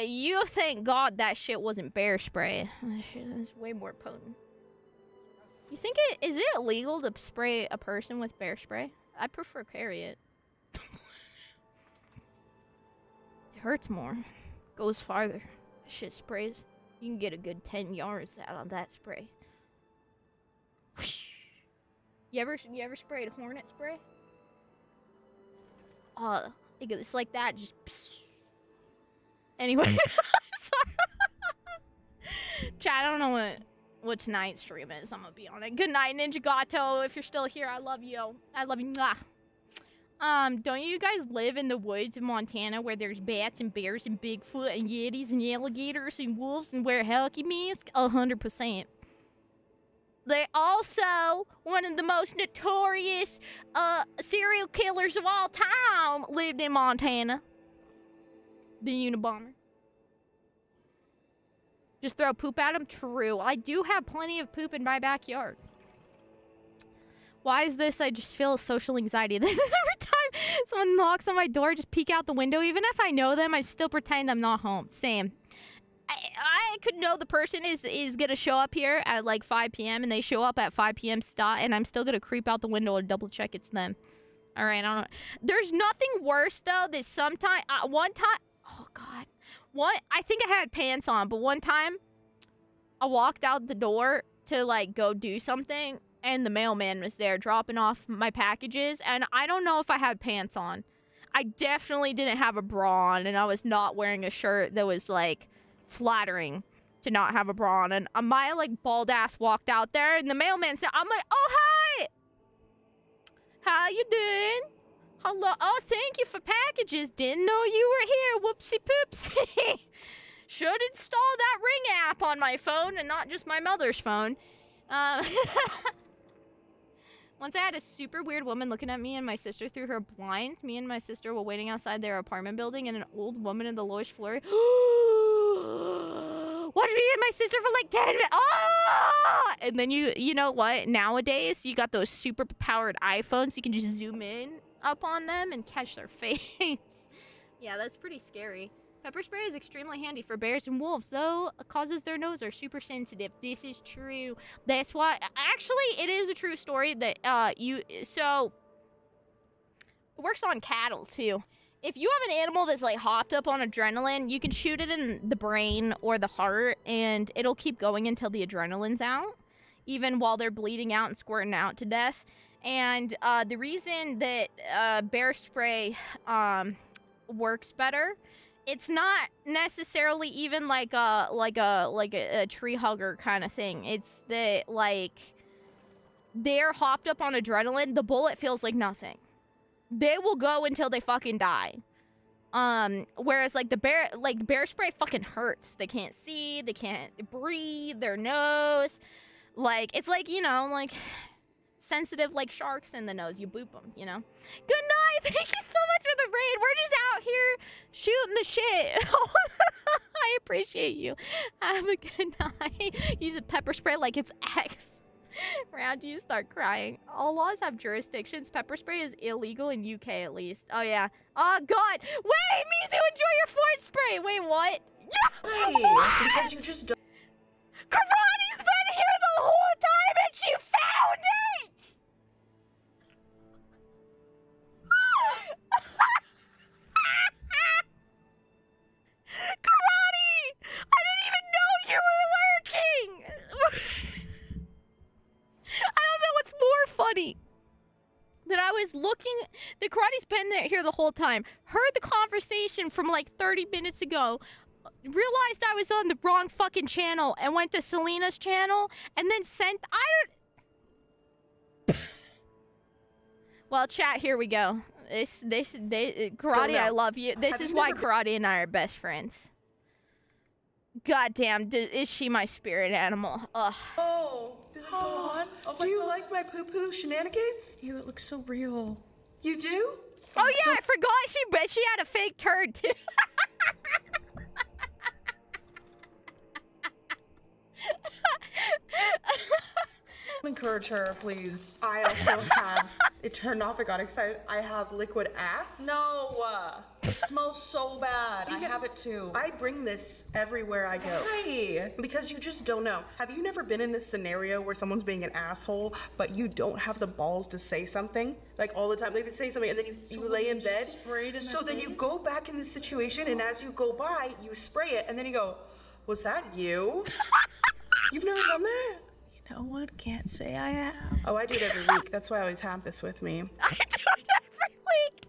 You thank God that shit wasn't bear spray. That shit is way more potent. You think is it illegal to spray a person with bear spray? I prefer carry it. It hurts more. Goes farther. That shit sprays. You can get a good 10 yards out of that spray. You ever sprayed hornet spray? It's like that, just psst. Anyway, sorry. Chat, I don't know what tonight's stream is. I'm gonna be on it. Good night, Ninja Gato. If you're still here, I love you. I love you. Mwah. Don't you guys live in the woods of Montana where there's bats and bears and Bigfoot and Yetis and alligators and wolves and wear hockey masks? 100%. They also, one of the most notorious serial killers of all time lived in Montana. The Unabomber. Just throw poop at him? True. I do have plenty of poop in my backyard. Why is this? I just feel social anxiety. This is every time someone knocks on my door, just peek out the window. Even if I know them, I still pretend I'm not home. Same. I could know the person is going to show up here at like 5 p.m. and they show up at 5 p.m. and I'm still going to creep out the window and double check it's them. All right, I don't know. There's nothing worse, though, that sometimes... one time... Oh, God. I think I had pants on, but one time I walked out the door to, like, go do something, and the mailman was there dropping off my packages, and I don't know if I had pants on. I definitely didn't have a bra on, and I was not wearing a shirt that was, like, flattering to not have a bra on, and my, like, bald ass walked out there, and the mailman said, I'm like, oh, hi! How you doing? Hello. Oh, thank you for packages. Didn't know you were here. Whoopsie poopsie. Should install that Ring app on my phone and not just my mother's phone. Once I had a super weird woman looking at me and my sister through her blinds. Me and my sister were waiting outside their apartment building, and an old woman in the lowest floor watched me and my sister for like 10 minutes. Oh! and then you know what? Nowadays, you got those super powered iPhones. You can just zoom in up on them and catch their face. Yeah, that's pretty scary. Pepper spray is extremely handy for bears and wolves, though causes their nose are super sensitive. This is true. That's why, actually, it is a true story that, so, it works on cattle, too. If you have an animal that's, like, hopped up on adrenaline, you can shoot it in the brain or the heart, and it'll keep going until the adrenaline's out, even while they're bleeding out and squirting out to death. And, the reason that, bear spray, works better, it's not necessarily even like a tree hugger kind of thing. It's that, like, they're hopped up on adrenaline. The bullet feels like nothing. They will go until they fucking die. Whereas like the bear spray fucking hurts. They can't see, they can't breathe, their nose. Like, it's like, you know, like sensitive like sharks in the nose. You boop them, you know. Good night. Thank you so much for the raid. We're just out here shooting the shit. I appreciate you. Have a good night. Use a pepper spray like it's X. Round you start crying. All laws have jurisdictions. Pepper spray is illegal in UK at least. Oh yeah. Oh god. Wait, Mizu, enjoy your fort spray. Wait, what? Yeah. Hey, because you just don't. Karate's been here the whole time and she found it! Karate! I didn't even know you were lurking! I don't know what's more funny. That I was looking, the Karate's been here the whole time, heard the conversation from like 30 minutes ago, realized I was on the wrong fucking channel and went to Selena's channel and then sent, well, chat, here we go. Karate, I love you. This is why Karate and I are best friends. Goddamn, is she my spirit animal? Ugh. Oh, do you like my poo-poo shenanigans? Ew, it looks so real. You do? Oh yeah, I forgot she had a fake turd too. Encourage her, please. I also have it turned off. I got excited. I have liquid ass. No, it smells so bad. I have it too. I bring this everywhere I go. Hey, because you just don't know. Have you never been in a scenario where someone's being an asshole, but you don't have the balls to say something? Like all the time, like they say something, and then you lay in bed. So then you go back in the situation, and as you go by, you spray it, and then you go, "Was that you?" You've never done that? No one can't say I have. Oh, I do it every week. That's why I always have this with me. I do it every week.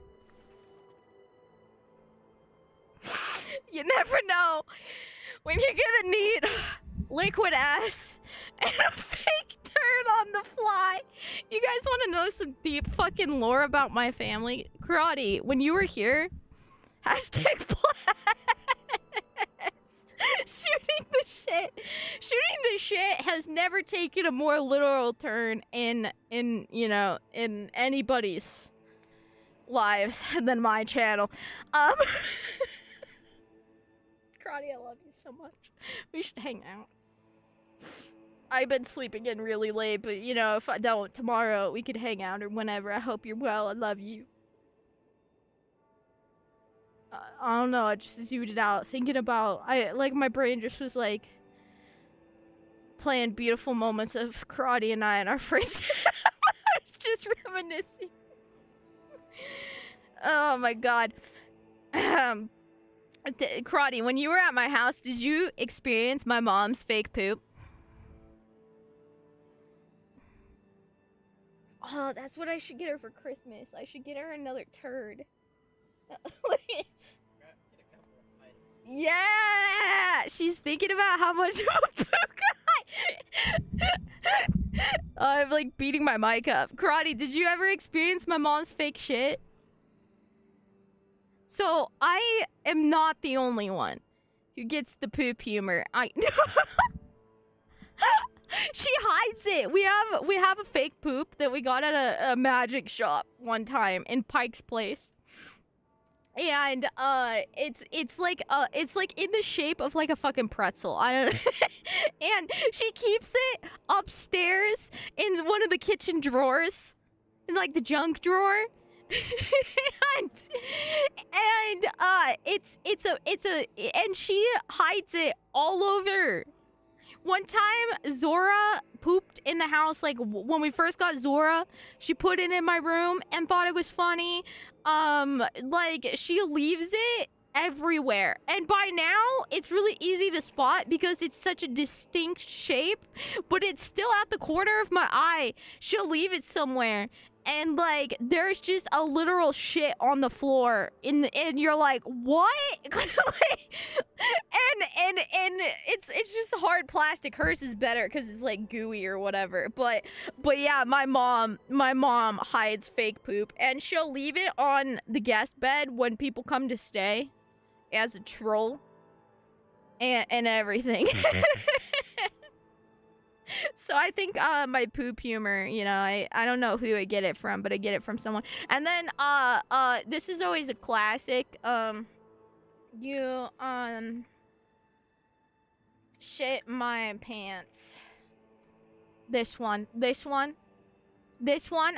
You never know when you're gonna need liquid ass and a fake turd on the fly. You guys want to know some deep fucking lore about my family? Karate, when you were here, hashtag blast. Shooting the shit has never taken a more literal turn in anybody's lives than my channel. Karate, I love you so much. We should hang out. I've been sleeping in really late, but you know, if I don't, tomorrow we could hang out or whenever. I hope you're well. I love you. I don't know, I just zooted out thinking about, my brain just was like playing beautiful moments of Karate and I and our friendship. I was just reminiscing. Oh my god. Karate, when you were at my house, did you experience my mom's fake poop? Oh, that's what I should get her for Christmas. I should get her another turd. Yeah, she's thinking about how much of a poop I'm like beating my mic up. Karate, did you ever experience my mom's fake shit? So I am not the only one who gets the poop humor. She hides it. We have a fake poop that we got at a magic shop one time in Pike's Place. and it's like in the shape of like a fucking pretzel. I don't and she keeps it upstairs in one of the kitchen drawers, in like the junk drawer. and and she hides it all over. One time Zora pooped in the house, like when we first got Zora, she put it in my room and thought it was funny. Like she leaves it everywhere, and by now it's really easy to spot because it's such a distinct shape, but it's still at the corner of my eye. She'll leave it somewhere, and like there's just a literal shit on the floor and you're like, what? and it's just hard plastic. Hers is better because it's like gooey or whatever, but yeah, my mom hides fake poop, and she'll leave it on the guest bed when people come to stay as a troll and everything. So I think my poop humor, you know, I don't know who I get it from, but I get it from someone. And then this is always a classic. You shit my pants. This one.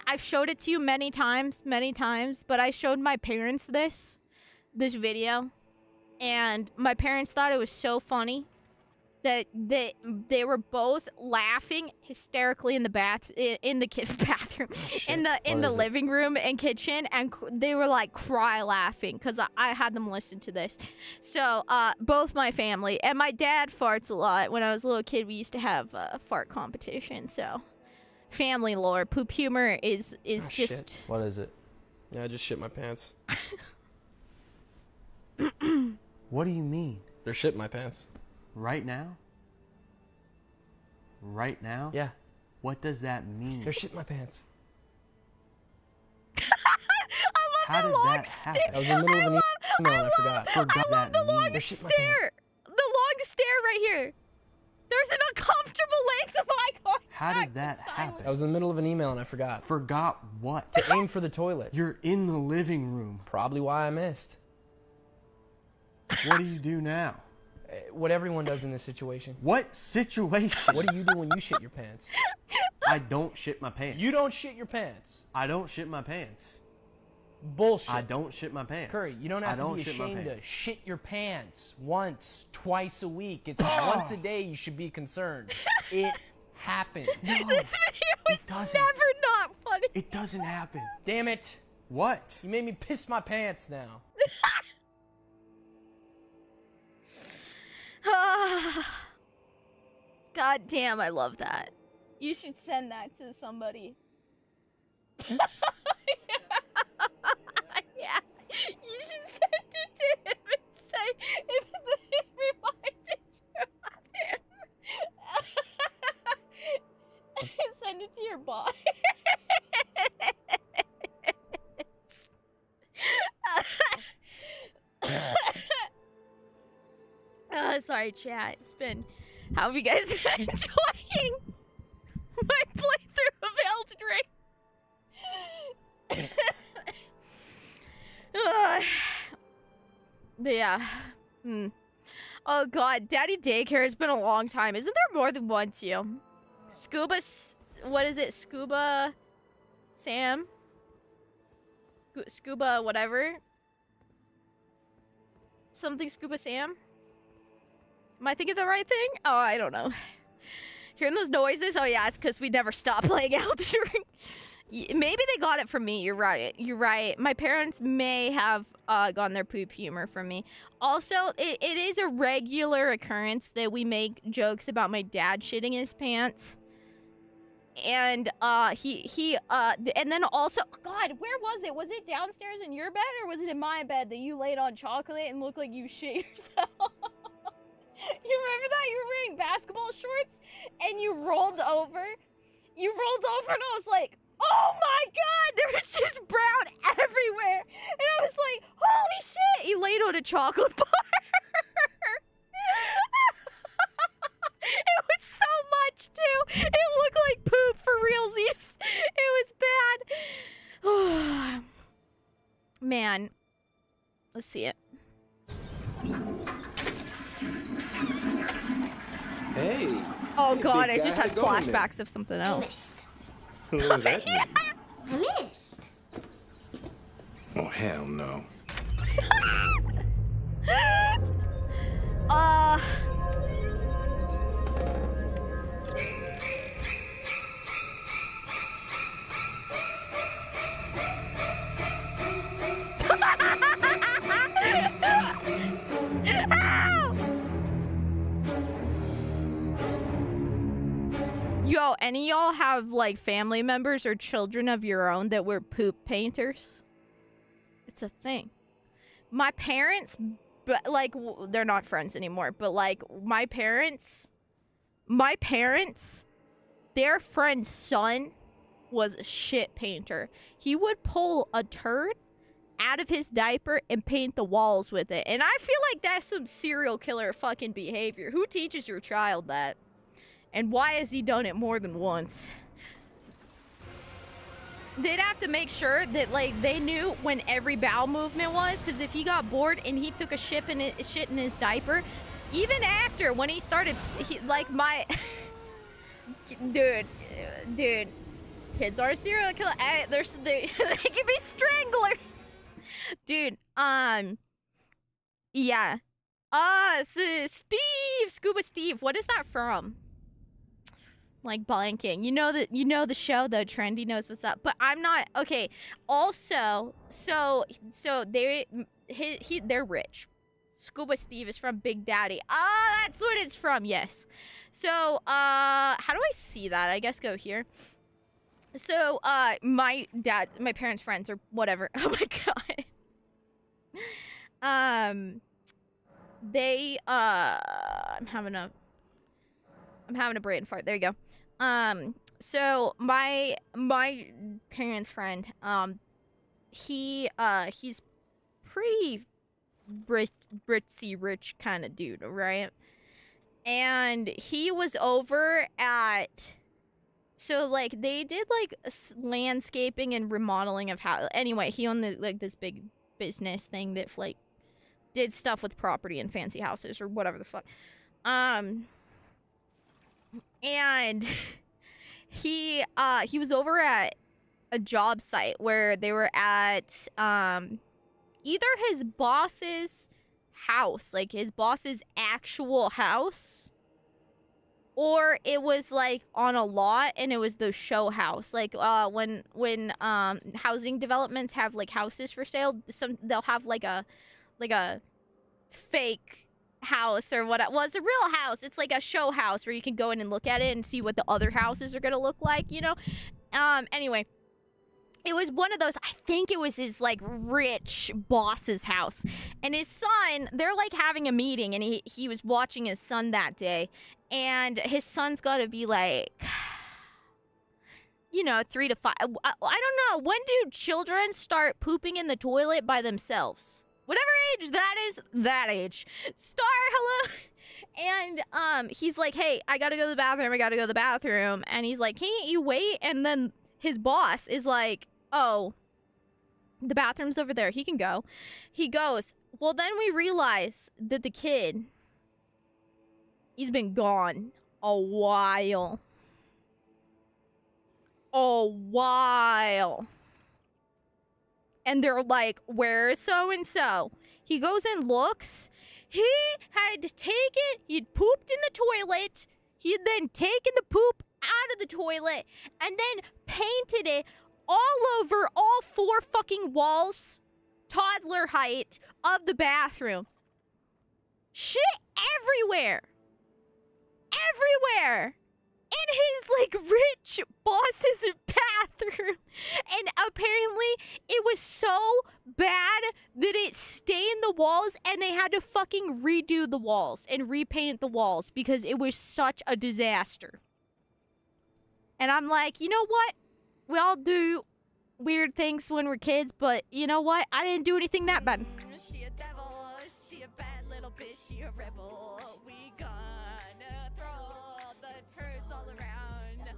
I've showed it to you many times, but I showed my parents this video, and my parents thought it was so funny that they were both laughing hysterically in the bathroom, in the living room and kitchen, and they were like cry laughing because I had them listen to this. So both my family, and my dad farts a lot. When I was a little kid, we used to have fart competition. So family lore, poop humor is just shit. What is it? Yeah, I just shit my pants. What do you mean? They're shit my pants. Right now? Right now? Yeah. What does that mean? They're shit my pants. How does that happen? I was in the middle of an email and I forgot. I love the long They're shit my stare. The long stare right here. There's an uncomfortable length of eye contact. How did that happen? I was in the middle of an email and I forgot. Forgot what? To aim for the toilet. You're in the living room. Probably why I missed. What do you do now? What everyone does in this situation. What situation? What do you do when you shit your pants? I don't shit my pants. You don't shit your pants. I don't shit my pants. Bullshit. I don't shit my pants. Curry, you don't have to be ashamed to shit your pants once, twice a week. It's once a day you should be concerned. It happens. No, this video is never not funny. It doesn't happen. Damn it. What? You made me piss my pants now. God damn, I love that. You should send that to somebody. Yeah, you should send it to him and say if it reminded you of him. Send it to your boss. Sorry, chat. It's been. How have you guys been enjoying my playthrough of Elden Ring? But yeah. Oh god, Daddy Daycare has been a long time. Isn't there more than one too? What is it? Scuba Sam? Scuba whatever? Something Scuba Sam? Am I thinking the right thing? Oh, I don't know. Hearing those noises? Oh yeah, it's because we never stopped playing Elden Ring. Maybe they got it from me. You're right. You're right. My parents may have gotten their poop humor from me. Also, it is a regular occurrence that we make jokes about my dad shitting his pants. And and then also, God, where was it? Was it downstairs in your bed or was it in my bed that you laid on chocolate and looked like you shit yourself? You remember that? You were wearing basketball shorts and you rolled over. You rolled over and I was like, oh my god, there was just brown everywhere. And I was like, holy shit. You laid on a chocolate bar. It was so much too. It looked like poop for realsies. It was bad. Man. god, I big just guy. had How going, man? flashbacks of something else. What does that mean? I missed. Oh, hell no. Yo, any of y'all have like family members or children of your own that were poop painters? It's a thing. My parents, but like they're not friends anymore, but like my parents, their friend's son was a shit painter. He would pull a turd out of his diaper and paint the walls with it. And I feel like that's some serial killer fucking behavior. Who teaches your child that? And why has he done it more than once? They'd have to make sure that, like, they knew when every bowel movement was, because if he got bored and he took a shit in his diaper, even after, when he started, dude, kids are serial killer. They can be stranglers. Dude, yeah. Scuba Steve, what is that from? Like blanking. You know the show though, Trendy knows what's up. But I'm not okay. Also, so they're rich. Scuba Steve is from Big Daddy. Ah, that's what it's from, yes. So how do I see that? I guess go here. So my parents' friends or whatever. Oh my god. They I'm having a brain fart. There you go. So my parents' friend, he's pretty ritzy rich kind of dude, right? And he was over at, so like they did like landscaping and remodeling of how. Anyway, he owned this big business thing that like did stuff with property and fancy houses or whatever the fuck. And he was over at a job site where they were at either his boss's house, like his boss's actual house, or it was like on a lot and it was the show house. Like when housing developments have like houses for sale, they'll have like a fake house or what. Well, it's a real house. It's like a show house where you can go in and look at it and see what the other houses are gonna look like, you know. Anyway, it was one of those, I think it was his like rich boss's house, and his son, they're like having a meeting, and he was watching his son that day, and his son's gotta be like, you know, 3 to 5. I don't know, when do children start pooping in the toilet by themselves? Whatever age that is, that age. Star, hello. And he's like, hey, I gotta go to the bathroom. And he's like, can't you wait? And then his boss is like, oh, the bathroom's over there. He can go. He goes. Well, then we realize that the kid, he's been gone a while. And they're like, where's so-and-so? He goes and looks. He had he'd pooped in the toilet. He had then taken the poop out of the toilet and then painted it all over all 4 fucking walls, toddler height, of the bathroom. Shit everywhere. Everywhere. In his, like, rich boss's bathroom. And apparently, it was so bad that it stained the walls, and they had to fucking redo the walls and repaint the walls because it was such a disaster. And I'm like, you know what? We all do weird things when we're kids, but you know what? I didn't do anything that bad. She a devil, she a bad little bitch, she a rebel. We gonna throw the turds all around.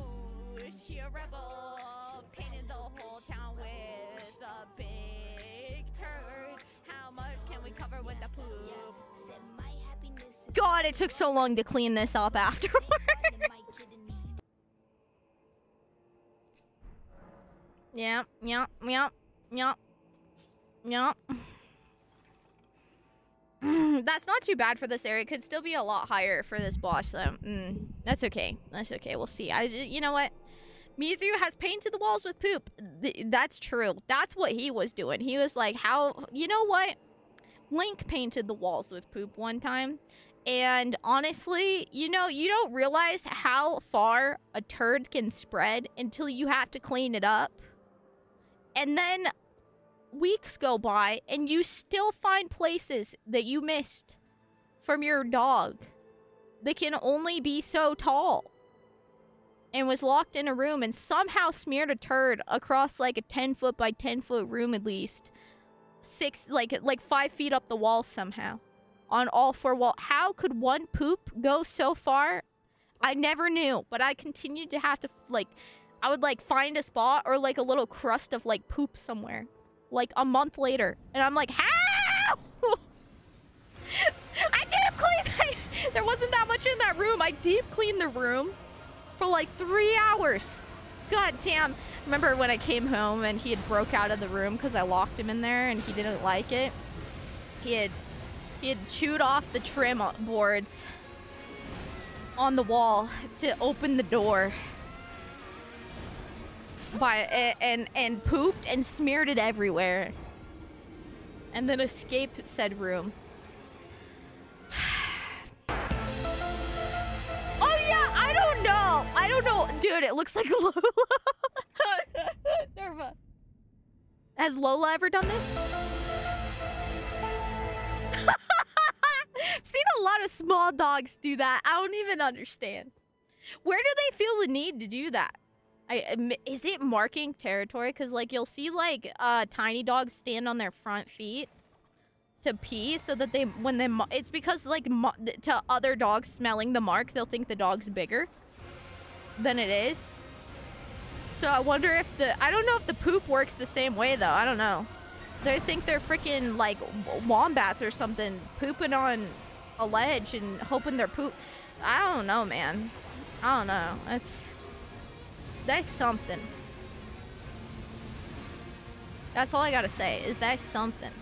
Ooh, she a rebel, painted the whole town with a big turd. How much can we cover with the poop? God, it took so long to clean this up afterward. Yeah. That's not too bad for this area. It could still be a lot higher for this boss, so that's okay. That's okay. We'll see. You know what? Mizu has painted the walls with poop. That's true. That's what he was doing. He was like, how... You know what? Link painted the walls with poop one time. And honestly, you know, you don't realize how far a turd can spread until you have to clean it up. And then weeks go by and you still find places that you missed from your dog that can only be so tall. And was locked in a room and somehow smeared a turd across like a 10-foot by 10-foot room at least. 5 feet up the wall somehow. On all 4 walls. How could one poop go so far? I never knew, but I continued to have to, like, I would, like, find a spot or, like, a little crust of, like, poop somewhere. Like, a month later. And I'm like, how? I deep cleaned. There wasn't that much in that room. I deep cleaned the room for, like, 3 hours. God damn. Remember when I came home and he had broke out of the room because I locked him in there and he didn't like it? He had chewed off the trim boards on the wall to open the door. And pooped and smeared it everywhere. And then escaped said room. Oh yeah, I don't know. I don't know. Dude, it looks like Lola. Nerva. Has Lola ever done this? I've seen a lot of small dogs do that. I don't even understand. Where do they feel the need to do that? Is it marking territory? Because, like, you'll see, like, tiny dogs stand on their front feet to pee so that they, it's because, like, to other dogs smelling the mark, they'll think the dog's bigger than it is. So I wonder if I don't know if the poop works the same way, though. I don't know. They think they're freaking, like, wombats or something, pooping on a ledge and hoping they're poop. I don't know, man. I don't know. That's something. That's all I gotta say, is that's something.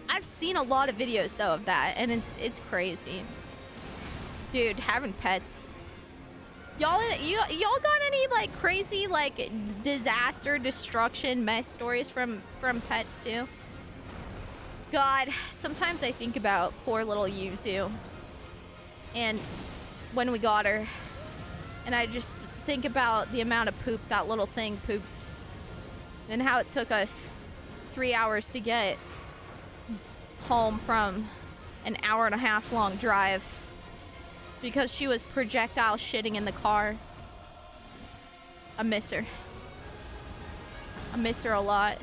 I've seen a lot of videos, though, of that, and it's crazy. Dude, having pets. Y'all got any, like, crazy, like, disaster, destruction, mess stories from pets, too? God, sometimes I think about poor little Yuzu. And when we got her. And I just think about the amount of poop that little thing pooped. And how it took us 3 hours to get home from an hour-and-a-half long drive. Because she was projectile shitting in the car. I miss her. I miss her a lot.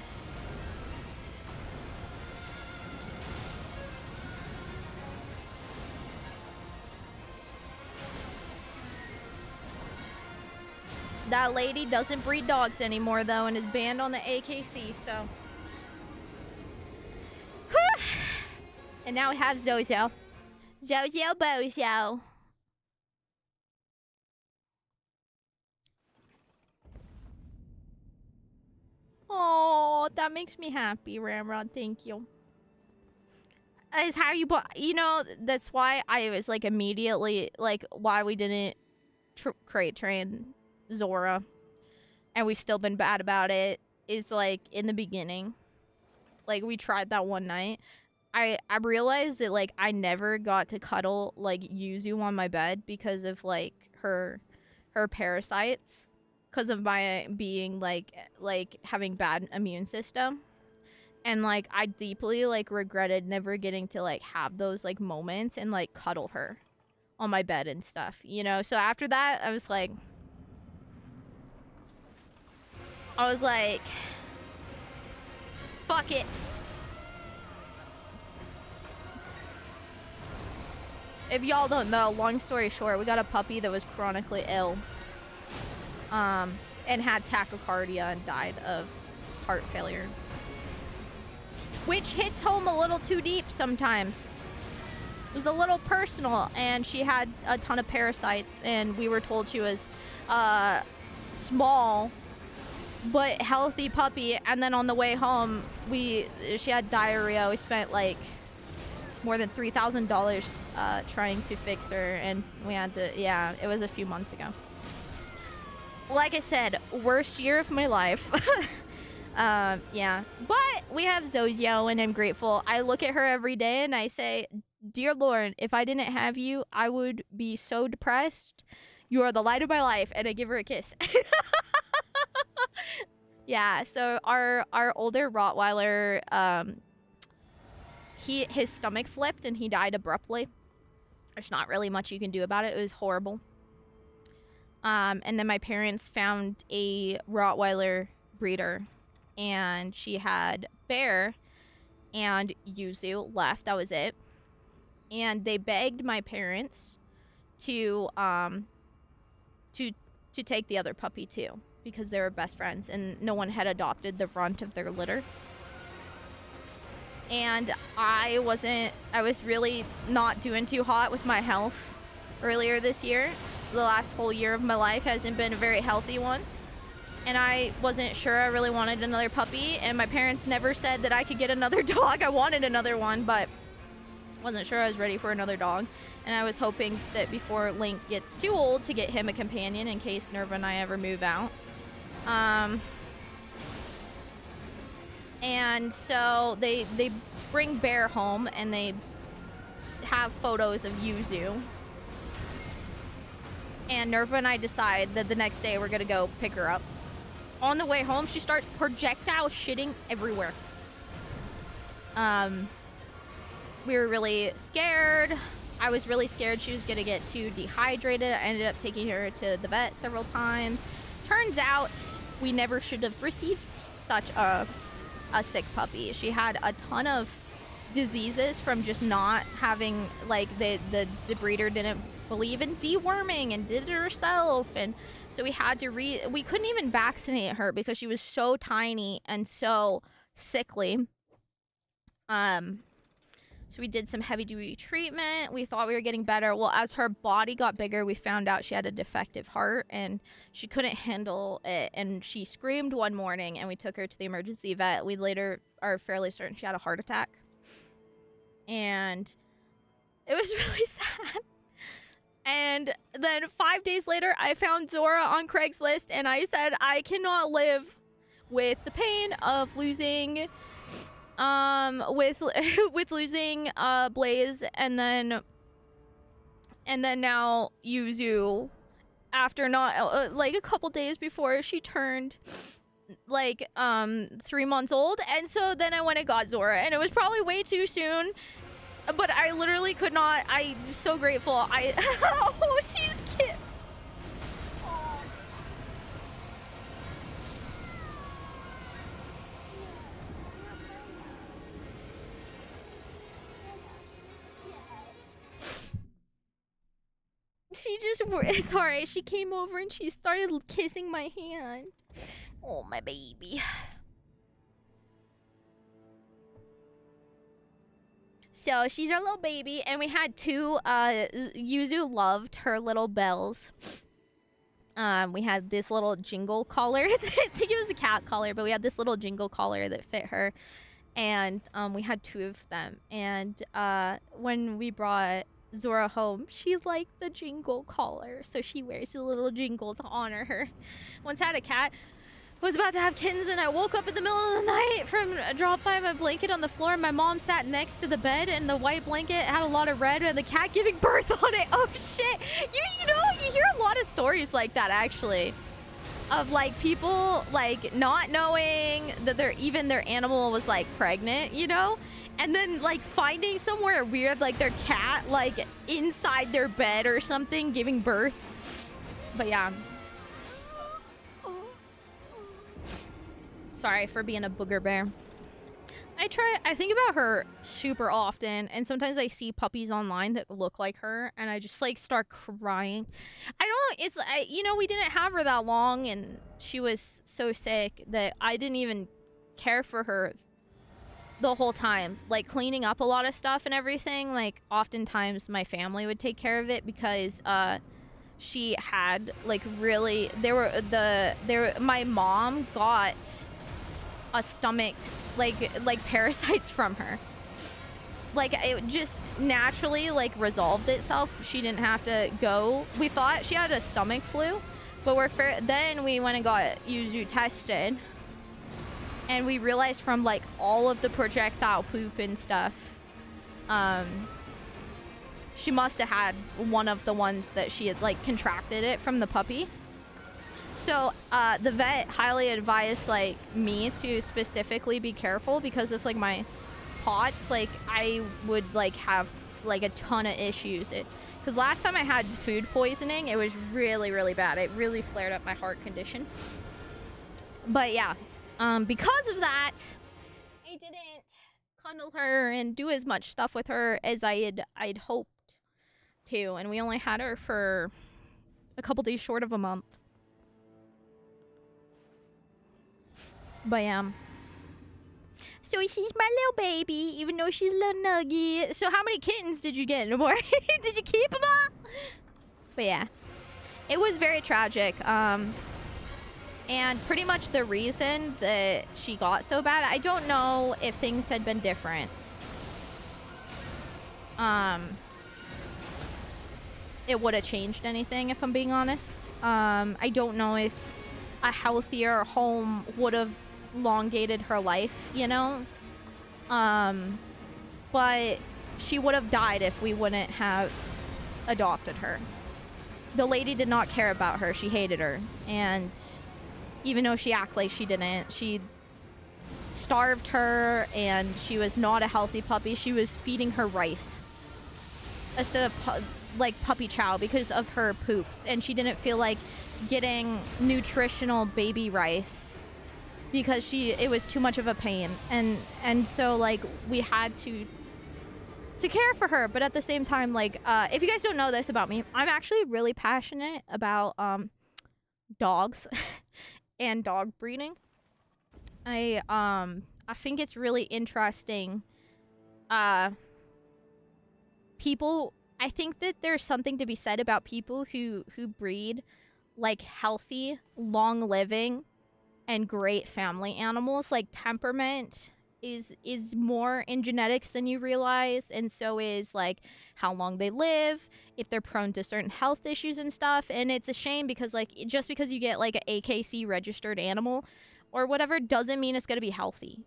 That lady doesn't breed dogs anymore, though, and is banned on the AKC, so. Whew. And now we have Zozo. Zozo Bozo. Oh, that makes me happy, Ramrod. Thank you. Is how you know, that's why I was like immediately like why we didn't crate train Zora, and we've still been bad about it. Is like in the beginning, like we tried that one night. I realized that like I never got to cuddle like Yuzu on my bed because of like her parasites. Because of my being, like, having bad immune system. And, like, I deeply, like, regretted never getting to, like, have those, like, moments and, like, cuddle her on my bed and stuff, you know? So after that, I was like, fuck it. If y'all don't know, long story short, we got a puppy that was chronically ill. And had tachycardia and died of heart failure. Which hits home a little too deep sometimes. It was a little personal, and she had a ton of parasites, and we were told she was small but healthy puppy. And then on the way home, she had diarrhea. We spent like more than $3,000 trying to fix her, and we had to, yeah, it was a few months ago. Like I said, worst year of my life. Yeah, but we have Zozio, and I'm grateful. I look at her every day and I say, dear Lord, if I didn't have you, I would be so depressed. You are the light of my life. And I give her a kiss. Yeah, so our older Rottweiler, his stomach flipped and he died abruptly. There's not really much you can do about it. It was horrible. And then my parents found a Rottweiler breeder, and she had Bear and Yuzu left. That was it. And they begged my parents to take the other puppy too, because they were best friends and no one had adopted the runt of their litter. And I was really not doing too hot with my health earlier this year. The last whole year of my life hasn't been a very healthy one. And I wasn't sure I really wanted another puppy, and my parents never said that I could get another dog. I wanted another one, but wasn't sure I was ready for another dog. And I was hoping that before Link gets too old to get him a companion in case Nerva and I ever move out. And so they bring Bear home, and they have photos of Yuzu. And Nerva and I decide that the next day we're gonna go pick her up. On the way home, she starts projectile shitting everywhere. We were really scared. I was really scared she was gonna get too dehydrated. I ended up taking her to the vet several times. Turns out we never should have received such a sick puppy. She had a ton of diseases from just not having, like, the breeder didn't believe in deworming and did it herself, and so we had to we couldn't even vaccinate her because she was so tiny and so sickly. So we did some heavy-duty treatment. We thought we were getting better. Well, as her body got bigger, we found out she had a defective heart and she couldn't handle it, and she screamed one morning, and we took her to the emergency vet. We later are fairly certain she had a heart attack, and it was really sad. And then 5 days later, I found Zora on Craigslist, and I said, I cannot live with the pain of losing, with losing, Blaze, and then now Yuzu, after not, like, a couple days before she turned, like, 3 months old. And so then I went and got Zora, and it was probably way too soon. But I literally could not. I'm so grateful. Oh, she's cute. Yes. She just, sorry, she came over and she started kissing my hand. Oh, my baby. So she's our little baby, and we had two, Yuzu loved her little bells. We had this little jingle collar. I think it was a cat collar, but we had this little jingle collar that fit her. And we had two of them. And when we brought Zora home, she liked the jingle collar, so she wears a little jingle to honor her. Once I had a cat. Was about to have kittens, and I woke up in the middle of the night from a drop by my blanket on the floor. My mom sat next to the bed, and the white blanket had a lot of red and the cat giving birth on it. Oh shit. You know, you hear a lot of stories like that, actually, of like people like not knowing that their animal was like pregnant, you know, and then like finding somewhere weird, like their cat like inside their bed or something giving birth. But yeah. Sorry for being a booger bear. I think about her super often, and sometimes I see puppies online that look like her, and I just like start crying. You know, we didn't have her that long, and she was so sick that I didn't even care for her the whole time, like cleaning up a lot of stuff and everything. Like oftentimes my family would take care of it because she had like really my mom got a stomach like parasites from her. Like it just naturally like resolved itself. She didn't have to go. We thought she had a stomach flu, but then we went and got Yuzu tested, and we realized from like all of the projectile poop and stuff, she must have had one of the ones that she had like contracted it from the puppy. So the vet highly advised like me to specifically be careful because of like my POTS. Like I would like have like a ton of issues. Because last time I had food poisoning, it was really, really bad. It really flared up my heart condition. But yeah, because of that, I didn't cuddle her and do as much stuff with her as I'd hoped to, and we only had her for a couple days short of a month. But yeah. So she's my little baby, even though she's a little nugget. So how many kittens did you get, Namor? Did you keep them all? But yeah, it was very tragic. And pretty much the reason that she got so bad, I don't know if things had been different. It would have changed anything, if I'm being honest. I don't know if a healthier home would have elongated her life, you know? But she would have died if we wouldn't have adopted her. The lady did not care about her. She hated her. And even though she acted like she didn't, she starved her, and she was not a healthy puppy. She was feeding her rice instead of like puppy chow because of her poops, and she didn't feel like getting nutritional baby rice because it was too much of a pain, and so like we had to care for her. But at the same time, like if you guys don't know this about me, I'm actually really passionate about dogs and dog breeding. I think it's really interesting. People, I think that there's something to be said about people who breed like healthy, long living and great family animals. Like temperament is more in genetics than you realize, and so is like how long they live, if they're prone to certain health issues and stuff. And it's a shame because like just because you get like an AKC registered animal or whatever doesn't mean it's going to be healthy.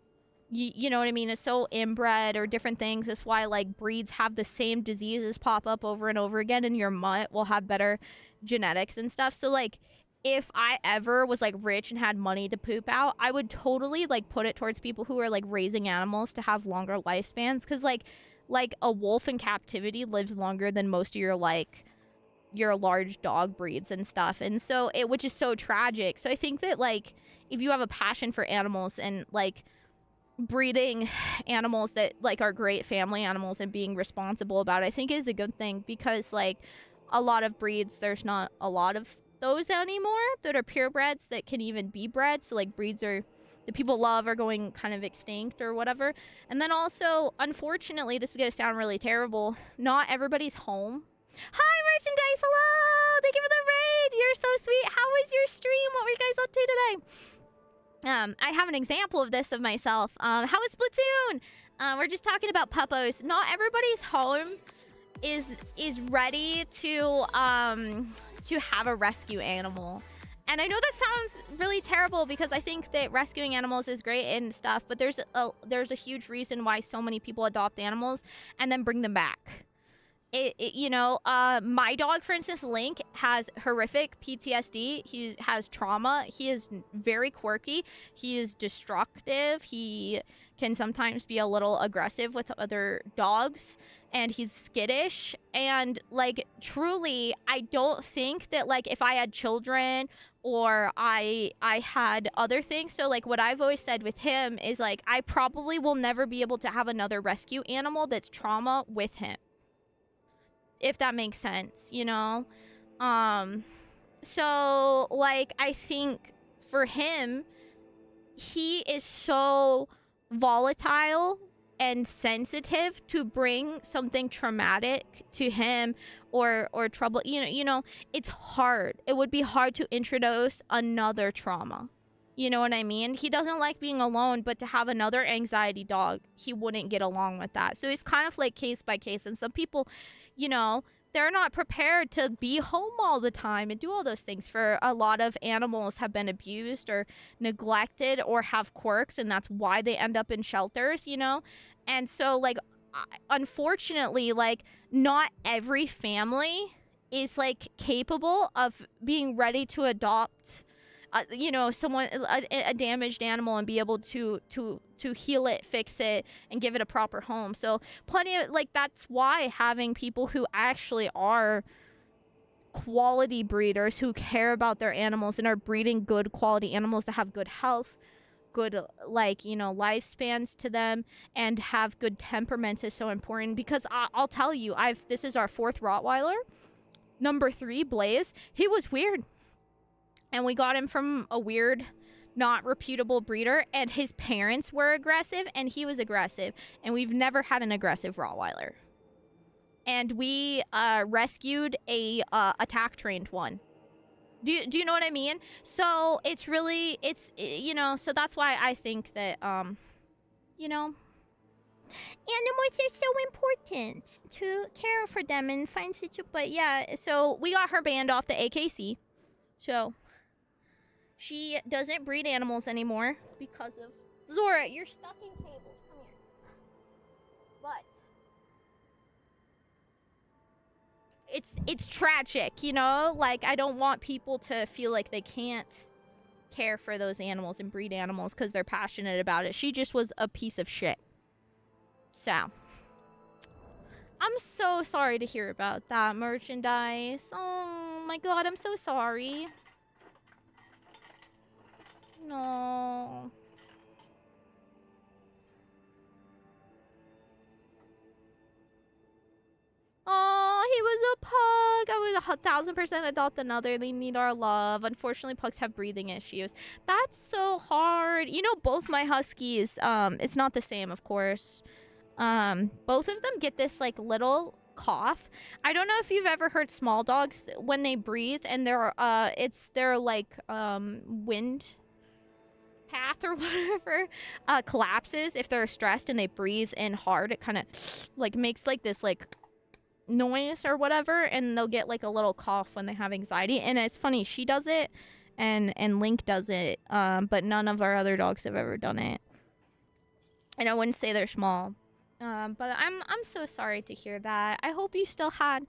You know what I mean? It's so inbred or different things. That's why like breeds have the same diseases pop up over and over again, and your mutt will have better genetics and stuff. So like if I ever was like rich and had money to poop out, I would totally like put it towards people who are like raising animals to have longer lifespans, because like a wolf in captivity lives longer than most of your large dog breeds and stuff. And so which is so tragic. So I think that like if you have a passion for animals and like breeding animals that like are great family animals and being responsible about it, I think is a good thing, because like a lot of breeds, there's not a lot of those anymore that are purebreds that can even be bred. So like breeds that people love are going kind of extinct or whatever. And then also, unfortunately, this is gonna sound really terrible, not everybody's home. Hi merchandise, hello, thank you for the raid, you're so sweet. How was your stream? What were you guys up to today? I have an example of this of myself. How was Splatoon? We're just talking about puppos. Not everybody's home is ready to have a rescue animal. And I know that sounds really terrible because I think that rescuing animals is great and stuff, but there's a huge reason why so many people adopt animals and then bring them back. You know, my dog, for instance, Link, has horrific PTSD. He has trauma. He is very quirky. He is destructive. He can sometimes be a little aggressive with other dogs, and he's skittish. And like, truly, I don't think that like if I had children or I had other things. So like what I've always said with him is like, I probably will never be able to have another rescue animal that's trauma with him, if that makes sense, you know? So like, I think for him, he is so volatile and sensitive to bring something traumatic to him or trouble. You know, it's hard. It would be hard to introduce another trauma. You know what I mean? He doesn't like being alone, but to have another anxiety dog, he wouldn't get along with that. So it's kind of like case by case. And some people, you know, they're not prepared to be home all the time and do all those things. For a lot of animals have been abused or neglected or have quirks, and that's why they end up in shelters, you know? And so, like, unfortunately, like, not every family is, like, capable of being ready to adopt you know, someone, a damaged animal, and be able to heal it, fix it, and give it a proper home. So plenty of, like, that's why having people who actually are quality breeders, who care about their animals and are breeding good quality animals that have good health, good, like, you know, lifespans to them, and have good temperaments is so important. Because I'll tell you, this is our 4th Rottweiler. Number 3, Blaze, he was weird. And we got him from a weird, not reputable breeder, and his parents were aggressive, and he was aggressive, and we've never had an aggressive Rottweiler. And we rescued a attack-trained one. Do you know what I mean? So it's really, you know, so that's why I think that, you know, animals are so important to care for them and find but yeah, so we got her banned off the AKC. So she doesn't breed animals anymore because of Zora. You're stuck in cables. Come here. But it's tragic, you know? Like, I don't want people to feel like they can't care for those animals and breed animals because they're passionate about it. She just was a piece of shit. So I'm so sorry to hear about that, merchandise. Oh my god, I'm so sorry. No. Oh, he was a pug. I would 1000% adopt another. They need our love. Unfortunately, pugs have breathing issues. That's so hard. You know, both my huskies, it's not the same, of course. Both of them get this, like, little cough. I don't know if you've ever heard small dogs when they breathe and it's their, like, wind path or whatever collapses if they're stressed and they breathe in hard. It kind of like makes like this like noise or whatever, and they'll get like a little cough when they have anxiety. And it's funny, she does it and Link does it, but none of our other dogs have ever done it. And I wouldn't say they're small, but I'm so sorry to hear that. I hope you still had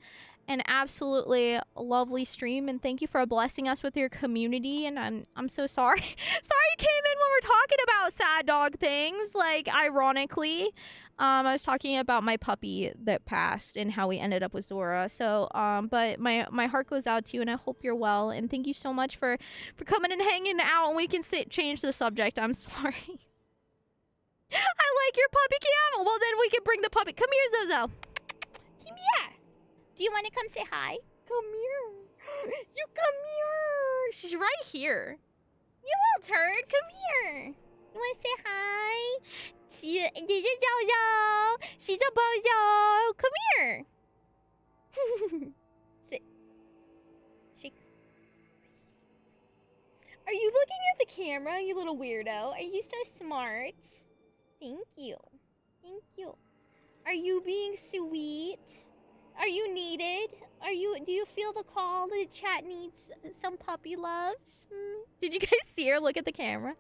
an absolutely lovely stream, and thank you for blessing us with your community. And I'm so sorry. Sorry you came in when we're talking about sad dog things. Like, ironically, I was talking about my puppy that passed and how we ended up with Zora. So, but my heart goes out to you, and I hope you're well. And thank you so much for coming and hanging out. And we can change the subject. I'm sorry. I like your puppy cam. Well, then we can bring the puppy. Come here, Zozo. Come here. Do you want to come say hi? Come here. You come here. She's right here. You little turd. Come here. You want to say hi? This is Zozo. She's a bozo. Come here. Sit. Shake. Are you looking at the camera, you little weirdo? Are you so smart? Thank you. Thank you. Are you being sweet? Are you needed? Do you feel the call? The chat needs some puppy loves? Did you guys see her look at the camera?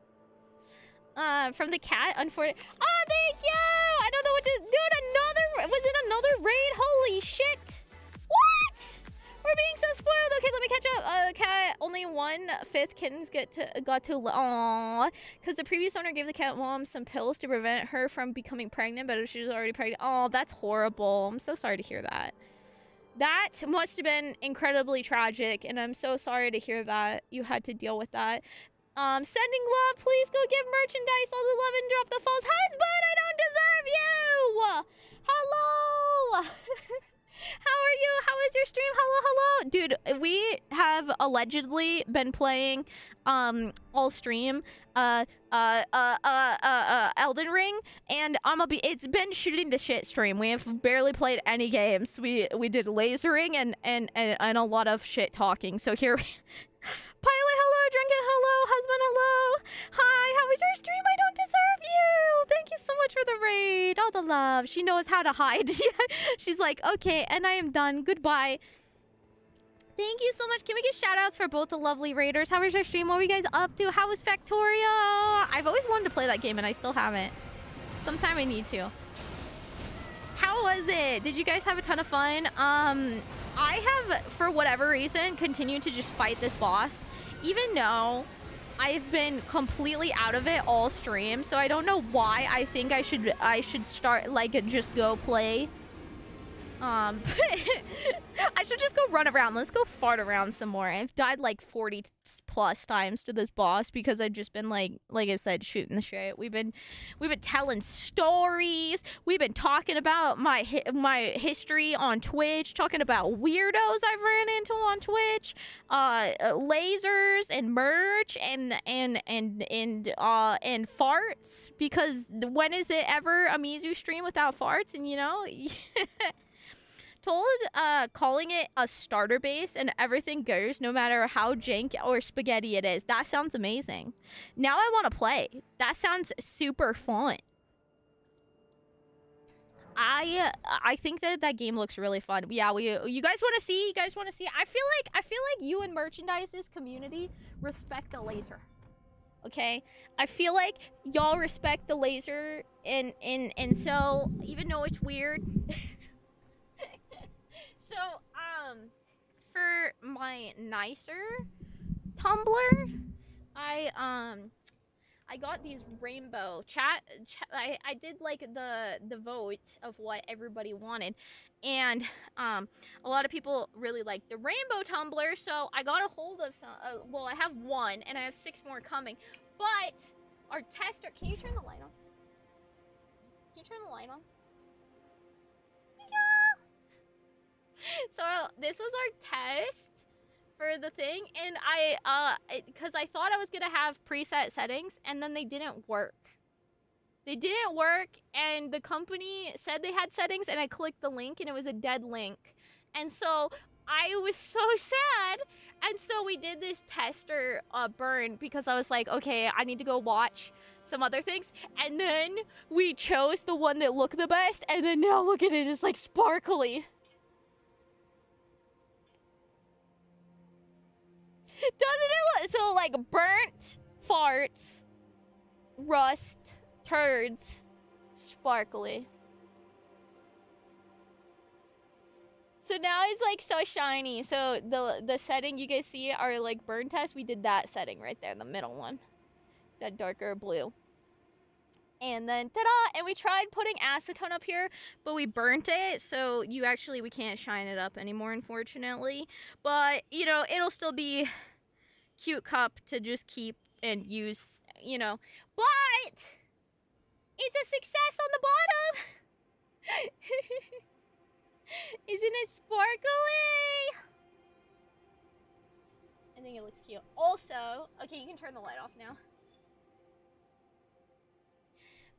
From the cat, unfortunately. Oh, thank you! I don't know what to... Dude, was it another raid? Holy shit! What? We're being so spoiled. Okay, let me catch up. Cat, only 1/5 kittens got to aww. Because the previous owner gave the cat mom some pills to prevent her from becoming pregnant, but she was already pregnant. Oh, that's horrible. I'm so sorry to hear that. That must have been incredibly tragic, and I'm so sorry to hear that you had to deal with that. Sending love, please go give merchandise all the love and drop the false husband. I don't deserve you. Hello. How are you? How is your stream? Hello, hello. Dude, we have allegedly been playing all stream Elden Ring, and it's been shooting the shit stream. We have barely played any games. We did lasering and a lot of shit talking. So here Pilot, hello. Drunken, hello. Husband, hello. Hi, how was your stream? I don't deserve you. Thank you so much for the raid. All the love. She knows how to hide. She's like, okay, and I am done. Goodbye. Thank you so much. Can we get shout outs for both the lovely raiders? How was your stream? What were you guys up to? How was Factorio? I've always wanted to play that game and I still haven't. Sometime I need to. How was it? Did you guys have a ton of fun? I have, for whatever reason, continued to just fight this boss, even though I've been completely out of it all stream. So I don't know why I think I should start, like, just go play. I should just go run around. Let's go fart around some more. I've died like 40 plus times to this boss because I've just been like I said, shooting the shit. We've been telling stories. We've been talking about my history on Twitch, talking about weirdos I've ran into on Twitch, lasers and merch and farts, because when is it ever a Mizu stream without farts? And you know. Told calling it a starter base and everything goes no matter how jank or spaghetti it is. That sounds amazing. Now I want to play. That sounds super fun. I think that game looks really fun. Yeah, you guys want to see? You guys want to see? I feel like you and Merchandise's community respect the laser. Okay? I feel like y'all respect the laser, and so even though it's weird. So, for my nicer tumbler, I got these rainbow I did like the vote of what everybody wanted, and a lot of people really like the rainbow tumbler, so I got a hold of some, well, I have one and I have 6 more coming, but our tester, can you turn the light on? Can you turn the light on? Yeah. So this was our test for the thing, and because I thought I was gonna have preset settings, and then they didn't work. They didn't work, and the company said they had settings, and I clicked the link, and it was a dead link. And so I was so sad, and so we did this tester burn, because I was like, okay, I need to go watch some other things, and then we chose the one that looked the best, and then now look at it, it's like sparkly. Doesn't it look so, like, burnt farts, rust, turds, sparkly. So now it's like so shiny. So the setting you guys see are like burn test. We did that setting right there, the middle one, that darker blue. And then ta-da! And we tried putting acetone up here, but we burnt it, so we can't shine it up anymore, unfortunately. But you know, it'll still be cute cup to just keep and use, you know. But it's a success on the bottom. Isn't it sparkly? I think it looks cute. Also, okay, you can turn the light off now.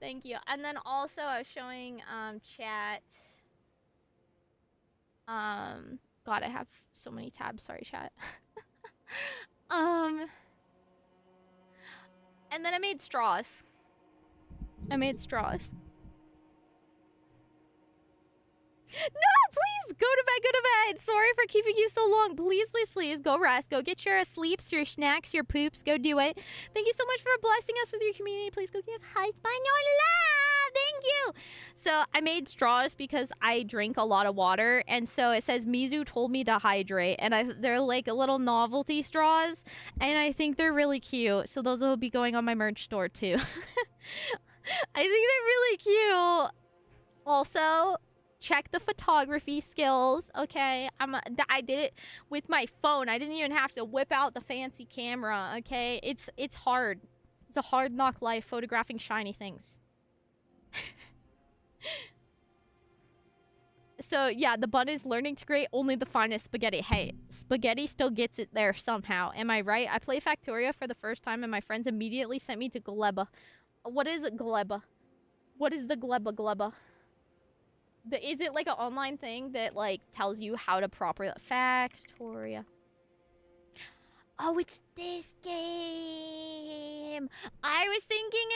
Thank you. And then also I was showing chat. God, I have so many tabs. Sorry, chat. And then I made straws. No, please, go to bed, go to bed. Sorry for keeping you so long. Please, please, please, go rest. Go get your sleeps, your snacks, your poops. Go do it. Thank you so much for blessing us with your community. Please go give high spine your love. Thank you. So I made straws because I drink a lot of water. And so it says Mizu told me to hydrate. And they're like little novelty straws. And I think they're really cute. So those will be going on my merch store too. I think they're really cute. Also, check the photography skills, okay? I did it with my phone. I didn't even have to whip out the fancy camera, okay? It's hard. It's a hard knock life photographing shiny things. So yeah, the bun is learning to grate only the finest spaghetti. Hey, spaghetti still gets it there somehow. Am I right? I play Factoria for the first time and my friends immediately sent me to Gleba. What is it, Gleba? What is the Gleba? Is it like an online thing that like tells you how to properly Factoria? Oh, it's this game. I was thinking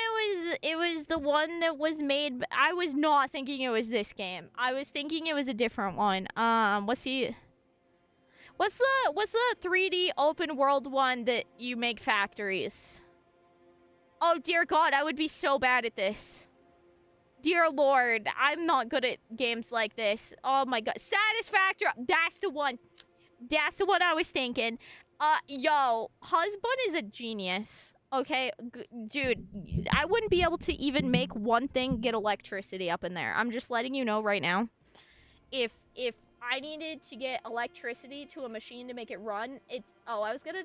it was the one that was made. I was not thinking it was this game. I was thinking it was a different one. What's the 3D open world one that you make factories? Oh dear God, I would be so bad at this. Dear Lord, I'm not good at games like this. Oh my God, Satisfactory. That's the one. That's the one I was thinking. Yo, Husband is a genius. Okay, dude, I wouldn't be able to even make one thing get electricity up in there. I'm just letting you know right now. If I needed to get electricity to a machine to make it run, I was gonna...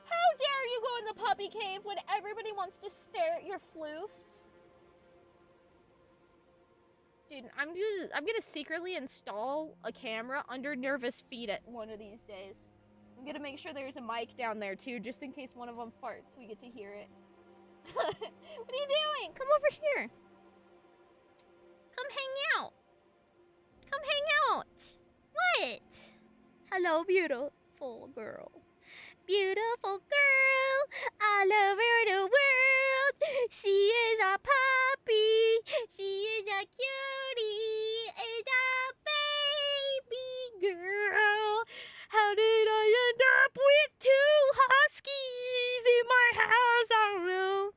How dare you go in the puppy cave when everybody wants to stare at your floofs? Dude, I'm gonna secretly install a camera under Nervous Feet at one of these days. I'm gonna make sure there's a mic down there too, just in case one of them farts, we get to hear it. What are you doing? Come over here. Come hang out. Come hang out. What? Hello, beautiful girl. Beautiful girl all over the world. She is a puppy. She is a cutie. Is a baby girl. How did I end up with 2 huskies in my house? I don't know.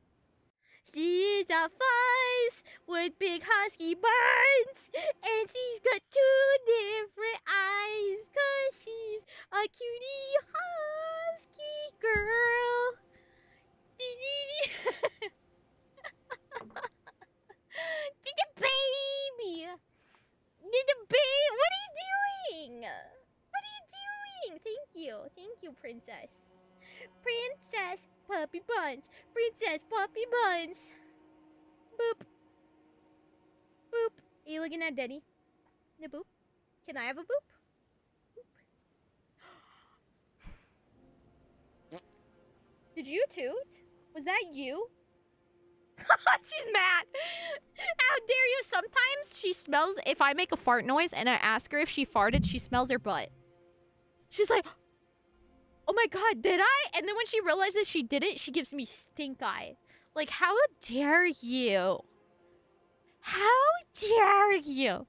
She is a fuzz with big husky buns, and she's got 2 different eyes, 'cause she's a cutie husky girl. The baby! What are you doing? What are you doing? Thank you, princess. Princess Puppy Buns. Princess Puppy Buns. Boop. Boop. Are you looking at Daddy? No boop. Can I have a boop? Boop. Did you toot? Was that you? She's mad. How dare you? Sometimes she smells, if I make a fart noise and I ask her if she farted, she smells her butt. She's like, oh my God, did I? And then when she realizes she did it, she gives me stink eye. Like, how dare you? How dare you?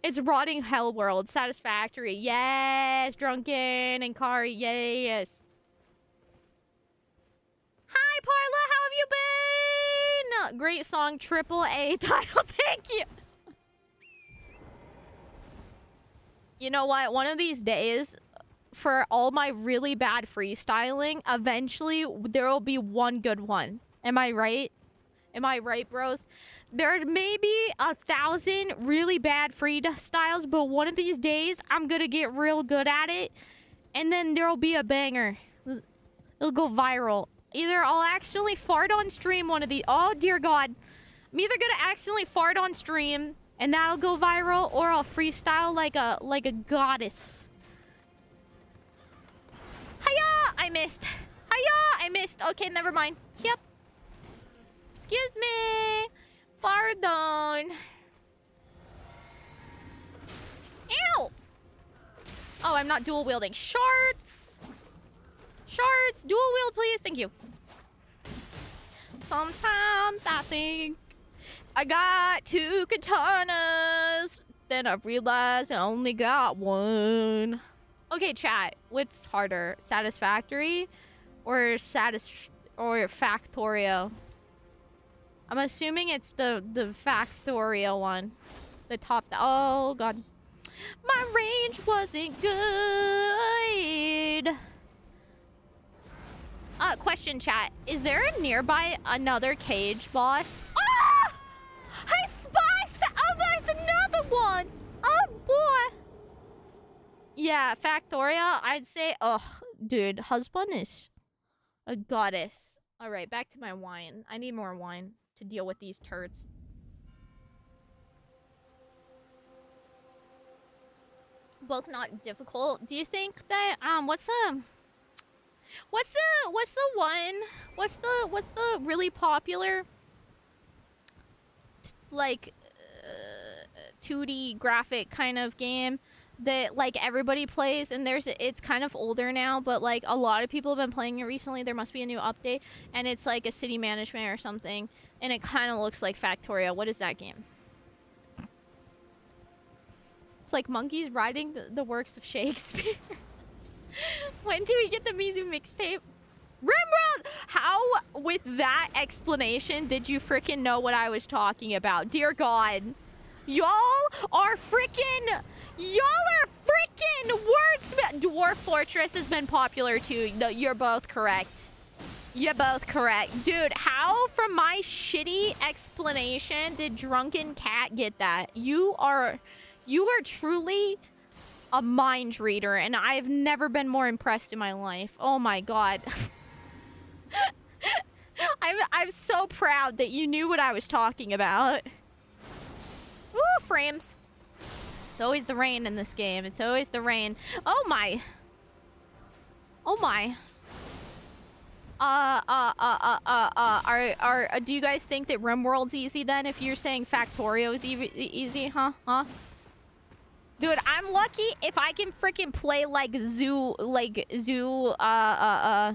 It's Rotting Hell World. Satisfactory. Yes. Drunken and Kari. Yes. Hi, Parla. How have you been? Great song. AAA title. Thank you. You know what? One of these days, for all my really bad freestyling, eventually there will be one good one. Am I right? Am I right, bros? There may be 1,000 really bad freestyles, but one of these days I'm gonna get real good at it, and then there'll be a banger. It'll go viral. Either I'll accidentally fart on stream one of these. Oh dear God! I'm either gonna accidentally fart on stream and that'll go viral, or I'll freestyle like a goddess. Hiya! I missed. Hiya! I missed. Okay, never mind. Yep. Excuse me. Pardon. Ow! Oh, I'm not dual wielding. Shorts! Shorts! Dual wield, please. Thank you. Sometimes I think I got 2 katanas. Then I realized I only got 1. Okay, chat. What's harder? Satisfactory or Factorio? I'm assuming it's the Factorio one. The top. Oh God. My range wasn't good. Question, chat. Is there a nearby another cage boss? Ah! I spy! Oh, there's another one! Oh boy! Yeah, Factoria, I'd say, ugh, dude, husband is a goddess. Alright, back to my wine. I need more wine to deal with these turds. Both not difficult. Do you think that what's the really popular like 2D graphic kind of game that like everybody plays, and it's kind of older now, but like a lot of people have been playing it recently. There must be a new update, and it's like a city management or something, and it kind of looks like Factorio. What is that game? It's like monkeys riding the works of Shakespeare. When do we get the Mizu mixtape? RimWorld! How, with that explanation, did you freaking know what I was talking about? Dear God. Y'all are freaking wordsmith. Dwarf Fortress has been popular too. No, you're both correct. You're both correct. Dude, how from my shitty explanation did Drunken Cat get that? You are truly a mind reader, and I've never been more impressed in my life. Oh my God. I'm so proud that you knew what I was talking about. Woo, frames. It's always the rain in this game. It's always the rain. Oh my. Oh my. Do you guys think that RimWorld's easy then if you're saying Factorio is easy, huh? Dude, I'm lucky if I can freaking play like Zoo, I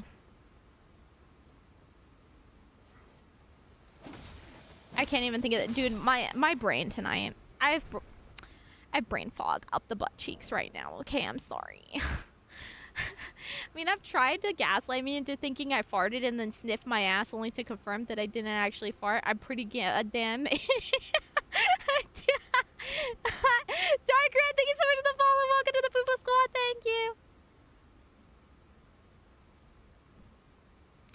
can't even think of it. Dude, my brain tonight. I have brain fog up the butt cheeks right now. Okay, I'm sorry. I mean, I've tried to gaslight me into thinking I farted and then sniffed my ass only to confirm that I didn't actually fart. I'm pretty damn. Dark Red, thank you so much for the follow. Welcome to the Poopa Squad. Thank you.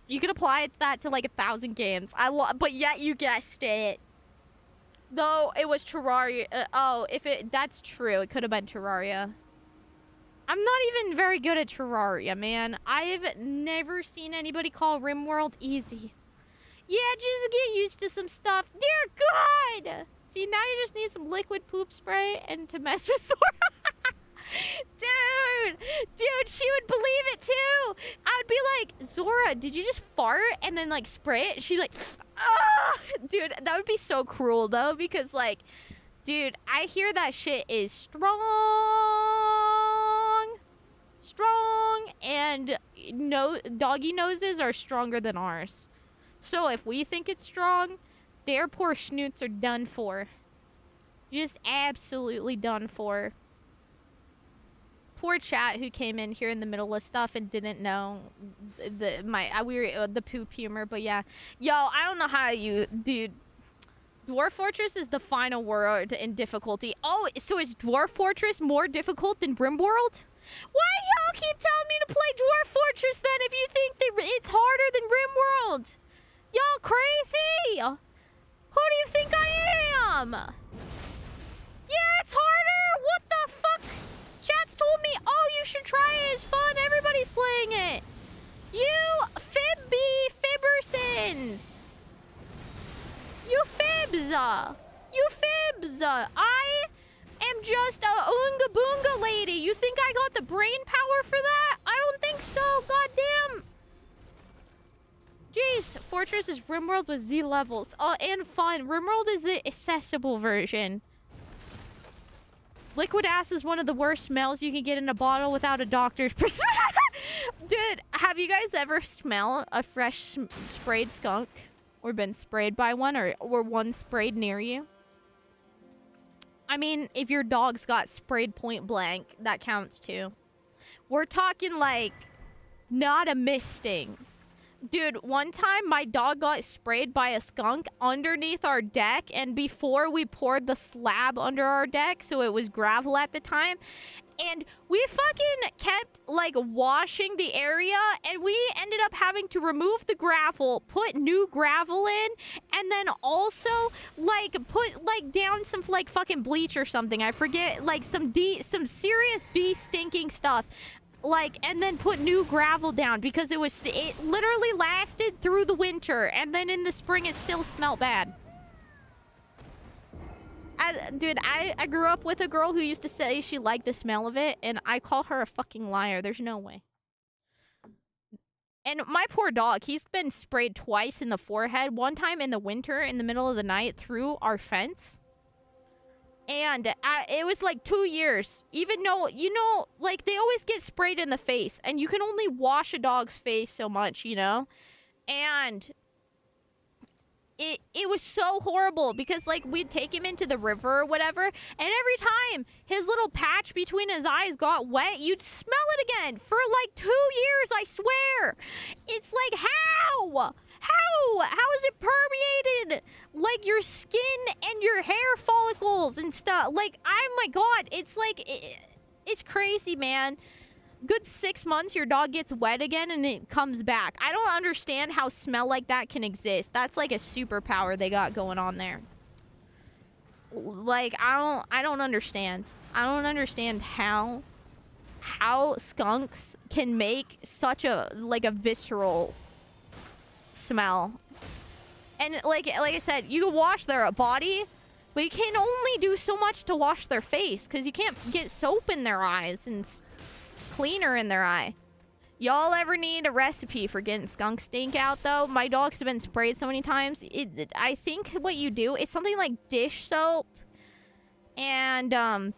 You could apply that to like 1,000 games. But yet you guessed it. Though it was Terraria. That's true. It could have been Terraria. I'm not even very good at Terraria, man. I've never seen anybody call RimWorld easy. Yeah, just get used to some stuff. Dear God! See, now you just need some liquid poop spray and to mess with Zora. Dude, she would believe it too. I would be like, Zora, did you just fart and then like spray it? She'd like, ah! Dude, that would be so cruel though, because like, dude, I hear that shit is strong, and doggy noses are stronger than ours. So if we think it's strong, their poor schnoots are done for. Just absolutely done for. Poor chat who came in here in the middle of stuff and didn't know the poop humor, but yeah. Yo, I don't know how you, dude. Dwarf Fortress is the final word in difficulty. Oh, so is Dwarf Fortress more difficult than RimWorld? Why y'all keep telling me to play Dwarf Fortress then if you think that it's harder than RimWorld? Y'all crazy? Who do you think I am? Yeah, it's harder. What the fuck? Chat's told me, oh, you should try it. It's fun. Everybody's playing it. You Fibbersons. You fibs. You fibs. I am just a oonga boonga lady. You think I got the brain power for that? I don't think so. Goddamn. Jeez, Fortress is RimWorld with Z levels. Oh, and fun. RimWorld is the accessible version. Liquid ass is one of the worst smells you can get in a bottle without a doctor's prescription. Dude, have you guys ever smelled a fresh sprayed skunk? Or been sprayed by one? Or one sprayed near you? I mean, if your dog's got sprayed point blank, that counts too. We're talking like, not a misting. Dude, one time my dog got sprayed by a skunk underneath our deck, and before we poured the slab under our deck, so it was gravel at the time, and we fucking kept like washing the area, and we ended up having to remove the gravel, put new gravel in, and then also like put like down some like fucking bleach or something. I forget, like some serious de-stinking stuff. Like, and then put new gravel down because it literally lasted through the winter, and then in the spring it still smelled bad. Dude, I grew up with a girl who used to say she liked the smell of it, and I call her a fucking liar. There's no way. And my poor dog, he's been sprayed twice in the forehead. One time in the winter, in the middle of the night, through our fence. And it was like 2 years. Even though, you know, like, they always get sprayed in the face. And you can only wash a dog's face so much, you know? And it was so horrible because, like, we'd take him into the river or whatever, and every time his little patch between his eyes got wet, you'd smell it again for like 2 years, I swear. It's like, how? How is it permeated? Like, your skin and your hair follicles and stuff. Like, oh my god, it's like, it's crazy, man. Good 6 months, your dog gets wet again and it comes back. I don't understand how smell like that can exist. That's like a superpower they got going on there. Like, I don't understand. I don't understand how skunks can make such a, like, a visceral smell. And like I said, you can wash their body, but you can only do so much to wash their face because you can't get soap in their eyes and cleaner in their eye. Y'all ever need a recipe for getting skunk stink out, though? My dogs have been sprayed so many times. I think what you do, it's something like dish soap and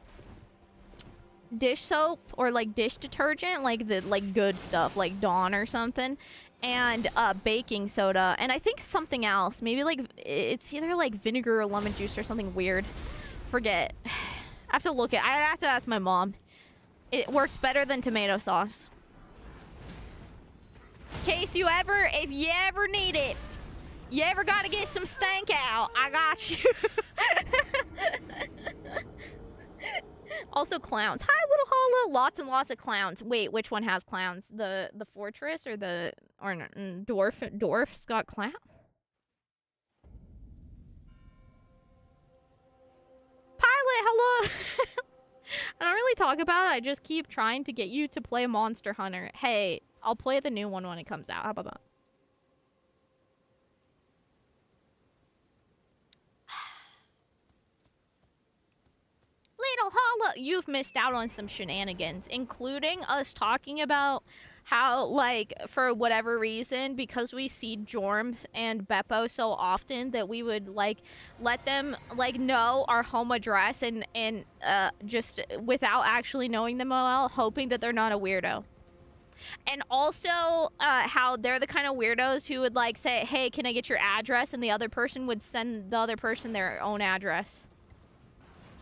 dish soap or like dish detergent, like the good stuff, like Dawn or something, and baking soda, and I think something else. Maybe like it's either like vinegar or lemon juice or something weird. Forget. I have to look at. I have to ask my mom. It works better than tomato sauce. In case you ever, if you ever need it, you ever gotta get some stank out, I got you. Also clowns. Hi, little Hollow. Lots and lots of clowns. Wait, which one has clowns? The fortress or the dwarf's got clown? Pilot, hello. I don't really talk about it. I just keep trying to get you to play Monster Hunter. Hey, I'll play the new one when it comes out. How about that? Little Hollow, you've missed out on some shenanigans, including us talking about how, like, for whatever reason, because we see Jorms and Beppo so often, that we would, like, let them, like, know our home address and just without actually knowing them well, hoping that they're not a weirdo. And also, how they're the kind of weirdos who would, like, say, hey, can I get your address? And the other person would send the other person their own address.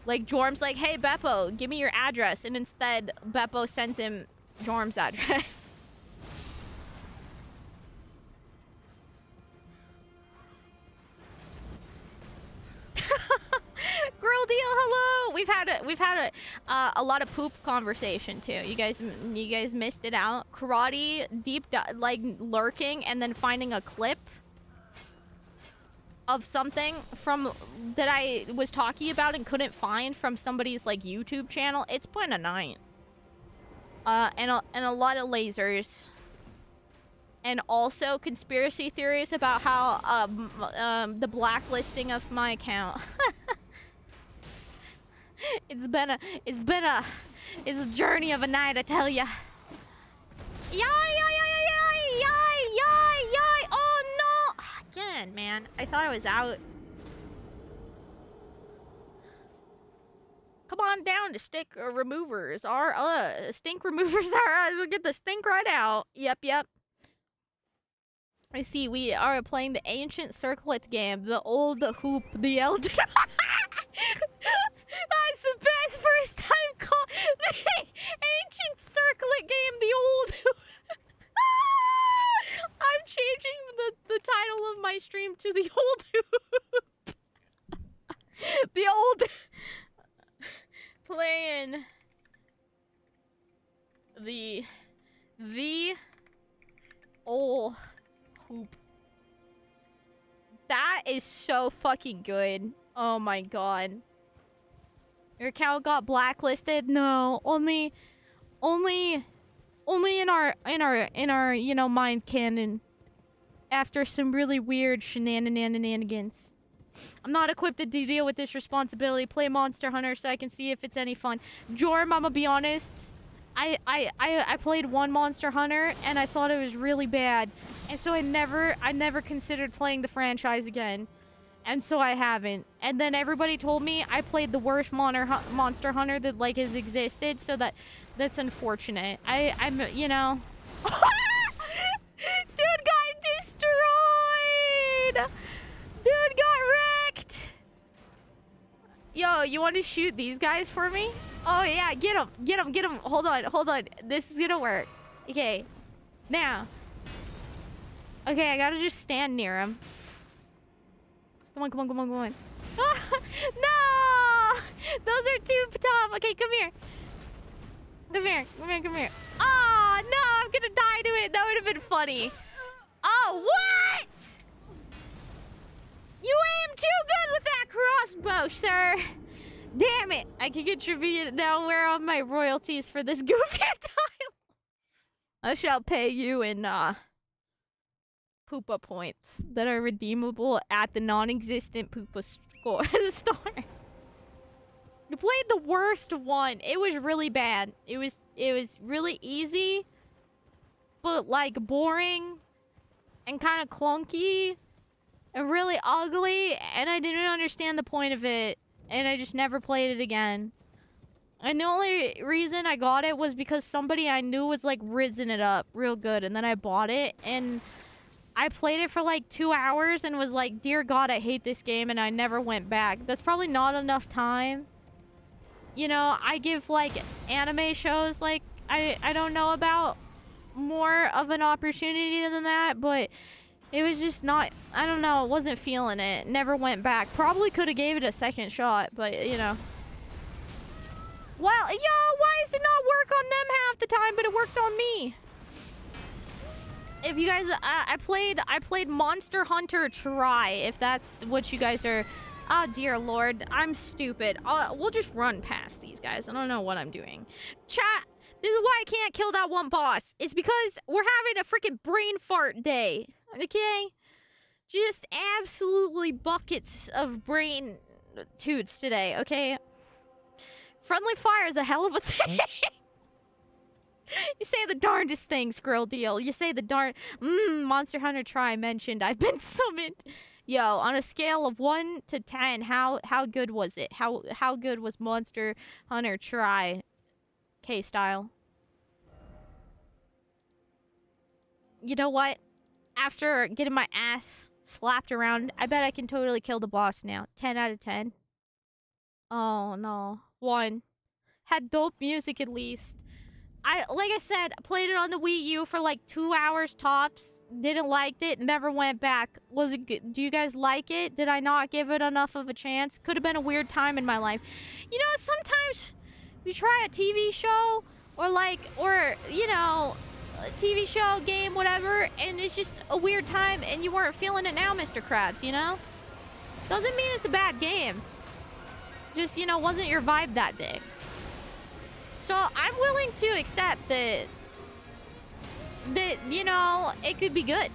Like, Jorm's like, hey, Beppo, give me your address. And instead, Beppo sends him Jorm's address. Girl deal, hello. We've had a lot of poop conversation too. You guys missed it out. Karate like lurking and then finding a clip of something from that I was talking about and couldn't find from somebody's like YouTube channel. It's been a night. And a lot of lasers. And also conspiracy theories about how the blacklisting of my account. It's a journey of a night, I tell ya. Yay! Oh no! Again, man. I thought I was out. Come on down to stink removers. Stink removers are us. We'll get the stink right out. Yep. I see, we are playing the ancient circlet game. The old hoop, the elder. That's the best first time call. The ancient circlet game, the old hoop. I'm changing the title of my stream to the old hoop. The old... Playing... The old hoop. That is so fucking good. Oh my god. Your account got blacklisted? No, only in our mind canon. After some really weird shenanigans. I'm not equipped to deal with this responsibility. Play Monster Hunter so I can see if it's any fun. Jorm, I'm gonna be honest. I played one Monster Hunter and I thought it was really bad. And so I never considered playing the franchise again. And so I haven't. And then everybody told me I played the worst Monster Hunter that like has existed, so that's unfortunate. I'm you know. Dude got destroyed! Dude got wrecked! Yo, you want to shoot these guys for me? Oh yeah, get him, get him, get him. Hold on. This is gonna work. Okay, now. Okay, I gotta just stand near him. Come on. No! Those are too tough. Okay, come here. Come here. Oh, no, I'm gonna die to it. That would have been funny. Oh, what? You aim too good with that crossbow, sir. Damn it. I can contribute now. Where are my royalties for this goofy time? I shall pay you in, Poopa points that are redeemable at the non-existent Poopa store. You played the worst one. It was really bad. It was really easy, but like boring and kind of clunky and really ugly, and I didn't understand the point of it, and I just never played it again. And the only reason I got it was because somebody I knew was like rizzing it up real good, and then I bought it, and I played it for like 2 hours and was like, dear God, I hate this game, and I never went back. That's probably not enough time. You know, I give like anime shows like I don't know about more of an opportunity than that, but it was just not, I don't know, wasn't feeling it. Never went back. Probably could have gave it a second shot, but you know. Well, yo, why does it not work on them half the time, but it worked on me? If you guys, I played Monster Hunter Try, if that's what you guys are. Oh, dear Lord, I'm stupid. We'll just run past these guys. I don't know what I'm doing. Chat, this is why I can't kill that one boss. It's because we're having a freaking brain fart day, okay? Just absolutely buckets of brain toots today, okay? Friendly fire is a hell of a thing. You say the darndest things, Squirrel Deal. You say the darn... Monster Hunter Try mentioned. I've been summoned. Yo, on a scale of 1 to 10, how good was it? How good was Monster Hunter Try? K-style. You know what? After getting my ass slapped around, I bet I can totally kill the boss now. 10 out of 10. Oh, no. 1. Had dope music at least. Like I said, played it on the Wii U for like 2 hours tops. Didn't like it. Never went back. Was it good? Do you guys like it? Did I not give it enough of a chance? Could have been a weird time in my life. You know, sometimes you try a TV show or you know, a TV show, game, whatever, and it's just a weird time and you weren't feeling it now, Mr. Krabs, you know? Doesn't mean it's a bad game. Just, you know, wasn't your vibe that day. So I'm willing to accept that, you know, it could be good.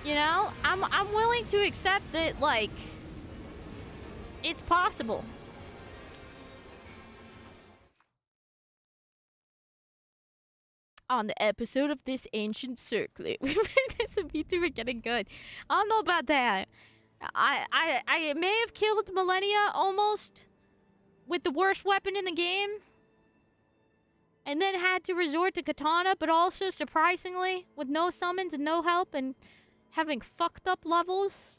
You know, I'm willing to accept that, like, it's possible. On the episode of this ancient circlet, we've been some YouTuber getting good. I don't know about that. I may have killed Millennia almost with the worst weapon in the game, and then had to resort to katana, but also surprisingly with no summons and no help and having fucked up levels.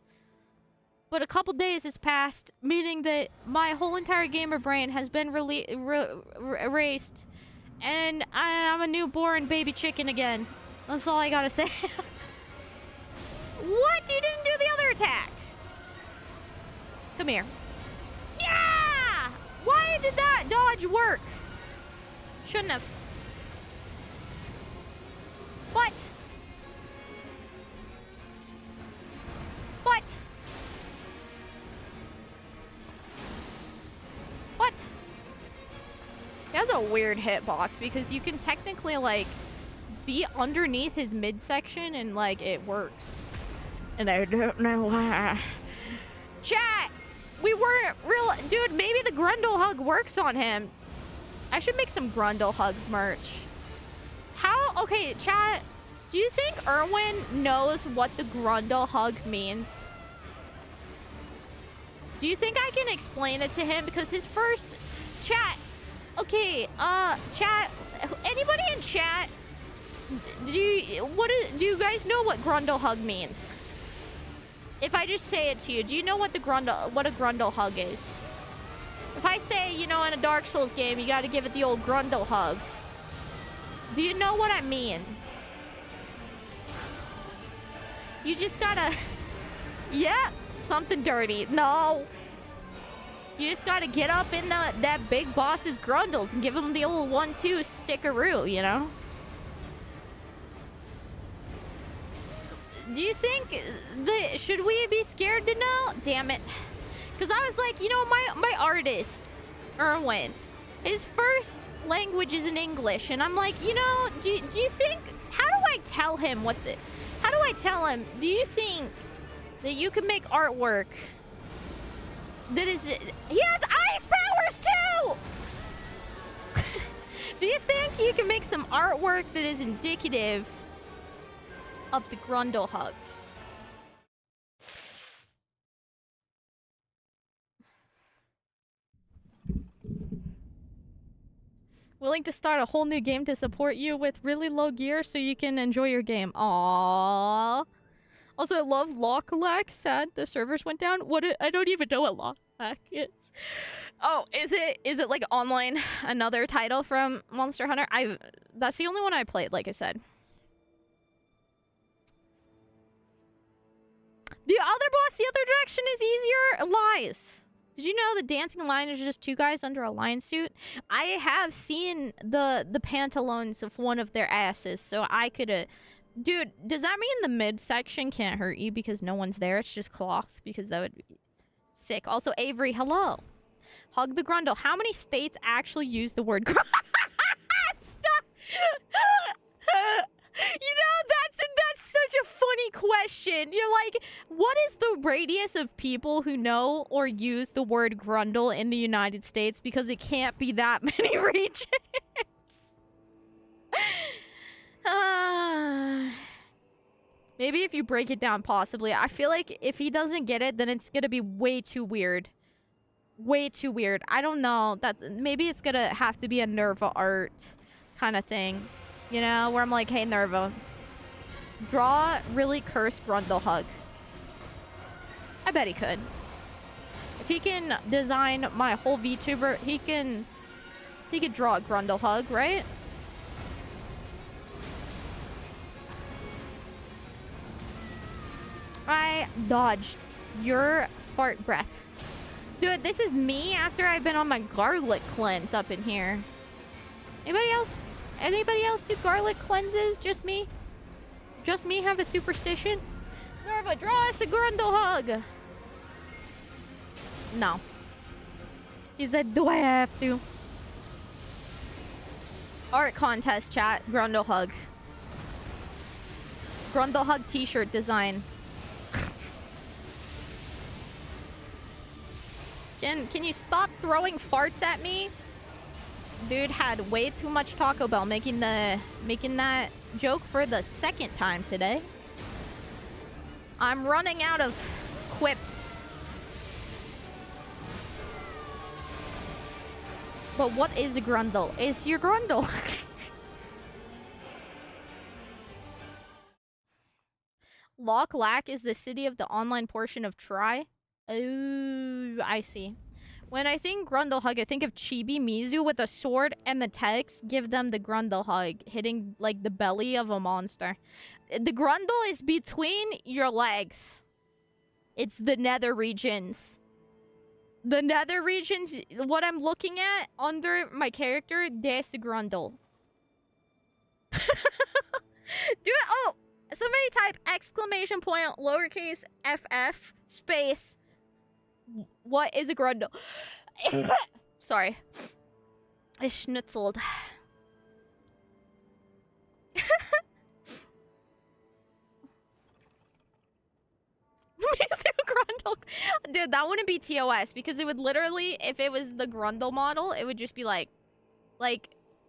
But a couple days has passed, meaning that my whole entire gamer brain has been erased, and I'm a newborn baby chicken again. That's all I gotta say. What? You didn't do the other attack? Come here. Yeah! Why did that dodge work? Shouldn't have. What? What? What? He has a weird hitbox because you can technically, like, be underneath his midsection and, like, it works. And I don't know why. Chat! We weren't real... Dude, maybe the Grundle hug works on him. I should make some Grundle hug merch. How... Okay, chat. Do you think Erwin knows what the Grundle hug means? Do you think I can explain it to him? Because his first... Chat. Okay, chat. Anybody in chat? Do you guys know what Grundle hug means? If I just say it to you, do you know what a Grundle hug is? If I say, you know, in a Dark Souls game, you gotta give it the old Grundle hug. Do you know what I mean? You just gotta... Yeah, something dirty. No. You just gotta get up in that big boss's grundles and give him the old 1-2 stickaroo, you know? Do you think should we be scared to know? Damn it. Because I was like, you know, my artist, Erwin, his first language is in English. And I'm like, you know, do you think... How do I tell him what the... How do I tell him? Do you think that you can make artwork that is... He has ice powers too! Do you think you can make some artwork that is indicative of the Grundle hug? Willing to start a whole new game to support you with really low gear so you can enjoy your game. Aww. Also, I love Locklack. Sad the servers went down. I don't even know what Locklack is. Oh, is it like online? Another title from Monster Hunter? That's the only one I played, like I said. The other boss, the other direction is easier. Lies. Did you know the dancing lion is just two guys under a lion suit? I have seen the pantaloons of one of their asses, so I could... Dude, does that mean the midsection can't hurt you because no one's there? It's just cloth? Because that would be sick. Also, Avery, hello. Hug the Grundle. How many states actually use the word Stop! You know, that's such a funny question. You're like, what is the radius of people who know or use the word Grundle in the United States? Because it can't be that many regions. Maybe if you break it down, possibly. I feel like if he doesn't get it, then it's gonna be way too weird. Way too weird. I don't know. Maybe it's gonna have to be a Nerva art kind of thing. You know, where I'm like, hey, Nerva, draw really cursed Grundle hug. I bet he could. If he can design my whole VTuber, he could draw a Grundle hug, right? I dodged your fart breath. Dude, this is me after I've been on my garlic cleanse up in here. Anybody else? Anybody else do garlic cleanses? Just me? Just me have a superstition? Nerva, draw us a Grundle hug! No. He said, do I have to? Art contest, chat. Grundle hug. Grundle hug t-shirt design. Can you stop throwing farts at me? Dude had way too much Taco Bell making that joke for the second time today. I'm running out of quips. But what is a Grundle? It's your Grundle. Loch Lac is the city of the online portion of Tri. Oh, I see. When I think Grundle hug, I think of Chibi Mizu with a sword and the text, give them the Grundle hug, hitting like the belly of a monster. The Grundle is between your legs. It's the nether regions. The nether regions, what I'm looking at under my character, that's the Grundle. Do it. Oh, somebody type exclamation point lowercase ff space. What is a Grundle? Sorry. I schnitzled. Dude, that wouldn't be TOS because it would literally, if it was the Grundle model, it would just be like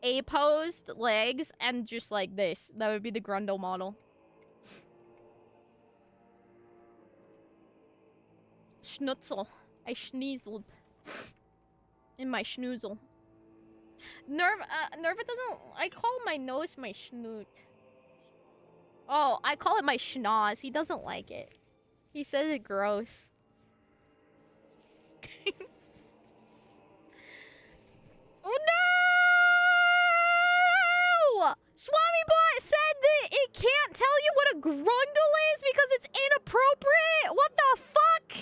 A-posed legs and just like this. That would be the Grundle model. Schnutzel. I schneezled. In my schnoozle. Nerva doesn't... I call my nose my schnoot. Oh, I call it my schnoz. He doesn't like it. He says it's gross. Oh no! SwamiBot said that it can't tell you what a grundle is because it's inappropriate? What the fuck?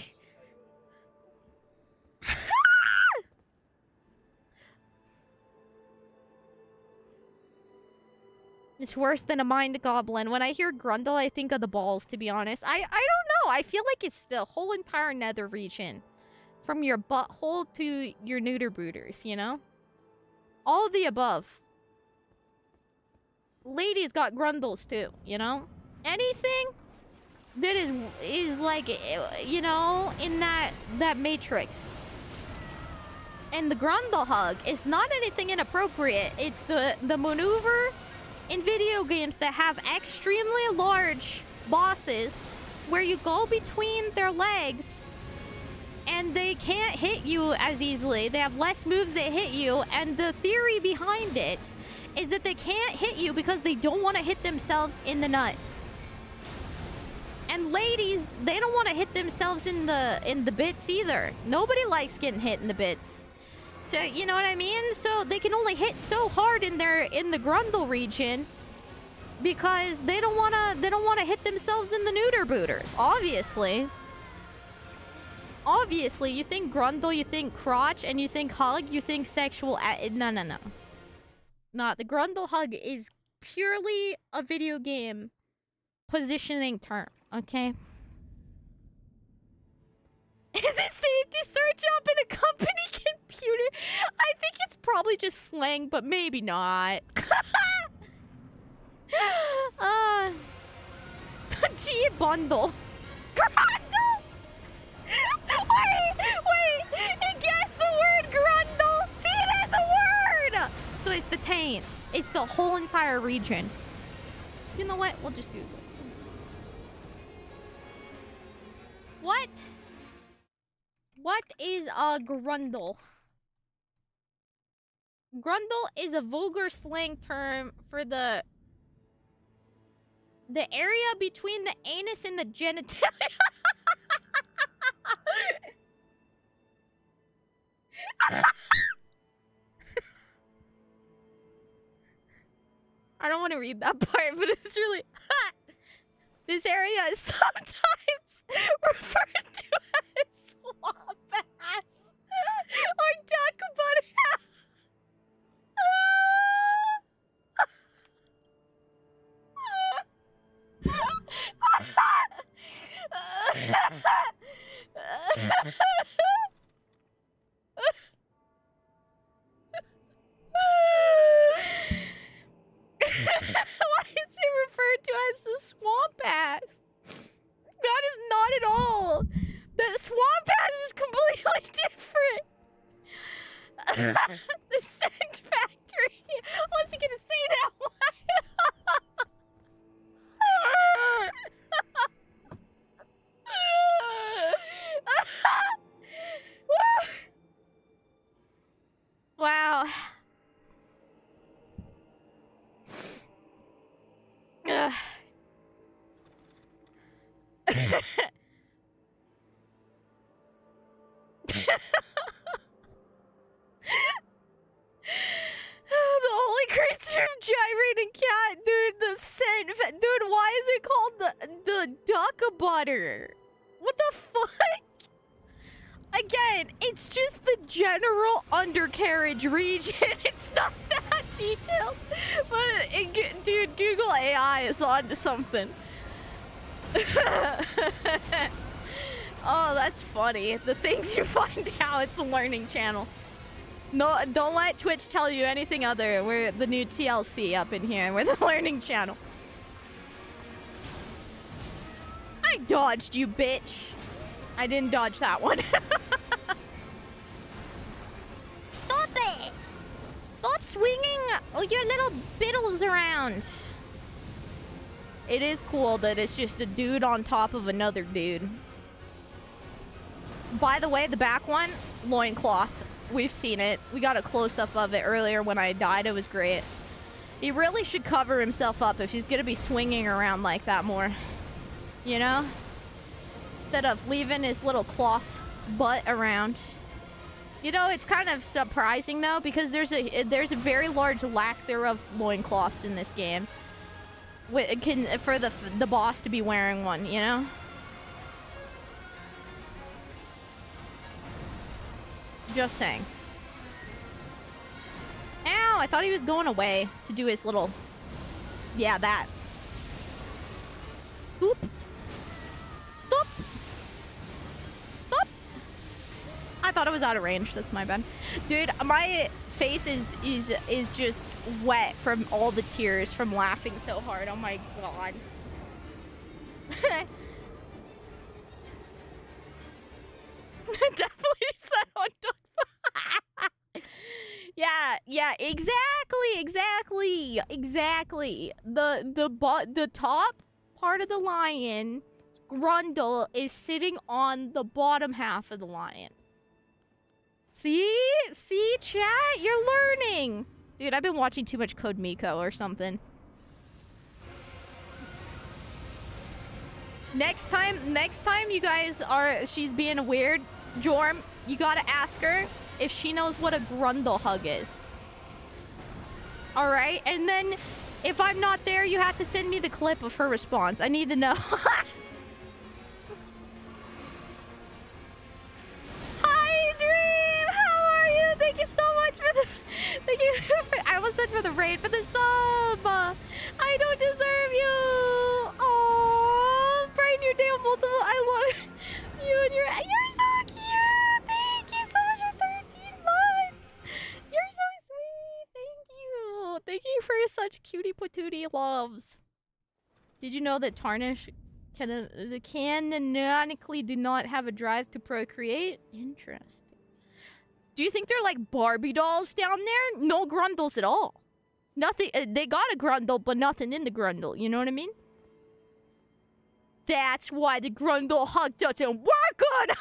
It's worse than a mind goblin. When I hear grundle, I think of the balls, to be honest. I don't know. I feel like it's the whole entire nether region. From your butthole to your neuter booters, you know? All of the above. Ladies got grundles too, you know? Anything that is like, you know, in that matrix. And the grundle hug is not anything inappropriate. It's the maneuver in video games that have extremely large bosses where you go between their legs and they can't hit you as easily. They have less moves that hit you, and the theory behind it is that they can't hit you because they don't want to hit themselves in the nuts. And ladies, they don't want to hit themselves in the bits either. Nobody likes getting hit in the bits. So, you know what I mean? So they can only hit so hard in the grundle region because they don't wanna hit themselves in the neuter booters. Obviously. Obviously, you think grundle, you think crotch, and you think hug, you think sexual. No. No, the grundle hug is purely a video game positioning term, okay? Is it safe to search up in a company computer? I think it's probably just slang, but maybe not. G bundle. Grundle! Wait! He guessed the word grundle! See, it is a word! So it's the taints. It's the whole entire region. You know what? We'll just Google it. What? What is a grundle? Grundle is a vulgar slang term for the area between the anus and the genitalia. I don't want to read that part, but it's really... This area is sometimes referred to as swamp ass or duck butter. Why is it referred to as the swamp ass? That is not at all. The swamp ass is completely different. The scent factory. What's he gonna say that one? Wow. The holy creature of gyrating cat, dude. The scent, dude. Why is it called the duck butter? What the fuck? Again, it's just the general undercarriage region. It's not that detailed. But, dude, Google AI is onto something. Oh, that's funny. The things you find out, it's a learning channel. No, don't let Twitch tell you anything other. We're the new TLC up in here. We're the learning channel. I dodged you, bitch. I didn't dodge that one. Stop it! Stop swinging your little biddles around. It is cool that it's just a dude on top of another dude. By the way, the back one, loincloth. We've seen it. We got a close-up of it earlier when I died. It was great. He really should cover himself up if he's gonna be swinging around like that more. You know? Instead of leaving his little cloth butt around. You know, it's kind of surprising though, because there's a very large lack thereof loincloths in this game. For the boss to be wearing one, you know? Just saying. Ow, I thought he was going away to do his little... Yeah, that. Oop. Stop. Stop. I thought it was out of range. That's my bad. Dude, my face is just wet from all the tears from laughing so hard. Oh my god. Definitely said on top. Yeah, exactly. The top part of the lion, Grundle, is sitting on the bottom half of the lion. See, chat, you're learning. Dude, I've been watching too much Code Miko or something. Next time you guys she's being weird, Jorm, you gotta ask her if she knows what a Grundle hug is. Alright? And then, if I'm not there, you have to send me the clip of her response. I need to know. Hi, Dream! How are you? Thank you so much for the... Thank you for... I almost said for the raid, for the sub! I don't deserve you! Oh, Brian, your damn multiple... I love you and you're so cute! Thank you so much for 13 months! You're so sweet! Thank you! Thank you for such cutie patootie loves. Did you know that Tarnish canonically do not have a drive to procreate? Interesting. Do you think they're like Barbie dolls down there? No Grundles at all. Nothing. They got a Grundle, but nothing in the Grundle. You know what I mean? That's why the Grundle hug doesn't work good!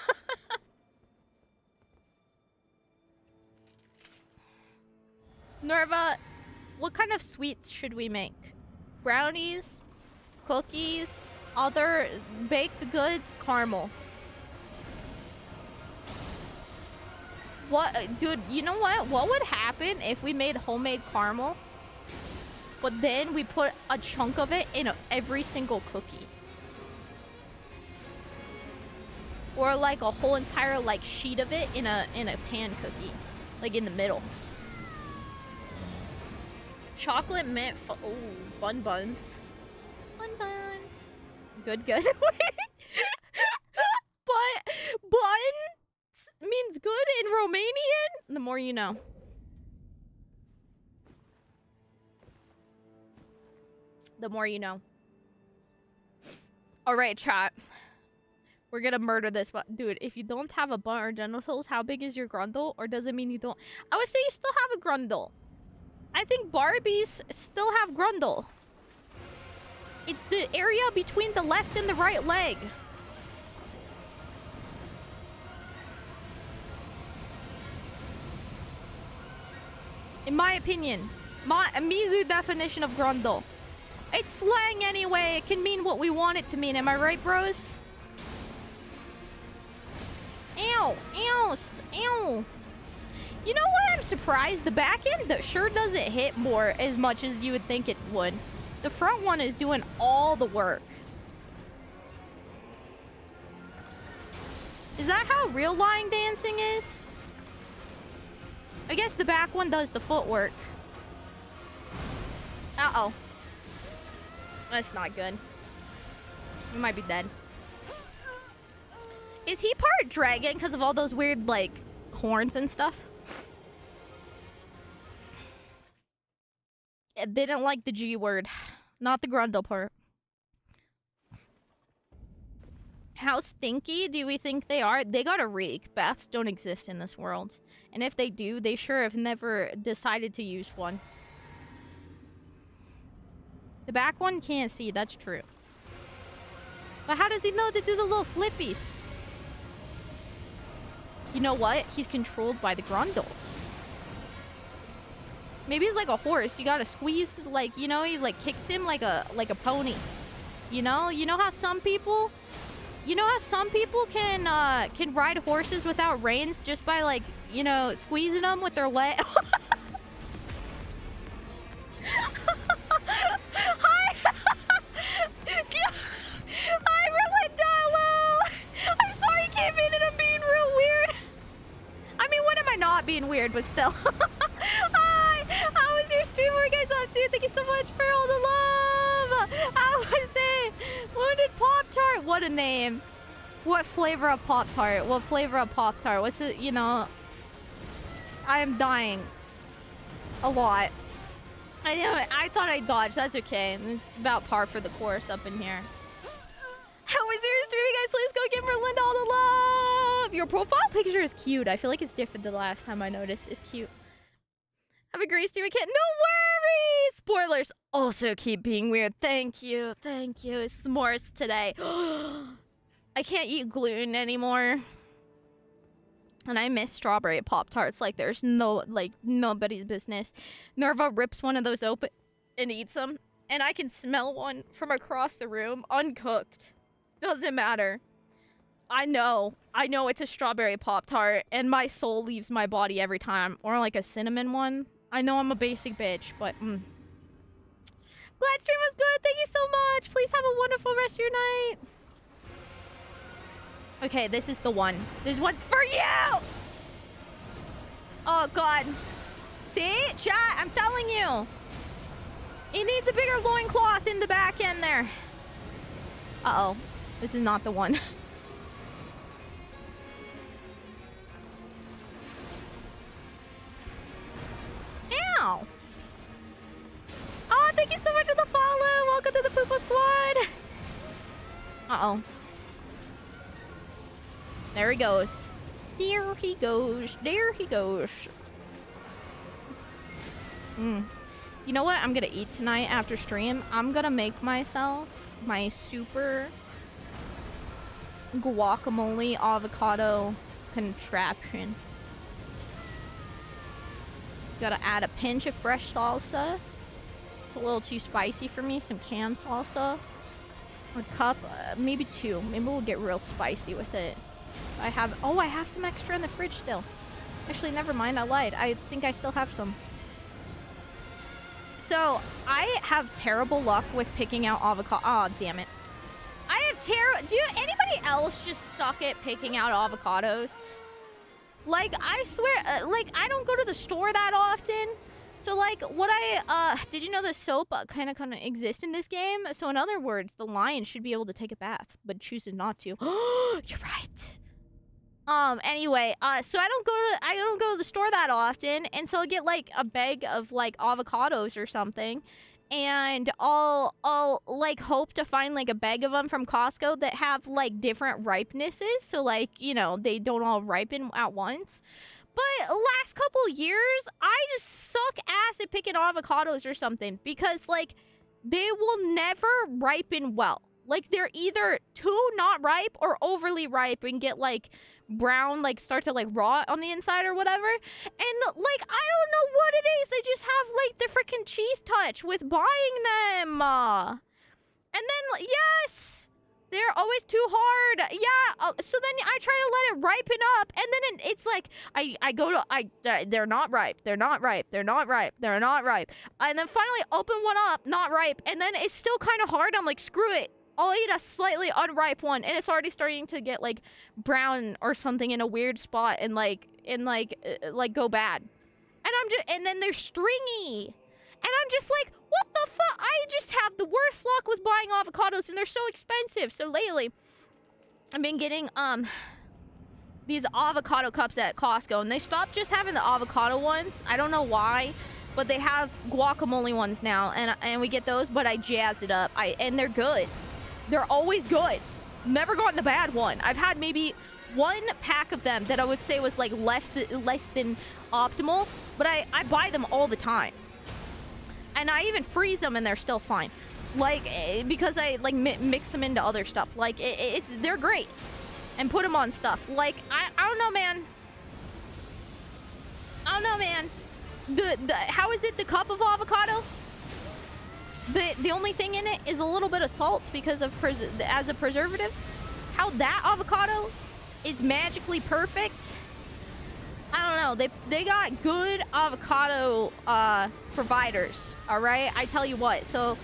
Nerva, what kind of sweets should we make? Brownies? Cookies? Other baked goods? Caramel. What? Dude, you know what? What would happen if we made homemade caramel, but then we put a chunk of it in every single cookie? Or like a whole entire like sheet of it in a pan cookie, like in the middle. Chocolate mint. Oh, buns. Good. But buns means good in Romanian. The more you know. The more you know. All right, chat. We're gonna murder this, but dude, if you don't have a butt or genitals, how big is your Grundle? Or does it mean you don't? I would say you still have a Grundle. I think Barbies still have Grundle. It's the area between the left and the right leg. In my opinion, my Mizu definition of Grundle. It's slang anyway. It can mean what we want it to mean. Am I right, bros? Ow! Ow! Ow! You know what? I'm surprised. The back end sure doesn't hit more as much as you would think it would. The front one is doing all the work. Is that how real line dancing is? I guess the back one does the footwork. Uh-oh. That's not good. We might be dead. Is he part dragon because of all those weird, like, horns and stuff? I didn't like the G word. Not the Grundle part. How stinky do we think they are? They got a reek. Baths don't exist in this world. And if they do, they sure have never decided to use one. The back one can't see, that's true. But how does he know to do the little flippies? You know what? He's controlled by the grundles. Maybe he's like a horse. You gotta squeeze, like, you know, he like kicks him like a pony. You know how some people, can ride horses without reins just by, like, you know, squeezing them with their leg. Hi, Rolandalo! I'm sorry you came in and I'm being real weird. I mean, when am I not being weird, but still. Hi! How was your stream? What were you guys up to? Thank you so much for all the love! How was it? Wounded Pop-Tart! What a name. What flavor of Pop-Tart? What flavor of Pop-Tart? What's it, you know... I am dying. A lot. I know, I thought I dodged. That's okay. It's about par for the course up in here. How was your stream, guys? Let's go give Merlinda all the love! Your profile picture is cute. I feel like it's different than the last time I noticed. It's cute. Have a great stream, kid. No worries! Spoilers also keep being weird. Thank you. Thank you. It's s'mores today. I can't eat gluten anymore. And I miss strawberry Pop-Tarts like there's nobody's business. Nerva rips one of those open and eats them. And I can smell one from across the room, uncooked. Doesn't matter. I know it's a strawberry Pop-Tart, and my soul leaves my body every time. Or like a cinnamon one. I know I'm a basic bitch, but Glad stream was good. Thank you so much. Please have a wonderful rest of your night. Okay, this is the one. This one's for you! Oh, God. See? Chat, I'm telling you. It needs a bigger loincloth in the back end there. Uh-oh. This is not the one. Ow! Oh, thank you so much for the follow! Welcome to the Poopo Squad! Uh-oh. There he goes. There he goes. There he goes. You know what I'm gonna eat tonight after stream? I'm gonna make myself my super guacamole avocado contraption. Gotta add a pinch of fresh salsa. It's a little too spicy for me. Some canned salsa. A cup, maybe two. Maybe we'll get real spicy with it. I have some extra in the fridge still. Actually, never mind, I lied. I think I still have some. So, I have terrible luck with picking out avocado. Oh, damn it. Do anybody else just suck at picking out avocados? Like, I swear, like, I don't go to the store that often. So, like, did you know the soap kind of exists in this game? So, in other words, the lion should be able to take a bath, but chooses not to. You're right. Anyway, so I don't go to the store that often, and so I'll get, like, a bag of, like, avocados or something, and I'll like, hope to find, like, a bag of them from Costco that have, like, different ripenesses, so, like, you know, they don't all ripen at once. But last couple years, I just suck ass at picking avocados or something, because, like, they will never ripen well. Like, they're either too not ripe or overly ripe and get, like, brown, like, start to, like, rot on the inside or whatever. And, like, I don't know what it is. They just have, like, the freaking cheese touch with buying them. And then, yes, they're always too hard. Yeah, so then I try to let it ripen up, and then it's like, they're not ripe, they're not ripe, they're not ripe, they're not ripe. And then finally open one up, not ripe, and then it's still kind of hard. I'm like, screw it. I'll eat a slightly unripe one, and it's already starting to get, like, brown or something in a weird spot and go bad. And then they're stringy. And I'm just like, what the fuck? I just have the worst luck with buying avocados, and they're so expensive. So lately, I've been getting these avocado cups at Costco, and they stopped just having the avocado ones. I don't know why, but they have guacamole ones now, and we get those, but I jazz it up. And they're good. They're always good. Never gotten a bad one. I've had maybe one pack of them that I would say was like less than optimal, but I buy them all the time. And I even freeze them and they're still fine. Like, because I like mix them into other stuff. Like, they're great. And put them on stuff. Like, I don't know, man. I don't know, man. How is it the cup of avocado? The only thing in it is a little bit of salt because of as a preservative. How that avocado is magically perfect, I don't know. They got good avocado providers, all right? I tell you what. So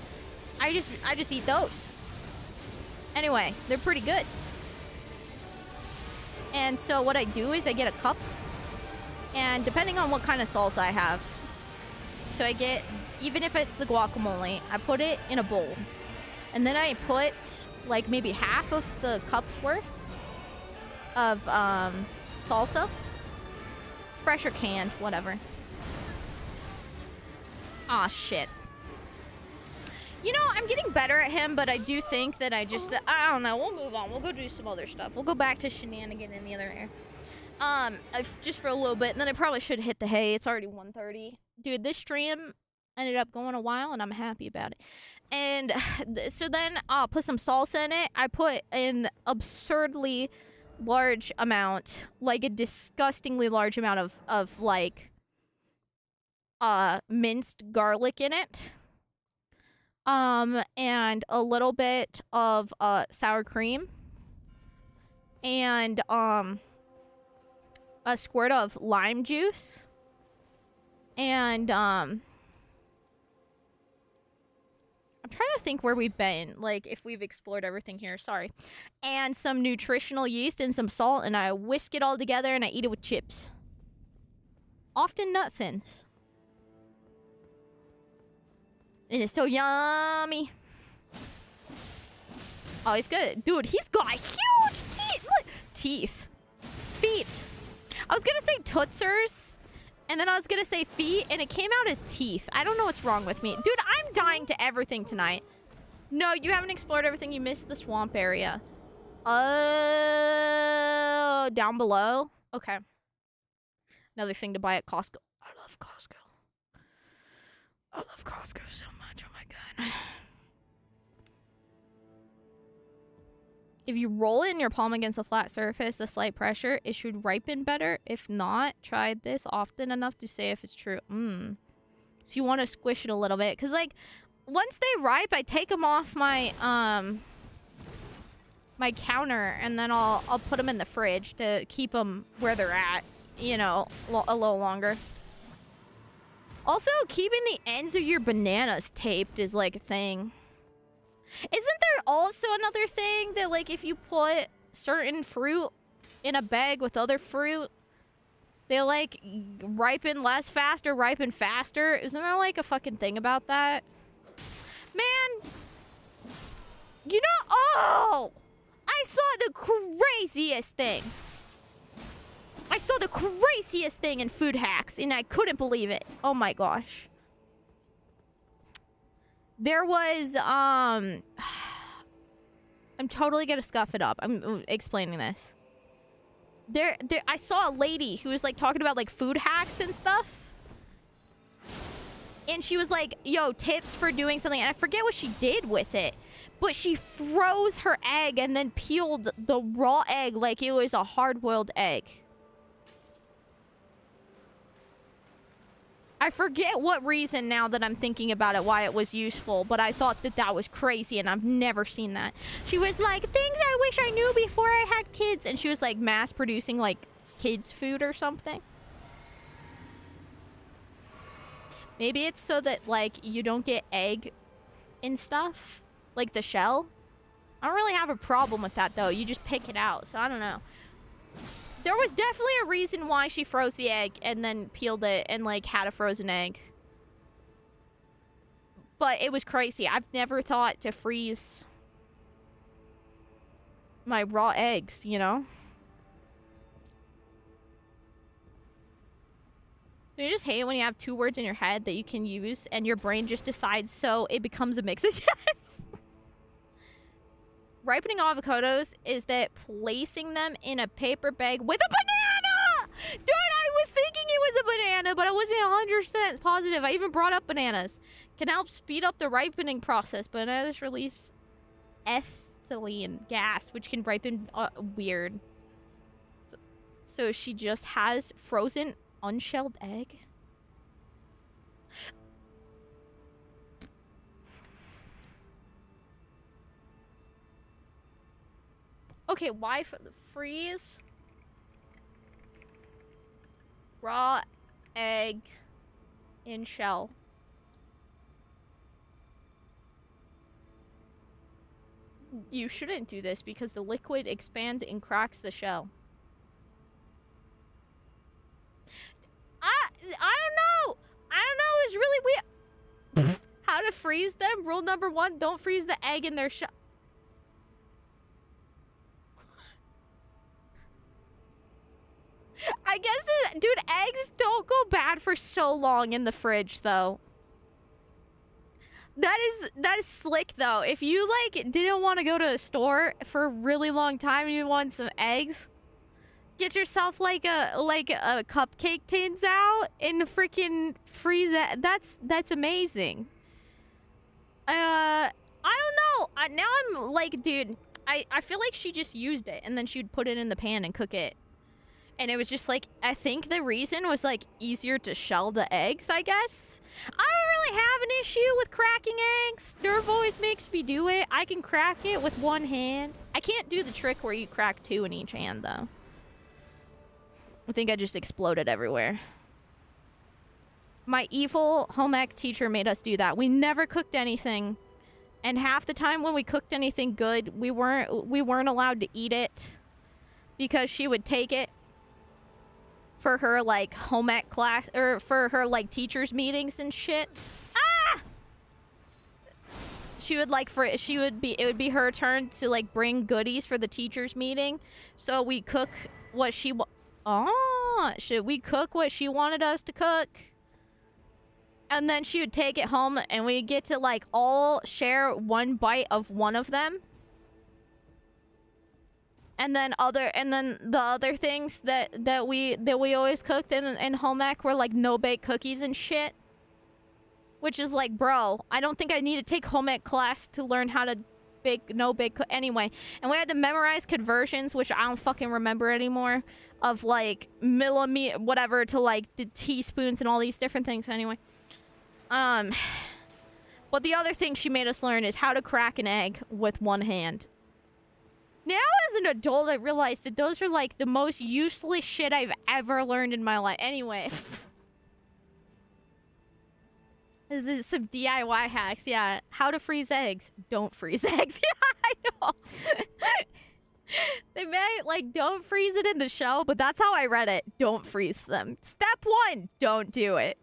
I just eat those. Anyway, they're pretty good. And so what I do is I get a cup, and depending on what kind of salsa I have, so I get, even if it's the guacamole, I put it in a bowl, and then I put like maybe half of the cup's worth of salsa, fresh or canned, whatever. Aw, shit. You know, I'm getting better at him, but I do think that I don't know. We'll move on. We'll go do some other stuff. We'll go back to shenanigan in the other air. Just for a little bit, and then I probably should hit the hay. It's already 1:30. Dude, this stream ended up going a while, and I'm happy about it. And so then I'll put some salsa in it. I put an absurdly large amount, like a disgustingly large amount of like, minced garlic in it. And a little bit of sour cream, and a squirt of lime juice, and I'm trying to think where we've been, like if we've explored everything here. Sorry. And some nutritional yeast and some salt, and I whisk it all together and I eat it with chips. Often nut thins. And it's so yummy. Oh, he's good. Dude, he's got huge teeth. Look. Teeth. Feet. I was gonna say tootsers, and then I was gonna say feet, and it came out as teeth. I don't know what's wrong with me. Dude, I'm dying to everything tonight. No, you haven't explored everything. You missed the swamp area. Oh, down below? Okay. Another thing to buy at Costco. I love Costco. I love Costco so much. Oh my god. If you roll it in your palm against a flat surface, the slight pressure, it should ripen better. If not, try this often enough to say if it's true. So you want to squish it a little bit. Because, like, once they ripe, I take them off my, my counter. And then I'll put them in the fridge to keep them where they're at. You know, a little longer. Also, keeping the ends of your bananas taped is, like, a thing. Isn't there also another thing that, like, if you put certain fruit in a bag with other fruit, they, like, ripen less fast or ripen faster? Isn't there, like, a fucking thing about that? Man! You know... Oh! I saw the craziest thing. I saw the craziest thing in food hacks, and I couldn't believe it. Oh my gosh. There was, I'm totally gonna scuff it up. I'm explaining this. I saw a lady who was, like, talking about, like, food hacks and stuff. And she was like, yo, tips for doing something. And I forget what she did with it. But she froze her egg and then peeled the raw egg like it was a hard-boiled egg. I forget what reason now that I'm thinking about it, why it was useful, but I thought that that was crazy, and I've never seen that. She was like, things I wish I knew before I had kids, and she was, like, mass-producing, like, kids' food or something. Maybe it's so that, like, you don't get egg and stuff, like the shell. I don't really have a problem with that, though. You just pick it out, so I don't know. There was definitely a reason why she froze the egg and then peeled it and, like, had a frozen egg. But it was crazy. I've never thought to freeze my raw eggs, you know? Do you just hate it when you have two words in your head that you can use and your brain just decides so it becomes a mix? Yes! ripening avocados is that placing them in a paper bag with a banana! Dude, I was thinking it was a banana, but I wasn't 100% positive. I even brought up bananas. Can help speed up the ripening process. Bananas release ethylene gas, which can ripen weird. So she just has frozen unshelled egg? Okay, why freeze raw egg in shell? You shouldn't do this because the liquid expands and cracks the shell. I don't know. It's really weird. How to freeze them? Rule number 1, don't freeze the egg in their shell. I guess, dude, eggs don't go bad for so long in the fridge, though. That is slick, though. If you, like, didn't want to go to a store for a really long time and you want some eggs, get yourself, like a cupcake tins out and freaking freeze it. That's amazing. I don't know. Now I'm, like, dude, I feel like she just used it and then she'd put it in the pan and cook it. And it was just like, I think the reason was like easier to shell the eggs, I guess. I don't really have an issue with cracking eggs. Nerve always makes me do it. I can crack it with one hand. I can't do the trick where you crack 2 in each hand, though. I think I just exploded everywhere. My evil home ec teacher made us do that. We never cooked anything. And half the time when we cooked anything good, we weren't allowed to eat it. Because she would take it for her, like, home ec class, or for her, like, teachers meetings and shit. Ah! She would, like, it would be her turn to, like, bring goodies for the teachers meeting. So we cook what she should we cook what she wanted us to cook? And then she would take it home and we get to, like, all share one bite of one of them. And then the other things that we always cooked in home ec were like no bake cookies and shit. Which is like, bro, I don't think I need to take home ec class to learn how to bake no bake anyway. And we had to memorize conversions, which I don't fucking remember anymore, of like millimeter whatever to like the teaspoons and all these different things anyway. But the other thing she made us learn is how to crack an egg with one hand. Now, as an adult, I realized that those are, like, the most useless shit I've ever learned in my life. Anyway. This is some DIY hacks, yeah. How to freeze eggs. Don't freeze eggs. Yeah, I know. They meant, like, don't freeze it in the shell, but that's how I read it. Don't freeze them. Step 1, don't do it.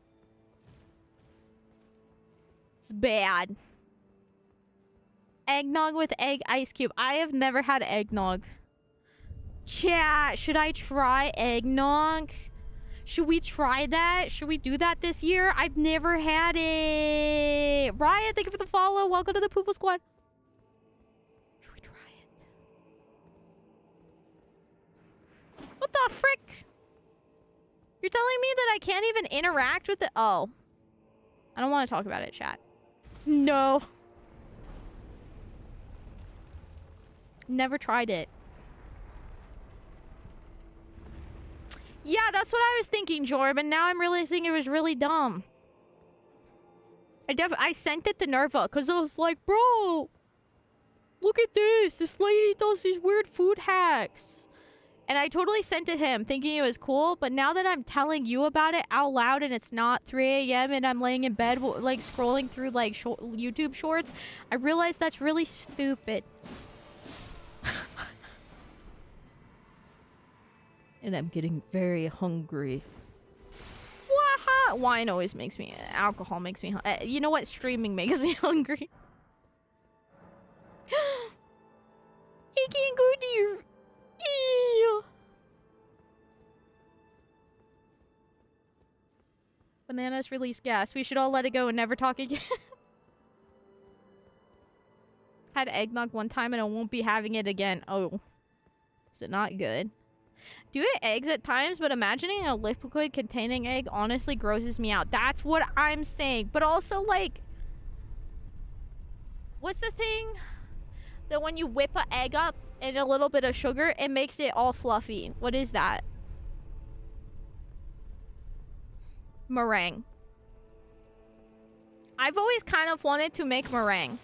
It's bad. Eggnog with egg ice cube. I have never had eggnog. Chat, should I try eggnog? Should we try that? Should we do that this year? I've never had it. Riot, thank you for the follow. Welcome to the Poople Squad. Should we try it? What the frick? You're telling me that I can't even interact with it? Oh. I don't want to talk about it, chat. No. Never tried it. Yeah, that's what I was thinking, Jorb, and now I'm realizing it was really dumb. I sent it to Nerva, because I was like, bro, look at this. This lady does these weird food hacks. And I totally sent it to him, thinking it was cool, but now that I'm telling you about it out loud and it's not 3 a.m. and I'm laying in bed, like, scrolling through, like, YouTube shorts, I realized that's really stupid. And I'm getting very hungry. Waha! Wine always makes me... Alcohol makes me... you know what? Streaming makes me hungry. I can't go to your... Ew. Bananas release gas. We should all let it go and never talk again. Had eggnog one time and I won't be having it again. Oh. Is it not good? Do eat eggs at times, but imagining a liquid containing egg honestly grosses me out. That's what I'm saying. But also, like... What's the thing? That when you whip an egg up in a little bit of sugar, it makes it all fluffy. What is that? Meringue. I've always kind of wanted to make meringue.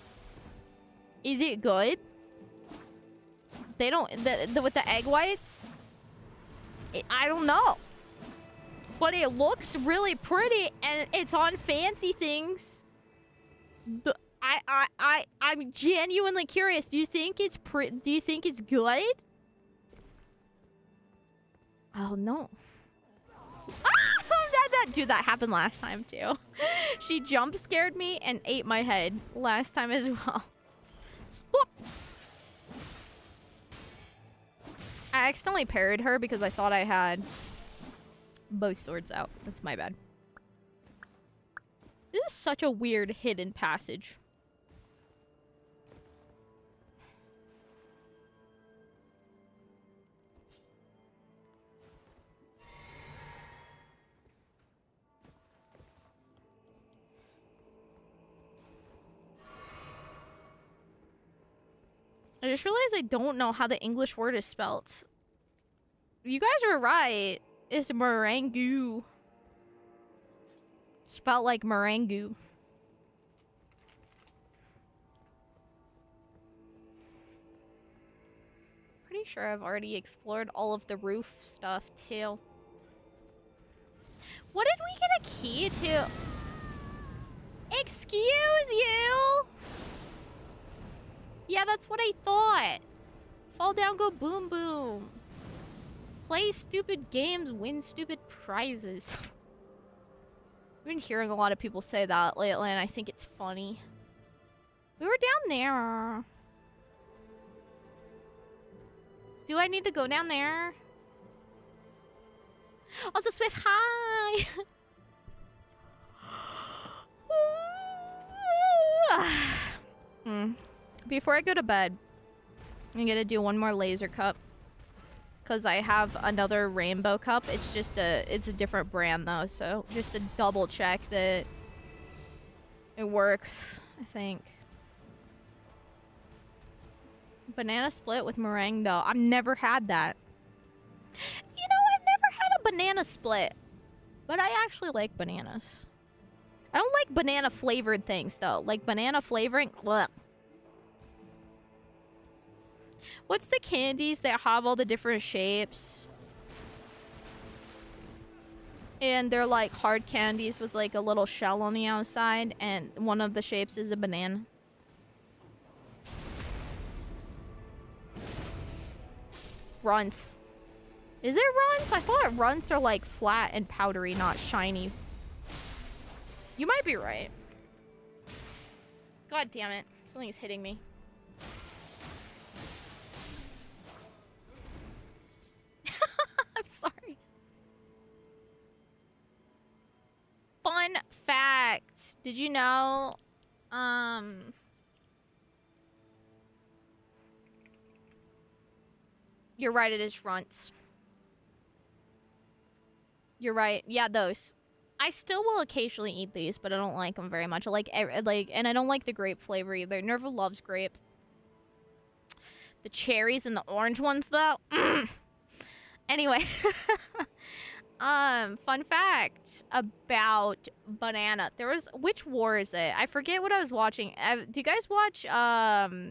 Is it good? They don't... with the egg whites? I don't know. But it looks really pretty and it's on fancy things. I'm genuinely curious. Do you think it's do you think it's good? Oh no. Dude, that happened last time too. She jump scared me and ate my head last time as well. Stop. I accidentally parried her because I thought I had both swords out. That's my bad. This is such a weird hidden passage. I just realized I don't know how the English word is spelled. You guys were right. It's meringue. Spelled like meringue. Pretty sure I've already explored all of the roof stuff too. What did we get a key to? Excuse you? Yeah, that's what I thought. Fall down, go boom boom. Play stupid games, win stupid prizes. I've been hearing a lot of people say that lately, and I think it's funny. We were down there. Do I need to go down there? Also, Swift, hi! Before I go to bed, I'm gonna do one more laser cup. Because I have another rainbow cup. It's just it's a different brand though, so just to double check that it works, I think. Banana split with meringue though. I've never had that. You know, I've never had a banana split. But I actually like bananas. I don't like banana flavored things though. Like banana flavoring, blech. What's the candies that have all the different shapes? And they're like hard candies with like a little shell on the outside, and one of the shapes is a banana. Runts. Is it runts? I thought runts are like flat and powdery, not shiny. You might be right. God damn it. Something's hitting me. I'm sorry. Fun fact. Did you know, you're right, it is runts. You're right. Yeah, those. I still will occasionally eat these, but I don't like them very much. I like, and I don't like the grape flavor either. Nerva loves grape. The cherries and the orange ones, though. Anyway, fun fact about banana. There was, which war is it? I forget what I was watching. Do you guys watch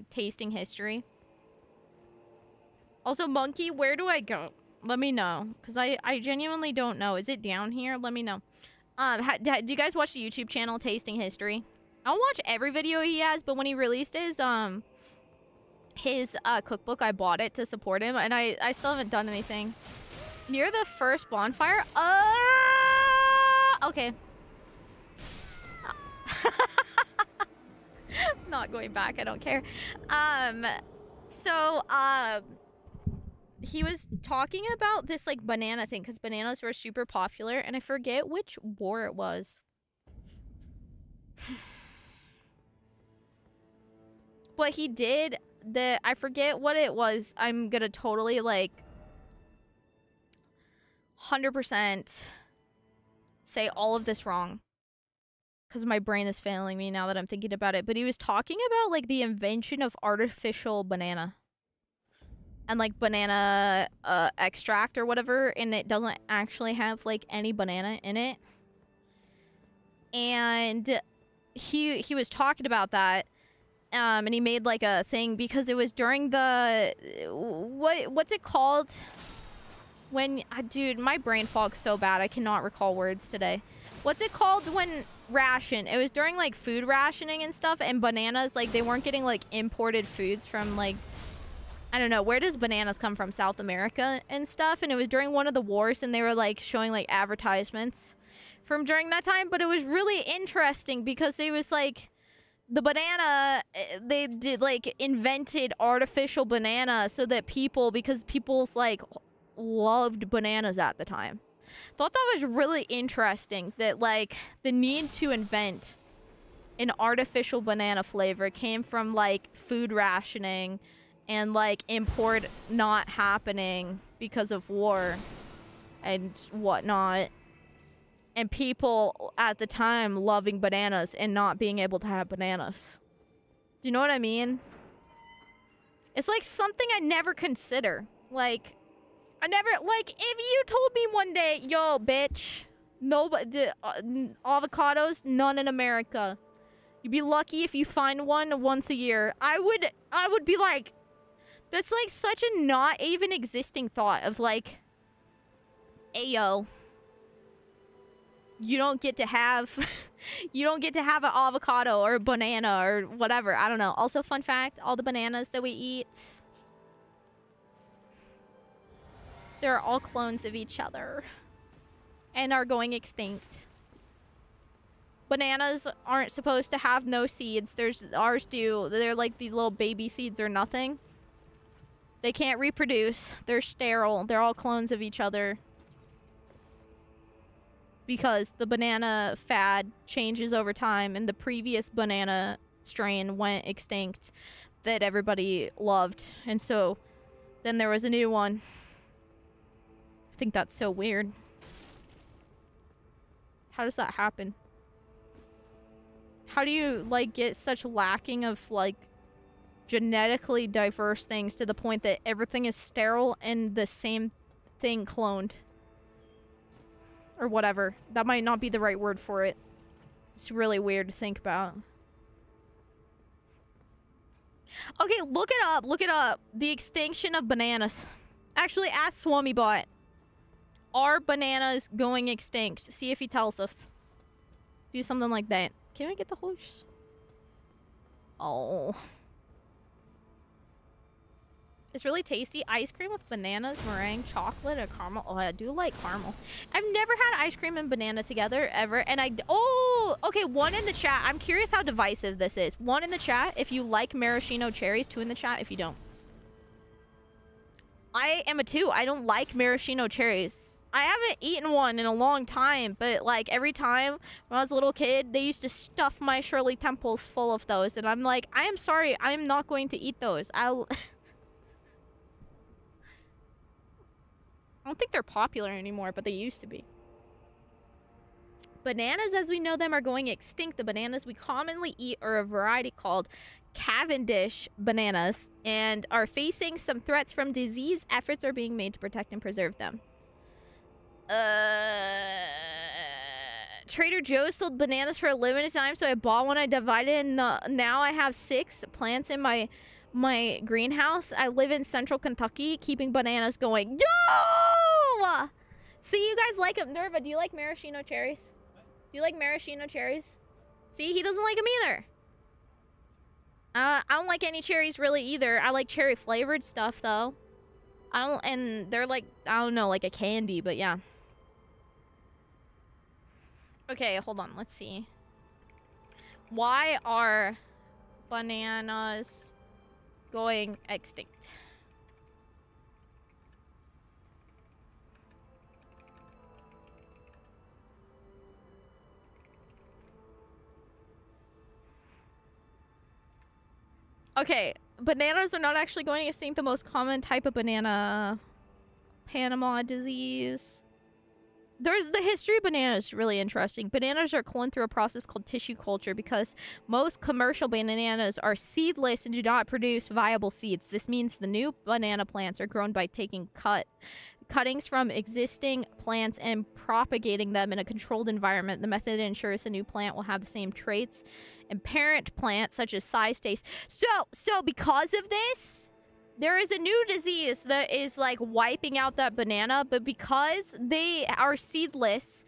Tasting History? Also, Monkey, where do I go? Let me know, because I genuinely don't know. Is it down here? Let me know. Do you guys watch the YouTube channel Tasting History? I don't watch every video he has, but when he released his cookbook, I bought it to support him, and I still haven't done anything. Near the first bonfire? Okay. Not going back, I don't care. He was talking about this, like, banana thing, because bananas were super popular, and I forget which war it was. But he did I forget what it was. I'm gonna totally like 100% say all of this wrong because my brain is failing me now that I'm thinking about it. But he was talking about like the invention of artificial banana and like banana extract or whatever, and it doesn't actually have like any banana in it. And he was talking about that, and he made like a thing because it was during the what's it called when dude, my brain fog's so bad I cannot recall words today. What's it called when ration? It was during like food rationing and stuff, and bananas, like they weren't getting like imported foods from like, I don't know, where does bananas come from? South America and stuff. And it was during one of the wars, and they were like showing like advertisements from during that time. But it was really interesting because it was like the banana, they did like invented artificial banana so that people, because people's like loved bananas at the time. Thought that was really interesting that like the need to invent an artificial banana flavor came from like food rationing and like import not happening because of war and whatnot, and people at the time loving bananas and not being able to have bananas. Do you know what I mean? It's like something I never consider. Like, I never, like, if you told me one day, yo, bitch, avocados, none in America. You'd be lucky if you find one once a year. I would be like, that's like such a not even existing thought of like, hey, yo, you don't get to have, you don't get to have an avocado or a banana or whatever. I don't know. Also, fun fact, all the bananas that we eat, they're all clones of each other and are going extinct. Bananas aren't supposed to have no seeds. Ours do. They're like these little baby seeds or nothing. They can't reproduce. They're sterile. They're all clones of each other. Because the banana fad changes over time, and the previous banana strain went extinct that everybody loved. And so then there was a new one. I think that's so weird. How does that happen? How do you, like, get such lacking of, like, genetically diverse things to the point that everything is sterile and the same thing cloned? Or whatever. That might not be the right word for it. It's really weird to think about. Okay, look it up. Look it up. The extinction of bananas. Actually, ask SwamiBot. Are bananas going extinct? See if he tells us. Do something like that. Can I get the horse? Oh. It's really tasty. Ice cream with bananas, meringue, chocolate, or caramel. Oh, I do like caramel. I've never had ice cream and banana together, ever. And oh, okay, one in the chat. I'm curious how divisive this is. One in the chat if you like maraschino cherries. Two in the chat if you don't. I am a 2. I don't like maraschino cherries. I haven't eaten one in a long time, but like every time when I was a little kid, they used to stuff my Shirley Temples full of those. And I'm like, I am sorry, I'm not going to eat those. I don't think they're popular anymore, but they used to be. Bananas as we know them are going extinct. The bananas we commonly eat are a variety called Cavendish bananas and are facing some threats from disease. Efforts are being made to protect and preserve them. Trader Joe's sold bananas for a limited time, so I bought one. I divided and now I have 6 plants in my greenhouse. I live in central Kentucky, keeping bananas going. Yo! See, you guys like them. Nerva, do you like maraschino cherries? Do you like maraschino cherries? See, he doesn't like them either. I don't like any cherries really either. I like cherry flavored stuff though. And they're like, I don't know, like a candy, but yeah. Okay, hold on, let's see. Why are bananas going extinct? Okay, bananas are not actually going extinct. The most common type of banana, Panama disease. There's the history of bananas, really interesting. Bananas are cloned through a process called tissue culture because most commercial bananas are seedless and do not produce viable seeds. This means the new banana plants are grown by taking cuttings from existing plants and propagating them in a controlled environment. The method ensures the new plant will have the same traits and parent plants such as size, taste. So because of this, there is a new disease that is like wiping out that banana, but because they are seedless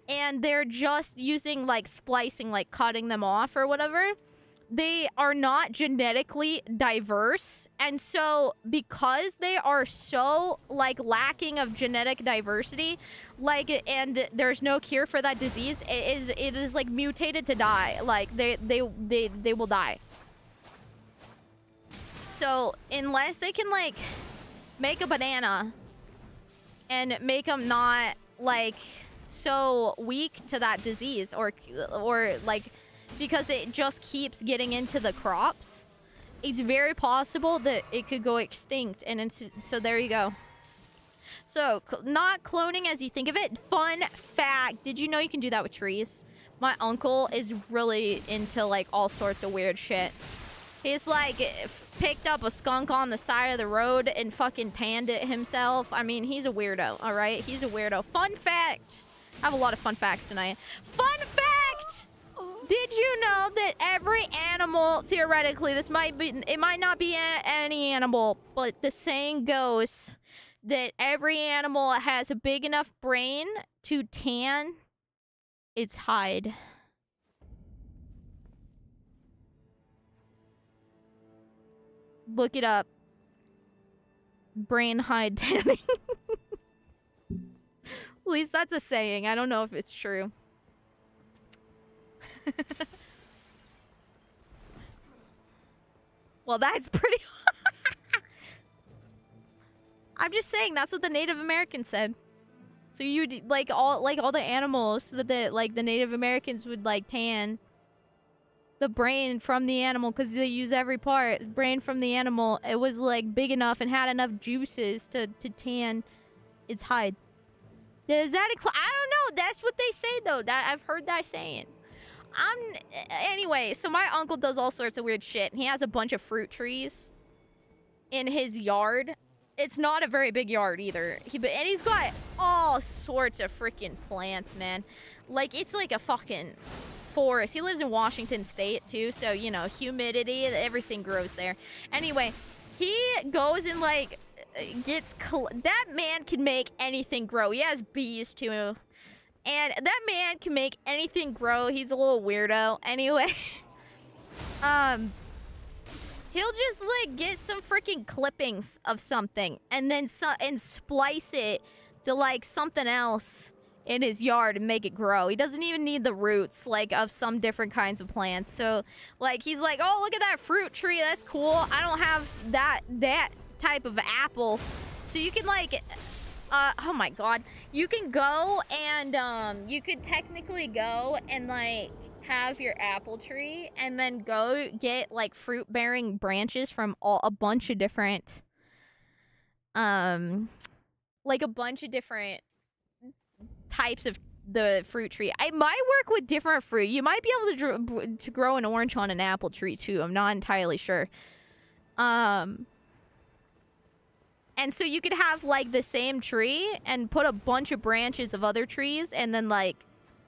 and they're just using like splicing, like cutting them off or whatever, they are not genetically diverse. And so because they are so like lacking of genetic diversity, like, and there's no cure for that disease, it is like mutated to die. Like they will die. So unless they can like make a banana and make them not like so weak to that disease or like because it just keeps getting into the crops, it's very possible that it could go extinct. And so there you go. So not cloning as you think of it. Fun fact, did you know you can do that with trees? My uncle is really into like all sorts of weird shit. He's like picked up a skunk on the side of the road and fucking tanned it himself. I mean, he's a weirdo, all right? He's a weirdo. Fun fact. I have a lot of fun facts tonight. Fun fact! Did you know that every animal, theoretically, it might not be any animal, but the saying goes that every animal has a big enough brain to tan its hide. Look it up. Brain hide tanning. At least that's a saying. I don't know if it's true. Well, that's pretty... I'm just saying, that's what the Native Americans said. So you like all the animals that the Native Americans would like tan the brain from the animal because they use every part. Brain from the animal, it was like big enough and had enough juices to tan its hide. Does that include? I don't know. That's what they say though. That I've heard that saying. Anyway, so my uncle does all sorts of weird shit. He has a bunch of fruit trees in his yard. It's not a very big yard either. And he's got all sorts of freaking plants, man. Like, it's like a fucking forest. He lives in Washington State, too, so, you know, humidity, everything grows there. Anyway, he goes and, like, that man can make anything grow. He has bees, too. And that man can make anything grow. He's a little weirdo. Anyway, he'll just, like, get some freaking clippings of something and then splice it to, like, something else in his yard and make it grow. He doesn't even need the roots, like, of some different kinds of plants. So, like, he's like, oh, look at that fruit tree. That's cool. I don't have that type of apple. So you can, like... oh my god. You can go and, you could technically go and, like, have your apple tree and then go get, like, fruit-bearing branches from a bunch of different, like, a bunch of different types of the fruit tree. I might work with different fruit. You might be able to grow an orange on an apple tree, too. I'm not entirely sure. And so you could have, like, the same tree and put a bunch of branches of other trees and then, like,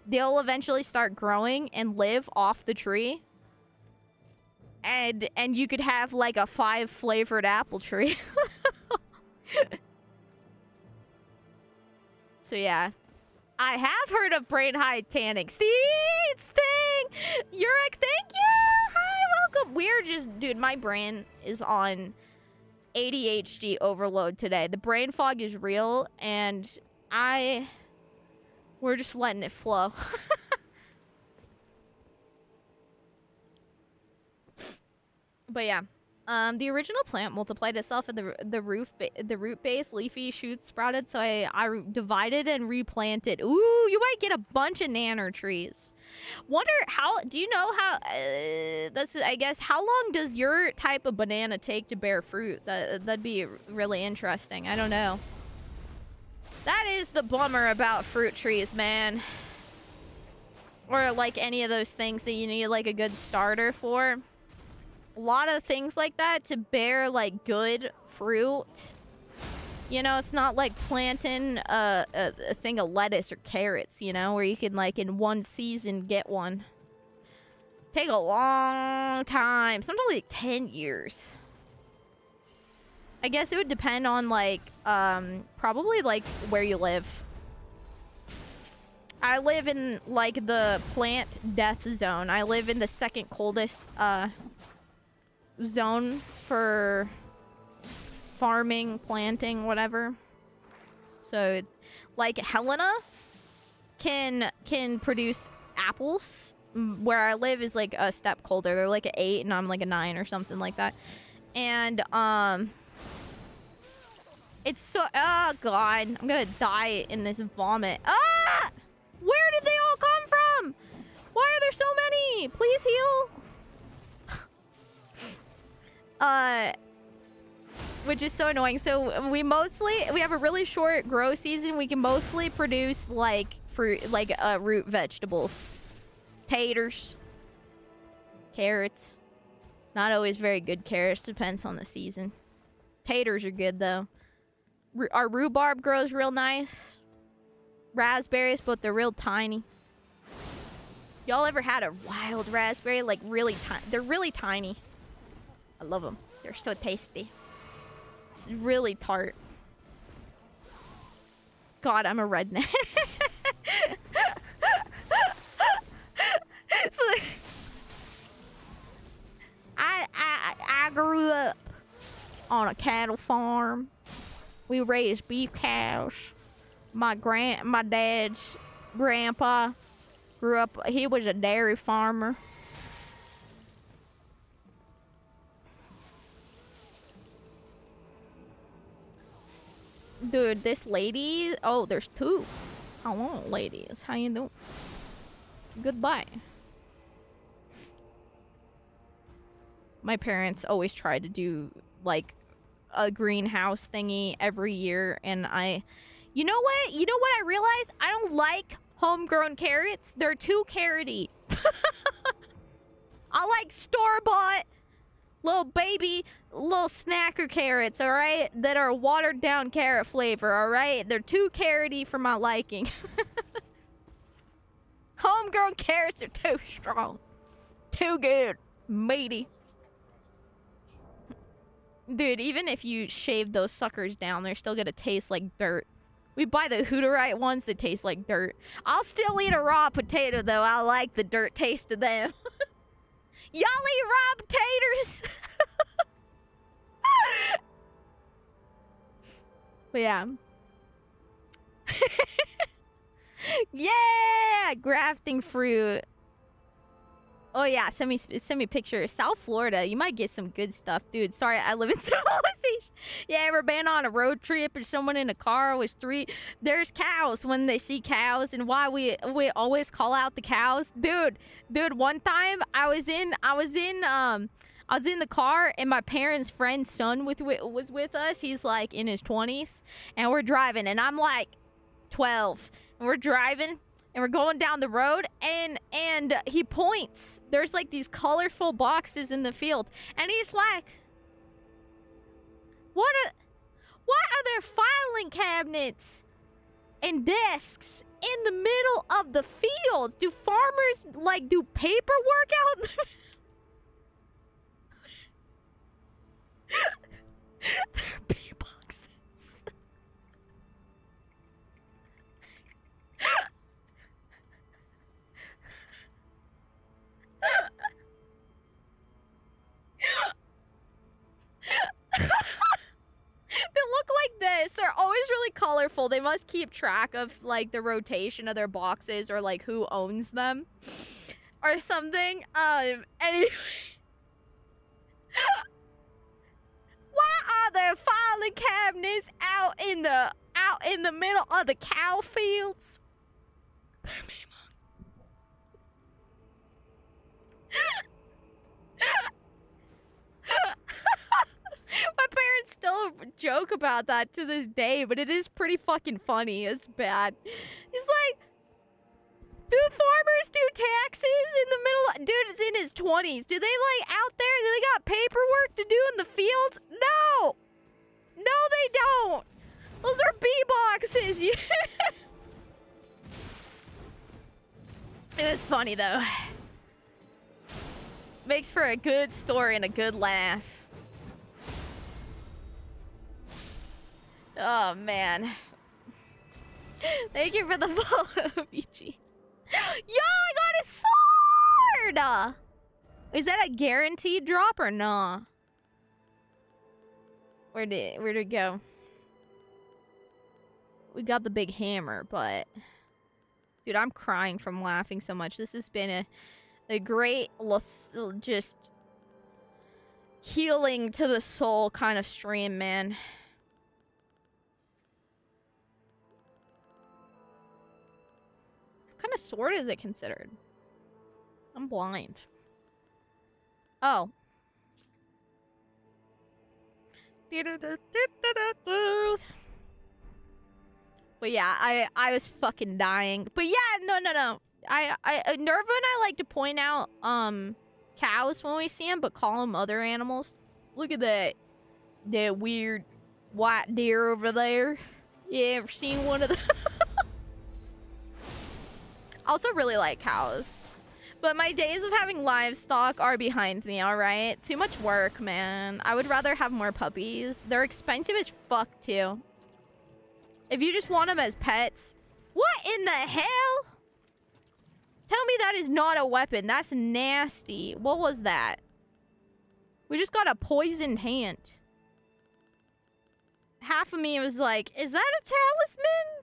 they'll eventually start growing and live off the tree. And you could have, like, a 5-flavored apple tree. So, yeah. I have heard of brain hide tanning. See? It's thing! Yurik, thank you! Hi, welcome! We're just... Dude, my brain is on... ADHD overload today. The brain fog is real, and we're just letting it flow. But yeah. The original plant multiplied itself and the root base leafy shoots sprouted, so I divided and replanted. Ooh, you might get a bunch of nanner trees. Wonder how, do you know how, I guess, how long does your type of banana take to bear fruit? That'd be really interesting. I don't know. That is the bummer about fruit trees, man. Or like any of those things that you need like a good starter for. A lot of things like that to bear like good fruit. You know, it's not like planting a thing of lettuce or carrots, you know, where you can like in one season get one. Take a long time, sometimes like 10 years. I guess it would depend on like probably like where you live. I live in like the plant death zone. I live in the second coldest zone for farming, planting, whatever. So like Helena can produce apples. Where I live is like a step colder. They're like an 8 and I'm like a 9 or something like that. And it's so, oh god, I'm gonna die in this vomit. Ah! Where did they all come from? Why are there so many? Please heal. Which is so annoying. So we have a really short grow season. We can mostly produce like fruit, like root vegetables, taters, carrots. Not always very good carrots. Depends on the season. Taters are good though. Our rhubarb grows real nice. Raspberries, but they're real tiny. Y'all ever had a wild raspberry? Like really tiny. They're really tiny. I love them. They're so tasty. It's really tart. God, I'm a redneck. So, I grew up on a cattle farm. We raised beef cows. My dad's grandpa grew up, he was a dairy farmer. Dude, this lady, oh, there's two. Hello, ladies. How you doing? Goodbye. My parents always tried to do, like, a greenhouse thingy every year, and you know what? You know what I realized? I don't like homegrown carrots. They're too carroty. I like store-bought little baby, little snacker carrots, alright? That are watered down carrot flavor, alright? They're too carroty for my liking. Homegrown carrots are too strong. Too good. Meaty. Dude, even if you shave those suckers down, they're still gonna taste like dirt. We buy the Hooterite ones that taste like dirt. I'll still eat a raw potato, though. I like the dirt taste of them. Y'all eat raw potatoes? But yeah. Yeah! Grafting fruit. Oh yeah, send me pictures. South Florida, you might get some good stuff, dude. Sorry, I live in civilization. Yeah, ever been on a road trip and someone in a car was there's cows when they see cows, and why we always call out the cows, dude. One time I was in the car and my parents' friend's son was with us. He's like in his 20s, and we're driving, and I'm like 12, and we're driving. And we're going down the road, and he points. There's like these colorful boxes in the field, and he's like, "What are there filing cabinets and desks in the middle of the field? Do farmers like do paperwork out?" There are bee boxes. They look like this. They're always really colorful. They must keep track of like the rotation of their boxes, or like who owns them or something. Anyway. madness out in the middle of the cow fields. My parents still joke about that to this day, but it is pretty fucking funny. It's bad. He's like, do farmers do taxes in the middle of, dude, it's in his 20s. Do they, like, out there, do they got paperwork to do in the fields? No! No, they don't! Those are B-boxes! It was funny, though. Makes for a good story and a good laugh. Oh, man. Thank you for the follow, BG. Yo, I got a sword! Is that a guaranteed drop or nah? Where'd it go? We got the big hammer, but... Dude, I'm crying from laughing so much. This has been a great, just... healing to the soul kind of stream, man. What kind of sword is it considered? I'm blind. Oh. But yeah, I was fucking dying. But yeah, no. Nerva and I like to point out cows when we see them, but call them other animals. Look at that weird white deer over there. You ever seen one of them? I also really like cows. But my days of having livestock are behind me, alright? Too much work, man. I would rather have more puppies. They're expensive as fuck, too. If you just want them as pets... What in the hell? Tell me that is not a weapon. That's nasty. What was that? We just got a poisoned hand. Half of me was like, is that a talisman?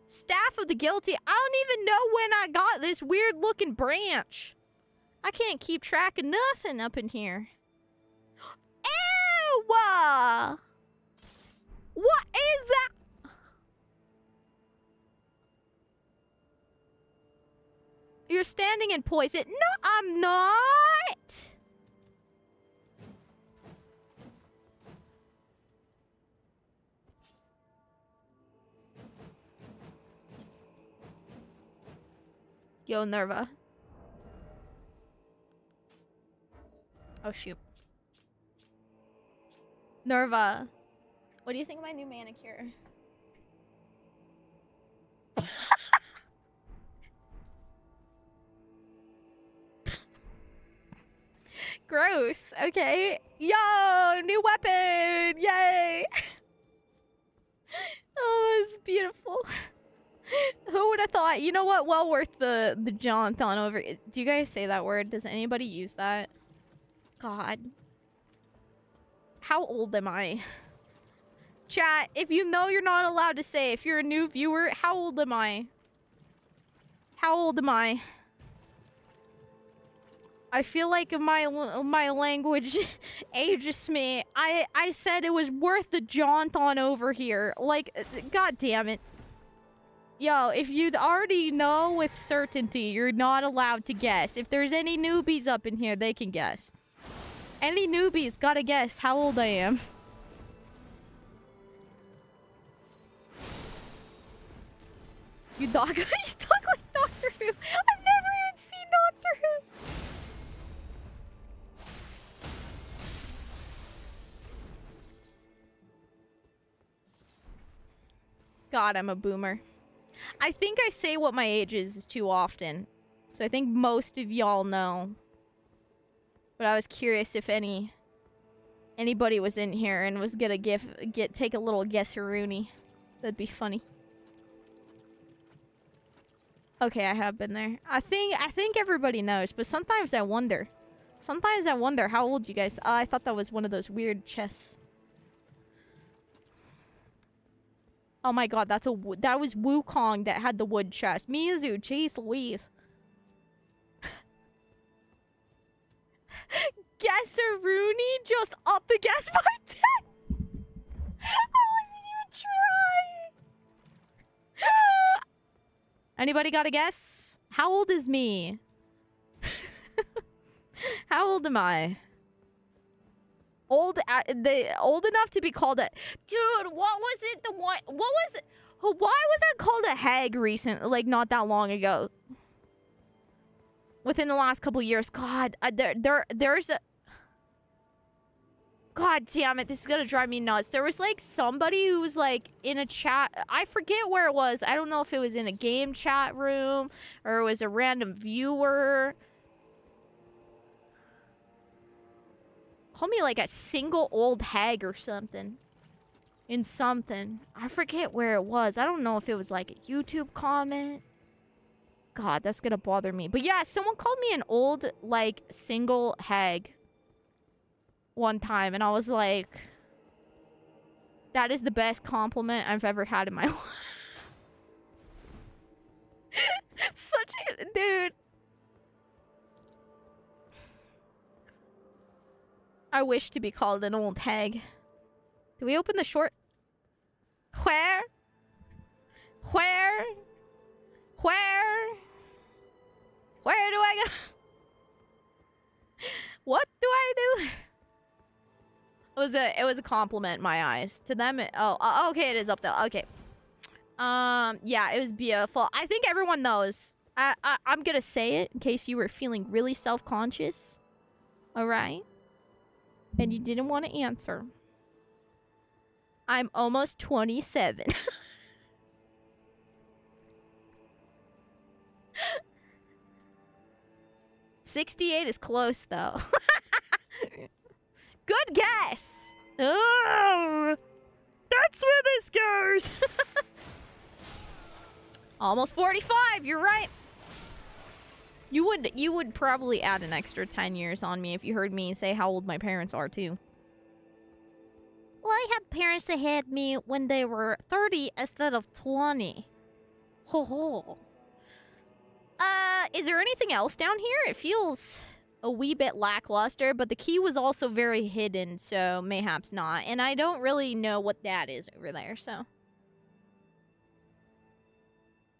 Staff of the guilty. I don't even know when I got this weird looking branch. I can't keep track of nothing up in here. Ew! What is that? You're standing in poison. No, I'm not. Yo, Nerva. Oh, shoot. Nerva. What do you think of my new manicure? Gross. Okay. Yo, new weapon. Yay. Oh, it's beautiful. Who would have thought? You know what? Well worth the Jonathan over. Do you guys say that word? Does anybody use that? God. How old am I? Chat, if you know you're not allowed to say, if you're a new viewer, how old am I? How old am I? I feel like my language ages me. I said it was worth the Jonathan over here. Like, god damn it. Yo, if you'd already know with certainty, you're not allowed to guess. If there's any newbies up in here, they can guess. Any newbies gotta guess how old I am. You talk like Doctor Who. I've never even seen Doctor Who. God, I'm a boomer. I think I say what my age is too often. So I think most of y'all know. But I was curious if anybody was in here and was gonna take a little guesseroony. That'd be funny. Okay, I have been there. I think everybody knows, but sometimes I wonder. Sometimes I wonder how old you guys. I thought that was one of those weird chests. Oh my god, that was Wukong that had the wood chest. Mizu, jeez Louise. Guesseroony just up the guess by 10. Anybody got a guess? How old is me? How old am I? Old enough to be called a... Dude, what was it? What was it? Why was I called a hag recent? Like, not that long ago. Within the last couple years. God, there's a... God damn it, this is gonna drive me nuts. There was, like, somebody who was, like, in a chat... I forget where it was. I don't know if it was in a game chat room or it was a random viewer. Call me, like, a single old hag or something. In something. I forget where it was. I don't know if it was, like, a YouTube comment. God, that's gonna bother me. But yeah, someone called me an old, like, single hag one time, and I was like, that is the best compliment I've ever had in my life. Such a... Dude. I wish to be called an old hag. Do we open the short... Where? Where? Where? Where do I go? What do I do? It was a compliment in my eyes. To them, okay, it is up there. Okay. Yeah, it was beautiful. I think everyone knows. I'm gonna say it in case you were feeling really self-conscious. Alright? And you didn't want to answer. I'm almost 27. $68 is close, though. Good guess! Oh, that's where this goes! Almost 45, you're right. You would probably add an extra 10 years on me if you heard me say how old my parents are, too. Well, I had parents that had me when they were 30 instead of 20. Ho ho. Is there anything else down here? It feels a wee bit lackluster, but the key was also very hidden, so mayhaps not. And I don't really know what that is over there, so.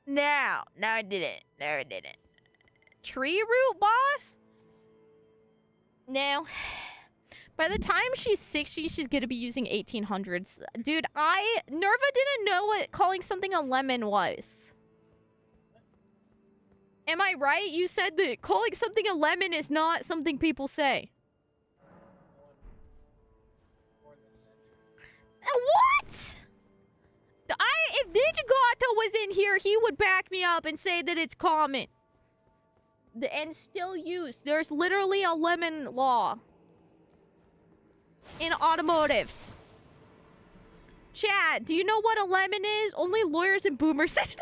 No, I didn't. No, I didn't. Tree root boss? No. By the time she's 60, she's gonna be using 1800s. Dude, Nerva didn't know what calling something a lemon was. Am I right? You said that calling something a lemon is not something people say. What? If Nijigata was in here, he would back me up and say that it's common. And still used. There's literally a lemon law. In automotives. Chad, do you know what a lemon is? Only lawyers and boomers said.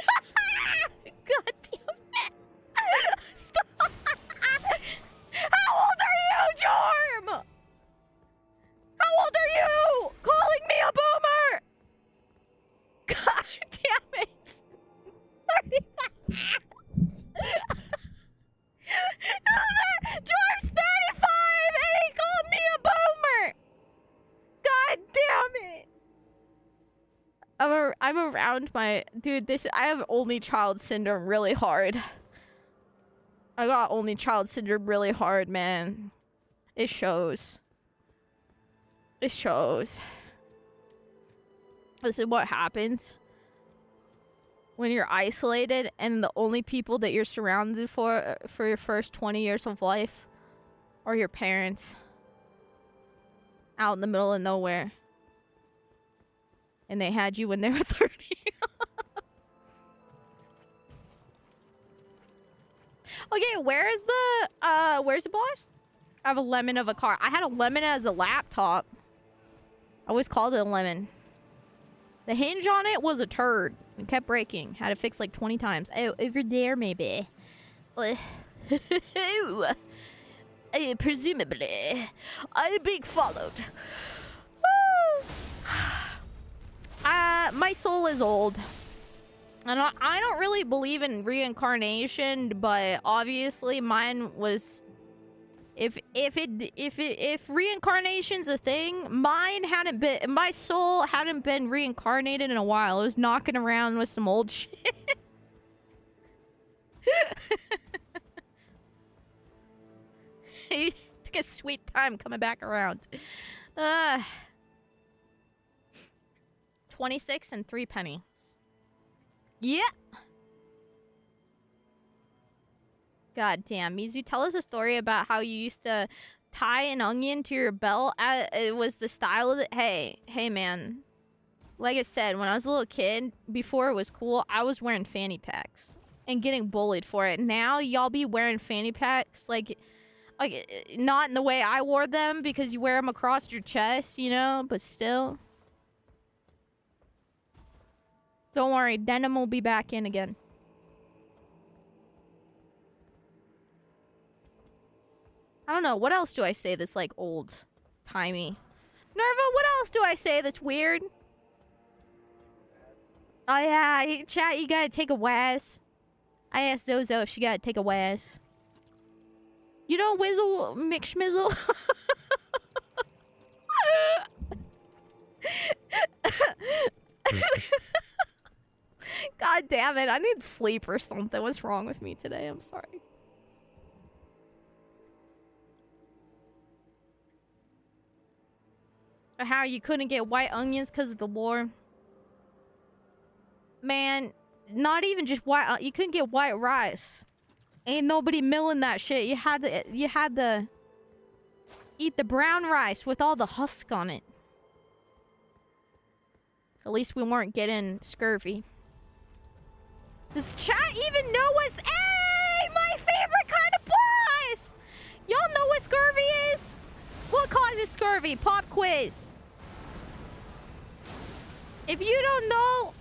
God damn it. Stop. How old are you, Jorm? How old are you? Calling me a boomer. God damn it. 35. Jorm's 35 and he called me a boomer. God damn it. I'm around my... Dude, I have only child syndrome really hard. I got only child syndrome really hard, man. It shows. It shows. This is what happens when you're isolated and the only people that you're surrounded for your first 20 years of life are your parents. Out in the middle of nowhere. And they had you when they were 30. Okay, where's the boss? I have a lemon of a car. I had a lemon as a laptop. I always called it a lemon. The hinge on it was a turd. It kept breaking. Had it fixed like 20 times. Oh, over there maybe. Presumably. I'm being followed. My soul is old. And I don't really believe in reincarnation, but obviously mine was... If reincarnation's a thing, my soul hadn't been reincarnated in a while. It was knocking around with some old shit. He took a sweet time coming back around. 26 and 3 pennies. Yeah. God damn, Mizu, tell us a story about how you used to tie an onion to your belt. It was the style of it. Hey, man. Like I said, when I was a little kid, before it was cool, I was wearing fanny packs and getting bullied for it. Now y'all be wearing fanny packs like not in the way I wore them because you wear them across your chest, you know, but still. Don't worry, denim will be back in again. I don't know, what else do I say that's like old-timey? Nerva, what else do I say that's weird? Oh yeah, chat, you gotta take a Waz. I asked Zozo if she gotta take a Waz. You don't whizzle, McSchmizzle? God damn it, I need sleep or something. What's wrong with me today? I'm sorry. How you couldn't get white onions because of the war? Man, not even just white. You couldn't get white rice. Ain't nobody milling that shit. You had to eat the brown rice with all the husk on it. At least we weren't getting scurvy. Does chat even know what's... Hey! My favorite kind of boss! Y'all know what scurvy is? What causes scurvy? Pop quiz. If you don't know,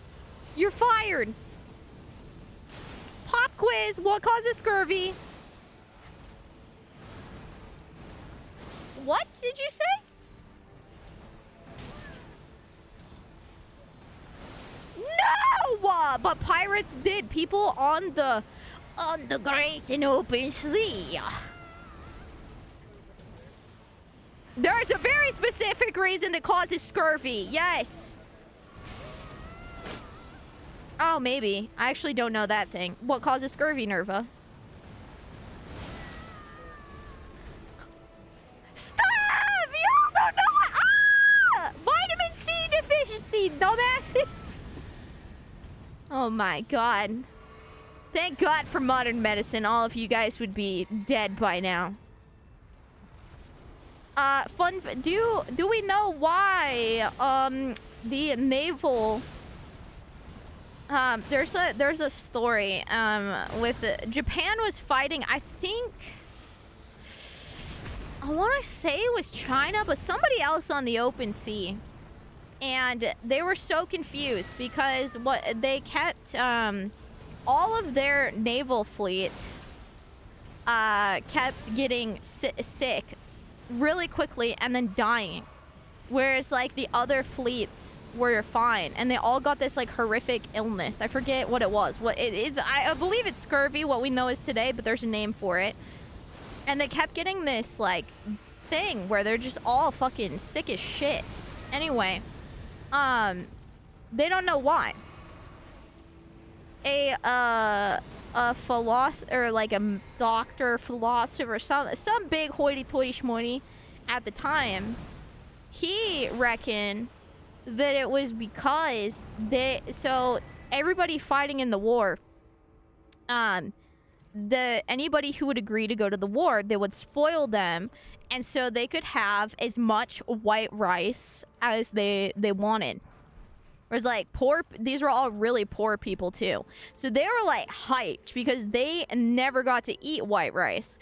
you're fired. Pop quiz. What causes scurvy? What did you say? No! But pirates did. People on the great and open sea. There's a very specific reason that causes scurvy. Yes. Oh, maybe. I actually don't know that thing. What causes scurvy, Nerva? Stop! Y'all don't know what... Ah! Vitamin C deficiency, dumbasses. Oh my god. Thank God for modern medicine. All of you guys would be dead by now. Do we know why the naval there's a story with Japan was fighting, I think I want to say it was China, but somebody else on the open sea. And they were so confused because what they kept all of their naval fleet kept getting sick really quickly and then dying, whereas like the other fleets were fine, and they all got this like horrific illness. I forget what it was. What it is? I believe it's scurvy, what we know is today, but there's a name for it. And they kept getting this like thing where they're just all fucking sick as shit. Anyway, they don't know why. A philosopher, or like a doctor, philosopher, some big hoity-toity schmoity at the time, he reckoned that it was because so everybody fighting in the war, anybody who would agree to go to the war, they would spoil them, and so they could have as much white rice as they wanted. Whereas like these were all really poor people too, so they were like hyped because they never got to eat white rice.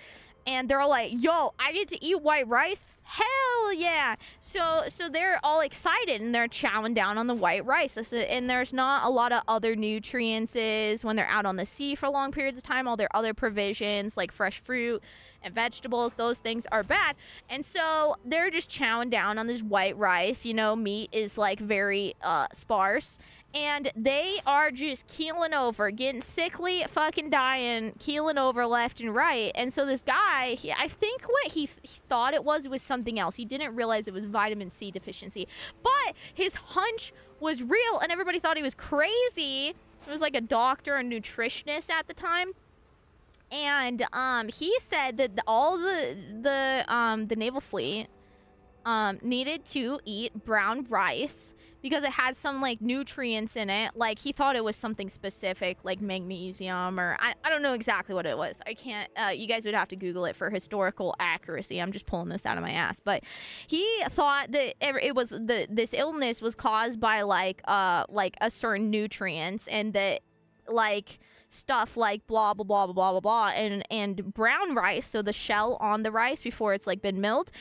And they're all like, yo, I get to eat white rice? Hell yeah. So they're all excited and they're chowing down on the white rice. And there's not a lot of other nutrients when they're out on the sea for long periods of time. All their other provisions like fresh fruit and vegetables, those things are bad. And so they're just chowing down on this white rice. You know, meat is like very sparse. And they are just keeling over, getting sickly, fucking dying, keeling over left and right. And so this guy, I think what he thought it was something else. He didn't realize it was vitamin C deficiency. But his hunch was real, and everybody thought he was crazy. It was like a doctor, a nutritionist at the time. And he said that all the naval fleet needed to eat brown rice because it had some like nutrients in it. Like he thought it was something specific like magnesium, or I don't know exactly what it was. I can't, you guys would have to Google it for historical accuracy. I'm just pulling this out of my ass. But he thought that it was this illness was caused by like a certain nutrients, and that like stuff like blah blah blah blah blah blah and brown rice, so the shell on the rice before it's like been milled,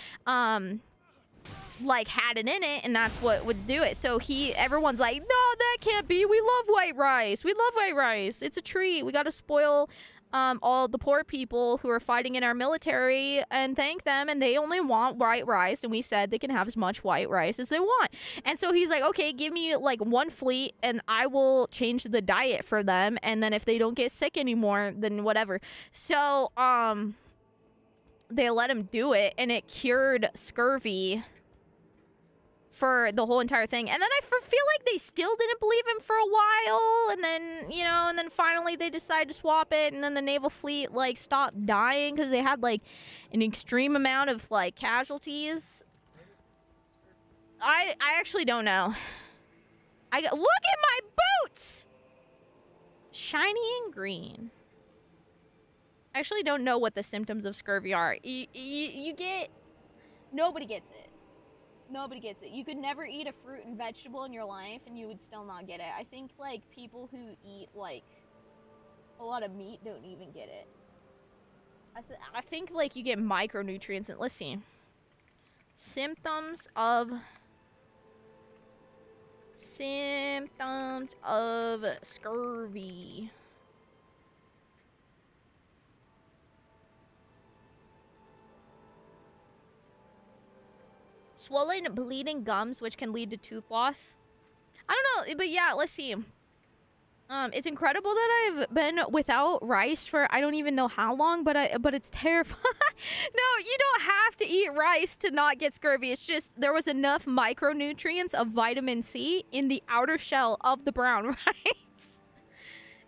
like had it in it, and that's what would do it. So everyone's like, no, that can't be. We love white rice. We love white rice. It's a treat. We got to spoil all the poor people who are fighting in our military and thank them, and they only want white rice, and we said they can have as much white rice as they want. And so he's like, okay, give me like one fleet and I will change the diet for them, and then if they don't get sick anymore, then whatever. So they let him do it, and it cured scurvy for the whole entire thing. And then I feel like they still didn't believe him for a while, and then, you know, and then finally they decided to swap it, and then the naval fleet like stopped dying because they had like an extreme amount of like casualties. I actually don't know. Look at my boots! Shiny and green. I actually don't know what the symptoms of scurvy are. You get... Nobody gets it. Nobody gets it. You could never eat a fruit and vegetable in your life and you would still not get it. I think like people who eat like a lot of meat don't even get it. I think like you get micronutrients. And let's see. Symptoms of scurvy. Swollen, bleeding gums, which can lead to tooth loss. I don't know, but yeah, let's see. It's incredible that I've been without rice for I don't even know how long, but it's terrifying. No, you don't have to eat rice to not get scurvy. It's just there was enough micronutrients of vitamin C in the outer shell of the brown rice.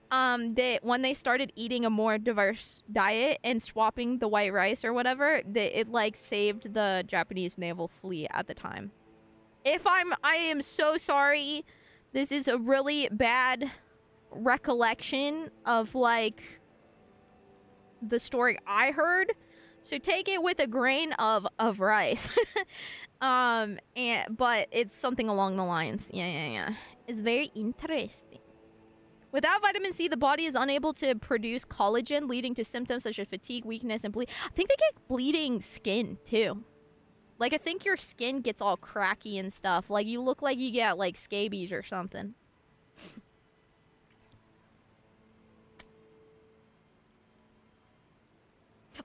That when they started eating a more diverse diet and swapping the white rice or whatever, it like saved the Japanese naval fleet at the time. I am so sorry. This is a really bad recollection of like the story I heard. So take it with a grain of rice. But it's something along the lines. Yeah. It's very interesting. Without vitamin C, the body is unable to produce collagen, leading to symptoms such as fatigue, weakness, and bleed. I think they get bleeding skin, too. Like, I think your skin gets all cracky and stuff. Like, you look like you get, like, scabies or something.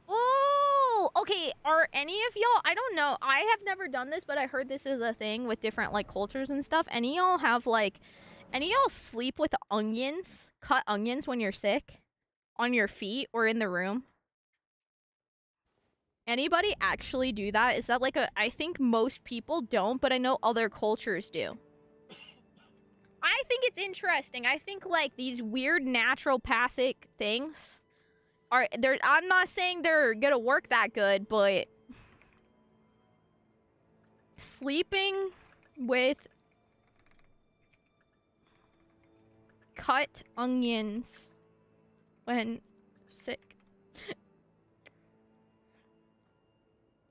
Ooh! Okay, are any of y'all... I don't know. I have never done this, but I heard this is a thing with different, like, cultures and stuff. Any of y'all have, like... Any of y'all sleep with onions? Cut onions when you're sick? On your feet or in the room? Anybody actually do that? Is that like a... I think most people don't, but I know other cultures do. I think it's interesting. I think like these weird naturopathic things are... I'm not saying they're gonna work that good, but... Sleeping with... cut onions when sick.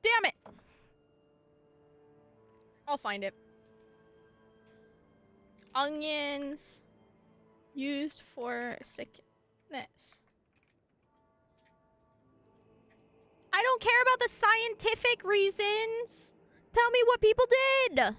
Damn it! I'll find it. Onions used for sickness. I don't care about the scientific reasons. Tell me what people did.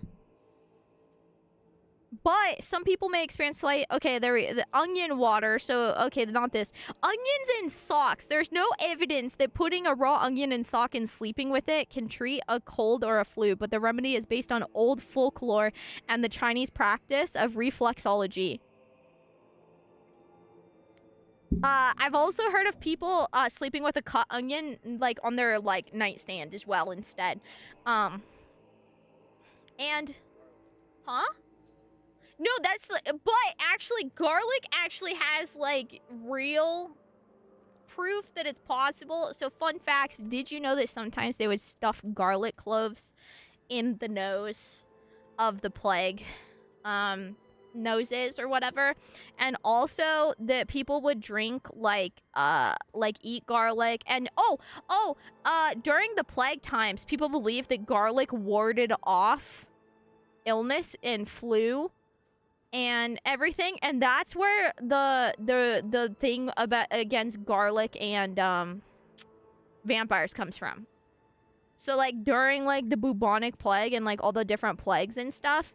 But some people may experience slight... Okay, the onion water. So, okay, not this. Onions in socks. There's no evidence that putting a raw onion in sock and sleeping with it can treat a cold or a flu. But the remedy is based on old folklore and the Chinese practice of reflexology. I've also heard of people sleeping with a cut onion, like, on their, like, nightstand as well instead. And... Huh? No, that's... But actually, garlic actually has, like, real proof that it's possible. So fun facts, did you know that sometimes they would stuff garlic cloves in the nose of the plague noses or whatever? And also that people would drink like eat garlic. And during the plague times, people believed that garlic warded off illness and flu and everything, and that's where the thing about against garlic and vampires comes from. So like during like the bubonic plague and like all the different plagues and stuff,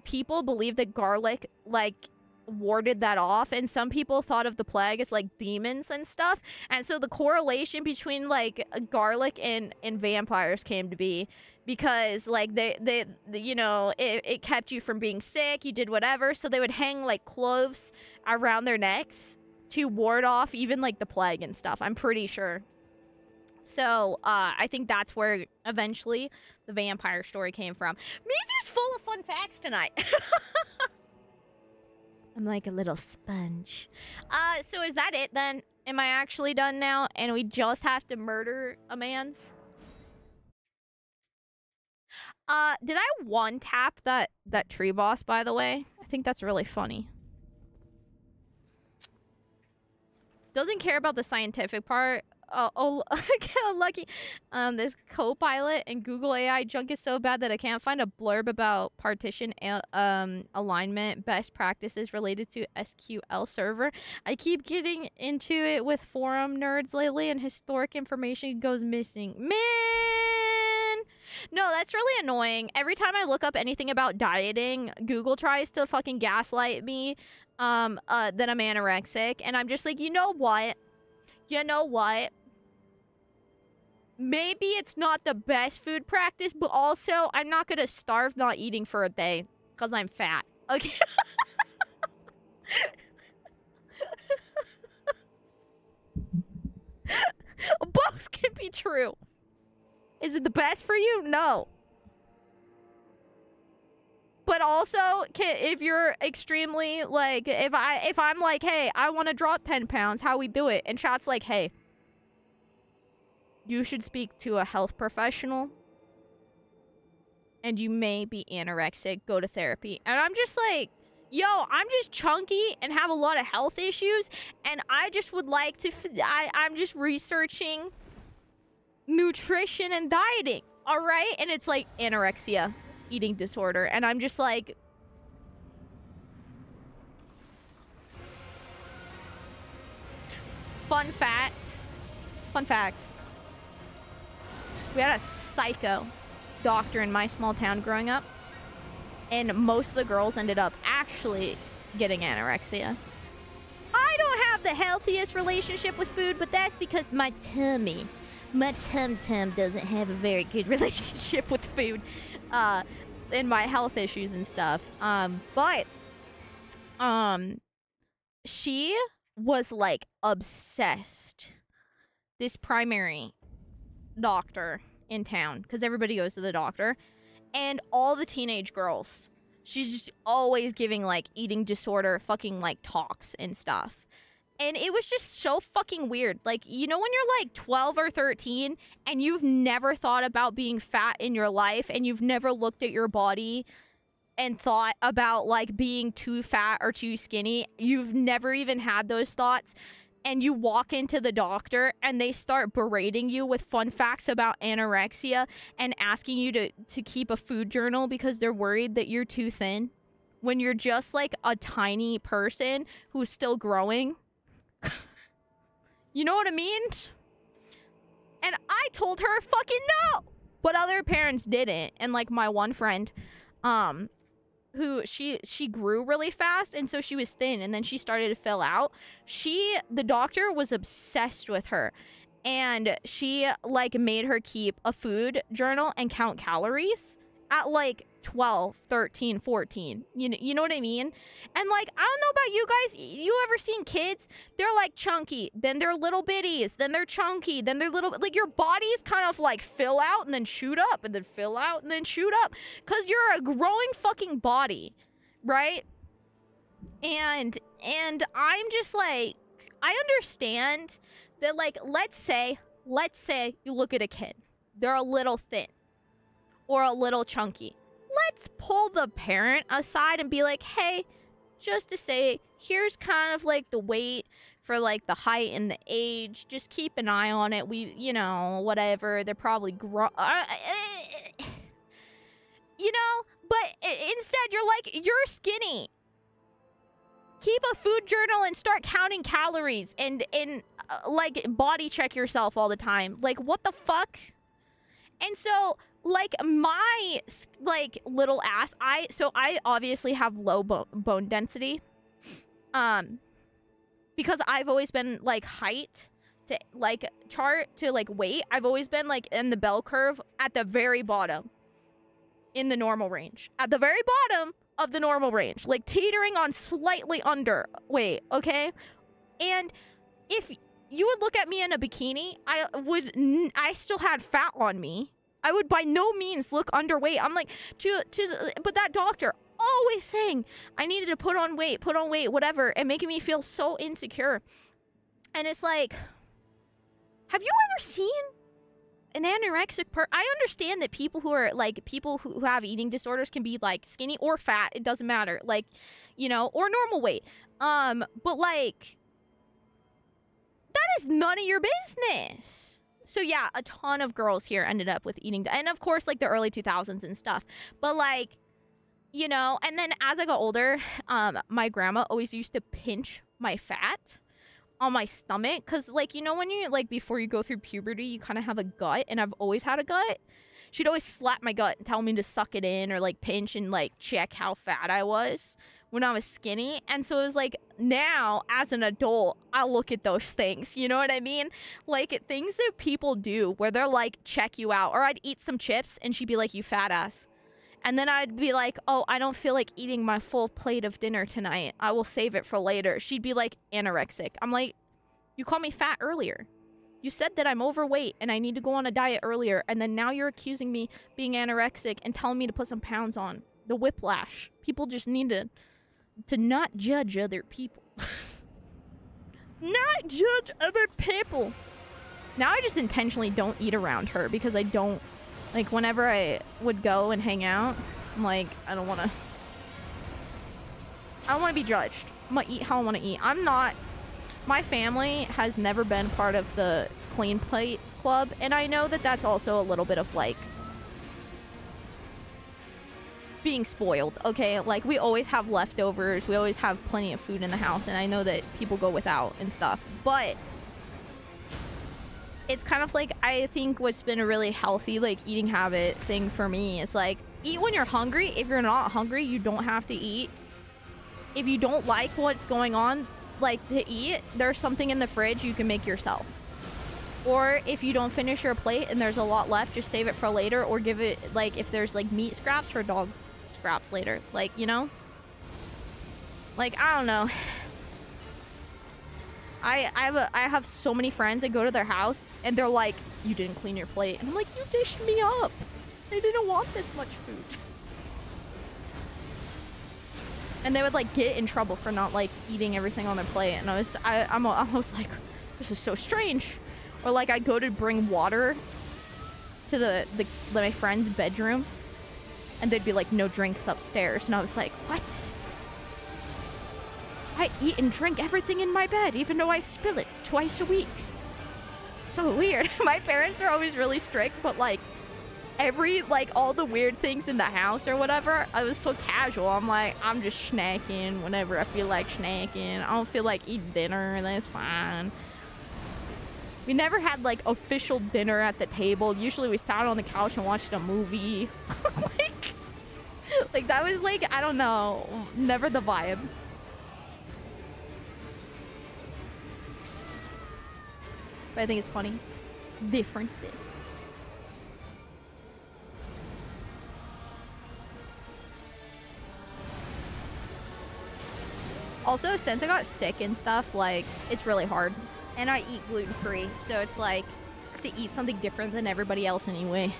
people believed that garlic like warded that off, and some people thought of the plague as like demons and stuff. And so the correlation between like garlic and vampires came to be because like they you know, it kept you from being sick, you did whatever, so they would hang like cloves around their necks to ward off even like the plague and stuff, I'm pretty sure. So I think that's where eventually the vampire story came from. Mizu's full of fun facts tonight. I'm like a little sponge. So is that it then? Am I actually done now and we just have to murder a man's? Did I one-tap that tree boss, by the way? I think that's really funny. Doesn't care about the scientific part. Oh, lucky. This Copilot and Google AI junk is so bad that I can't find a blurb about partition alignment best practices related to SQL server. I keep getting into it with forum nerds lately, and historic information goes missing. Man! No, that's really annoying. Every time I look up anything about dieting, Google tries to fucking gaslight me that I'm anorexic, and I'm just like, you know what? You know what? Maybe it's not the best food practice, but also I'm not gonna starve not eating for a day because I'm fat. Okay. Both can be true. Is it the best for you? No. But also, if you're extremely, like, if I'm like, hey, I want to drop 10 pounds, how we do it? And chat's like, hey, you should speak to a health professional. And you may be anorexic. Go to therapy. And I'm just like, yo, I'm just chunky and have a lot of health issues. And I just would like to, I'm just researching nutrition and dieting. All right? And it's like anorexia. Eating disorder, and I'm just like, fun facts, we had a psycho doctor in my small town growing up, and most of the girls ended up actually getting anorexia. I don't have the healthiest relationship with food, but that's because my tum-tum doesn't have a very good relationship with food. In my health issues and stuff. She was like obsessed. This primary doctor in town, because everybody goes to the doctor, and all the teenage girls, she's just always giving like eating disorder fucking like talks and stuff. And it was just so fucking weird. Like, you know when you're like 12 or 13 and you've never thought about being fat in your life, and you've never looked at your body and thought about like being too fat or too skinny. You've never even had those thoughts. And you walk into the doctor and they start berating you with fun facts about anorexia and asking you to keep a food journal because they're worried that you're too thin when you're just like a tiny person who's still growing. You know what I mean? And I told her fucking no, but other parents didn't. And like my one friend, who she grew really fast, and so she was thin, and then she started to fill out. The doctor was obsessed with her, and she like made her keep a food journal and count calories at like 12, 13, 14. You know what I mean? And like, I don't know about you guys, you ever seen kids? They're like chunky, then they're little bitties, then they're chunky, then they're little, like your body's kind of like fill out and then shoot up and then fill out and then shoot up because you're a growing fucking body, right? And I'm just like, I understand that, like, let's say you look at a kid. They're a little thin or a little chunky. Let's pull the parent aside and be like, hey, just to say, here's kind of like the weight for like the height and the age. Just keep an eye on it. We, you know, whatever. They're probably you know, but instead you're like, you're skinny. Keep a food journal and start counting calories and like body check yourself all the time. Like, what the fuck? And so, like, my like little ass, I obviously have low bone density, because I've always been like height to like chart to like weight. I've always been like in the bell curve at the very bottom, in the normal range, at the very bottom of the normal range, like teetering on slightly under weight, okay? And if you would look at me in a bikini, I still had fat on me. I would by no means look underweight. I'm like, but that doctor always saying I needed to put on weight, whatever, and making me feel so insecure. And it's like, have you ever seen an anorexic I understand that people who are like people who have eating disorders can be like skinny or fat, it doesn't matter, like, you know, or normal weight, but like that is none of your business. So yeah, a ton of girls here ended up with eating, and of course like the early 2000s and stuff, but like, you know. And then as I got older, my grandma always used to pinch my fat on my stomach, because like, you know, when you like before you go through puberty, you kind of have a gut, and I've always had a gut. She'd always slap my gut and tell me to suck it in, or like pinch and like check how fat I was when I was skinny. And so it was like, now as an adult, I look at those things, you know what I mean? Like things that people do where they're like, check you out. Or I'd eat some chips and she'd be like, you fat ass. And then I'd be like, oh, I don't feel like eating my full plate of dinner tonight. I will save it for later. She'd be like, anorexic. I'm like, you called me fat earlier. You said that I'm overweight and I need to go on a diet earlier. And then now you're accusing me being anorexic and telling me to put some pounds on. The whiplash. People just need to not judge other people. Not judge other people. Now I just intentionally don't eat around her because I don't, like, whenever I would go and hang out, I'm like, I don't want to be judged. I'm gonna eat how I want to eat. My family has never been part of the clean plate club, and I know that that's also a little bit of like being spoiled, okay? Like, we always have leftovers, we always have plenty of food in the house, and I know that people go without and stuff, but it's kind of like, I think what's been a really healthy like eating habit thing for me is like, eat when you're hungry. If you're not hungry, you don't have to eat. If you don't like what's going on, like, to eat, there's something in the fridge you can make yourself. Or if you don't finish your plate and there's a lot left, just save it for later, or give it, like, if there's like meat scraps, for dog scraps later, like, you know, like, I don't know. I have so many friends that go to their house and they're like, you didn't clean your plate, and I'm like, you dished me up. I didn't want this much food. And they would like get in trouble for not like eating everything on their plate, and I was like, this is so strange. Or like, I go to bring water to my friend's bedroom, and they'd be like, no drinks upstairs, and I was like, what? I eat and drink everything in my bed, even though I spill it twice a week. So weird. My parents are always really strict, but like all the weird things in the house or whatever, I was so casual. I'm like, I'm just snacking whenever I feel like snacking. I don't feel like eating dinner, that's fine. We never had like official dinner at the table. Usually we sat on the couch and watched a movie. like that was like, I don't know, never the vibe. But I think it's funny. Differences. Also, since I got sick and stuff, like, it's really hard. And I eat gluten-free, so it's like, I have to eat something different than everybody else anyway.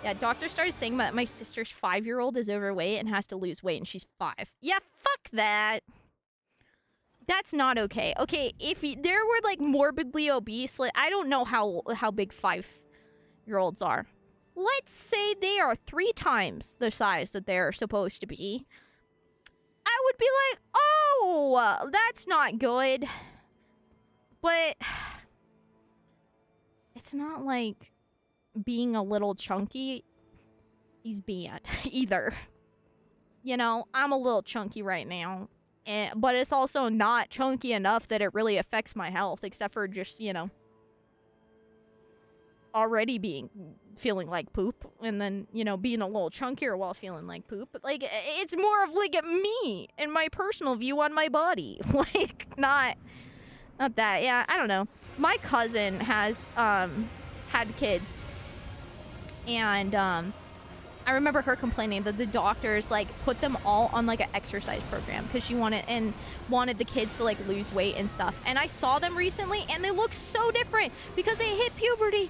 Yeah, doctor started saying that my sister's 5-year-old is overweight and has to lose weight, and she's 5. Yeah, fuck that. That's not okay. Okay, if there were like morbidly obese, like I don't know how big 5-year-olds are. Let's say they are 3 times the size that they're supposed to be. I would be like, oh, that's not good. But it's not like being a little chunky is bad either. You know, I'm a little chunky right now. But it's also not chunky enough that it really affects my health, except for just, you know, already feeling like poop, and then, you know, being a little chunkier while feeling like poop. But, like, it's more of, like, me and my personal view on my body. Like, not that. Yeah, I don't know. My cousin has, had kids, and, I remember her complaining that the doctors, like, put them all on, like, an exercise program because she wanted the kids to, like, lose weight and stuff. And I saw them recently, and they look so different because they hit puberty,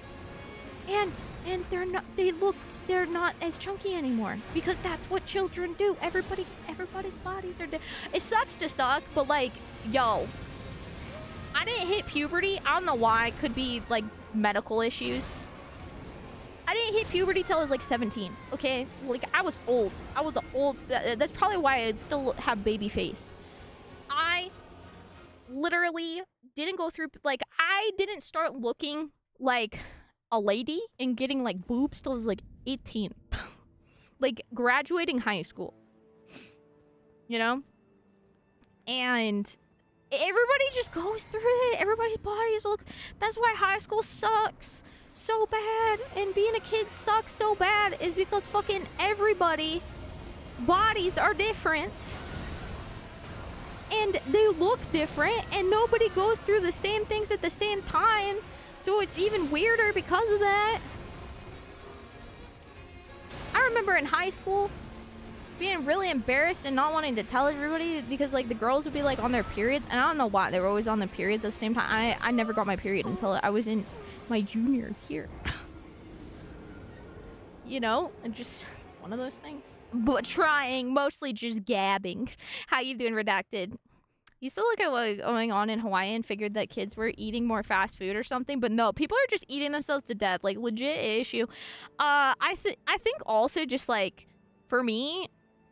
and they're not as chunky anymore because that's what children do. Everybody's bodies are it sucks to suck, but, like, yo, I didn't hit puberty. I don't know why. It could be, like, medical issues. I didn't hit puberty till I was like 17, okay? Like, I was old. I was old. That's probably why I still have baby face. I literally didn't go through, like, I didn't start looking like a lady and getting, like, boobs till I was like 18. Like, graduating high school. You know? And everybody just goes through it. Everybody's bodies look... That's why high school sucks so bad, and being a kid sucks so bad, is because fucking everybody bodies are different, and they look different, and nobody goes through the same things at the same time, so it's even weirder because of that. I remember in high school being really embarrassed and not wanting to tell everybody because, like, the girls would be, like, on their periods, and I don't know why they were always on their periods at the same time. I never got my period until I was in my junior year. You know, and just one of those things. But trying, mostly just gabbing. How you doing, Redacted? You still look at what was going on in Hawaii and figured that kids were eating more fast food or something, but no, people are just eating themselves to death. Like, legit issue. I think also just, like, for me,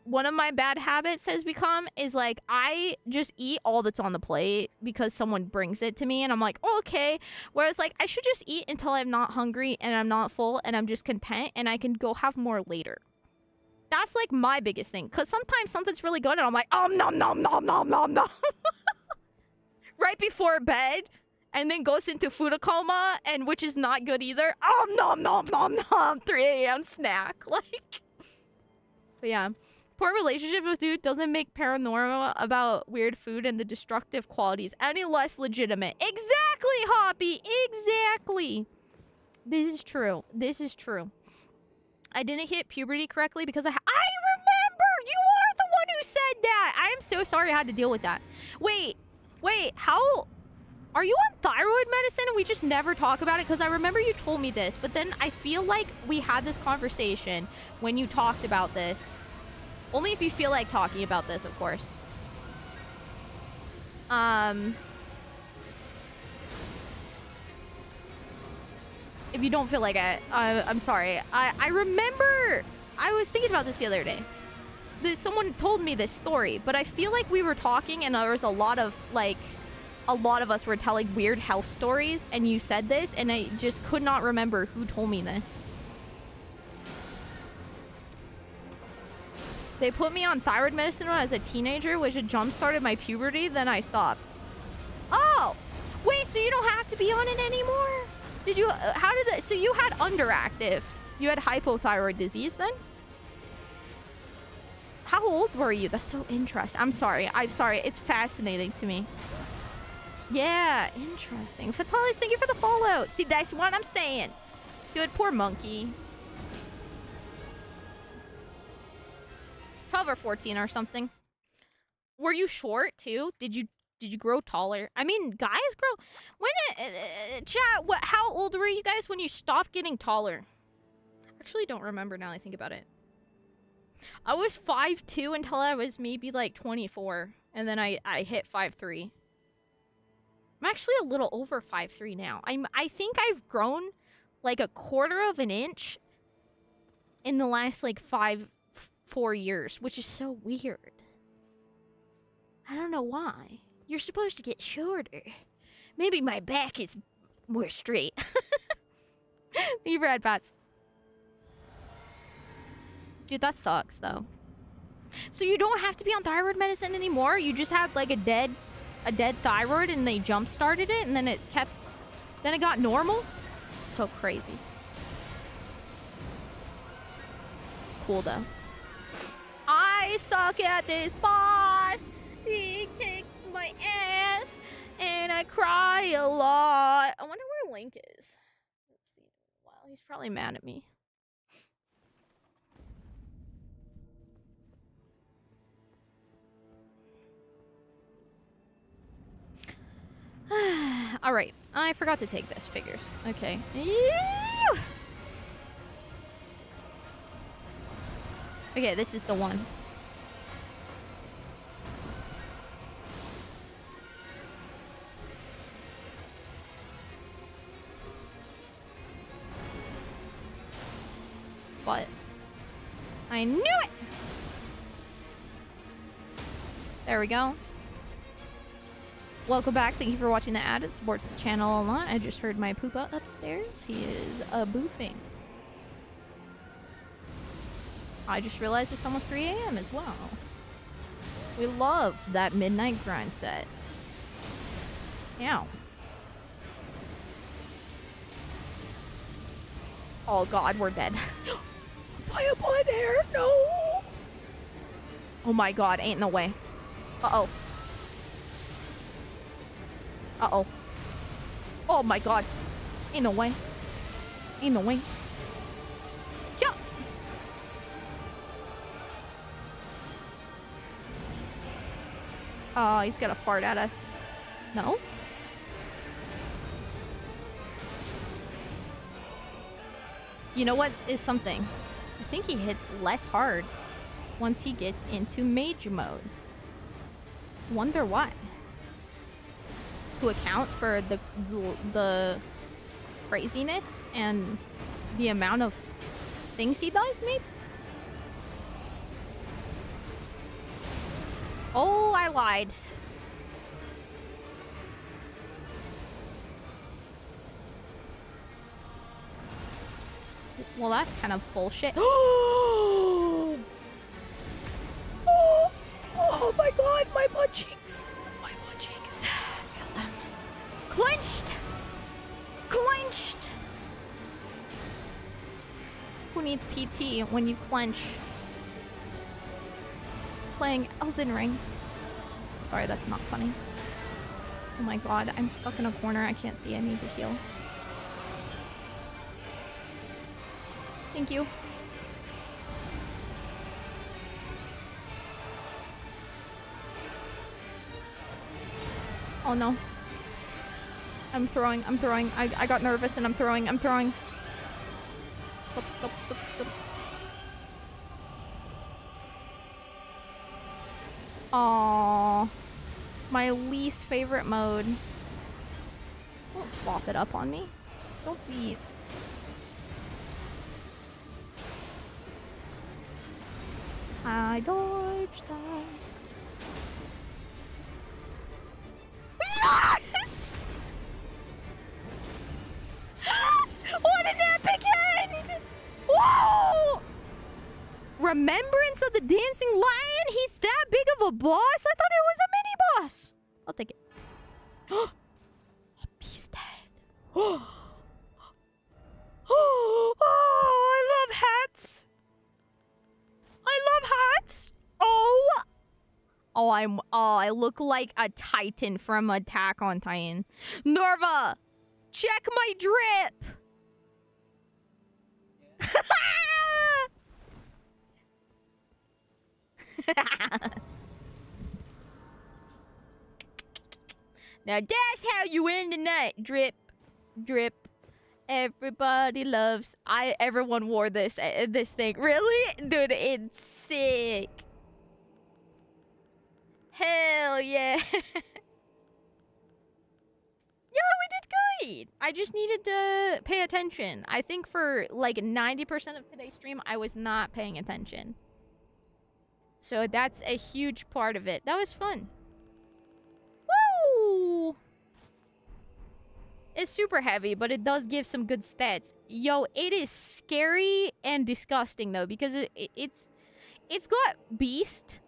one of my bad habits has become is, like, I just eat all that's on the plate because someone brings it to me and I'm like, oh, okay. Whereas, like, I should just eat until I'm not hungry and I'm not full and I'm just content and I can go have more later. That's, like, my biggest thing. Because sometimes something's really good and I'm like, oh, nom, nom, nom, nom, nom, nom. Right before bed, and then goes into food coma, and which is not good either. Oh, nom, nom, nom, nom. 3 a.m. snack. Like, but yeah. Poor relationship with food doesn't make paranormal about weird food and the destructive qualities any less legitimate. Exactly, Hoppy! Exactly! This is true. This is true. I didn't hit puberty correctly because I remember! You are the one who said that! I am so sorry I had to deal with that. Wait, how... Are you on thyroid medicine and we just never talk about it? Because I remember you told me this, but then I feel like we had this conversation when you talked about this. Only if you feel like talking about this, of course. If you don't feel like it, I'm sorry. I remember... I was thinking about this the other day. Someone told me this story, but I feel like we were talking and there was a lot of, like... A lot of us were telling weird health stories, and you said this, and I just could not remember who told me this. They put me on thyroid medicine when I was a teenager, which had jump-started my puberty, then I stopped. Oh! Wait, so you don't have to be on it anymore? Did you... how did that... So you had underactive. You had hypothyroid disease then? How old were you? That's so interesting. I'm sorry. It's fascinating to me. Yeah, interesting. Fatalis, thank you for the follow. See, that's what I'm saying. Good, poor monkey. 12 or 14 or something. Were you short too? Did you grow taller? I mean, guys grow... When... chat, how old were you guys when you stopped getting taller? I actually don't remember now I think about it. I was 5'2" until I was maybe like 24. And then I hit 5'3". I'm actually a little over 5'3" now. I think I've grown like a quarter of an inch in the last like 4 years, which is so weird. I don't know why. You're supposed to get shorter. Maybe my back is more straight. You Brad Pats. Dude, that sucks though. So you don't have to be on thyroid medicine anymore? You just have like a dead thyroid and they jump started it and then it got normal? So crazy. It's cool though. I suck at this boss. He kicks my ass and I cry a lot. I wonder where Link is. Let's see. Well, he's probably mad at me. All right, I forgot to take this figures. Okay. Okay, this is the one. But I knew it. There we go. Welcome back. Thank you for watching the ad. It supports the channel a lot. I just heard my poopa upstairs. He is boofing. I just realized it's almost 3 a.m. as well. We love that midnight grind set. Ow. Oh god, we're dead. Buy a boy there. No. Oh my god, ain't no way. Uh-oh. Uh-oh. Oh my god. Ain't no way. Ain't no way. Yeah. Oh, he's gonna fart at us. No? You know what is something? I think he hits less hard once he gets into mage mode. Wonder why. To account for the craziness and the amount of things he does, maybe? Oh, I lied. Well, that's kind of bullshit. Oh! Oh my god, my butt cheeks. My butt cheeks. Feel them. Clenched! Clenched! Who needs PT when you clench? Playing Elden Ring. Sorry, that's not funny. Oh my god, I'm stuck in a corner. I can't see. I need to heal. Thank you. Oh no. I'm throwing. I got nervous and I'm throwing. Stop. Aww. My least favorite mode. Don't swap it up on me. Don't be... I dodged that. Yes! What an epic end! Whoa! Remembrance of the Dancing Lion? He's that big of a boss? I thought it was a mini-boss. I'll take it. Oh, he's dead. Oh, I love hats. I love hats. Oh. Oh, I look like a Titan from Attack on Titan. Norva, check my drip. Now that's how you end the night. Drip, drip. Everybody loves. Everyone wore this thing. Really, dude, it's sick. Hell yeah. Yeah, we did good. I just needed to pay attention. I think for like 90% of today's stream, I was not paying attention. So that's a huge part of it. That was fun. Woo! It's super heavy, but it does give some good stats. Yo, it is scary and disgusting though, because it's got beast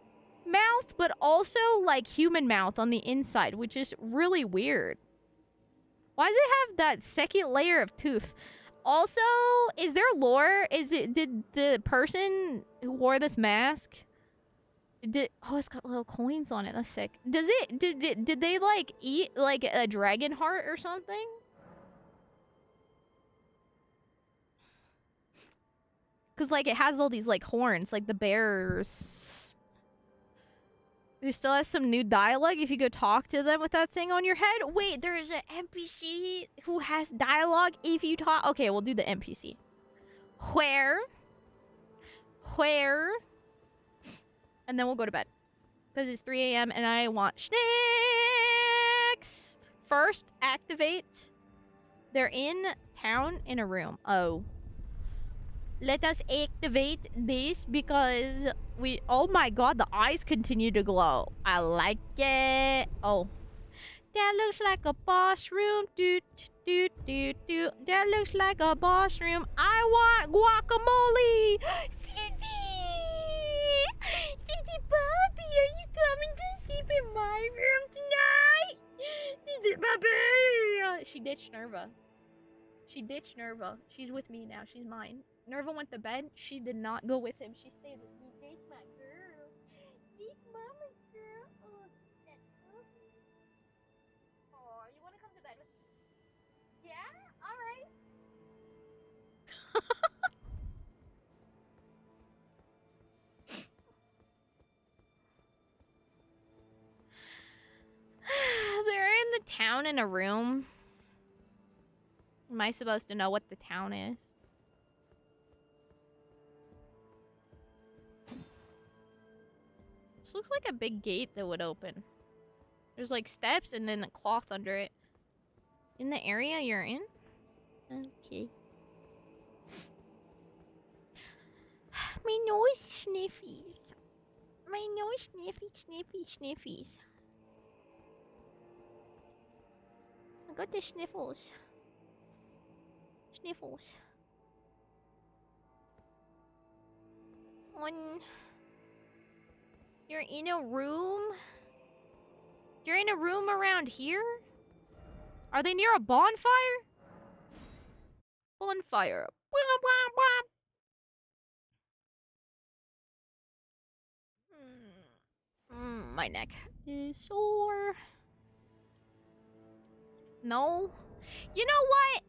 mouth, but also like human mouth on the inside, which is really weird. Why does it have that second layer of tooth? Also, is there lore? Did the person who wore this mask oh, it's got little coins on it. That's sick. Did they like eat like a dragon heart or something? Cause like it has all these like horns, like the bears. Who still has some new dialogue if you go talk to them with that thing on your head. Wait, there's an NPC who has dialogue if you talk. Okay, we'll do the NPC. Where? And then we'll go to bed. Because it's 3 a.m. and I want snacks. First, activate. They're in town in a room. Oh. Let us activate this because we... Oh my god, the eyes continue to glow. I like it. Oh. That looks like a boss room. That looks like a boss room. I want guacamole. Sissy Bobby, are you coming to sleep in my room tonight? Sissy Bobby. She ditched Nerva. She's with me now. She's mine. Nerva went to bed. She did not go with him. She stayed with me. That's my girl. That's mama's girl. Oh, that's lovely. Oh, you want to come to bed with me? Yeah? Alright. They're in the town in a room. Am I supposed to know what the town is? This looks like a big gate that would open. There's like steps and then a cloth under it. In the area you're in? Okay. My nose sniffies. My nose sniffies. I got the sniffles. You're in a room? You're in a room around here? Are they near a bonfire? Bonfire. My neck is sore. No. You know what?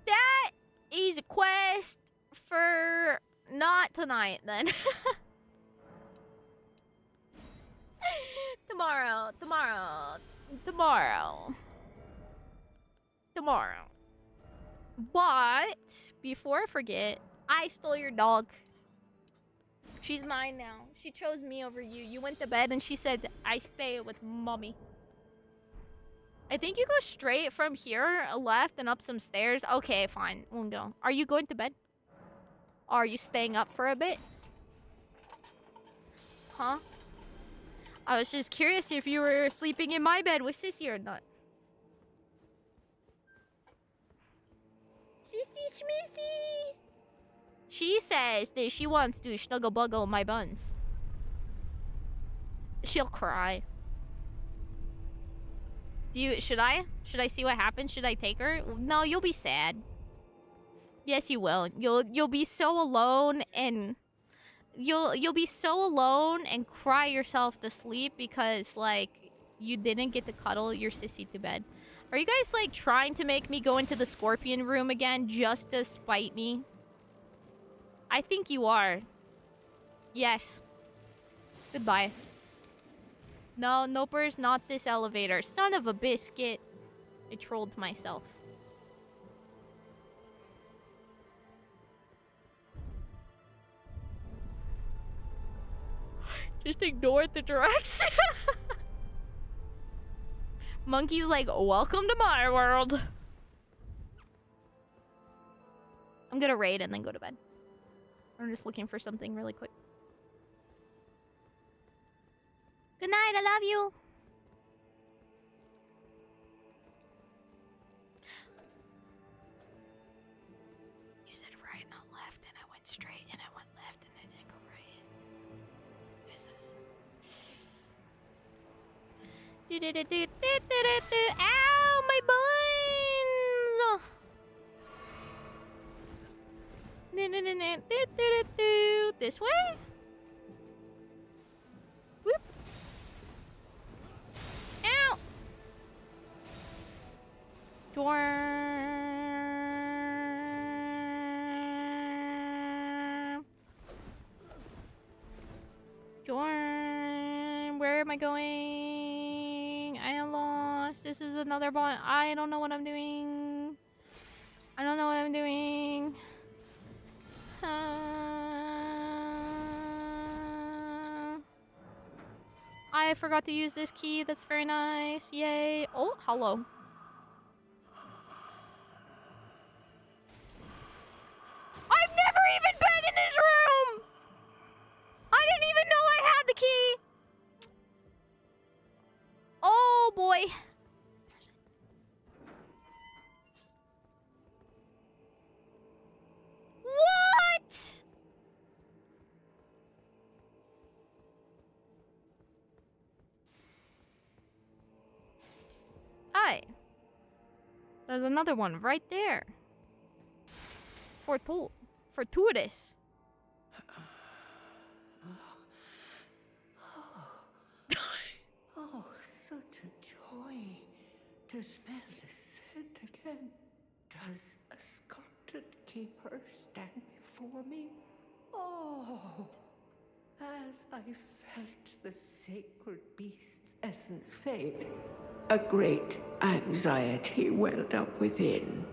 That is a quest for not tonight then. Tomorrow. But before I forget, I stole your dog. She's mine now. She chose me over you. You went to bed and she said, I stay with mommy. I think you go straight from here, left, and up some stairs. Okay, fine. We'll go. Are you going to bed? Or are you staying up for a bit? Huh? I was just curious if you were sleeping in my bed with Sissy or not. Sissy Schmissy! She says that she wants to snuggle buggle my buns. She'll cry. Should I see what happens? Should I take her? No, you'll be sad. Yes, you will. You'll be so alone and you'll be so alone and cry yourself to sleep because like you didn't get to cuddle your sissy to bed. Are you guys like trying to make me go into the scorpion room again just to spite me? I think you are. Yes. Goodbye. No, Noper's not this elevator. Son of a biscuit. I trolled myself. Just ignore the direction. Monkey's like, welcome to my world. I'm gonna raid and then go to bed. I'm just looking for something really quick. Good night, I love you. You said right, not left, and I went straight, and I went left, and I didn't go right. Is it? Ow, my buns! This way? Whoop. Ow! Jorm. Where am I going? I am lost. This is another bot. I don't know what I'm doing. I don't know what I'm doing. I forgot to use this key. That's very nice. Yay. Oh, hello. I've never even been in this room! I didn't even know I had the key! Oh, boy. What? Hi. There's another one right there. Fortuitous. Oh, such a joy to smell the scent again. Does a sculpted keeper stand before me? Oh, as I felt the sacred beast's essence fade, a great anxiety welled up within.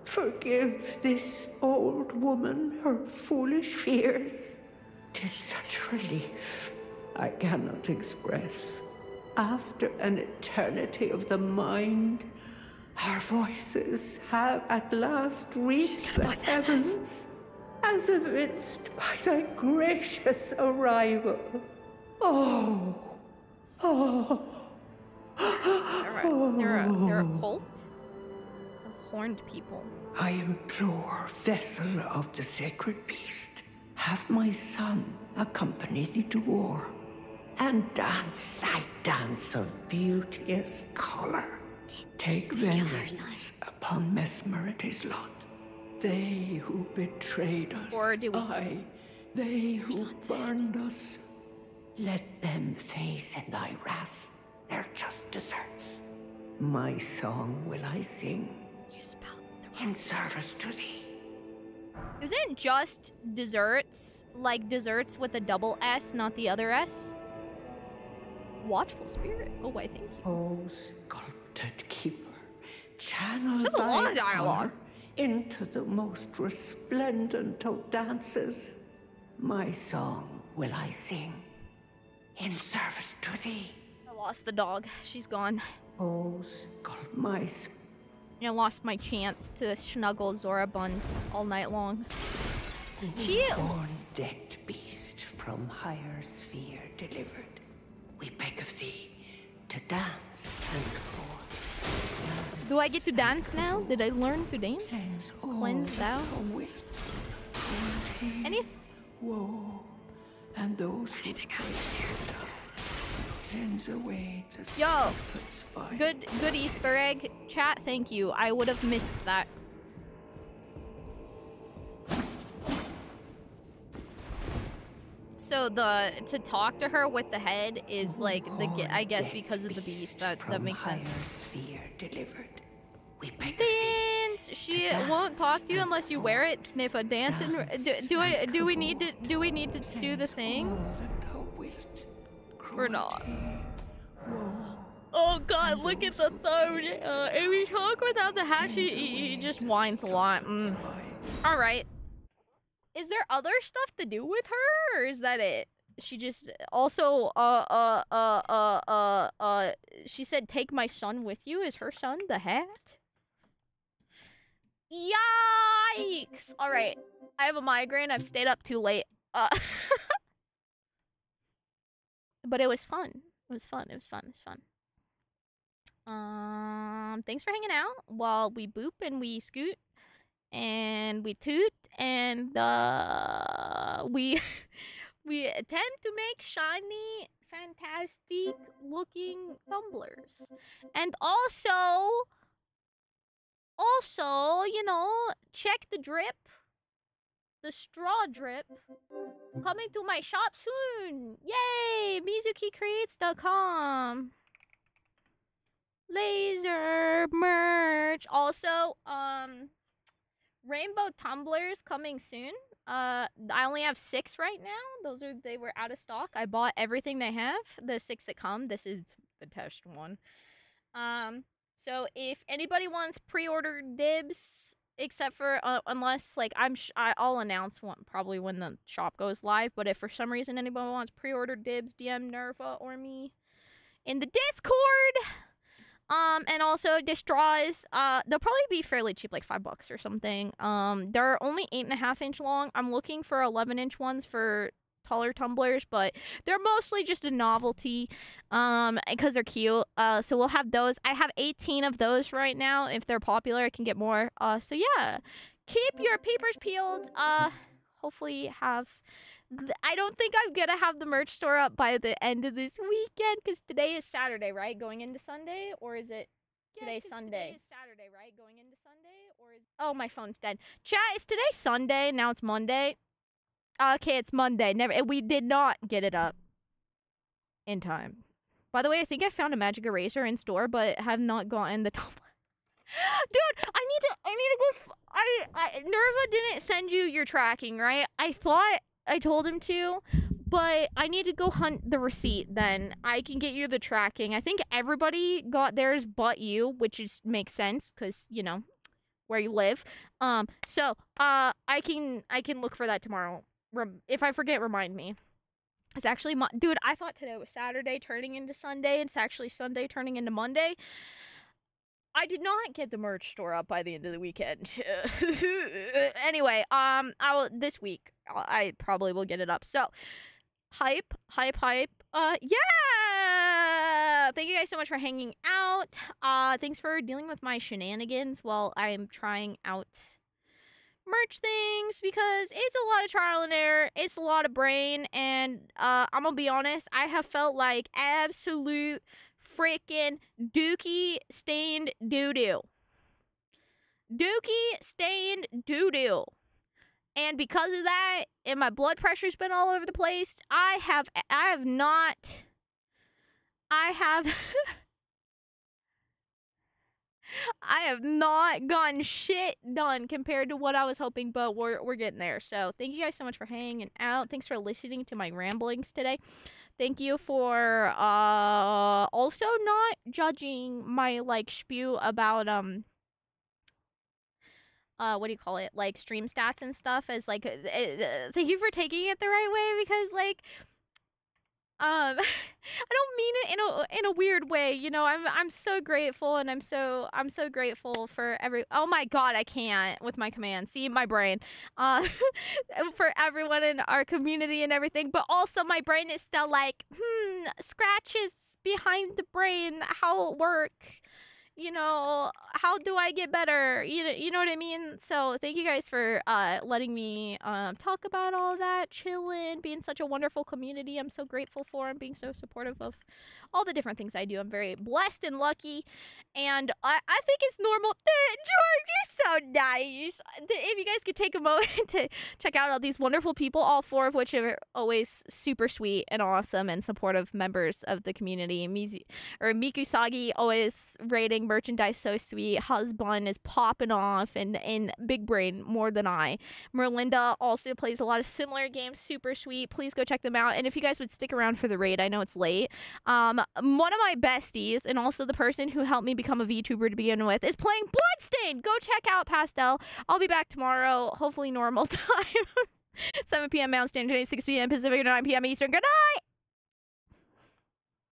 Forgive this old woman her foolish fears. 'Tis such relief I cannot express. After an eternity of the mind, our voices have at last reached the heavens, as evinced by thy gracious arrival. Oh, oh, They're a cult of horned people. I implore, vessel of the sacred beast, have my son accompany thee to war, and dance thy dance of beauteous color. Take vengeance upon Mesmerity's lot. They who betrayed us, Or do we? They who burned us. Let them face in thy wrath their just deserts. My song will I sing. You spelled the in service to thee. Isn't just desserts like desserts with a double S, not the other S? Watchful spirit. Oh, why thank you. Oh, sculpted keeper, channel That's a lot thy of dialogue. power into the most resplendent of dances. My song will I sing in service to thee. I lost the dog. She's gone. Oh, my I lost my chance to snuggle Zora Buns all night long. She... born dead beast from higher sphere delivered. We beg of thee to dance and for. Do I get to dance now? Did I learn to dance? Cleanse thou? Anything? Whoa. And those anything else in here? cleanse away the Yo, fire. good Easter egg. Chat, thank you. I would have missed that. So to talk to her with the head is like I guess because of the beast. That makes sense. Sphere delivered. We Dance. She won't talk to you unless you wear it. Sniff a dance and do we need to do the thing or not? Oh God! Look at the thumb. If we talk without the hat, he just whines a lot. All right. Is there other stuff to do with her, or is that it? she just also she said take my son with you. Is her son the hat? Yikes! All right, I have a migraine. I've stayed up too late. But it was fun. It was fun. It was fun. It was fun. Thanks for hanging out while we boop and we scoot and we toot and we we attempt to make shiny, fantastic looking tumblers. And also, you know, check the drip. The straw drip coming to my shop soon. Yay! MizukiCreates.com. Laser merch. Also, rainbow tumblers coming soon. I only have 6 right now. They were out of stock. I bought everything they have. The 6 that come. This is the test one. So if anybody wants pre-order dibs, except for unless like I'll announce one probably when the shop goes live. But if for some reason anybody wants pre-order dibs, DM Nerva or me in the Discord. And also the straws, they'll probably be fairly cheap, like $5 or something. They're only 8.5-inch long. I'm looking for 11-inch ones for taller tumblers, but they're mostly just a novelty, because they're cute. So we'll have those. I have 18 of those right now. If they're popular, I can get more. So yeah, keep your peepers peeled. Hopefully have. I don't think I'm gonna have the merch store up by the end of this weekend because today is Saturday, right? Going into Sunday, or is it today Sunday? Today is Saturday, right? Going into Sunday, or is oh my phone's dead. Chat, is today Sunday? Now it's Monday. Okay, it's Monday. We did not get it up in time. By the way, I think I found a magic eraser in store, but have not gotten the top. Dude, I need to go. Nerva didn't send you your tracking, right? I thought I told him to, but I need to go hunt the receipt. Then I can get you the tracking. I think everybody got theirs but you, which makes sense because you know where you live. So I can look for that tomorrow. If I forget, remind me. It's actually dude, I thought today was Saturday turning into Sunday. It's actually Sunday turning into Monday. I did not get the merch store up by the end of the weekend. Anyway, this week I probably will get it up. So, hype. Yeah! Thank you guys so much for hanging out. Thanks for dealing with my shenanigans while I'm trying out merch things because it's a lot of trial and error. It's a lot of brain, and I'm gonna be honest, I have felt like absolute freaking dookie stained doo-doo. Dookie stained doo-doo. And because of that, and my blood pressure's been all over the place, I have not gotten shit done compared to what I was hoping, but we're getting there. So thank you guys so much for hanging out. Thanks for listening to my ramblings today. Thank you for also not judging my like spew about what do you call it, like stream stats and stuff as like thank you for taking it the right way because like I don't mean it in a weird way, you know. I'm so grateful, and I'm so grateful for oh my god, I can't with my command. See my brain. For everyone in our community and everything, but also my brain is still like, scratches behind the brain, how it work. You know, how do I get better? You know what I mean? So thank you guys for letting me talk about all that, chilling, being such a wonderful community. I'm so grateful for and being so supportive of all the different things I do. I'm very blessed and lucky, and I think it's normal. George, you're so nice. If you guys could take a moment to check out all these wonderful people, all 4 of which are always super sweet and awesome and supportive members of the community. Mikusagi always rating merchandise so sweet. Husband is popping off and big brain more than I. Merlinda also plays a lot of similar games, super sweet. Please go check them out. And if you guys would stick around for the raid, I know it's late. One of my besties and also the person who helped me become a VTuber to begin with is playing Bloodstained. Go check out Pastel. I'll be back tomorrow, hopefully normal time. 7 p.m. Mountain Standard Time, 6 p.m. Pacific, 9 p.m. Eastern. Good night!